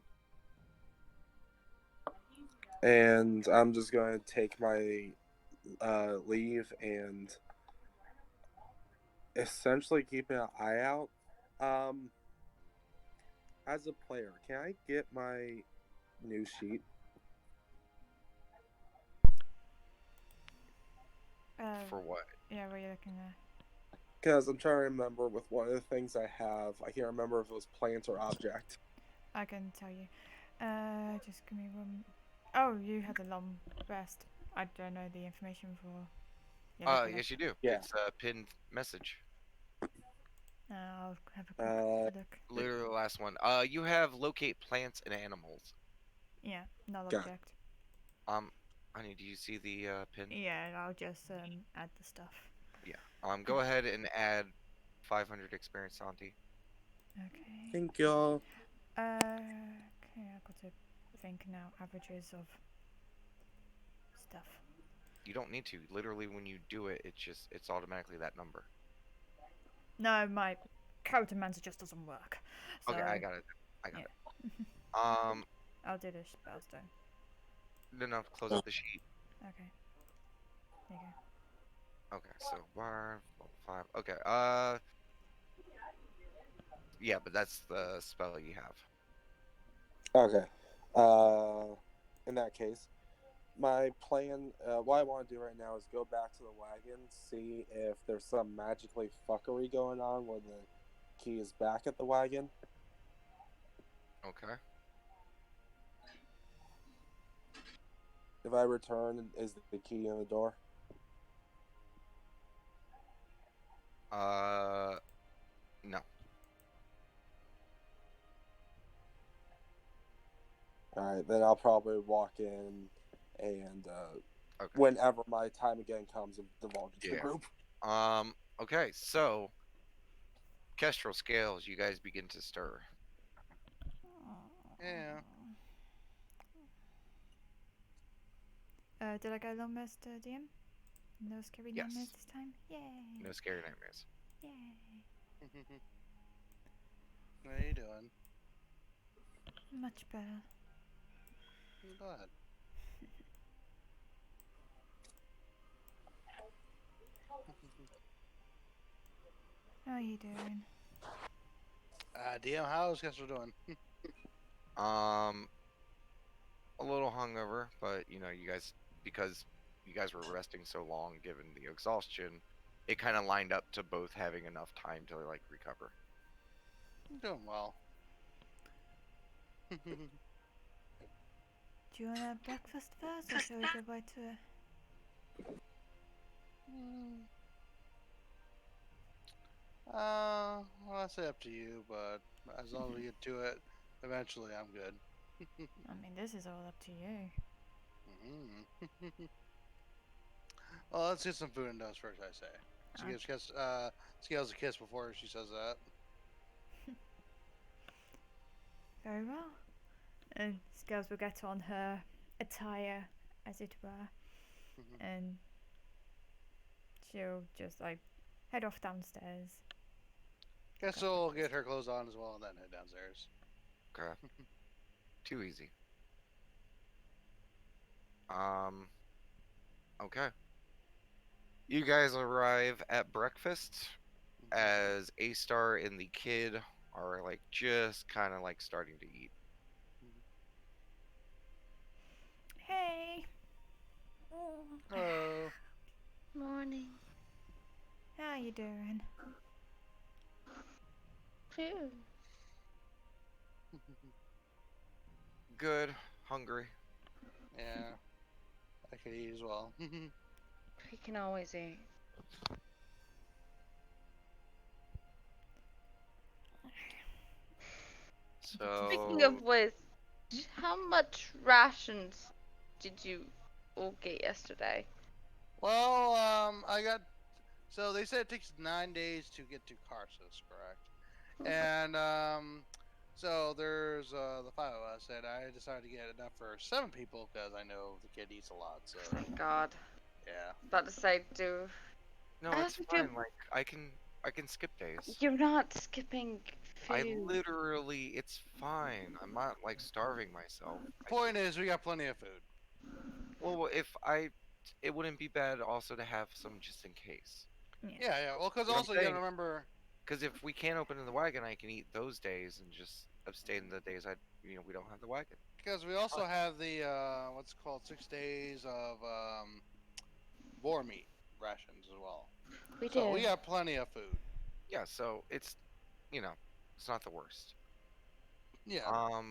And I'm just going to take my leave and essentially keep an eye out. As a player, can I get my new sheet? For what? Yeah, what are you looking at? Because I'm trying to remember with one of the things I have. I can't remember if it was plant or object. I can tell you. Just give me one. Oh, you had a long rest. I don't know the information for. Yes, you do. Yeah. It's a pinned message. I'll have a quick look. Literally the last one. You have locate plants and animals. Yeah, null Got it. object. Honey, do you see the pin? Yeah, I'll just add the stuff. Yeah. Go ahead and add 500 experience, Santi. Okay. Thank you. Okay, I've got to think now. Averages of stuff. You don't need to. Literally, when you do it, it's automatically that number. No, my character manager just doesn't work. So, Okay, I got it. yeah. I'll do the spellstone. No, close out the sheet. Okay. There you go. Okay, so bar 5. Okay, yeah, but that's the spell you have. Okay. In that case, my plan, what I want to do right now is go back to the wagon, see if there's some magically fuckery going on when the key is back at the wagon. Okay. If I return, is the key in the door? No. Alright, then I'll probably walk in and Okay. whenever my time again comes, divulge it to the Yeah. group. Okay, so Kestrel scales, you guys begin to stir. Yeah. Did I go long rest, DM? No scary Yes. nightmares this time? Yay! No scary nightmares. Yay! What are you doing? Much better. Go ahead. How are you doing? DM, how's Kessler doing? A little hungover, but you guys, because you guys were resting so long, given the exhaustion, it kind of lined up to both having enough time to like recover. I'm doing well. Do you want to have breakfast first, or shall we go right to it? Well, I'll say up to you, but as long as we get to it, eventually I'm good. I mean, this is all up to you. Well, let's get some food and dose first, I say. She gives Scales a kiss before she says that. Very well. And Scales will get on her attire, as it were, and she'll just like head off downstairs. Guess we'll get her clothes on as well and then head downstairs. Okay. Too easy. Okay. You guys arrive at breakfast as A-Star and the kid are like just kind of like starting to eat. Hey. Hello. Morning. How you doing? Phew. Good. Hungry. Yeah. I could eat as well. We can always eat. So Speaking of which, how much rations did you all get yesterday? Well, I got. So they said it takes 9 days to get to Karsus, correct? And so there's the 5 of us, and I decided to get enough for 7 people because I know the kid eats a lot. So Thank God. yeah. About to say, do no, I it's have to fine. do- Like I can skip days. you're not skipping food. It's fine. I'm not like starving myself. Point is, we got plenty of food. Well, it wouldn't be bad also to have some just in case. Yeah. Well, because What I'm also you gotta saying- remember. Because if we can't open in the wagon, I can eat those days and just abstain the days we don't have the wagon. Because we also have the what's called 6 days of boar meat rations as well. We So do. we got plenty of food. Yeah, so it's it's not the worst. Yeah.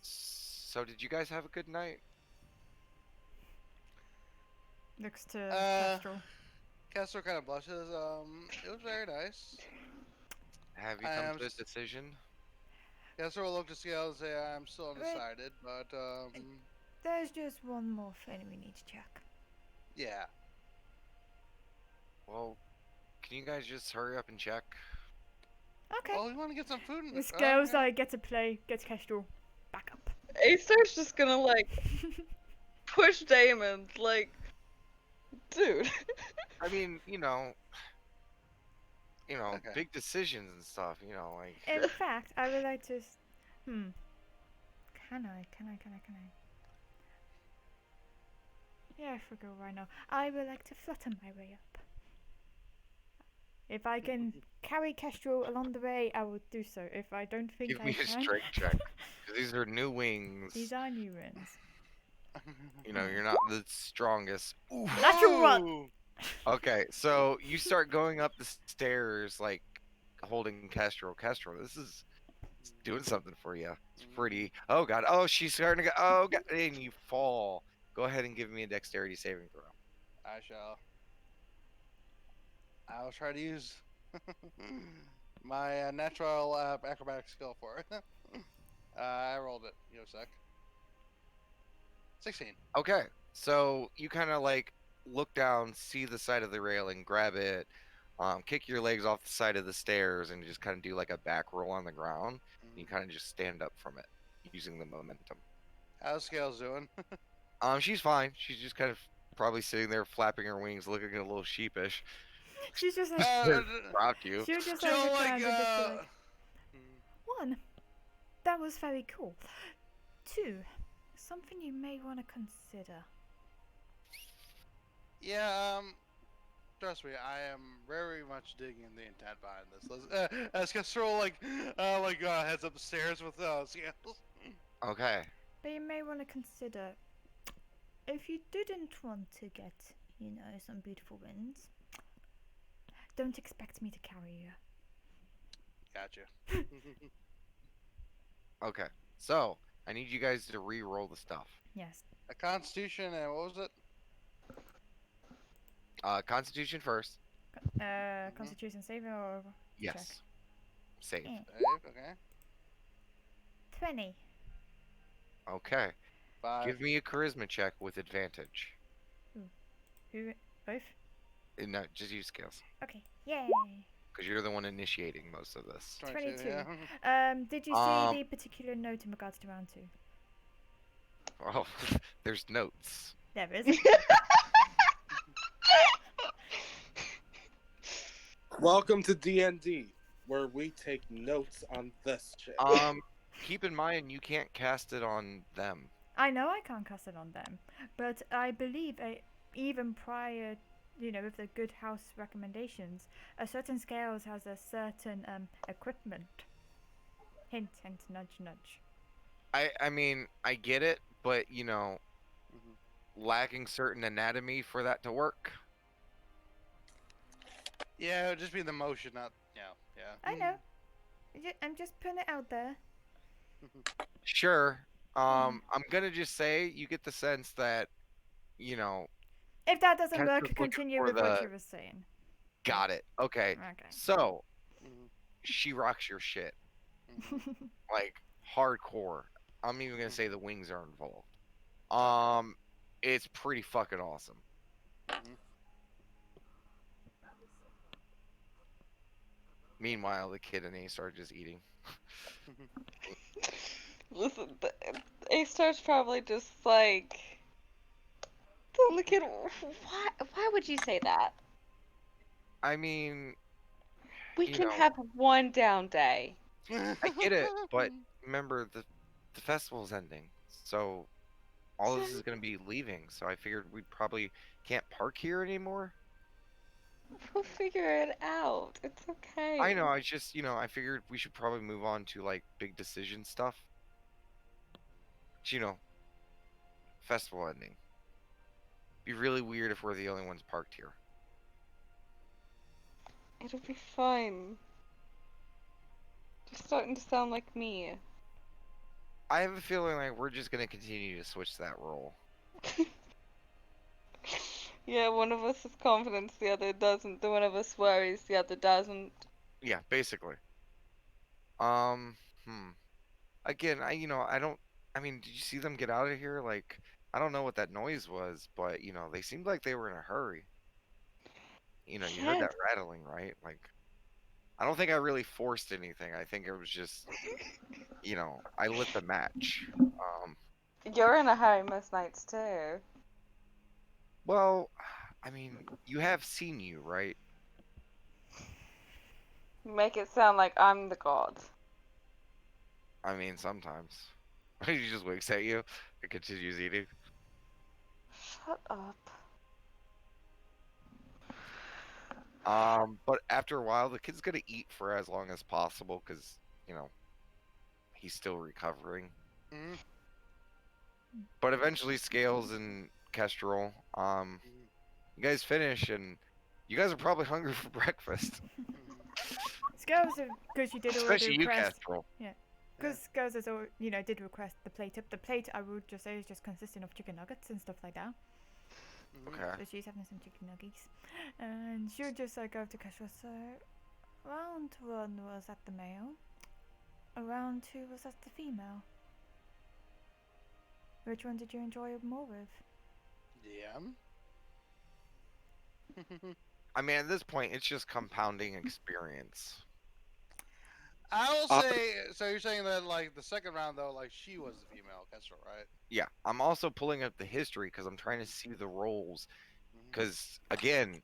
So did you guys have a good night? Looks to Uh, Kestrel. Castor kind of blushes. It was very nice. Have you I come am. to a decision? Castor will look to Scales and say, I'm still Wait. undecided, but There's just one more thing we need to check. yeah. Well, can you guys just hurry up and check? Okay. Oh, we want to get some food. The scales get to play, gets Kestrel back up. Aestar's just gonna like push Damon, like, dude. I mean, Okay. big decisions and stuff. Like. In fact, I would like to. Can I? Yeah, I forgot right now. I would like to flutter my way up. If I can carry Kestrel along the way, I will do so. If I don't think Give I me a can. strength check. 'Cause these are new wings. These are new ones. You're not the strongest. Ooh. Natural one. Ooh. Okay, so you start going up the stairs, like, holding Kestrel. Kestrel, this is doing something for you. It's pretty. Oh, God. Oh, she's starting to go. Oh, God. And you fall. Go ahead and give me a dexterity saving throw. I shall. I'll try to use my natural acrobatic skill for it. I rolled it. Give me a sec. 16. Okay, so you kind of, like, look down, see the side of the railing, grab it, kick your legs off the side of the stairs, and just kind of do, like, a back roll on the ground. And you kind of just stand up from it, using the momentum. How's Scales doing? She's fine. She's just kind of probably sitting there flapping her wings, looking a little sheepish. She's just like. Dropped you. She'll just Still like, like, and just be like, one, that was very cool. Two, something you may want to consider. Yeah, trust me, I am very much digging the intent behind this. As Kestrel heads up the stairs with Scales. Okay. But you may want to consider, if you didn't want to get, some beautiful winds, don't expect me to carry you. Gotcha. Okay. So, I need you guys to re-roll the stuff. Yes. A Constitution and what was it? Constitution first. Constitution saving or Yes. check? Save. Eh. Okay. 20. Okay. 5. Give me a charisma check with advantage. Who? Both? No, just use scales. Okay. Yay. Because you're the one initiating most of this. 22. Yeah. Did you see the particular note in regards to round 2? Oh, there's notes. There is. Welcome to D&D, where we take notes on this shit. Keep in mind you can't cast it on them. I know I can't cast it on them, but I believe even prior, with the good house recommendations, a certain scales has a certain equipment. Hint, hint, nudge, nudge. I mean, I get it, but, lacking certain anatomy for that to work. Yeah, it would just be the motion, not yeah. I know. I'm just putting it out there. Sure. I'm gonna just say you get the sense that, If that doesn't Kestra's work, looking continue for with what the- you were saying. got it. Okay. Okay. So, she rocks your shit. Like, hardcore. I'm even gonna say the wings are involved. It's pretty fucking awesome. Meanwhile, the kid and Ace are just eating. Listen, A-Star's probably just like, look at why would you say that? I mean, We can have one down day. I get it, but remember the festival's ending, so all this is gonna be leaving. So I figured we probably can't park here anymore. We'll figure it out. It's okay. I know. I just, I figured we should probably move on to like big decision stuff. Festival ending. Be really weird if we're the only ones parked here. It'll be fine. You're starting to sound like me. I have a feeling like we're just gonna continue to switch that role. Yeah, one of us has confidence, the other doesn't. The one of us worries, the other doesn't. Yeah, basically. Um, hmm. Again, I don't. I mean, did you see them get out of here? Like, I don't know what that noise was, but they seemed like they were in a hurry. You heard Yeah. that rattling, right? Like, I don't think I really forced anything. I think it was just, I lit the match. Um, You're in a hurry most nights too. well, I mean, you have seen you, right? Make it sound like I'm the god. I mean, sometimes. He just winks at you and continues eating. Shut up. But after a while, the kid's gonna eat for as long as possible because, he's still recovering. Mhm. But eventually, Scales and Kestrel, you guys finish, and you guys are probably hungry for breakfast. Scales, because you did already Especially you, request. Kestrel. Because Scales has did request the plate up. The plate, I would just say, is just consisting of chicken nuggets and stuff like that. Okay. So she's having some chicken nuggets. And she'll just go to Kestrel. So, round 1 was at the male. Round 2 was at the female. Which one did you enjoy more with? Yeah. I mean, at this point, it's just compounding experience. I will say. So you're saying that like the second round though, like she was the female Kestrel, right? Yeah, I'm also pulling up the history because I'm trying to see the roles. Mhm. Because, again,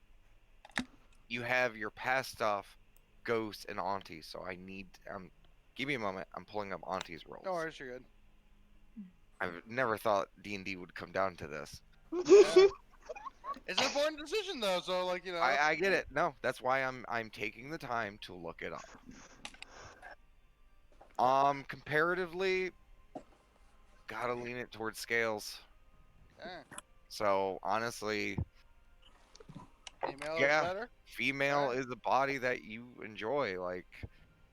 you have your past stuff, Ghost, and Auntie. So I need. Give me a moment. I'm pulling up Auntie's roles. No worries, you're good. I've never thought D&D would come down to this. Yeah. It's an important decision though, so like I get it. No, that's why I'm taking the time to look it up. Comparatively, gotta lean it towards Scales. Okay. So honestly, Female yeah, is better. female Alright. is a body that you enjoy. Like,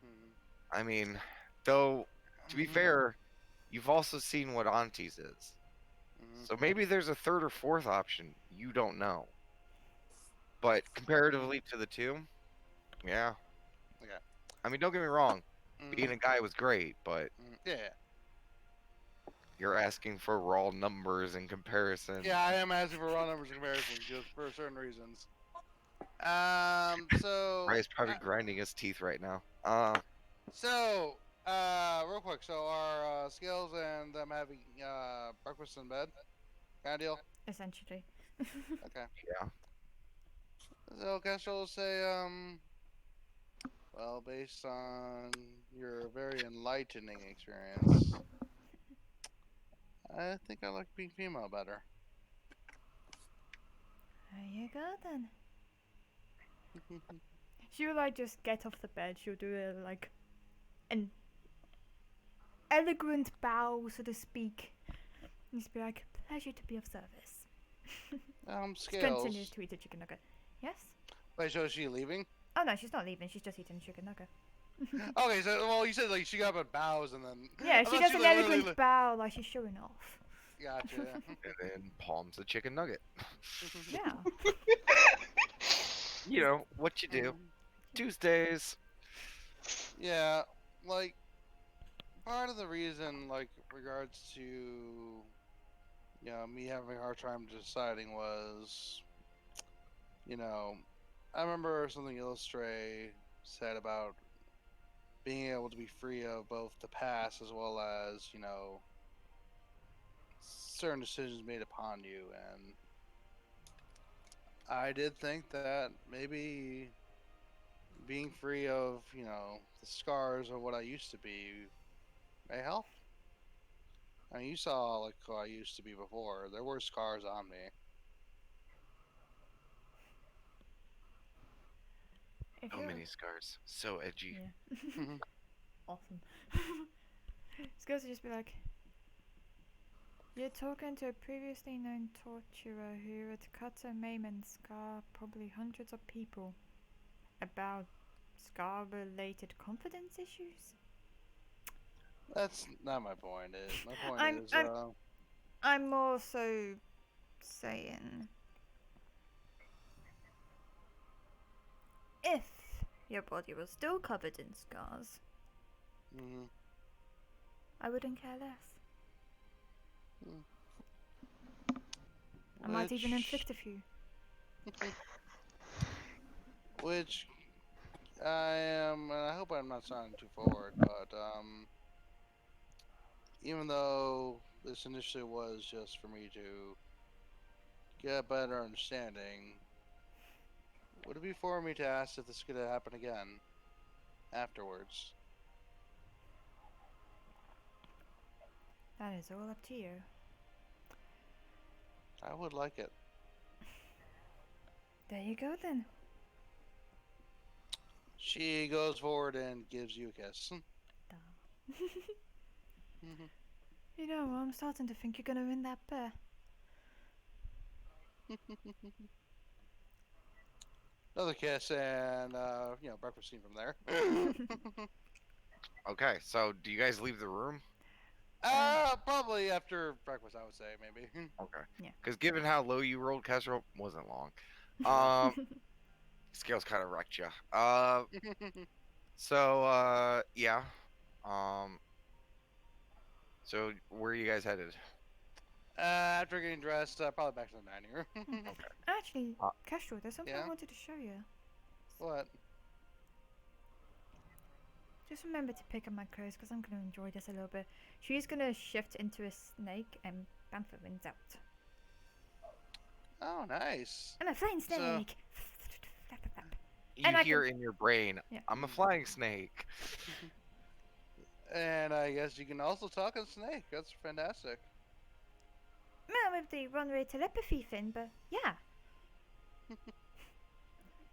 Mhm. I mean, though, to be Mhm. fair, you've also seen what Auntie's is. Mhm. So maybe there's a third or fourth option. You don't know. But comparatively to the two, yeah. Okay. I mean, don't get me wrong. Being Mhm. a guy was great, but Yeah. you're asking for raw numbers in comparison. Yeah, I am asking for raw numbers in comparison just for certain reasons. So. Ryan's probably grinding his teeth right now. So, real quick. So, are Scales and them having breakfast in bed? Kind of deal. Essentially. Okay. Yeah. So, Kestrel will say, well, based on your very enlightening experience, I think I like being female better. There you go then. She'll just get off the bed. She'll do an elegant bow, so to speak. And just be like, pleasure to be of service. Just continues Scales. to eat a chicken nugget. Yes? Wait, so is she leaving? Oh no, she's not leaving. She's just eating a chicken nugget. Okay, so well, you said like she got up and bows and then. Yeah, I she thought does an like, elegant really- bow like she's showing off. Gotcha. And then palms the chicken nugget. Yeah. You know what you do. Tuesdays. Yeah, like part of the reason, like regards to me having a hard time deciding was, I remember something Illustre said about being able to be free of both the past as well as certain decisions made upon you, and I did think that maybe being free of the scars of what I used to be may help. I mean, you saw like who I used to be before. There were scars on me. If So you're- many scars. So edgy. Yeah. Awesome. Skills would just be like, you're talking to a previously known torturer who would cut and maim and scar probably hundreds of people about scar-related confidence issues. That's not my point. My point I'm- is, I'm more so saying if your body was still covered in scars, Mm-hmm. I wouldn't care less. Hmm. I might even inflict a few. Which I am, and I hope I'm not sounding too forward, but even though this initially was just for me to get a better understanding, would it be for me to ask if this could happen again afterwards? That is all up to you. I would like it. There you go then. She goes forward and gives you a kiss. You know, I'm starting to think you're gonna win that bear. Another kiss, and breakfast scene from there. Okay, so do you guys leave the room? Probably after breakfast, I would say maybe. Okay. Yeah. Because given how low you rolled, Casserole wasn't long. Scales kind of wrecked you. Yeah. Um, so where are you guys headed? After getting dressed, probably back to the diner. Actually, Uh, Kestrel, there's something I yeah? wanted to show you. What? Just remember to pick up my clothes because I'm going to enjoy this a little bit. She's going to shift into a snake and Bantha wins out. Oh, nice. I'm a flying So- snake! You And I hear in your brain, Yeah. I'm a flying snake. And I guess you can also talk in snake. That's fantastic. Well, with the runway telepathy thing, but yeah.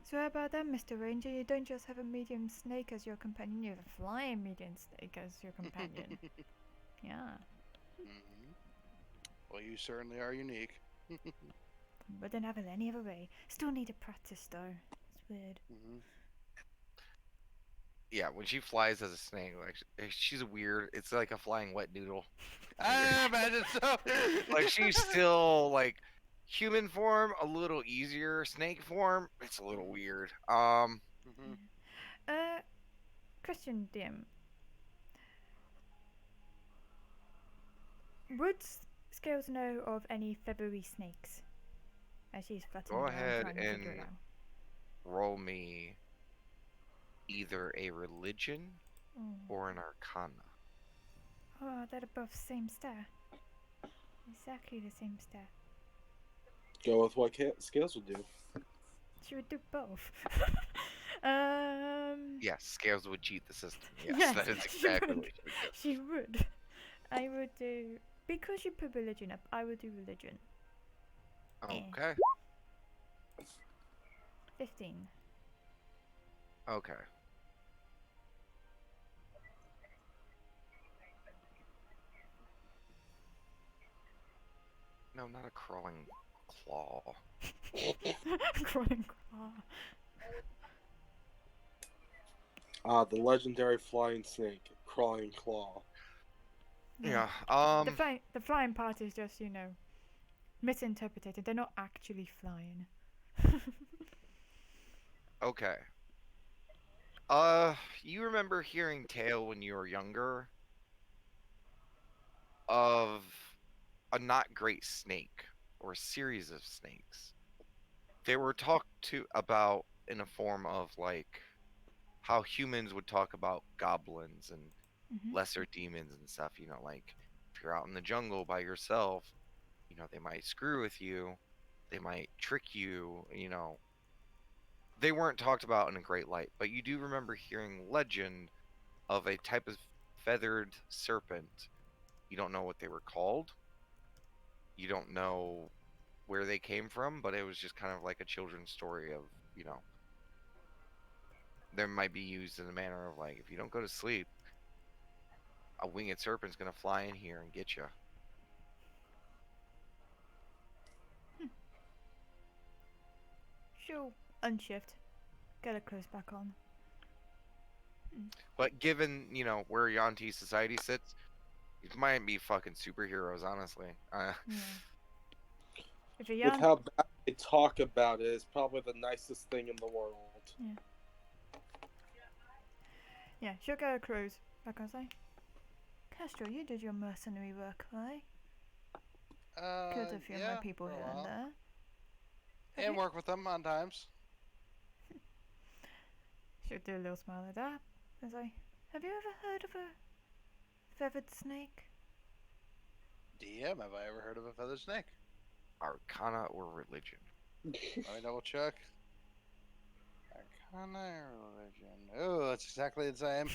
So how about that, Mr. Ranger? You don't just have a medium snake as your companion, you have a flying medium snake as your companion. Yeah. Hmm. Well, you certainly are unique. Wouldn't have it any other way. Still need to practice though. It's weird. Hmm. Yeah, when she flies as a snake, like she's weird. It's like a flying wet noodle. I imagine so. Like she's still like human form, a little easier. Snake form, it's a little weird. Mhm. Question, DM. Would Scales know of any feathery snakes? As she's fluttering Go around ahead trying to figure it and out. roll me either a religion Oh. or an arcana. Oh, they're both same star. Exactly the same star. Go with what Scales would do. She would do both. Yes, Scales would cheat the system. Yes, Yes, that is she exactly would. what she would do. She would. I would do, because you put religion up, I would do religion. Okay. 15. Okay. No, not a crawling claw. Crawling claw. The legendary flying snake, crawling claw. Yeah. The flying part is just, misinterpreted. They're not actually flying. Okay. You remember hearing tale when you were younger of a not great snake or a series of snakes. They were talked to about in a form of like how humans would talk about goblins and Mhm. lesser demons and stuff, like if you're out in the jungle by yourself, they might screw with you, they might trick you, They weren't talked about in a great light, but you do remember hearing legend of a type of feathered serpent. You don't know what they were called. You don't know where they came from, but it was just kind of like a children's story of, they might be used in a manner of like, if you don't go to sleep, a winged serpent's gonna fly in here and get you. She'll unshift. Get her clothes back on. But given, where Yanti society sits, it might be fucking superheroes, honestly. Yeah. If you're With young, how bad they talk about it, it's probably the nicest thing in the world. Yeah, she'll get a cruise. Like I say. Castro, you did your mercenary work, right? Killed a few of my Yeah, people for a here and while. there. Have And you- work with them on times. She'll do a little smile at that. As I, have you ever heard of a feathered snake? DM, have I ever heard of a feather snake? Arcana or religion? Let me double check. Arcana or religion? Oh, it's exactly the same.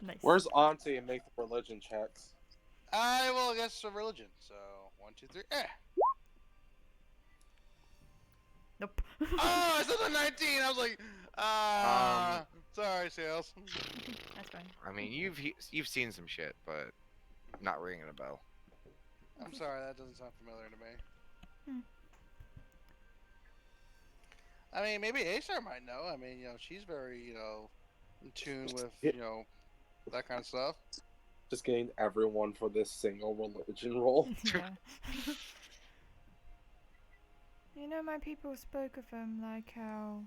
Nice. Where's Auntie and make the religion checks? I will guess a religion. So 1, 2, 3. Nope. Oh, I said a 19. I was like, sorry, sales. That's fine. I mean, you've seen some shit, but not ringing a bell. I'm sorry, that doesn't sound familiar to me. Hmm. I mean, maybe Acer might know. I mean, she's very, in tune with, that kind of stuff. Just getting everyone for this single religion roll. Yeah. You know, my people spoke of him like how,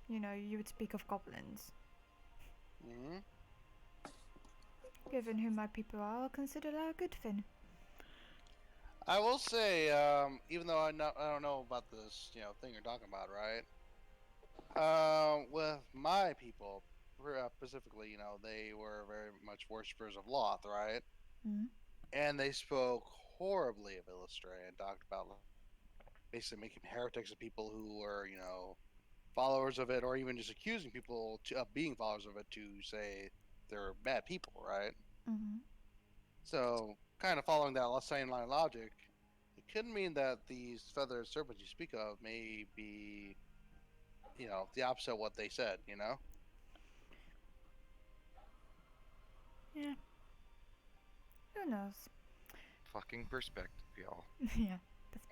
you would speak of goblins. Hmm. Given who my people are, I'll consider that a good thing. I will say, even though I don't know about this, thing you're talking about, right? With my people, specifically, they were very much worshippers of Loth, right? Mm. And they spoke horribly of Illustre and talked about basically making heretics of people who were, followers of it, or even just accusing people of being followers of it to say they're bad people, right? Mm-hmm. So, kind of following that same line of logic, it could mean that these feathered serpents you speak of may be, the opposite of what they said, Yeah. Who knows? Fucking perspective, y'all. Yeah.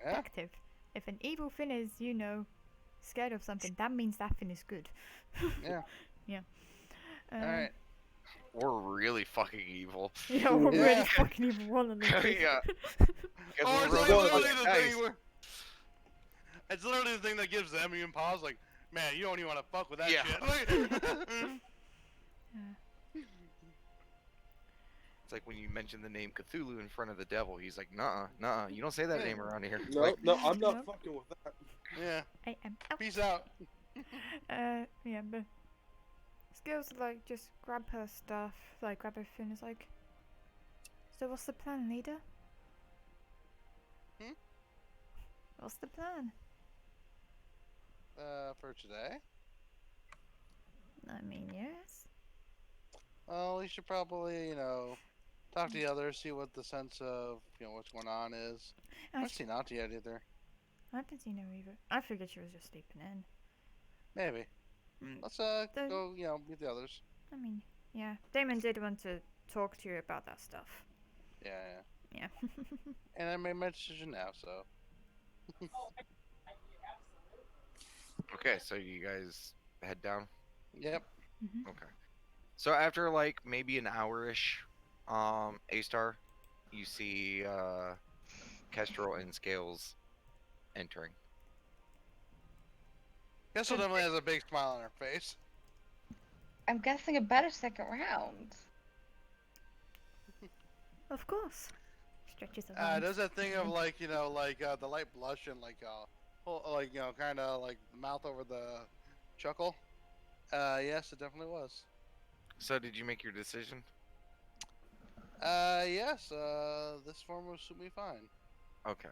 Perspective. If an evil thing is, scared of something, that means that thing is good. Yeah. Yeah. Alright. Or really fucking evil. Yeah, we're Yeah. really fucking evil one of these two. Yeah. Oh, it's Guess like we'll roll literally like the dice. thing where... It's literally the thing that gives them even pause, like, man, you don't even want to fuck with that Yeah. shit. Like, Yeah. It's like when you mention the name Cthulhu in front of the devil, he's like, nah, you don't say that Yeah. name around here. No, Like, no, I'm not Nope. fucking with that. yeah. I am out. Peace out. Yeah, but Skills just grab her stuff, grab everything. It's like, so what's the plan, leader? Hmm? What's the plan? For today? I mean, yes. Well, we should probably, talk to the others, see what the sense of, what's going on is. I haven't seen Auntie yet either. I haven't seen her either. I figured she was just sleeping in. Maybe. Mm. Let's, go, meet the others. I mean, yeah. Damon did want to talk to you about that stuff. Yeah. Yeah. And I made my decision now, so. okay, so you guys head down. Yep. Mhm. Okay. So after maybe an hour-ish, A-Star, you see Kestrel and Scales entering. Kessel definitely has a big smile on her face. I'm guessing a better second round. Of course. Stretches her arms. Does that thing of the light blush and kind of like mouth over the chuckle. Yes, it definitely was. So did you make your decision? Yes. This form will suit me fine. Okay.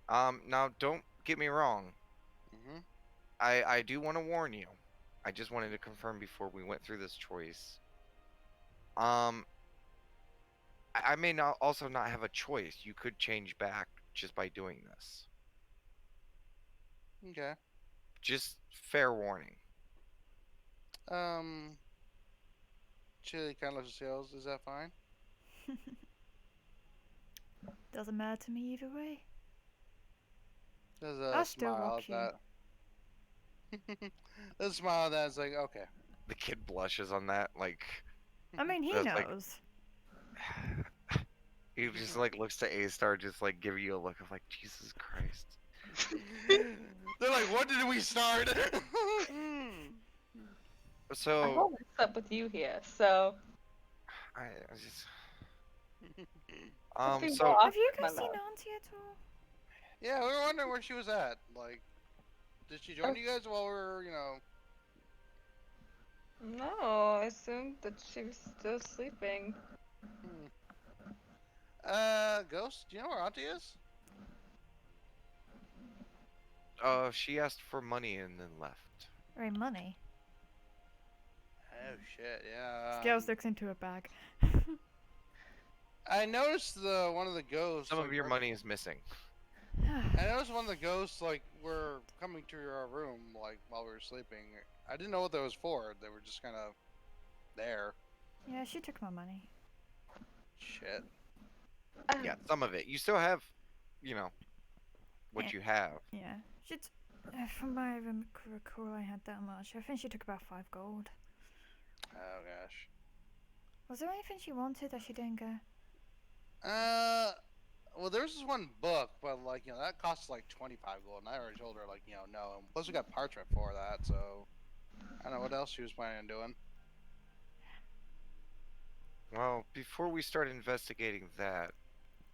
Now don't get me wrong. Mm-hmm. I do want to warn you. I just wanted to confirm before we went through this choice. I may not also not have a choice. You could change back just by doing this. Okay. Just fair warning. Chili kind of sales. Is that fine? Doesn't matter to me either way. There's I'll a still smile rock at that. There's a smile at that. It's like, okay. The kid blushes on that. I mean, he That's knows. He just looks to A-Star, just giving you a look of Jesus Christ. They're like, what did we start? I've So only slept with you here, so I just let's be so more Have you often, my guys seen love. Auntie at all? Yeah, we were wondering where she was at. Like, did she join you guys while we were, No, I assumed that she was still sleeping. Hmm. Ghost, do you know where Auntie is? she asked for money and then left. Right, money. Oh shit, yeah. Scales looks into a bag. I noticed one of the ghosts. Some of like, your money is missing. I noticed one of the ghosts were coming to your room while we were sleeping. I didn't know what that was for. They were just kind of there. Yeah, she took my money. Shit. Yeah, some of it. You still have, you know, what Yeah. you have. Yeah, from what I recall, I had that much. I think she took about 5 gold. Oh gosh. Was there anything she wanted that she didn't get? Well, there's this one book, but that costs 25 gold, and I already told her no. And plus we got parchment for that, so I don't know what else she was planning on doing. Well, before we start investigating that,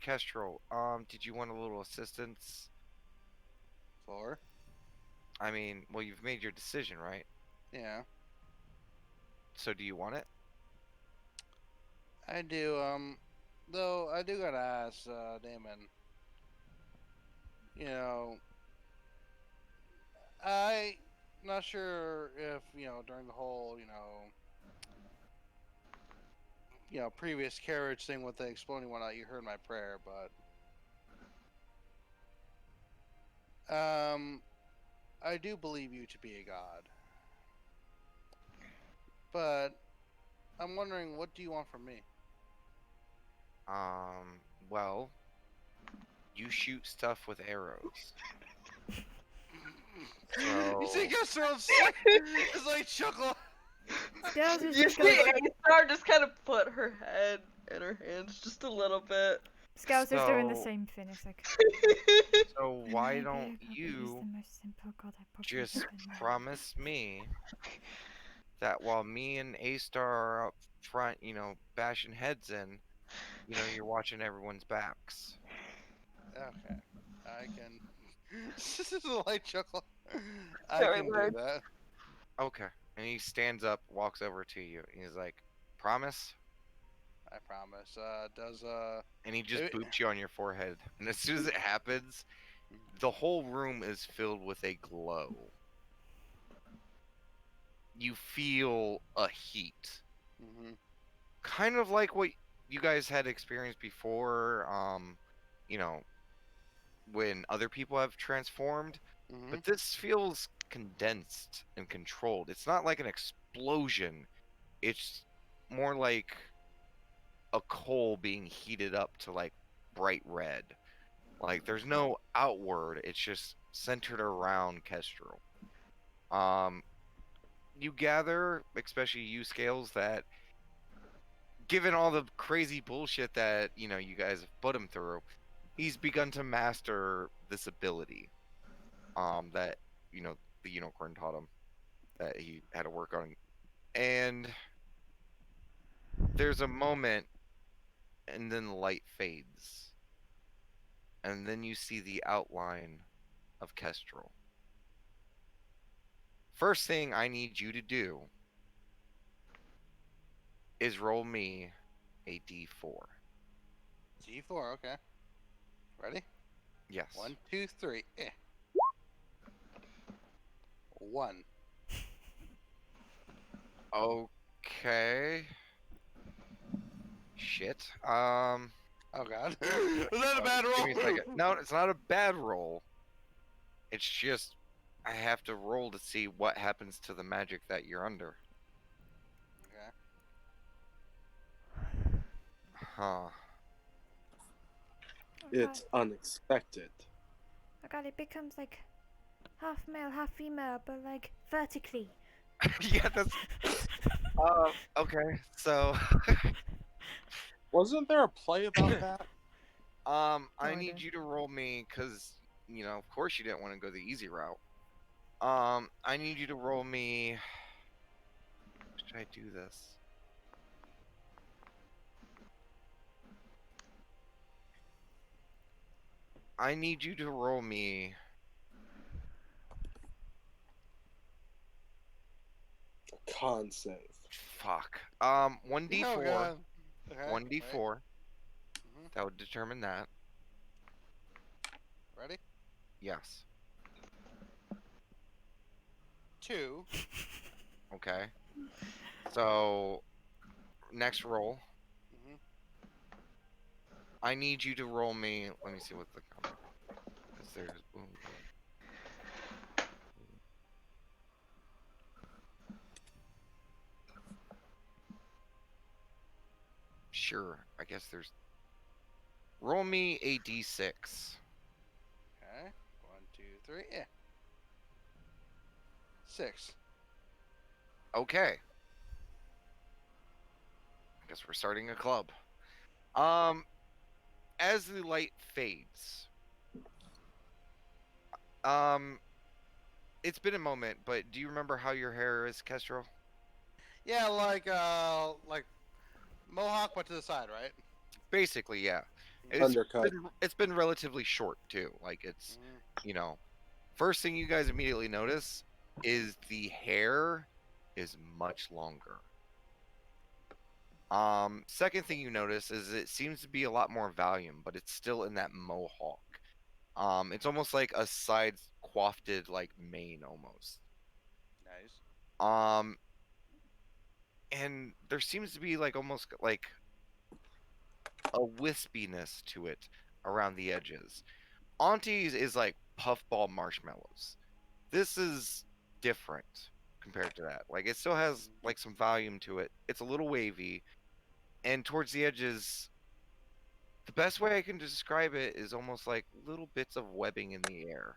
Kestrel, did you want a little assistance? For? I mean, well, you've made your decision, right? Yeah, So do you want it? I do. Though I do gotta ask, Damon. I not sure if during the whole previous carriage thing with the exploding whatnot, you heard my prayer, but I do believe you to be a god. But I'm wondering, what do you want from me? Well, you shoot stuff with arrows. You see, So, it's like chuckle. Scales is You just see, going. Star just kind of put her head in her hands just a little bit. Scales is doing the So- same thing. It's like. so "I why may be don't a god, but he's you the most simple god I possibly just ever known." promise me that while me and A-Star are up front, bashing heads in, you're watching everyone's backs. Okay, I can. This is a light chuckle. I Sorry, can do word. that. Okay. And he stands up, walks over to you, and he's like, promise? I promise. Does And he just It- boops you on your forehead. And as soon as it happens, the whole room is filled with a glow. You feel a heat. mhm. Kind of like what you guys had experienced before, when other people have transformed. Mhm. But this feels condensed and controlled. It's not like an explosion. It's more like a coal being heated up to bright red. Like there's no outward, it's just centered around Kestrel. Um you gather, especially you Scales, that given all the crazy bullshit that, you guys have put him through, he's begun to master this ability. That, the unicorn taught him that he had to work on. And there's a moment and then the light fades. And then you see the outline of Kestrel. First thing I need you to do is roll me a d4. G4. Okay. Ready? Yes. 1, 2, 3. 1. Okay. Shit. Oh God. Was that a bad Give me a roll? second. No, it's not a bad roll. It's just I have to roll to see what happens to the magic that you're under. Okay. Huh. It's unexpected. Oh god, it becomes like half male, half female, but like vertically. Yeah, that's. Okay. So, Wasn't there a play about that? I No need idea. you to roll me because of course you didn't want to go the easy route. I need you to roll me should I do this? I need you to roll me. Con save. Fuck. 1d4. Oh god. Okay. 1d4. Mm-hmm. That would determine that. Ready? Yes. 2. Okay. So, next roll. Mm-hmm. I need you to roll me. Let me see what the counter is. There's boom, boom. Sure. I guess there's. Roll me a d6. Okay. 1, 2, 3. Yeah. 6. Okay. I guess we're starting a club. As the light fades, it's been a moment, but do you remember how your hair is, Kestrel? Yeah, like Mohawk, but to the side, right? Basically, yeah. Undercut. It's been relatively short too. Like it's, you know, first thing you guys immediately notice is the hair is much longer. Second thing you notice is it seems to be a lot more volume, but it's still in that mohawk. It's almost like a side coifted like mane almost. Nice. And there seems to be like almost like a wispiness to it around the edges. Auntie's is like puffball marshmallows. This is different compared to that. Like it still has like some volume to it. It's a little wavy, and towards the edges, the best way I can describe it is almost like little bits of webbing in the air.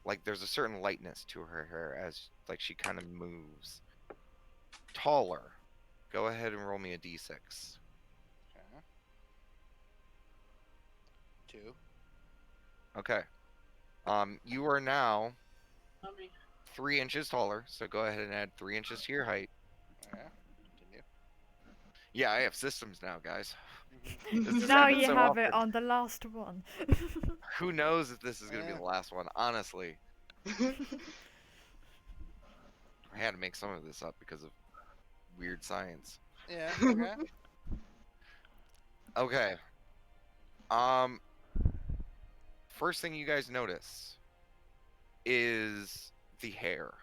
Like there's a certain lightness to her hair as like she kind of moves. Taller. Go ahead and roll me a d6. Okay. 2. Okay. You are now 3 inches taller, so go ahead and add 3 inches to your height. Okay. Continue. Yeah, I have systems now, guys. Mhm. This has Now happened you so have it often. on the last one. Who knows if this is going to be Yeah. the last one, honestly. I had to make some of this up because of weird science. Yeah. Okay. Okay. First thing you guys notice is the hair.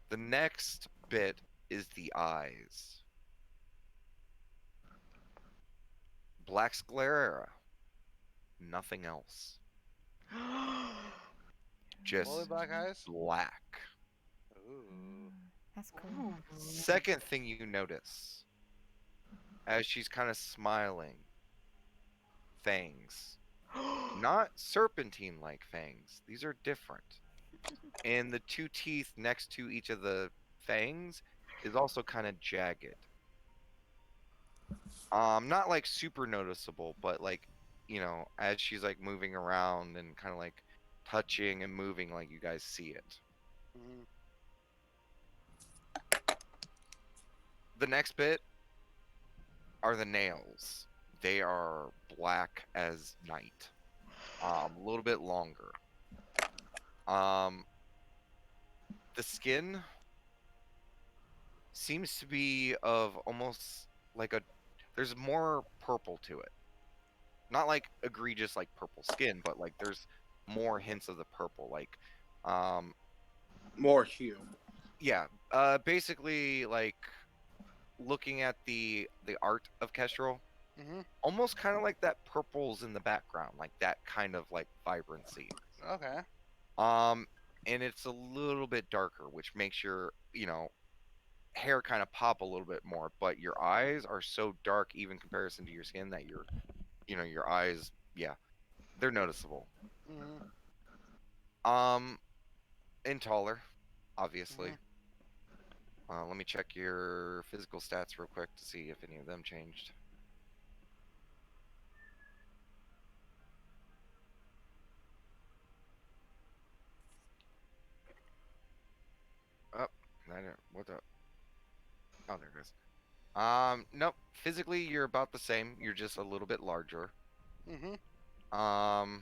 The next bit is the eyes. Black sclera. Nothing else. Just Fully black eyes. black. Ooh. That's cool. Second thing you notice, as she's kind of smiling, fangs. Not serpentine like fangs. These are different. And the 2 teeth next to each of the fangs is also kind of jagged. Not like super noticeable, but like, you know, as she's like moving around and kind of like touching and moving, like you guys see it. Mhm. The next bit are the nails. They are black as night. A little bit longer. The skin seems to be of almost like a. There's more purple to it. Not like egregious like purple skin, but like there's more hints of the purple. Like, um, More hue. yeah. Basically like looking at the art of Kestrel, Mhm. almost kind of like that purples in the background, like that kind of like vibrancy. Okay. And it's a little bit darker, which makes your, you know, hair kind of pop a little bit more, but your eyes are so dark even comparison to your skin that your, you know, your eyes, yeah, they're noticeable. Mhm. Um, and taller, obviously. Mhm. Let me check your physical stats real quick to see if any of them changed. Oh, What the? Oh, there it is. Nope. Physically, you're about the same. You're just a little bit larger. Mm-hmm.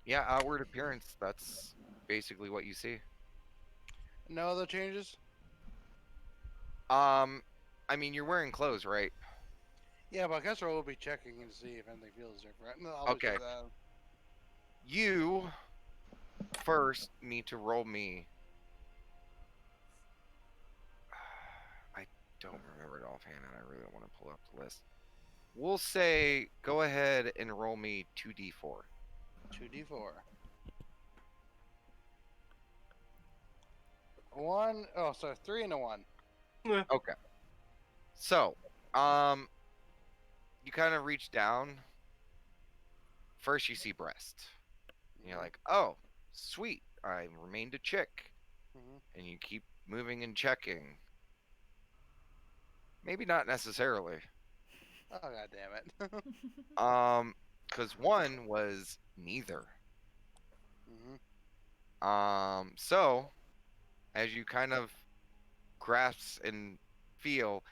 Yeah, outward appearance, that's basically what you see. No other changes? I mean, you're wearing clothes, right? Yeah, but I guess we'll be checking to see if anything feels different. No, I'll Okay. do that. You first need to roll me. I don't remember it offhand, and I really want to pull up the list. We'll say, go ahead and roll me 2d4. 2d4. One. Oh, sorry, 3 and a 1. Okay. So, you kind of reach down. First, you see breast. And you're like, oh, sweet. I remained a chick. Mhm. And you keep moving and checking. Maybe not necessarily. Oh, god damn it. Because one was neither. So, as you kind of grasp and feel,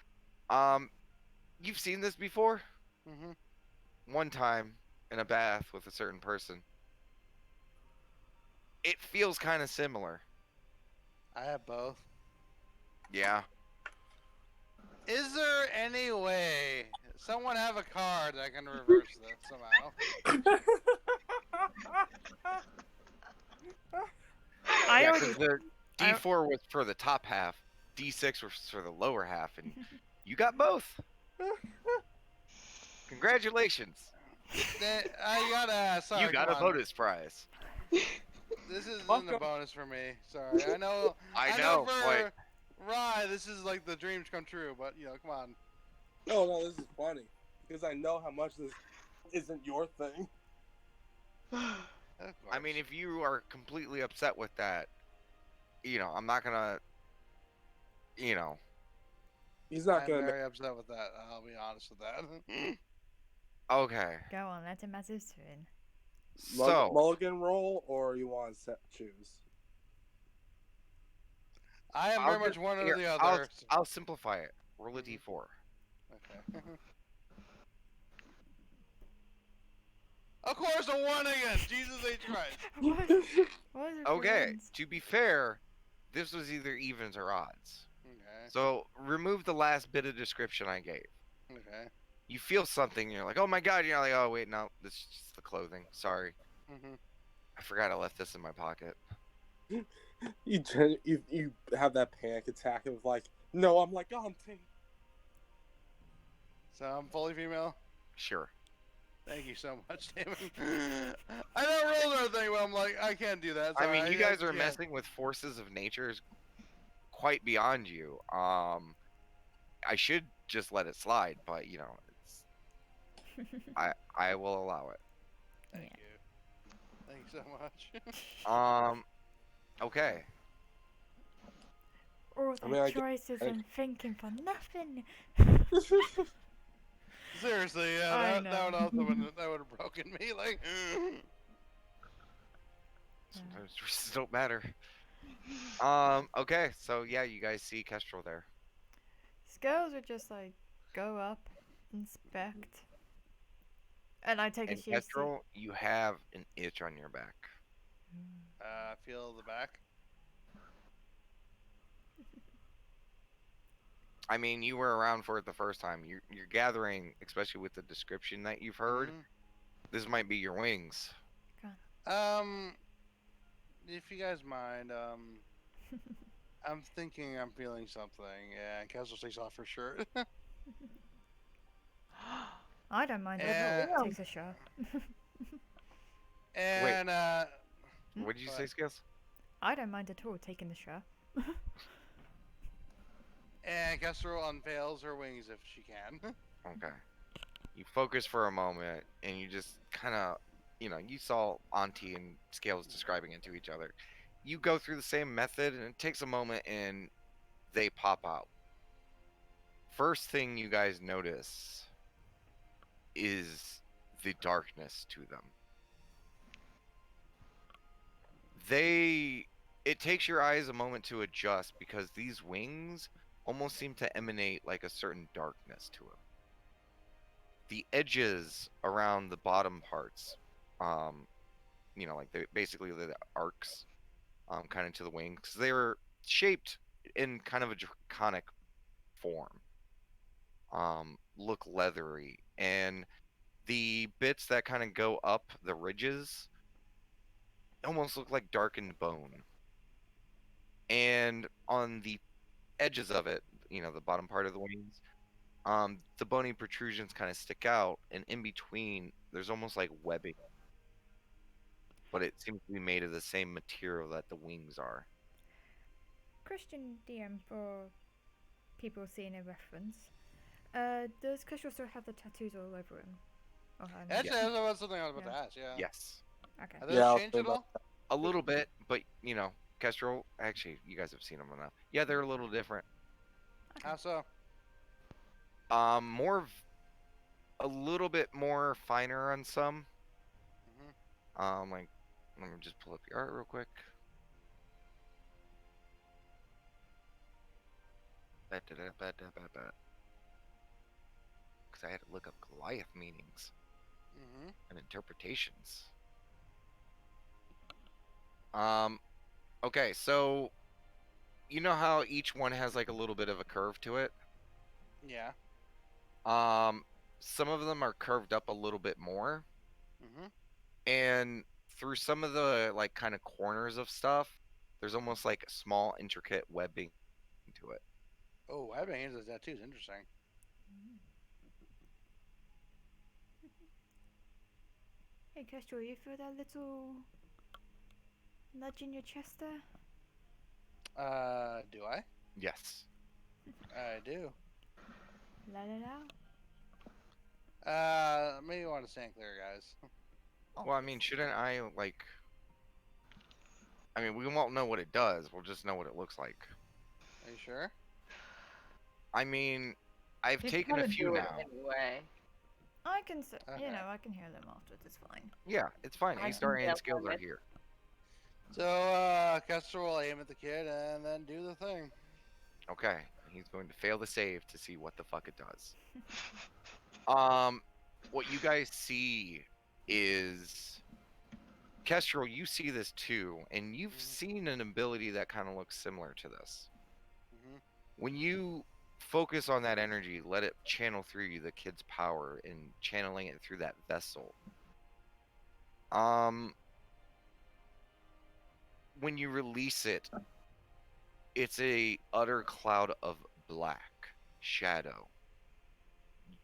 you've seen this before? One time in a bath with a certain person. It feels kind of similar. I have both. Yeah. Is there any way someone have a card that can reverse this somehow? I Yeah, already. because the D4 was for the top half, D6 was for the lower half, and you got both. Congratulations. I gotta ask. Sorry, You got come a on. bonus prize. This isn't a Welcome. bonus for me. Sorry. I know. I know, for Rye, this is like the dreams come true, but come on. No, this is funny because I know how much this isn't your thing. I mean, if you are completely upset with that, I'm not gonna, He's not I'm gonna. very upset with that. I'll be honest with that. Okay. Go on, let him have his turn. So, Mulligan roll, or you want to choose? I am very much one or the other. I'll simplify it. Roll a D4. Okay. Of course, a 1 again. Jesus H. Christ. What is it? Okay. To be fair, this was either evens or odds. Okay. So remove the last bit of description I gave. Okay. You feel something, you're like, oh my god, you're like, oh wait, no, this is just the clothing. Sorry. I forgot I left this in my pocket. You have that panic attack of like, no, I'm like auntie. So I'm fully female? Sure. Thank you so much, Damon. I know rules are a thing, but I'm like, I can't do that. I mean, you guys are can't. messing with forces of nature quite beyond you. I should just let it slide, but it's I will allow it. Thank you. Thanks so much. Okay. All I mean, the choices and thinking for nothing. Seriously, I that know. would have broken me. Like, Sometimes choices don't matter. Okay, so yeah, you guys see Kestrel there. Scales would just like go up, inspect, and I take a And seriously. Kestrel, you have an itch on your back. feel the back. I mean, you were around for it the first time. You're gathering, especially with the description that you've heard. This might be your wings. If you guys mind, I'm thinking I'm feeling something. Yeah, and Kessel takes off her shirt. I don't mind And- at all. Takes a shot. And What did you say, Skills? I don't mind at all taking the shot. and Kestrel unveils her wings if she can. Okay. You focus for a moment, and you just kind of, you saw Auntie and Scales describing it to each other. You go through the same method, and it takes a moment, and they pop out. First thing you guys notice is the darkness to them. They It takes your eyes a moment to adjust because these wings almost seem to emanate like a certain darkness to them. The edges around the bottom parts, um, like they basically the arcs, kind of to the wings. They're shaped in kind of a draconic form, look leathery, and the bits that kind of go up the ridges almost look like darkened bone. And on the edges of it, the bottom part of the wings, the bony protrusions kind of stick out, and in between, there's almost like webbing, but it seems to be made of the same material that the wings are. Christian DM for people seeing a reference. Does Kush also have the tattoos all over him? Or her neck? Actually, that was something I was about to ask. Yeah. Yes. Okay. Are those Yeah, I'll changed say at all? A little bit, but Kestrel, actually, you guys have seen them enough. Yeah, they're a little different. How so? More, a little bit more finer on some. Like, let me just pull up the art real quick. Because I had to look up Goliath meanings and interpretations. Okay, so you know how each one has like a little bit of a curve to it? Yeah. Some of them are curved up a little bit more, Mhm. and through some of the like kind of corners of stuff, there's almost like small intricate webbing to it. Oh, webbing into the tattoos. Interesting. Hey, Kestrel, you feel that little nudge in your chest there? Do I? Yes. I do. La la la. Maybe you want to stand clear, guys. Well, I mean, shouldn't I like? I mean, we won't know what it does. We'll just know what it looks like. Are you sure? I mean, I've He's taken a gonna few do it now. anyway. I can, Okay. I can hear them afterwards. It's fine. Yeah, it's fine. I A-star can and get scales one are with- here. So, Kester will aim at the kid and then do the thing. Okay, he's going to fail the save to see what the fuck it does. What you guys see is Kestrel, you see this too, and you've seen an ability that kind of looks similar to this. Mhm. When you focus on that energy, let it channel through you the kid's power and channeling it through that vessel. When you release it, it's a utter cloud of black shadow.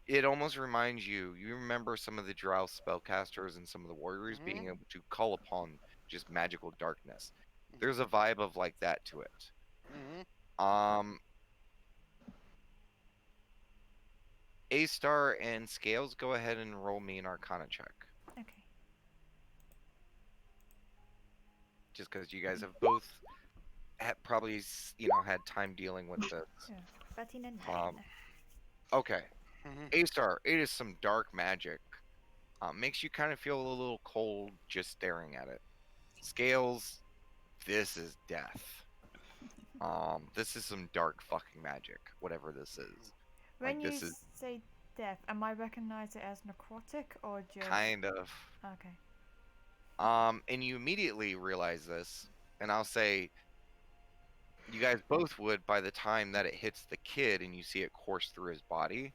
It almost reminds you remember some of the drow spellcasters and some of the warriors being able to call upon just magical darkness. There's a vibe of like that to it. A-star and Scales, go ahead and roll me an Arcana check. Okay. Just because you guys have both probably had time dealing with this. Yeah. 13 and 9. Okay. A-star, it is some dark magic. Makes you kind of feel a little cold just staring at it. Scales, this is death. This is some dark fucking magic, whatever this is. When Like, you this is say death, am I recognize it as necrotic or just? kind of. Okay. And you immediately realize this, and I'll say you guys both would by the time that it hits the kid and you see it course through his body,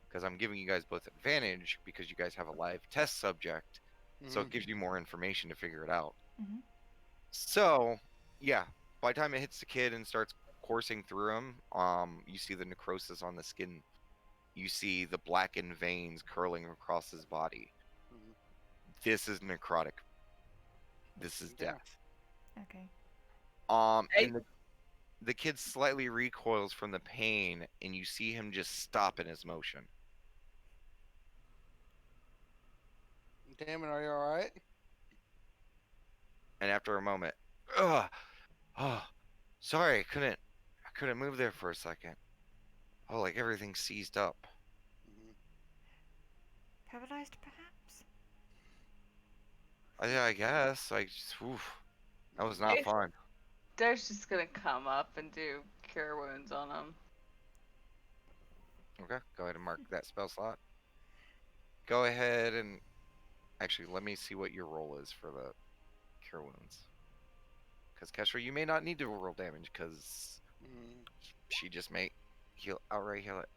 because I'm giving you guys both advantage because you guys have a live test subject, so it gives you more information to figure it out. Mhm. So, yeah, by the time it hits the kid and starts coursing through him, you see the necrosis on the skin. You see the blackened veins curling across his body. This is necrotic. This is Yeah. death. Okay. And the kid slightly recoils from the pain, and you see him just stop in his motion. Damon, are you alright? And after a moment, ugh, oh, sorry, I couldn't move there for a second. Oh, like everything seized up. Paralyzed, perhaps. I guess, like, oof, that was not fun. Dar's just gonna come up and do cure wounds on him. Okay, go ahead and mark that spell slot. Go ahead and actually let me see what your roll is for the cure wounds. Because Kestra, you may not need to roll damage because Mm. she just may outright heal it.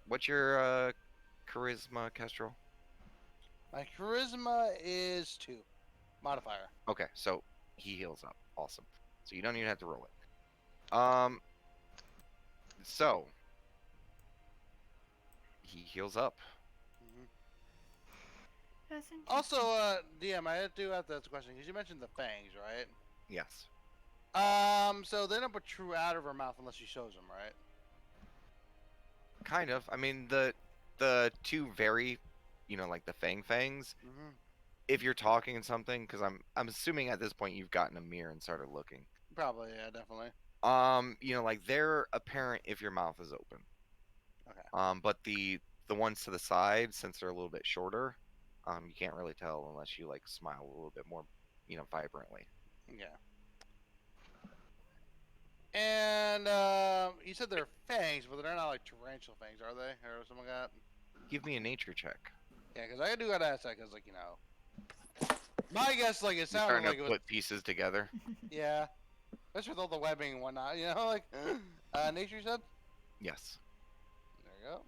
What's your charisma, Kestrel? My charisma is 2. Modifier. Okay, so he heals up. Awesome. So you don't even have to roll it. So he heals up. Hmm. That's interesting. Also, DM, I do have to ask a question because you mentioned the fangs, right? Yes. So they don't protrude out of her mouth unless she shows them, right? Kind of. I mean, the two very, like the fangs. Mm-hmm. If you're talking and something, because I'm assuming at this point you've gotten a mirror and started looking. Probably, yeah, definitely. Like they're apparent if your mouth is open. Okay. But the ones to the side, since they're a little bit shorter, you can't really tell unless you like smile a little bit more, vibrantly. Yeah. And you said they're fangs, but they're not like tarantula fangs, are they, or something like that? Give me a nature check. Yeah, because I do gotta ask that, because my guess, it You're sounded starting like to it was, put pieces together. yeah, especially with all the webbing and whatnot, nature you said. Yes. There you go.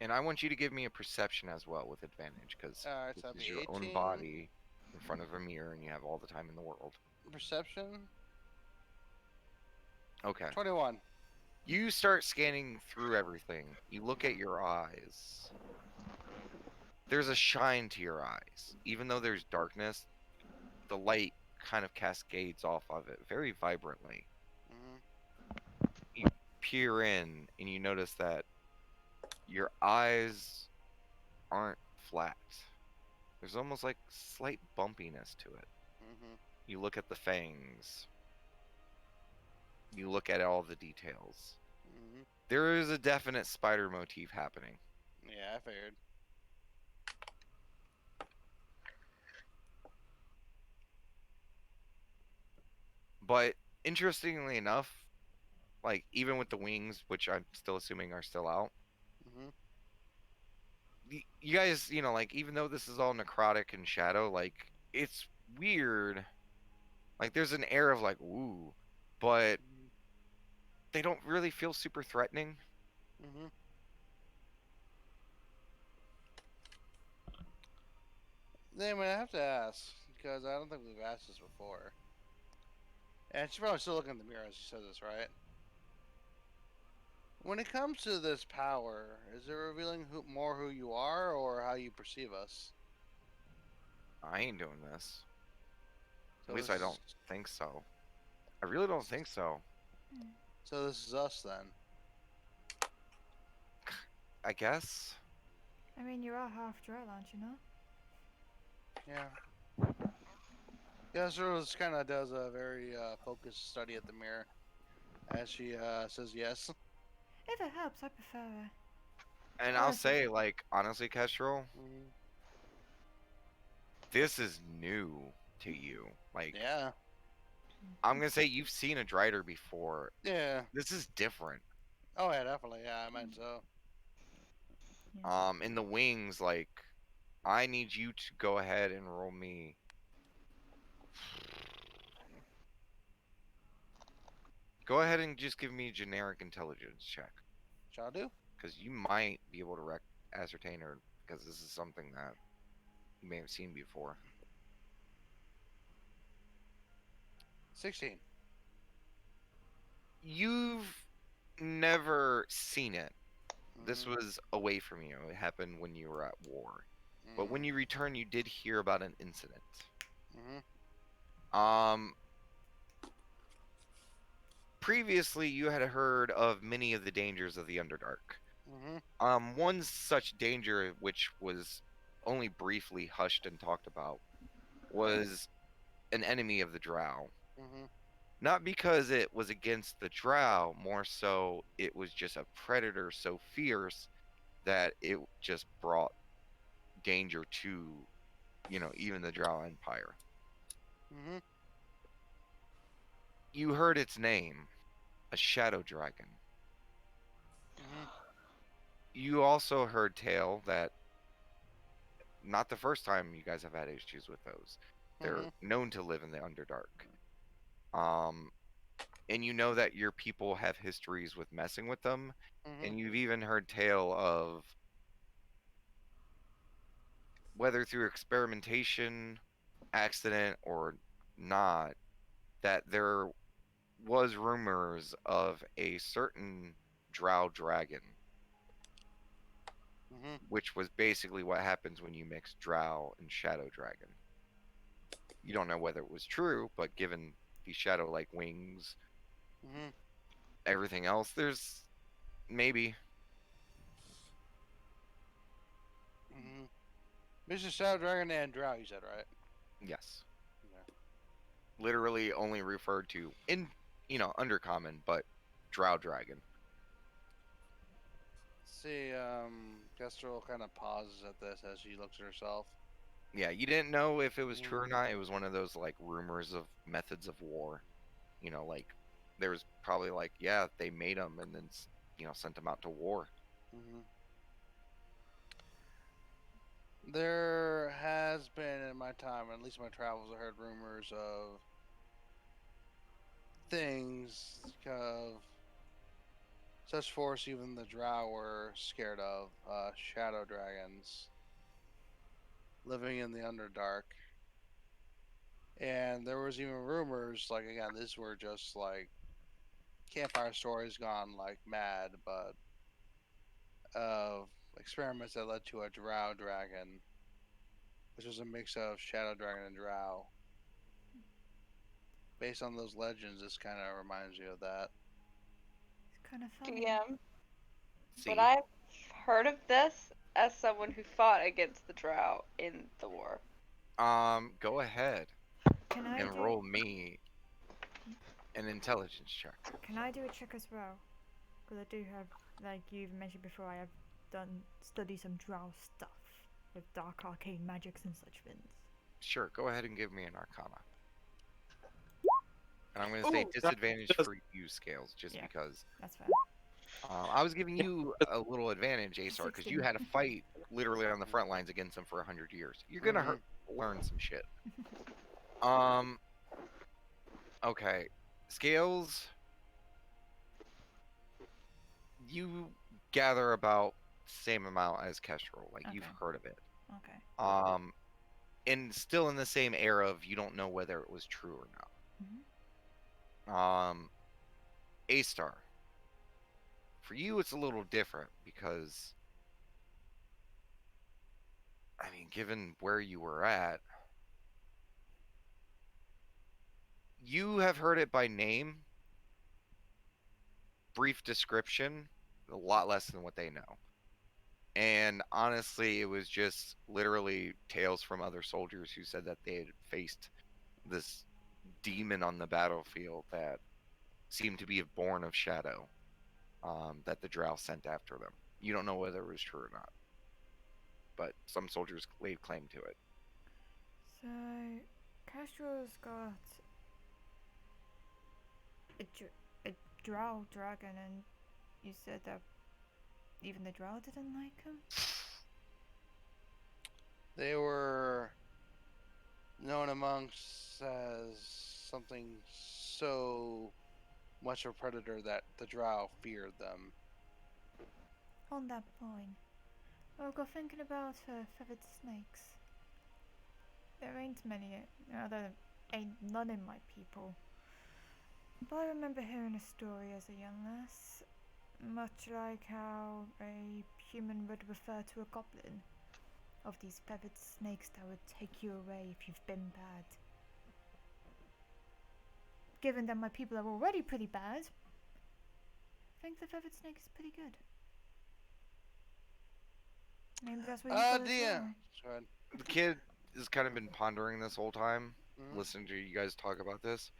And I want you to give me a perception as well with advantage, because All right, this so that'd is be your 18. own body in front of a mirror, and you have all the time in the world. Perception. Okay. 21. You start scanning through everything. You look at your eyes. There's a shine to your eyes. Even though there's darkness, the light kind of cascades off of it very vibrantly. Mm-hmm. You peer in and you notice that your eyes aren't flat. There's almost like slight bumpiness to it. Mm-hmm. You look at the fangs. You look at all the details. Mm-hmm. There is a definite spider motif happening. Yeah, I figured. But interestingly enough, like even with the wings, which I'm still assuming are still out, Mm-hmm. you guys, like even though this is all necrotic and shadow, like it's weird. Like there's an air of like ooh, but they don't really feel super threatening. Mm-hmm. Then I have to ask, because I don't think we've asked this before. And she's probably still looking in the mirror as she says this, right? When it comes to this power, is it revealing more who you are or how you perceive us? I ain't doing this. So At least this I don't is- think so. I really don't think so. So this is us then. I guess. I mean, you are half drow, aren't you not? Yeah. Rose kind of does a very focused study at the mirror as she says yes. If it helps, I prefer And Or I'll is it- say, like, honestly, Kestrel, Mm, this is new to you. Like, yeah. I'm gonna say you've seen a Drider before. Yeah. This is different. Oh yeah, definitely. Yeah, I meant so. In the wings, like, I need you to go ahead and roll me. Go ahead and just give me a generic intelligence check, Shall I do? because you might be able to ascertain her, because this is something that you may have seen before. 16. You've never seen it. This Mhm, was away from you. It happened when you were at war. But when mhm, you return, you did hear about an incident. mhm, Um, Previously, you had heard of many of the dangers of the Underdark. mhm, One such danger, which was only briefly hushed and talked about, was an enemy of the Drow. mhm, Not because it was against the Drow, more so it was just a predator so fierce that it just brought danger to even the Drow Empire. Mhm. You heard its name, a shadow dragon. Mhm. You also heard tale that not the first time you guys have had issues with those. They're Mhm. known to live in the Underdark. Um, and you know that your people have histories with messing with them, Mhm. and you've even heard tale of whether through experimentation, accident, or not, that there was rumors of a certain drow dragon, Mhm. which was basically what happens when you mix drow and shadow dragon. You don't know whether it was true, but given the shadow like wings, Mhm. everything else, there's maybe. Mhm. Mr. Shadow Dragon and Drow, you said, right? Yes. Yeah. Literally only referred to in, undercommon, but drow dragon. See, Kestrel kind of pauses at this as she looks at herself. Yeah, you didn't know if it was true or Mhm. not. It was one of those like rumors of methods of war. Like there was probably like, yeah, they made them and then sent them out to war. Mhm. There has been in my time, at least my travels, I heard rumors of things of such force even the Drow were scared of. Shadow dragons living in the Underdark. And there was even rumors, like again, these were just like campfire stories gone like mad, but of experiments that led to a drow dragon, which was a mix of shadow dragon and drow. Based on those legends, this kind of reminds you of that. It's kind of funny. DM, but See, I've heard of this as someone who fought against the Drow in the war. go ahead Can I and do? roll me an intelligence check. Can I do a check as well? Because I do have, like you've mentioned before, I have done study some drow stuff with dark arcane magics and such things. Sure, go ahead and give me an Arcana. And I'm going to say Ooh, that disadvantage does- for you, Scales, just Yeah. because That's fair. I was giving you a little advantage, Asar, because you 16. had a fight literally on the front lines against them for 100 years. You're going to Mhm. learn some shit. Um, okay. Scales, you gather about same amount as Kestrel. Like, you've Okay. heard of it. Okay. Um, and still in the same era of you don't know whether it was true or Mhm. not. A-Star. For you, it's a little different because, I mean, given where you were at, you have heard it by name, brief description, a lot less than what they know. And honestly, it was just literally tales from other soldiers who said that they had faced this demon on the battlefield that seemed to be born of shadow, that the drow sent after them. You don't know whether it was true or not, but some soldiers laid claim to it. So, Castro's got a drow dragon, and you said that even the drow didn't like him? They were known amongst as something so much a predator that the drow feared them. On that point, I got thinking about feathered snakes. There ain't many, there ain't none in my people. But I remember hearing a story as a young lass, much like how a human would refer to a goblin, of these feathered snakes that would take you away if you've been bad. Given that my people are already pretty bad, I think the feathered snake is pretty good. Maybe that's what you've got as DM. well. Go ahead. The kid has kind of been pondering this whole time, Mhm. listening to you guys talk about this.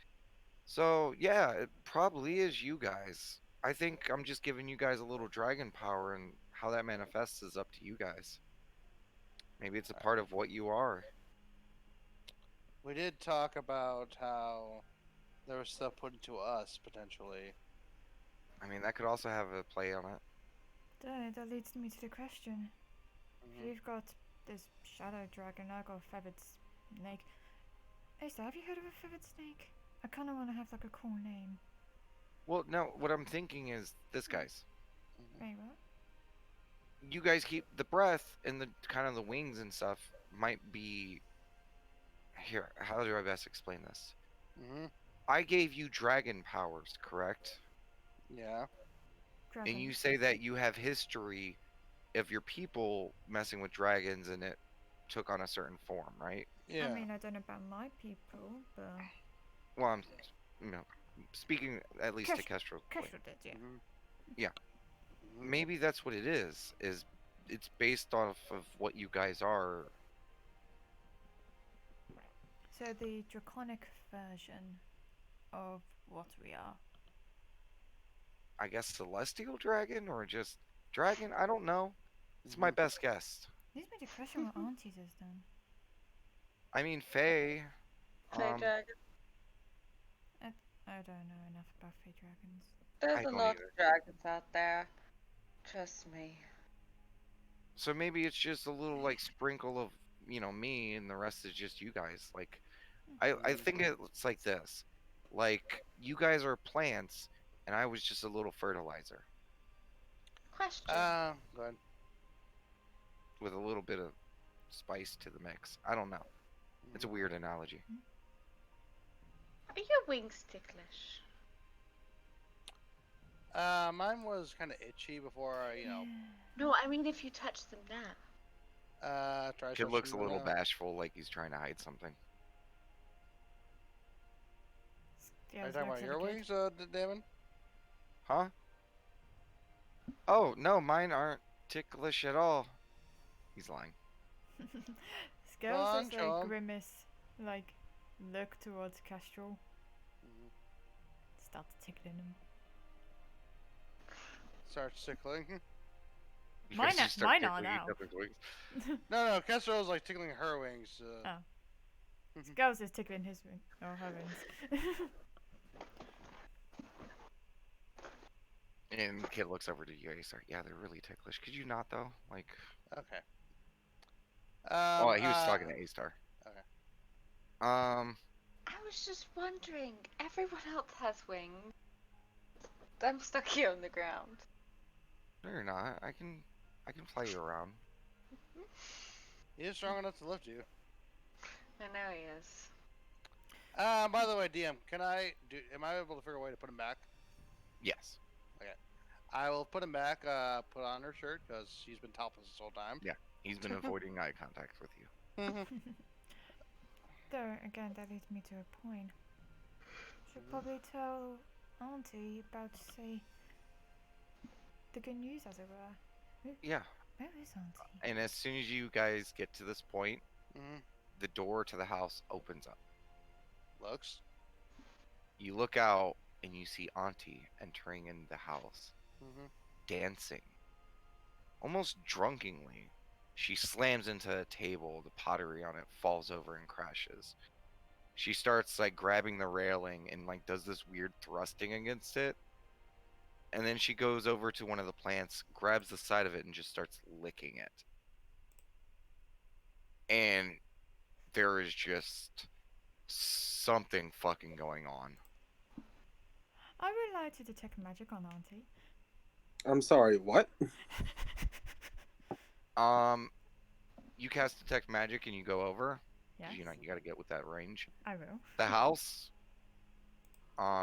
So, yeah, it probably is you guys. I think I'm just giving you guys a little dragon power, and how that manifests is up to you guys. Maybe it's a part of what you are. we did talk about how there was stuff put into us potentially. I mean, that could also have a play on it. That leads me to the question. If Mhm. you've got this shadow dragon, I got a feathered snake. Asa, have you heard of a feathered snake? I kind of want to have like a cool name. Well, no, what I'm thinking is this, guys. Mhm. Wait, what? You guys keep the breath and the kind of the wings and stuff might be here. How do I best explain this? Mhm. I gave you dragon powers, correct? Yeah. Dragon. And you say that you have history of your people messing with dragons and it took on a certain form, right? Yeah. I mean, I don't know about my people, but Well, I'm, you know, speaking at least to Kesh- Kestrel's point. Kestrel did, yeah. Mhm. Yeah. Mhm. Maybe that's what it is. Is it's based off of what you guys are. So the draconic version of what we are. I guess celestial dragon or just dragon. I don't know. It's my Mhm. best guess. Leads me to question what Auntie's has done. I mean, Faye. Fey Um, dragon. I don't know enough about fey dragons. There's I a don't lot either. of dragons out there. Trust me. So maybe it's just a little like sprinkle of me, and the rest is just you guys. Like, I think it's like this. Like you guys are plants, and I was just a little fertilizer Question. Go ahead. with a little bit of spice to the mix. I don't know. It's a weird analogy. Are your wings ticklish? Mine was kind of itchy before I, No, I mean if you touch them now. try Kid looks a touching them little now. bashful, like he's trying to hide something. Yeah, Are you it's talking looks about your like a wings, Damon? Huh? Oh no, mine aren't ticklish at all. He's lying. kid. Go Scales on, does show a 'em. grimace, like look towards Kestrel. Mhm. Starts tickling him. Starts tickling. You Mine guys are- just start mine are tickling each now. other's wings. No, Kessler was like tickling her wings. Oh. Scales is tickling his wing. Oh heavens. And the kid looks over to you guys. Like, yeah, they're really ticklish. Could you not though? Like, Okay. oh, he was talking to A-Star. Okay. I was just wondering. Everyone else has wings. I'm stuck here on the ground. No, you're not. I can fly you around. He is strong enough to lift you. I know he is. By the way, DM, am I able to figure a way to put him back? Yes. I will put him back, put on her shirt, because she's been topless this whole time. Yeah. He's been avoiding eye contact with you. Though again, that leads me to a point. Should probably tell Auntie about, say, the good news, as it were. Yeah. Where is Auntie? And as soon as you guys get to this point, Mhm. the door to the house opens up. Looks. You look out and you see Auntie entering in the house, Mhm. dancing. Almost drunkenly. She slams into a table, the pottery on it falls over and crashes. She starts like grabbing the railing and like does this weird thrusting against it. And then she goes over to one of the plants, grabs the side of it, and just starts licking it. And there is just something fucking going on. I would like to detect magic on Auntie. I'm sorry, what? You cast detect magic and you go over. Yes, You gotta get with that range. I will. The house.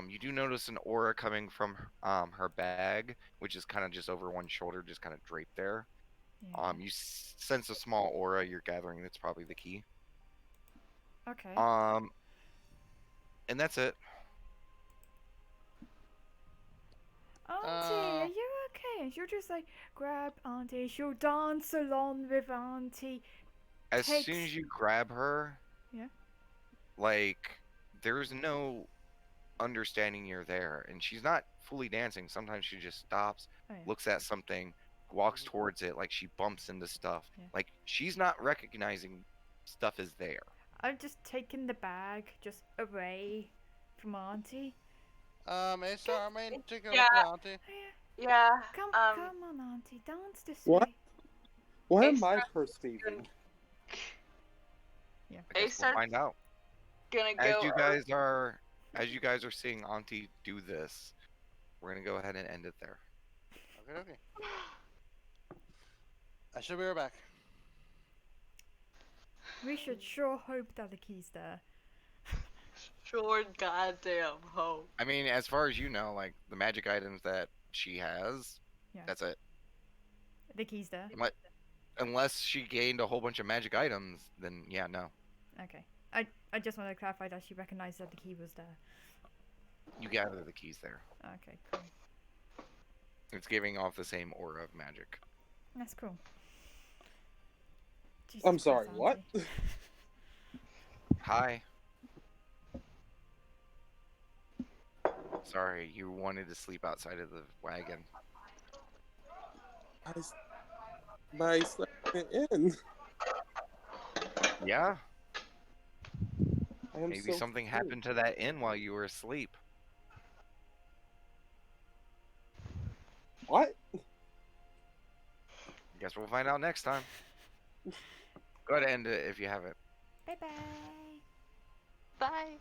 You do notice an aura coming from her bag, which is kind of just over one shoulder, just kind of draped there. Yeah. You sense a small aura. You're gathering that's probably the key. Okay. And that's it. Auntie, are you okay? She'll just like grab Auntie. She'll dance along with Auntie. As soon Takes- as you grab her, Yeah. like there's no understanding you're there, and she's not fully dancing. Sometimes she just stops, Oh, yeah. looks at something, walks towards it, like she bumps into stuff. Yeah. Like she's not recognizing stuff is there. I've just taken the bag just away from Auntie. Asa, I mean, take a look Yeah. at Auntie. Yeah. Come on, Auntie, dance this What? way. What am Ace I starts perceiving? Yeah. I guess Ace we'll starts find out. gonna As go. you guys are seeing Auntie do this, we're gonna go ahead and end it there. Okay. I should be right back. We should sure hope that the key's there. Sure goddamn hope. I mean, as far as you know, like the magic items that she has, Yeah. that's it. The key's there. Unless she gained a whole bunch of magic items, then yeah, no. Okay. I just want to clarify that she recognized that the key was there. You gather the keys there. Okay, cool. It's giving off the same aura of magic. That's cool. Jesus I'm Christ, sorry, what? Auntie. Hi. Sorry, you wanted to sleep outside of the wagon. I slept in. Yeah, I am maybe so something confused. happened to that inn while you were asleep. What? Guess we'll find out next time. Go ahead and end it if you haven't. Bye bye. Bye.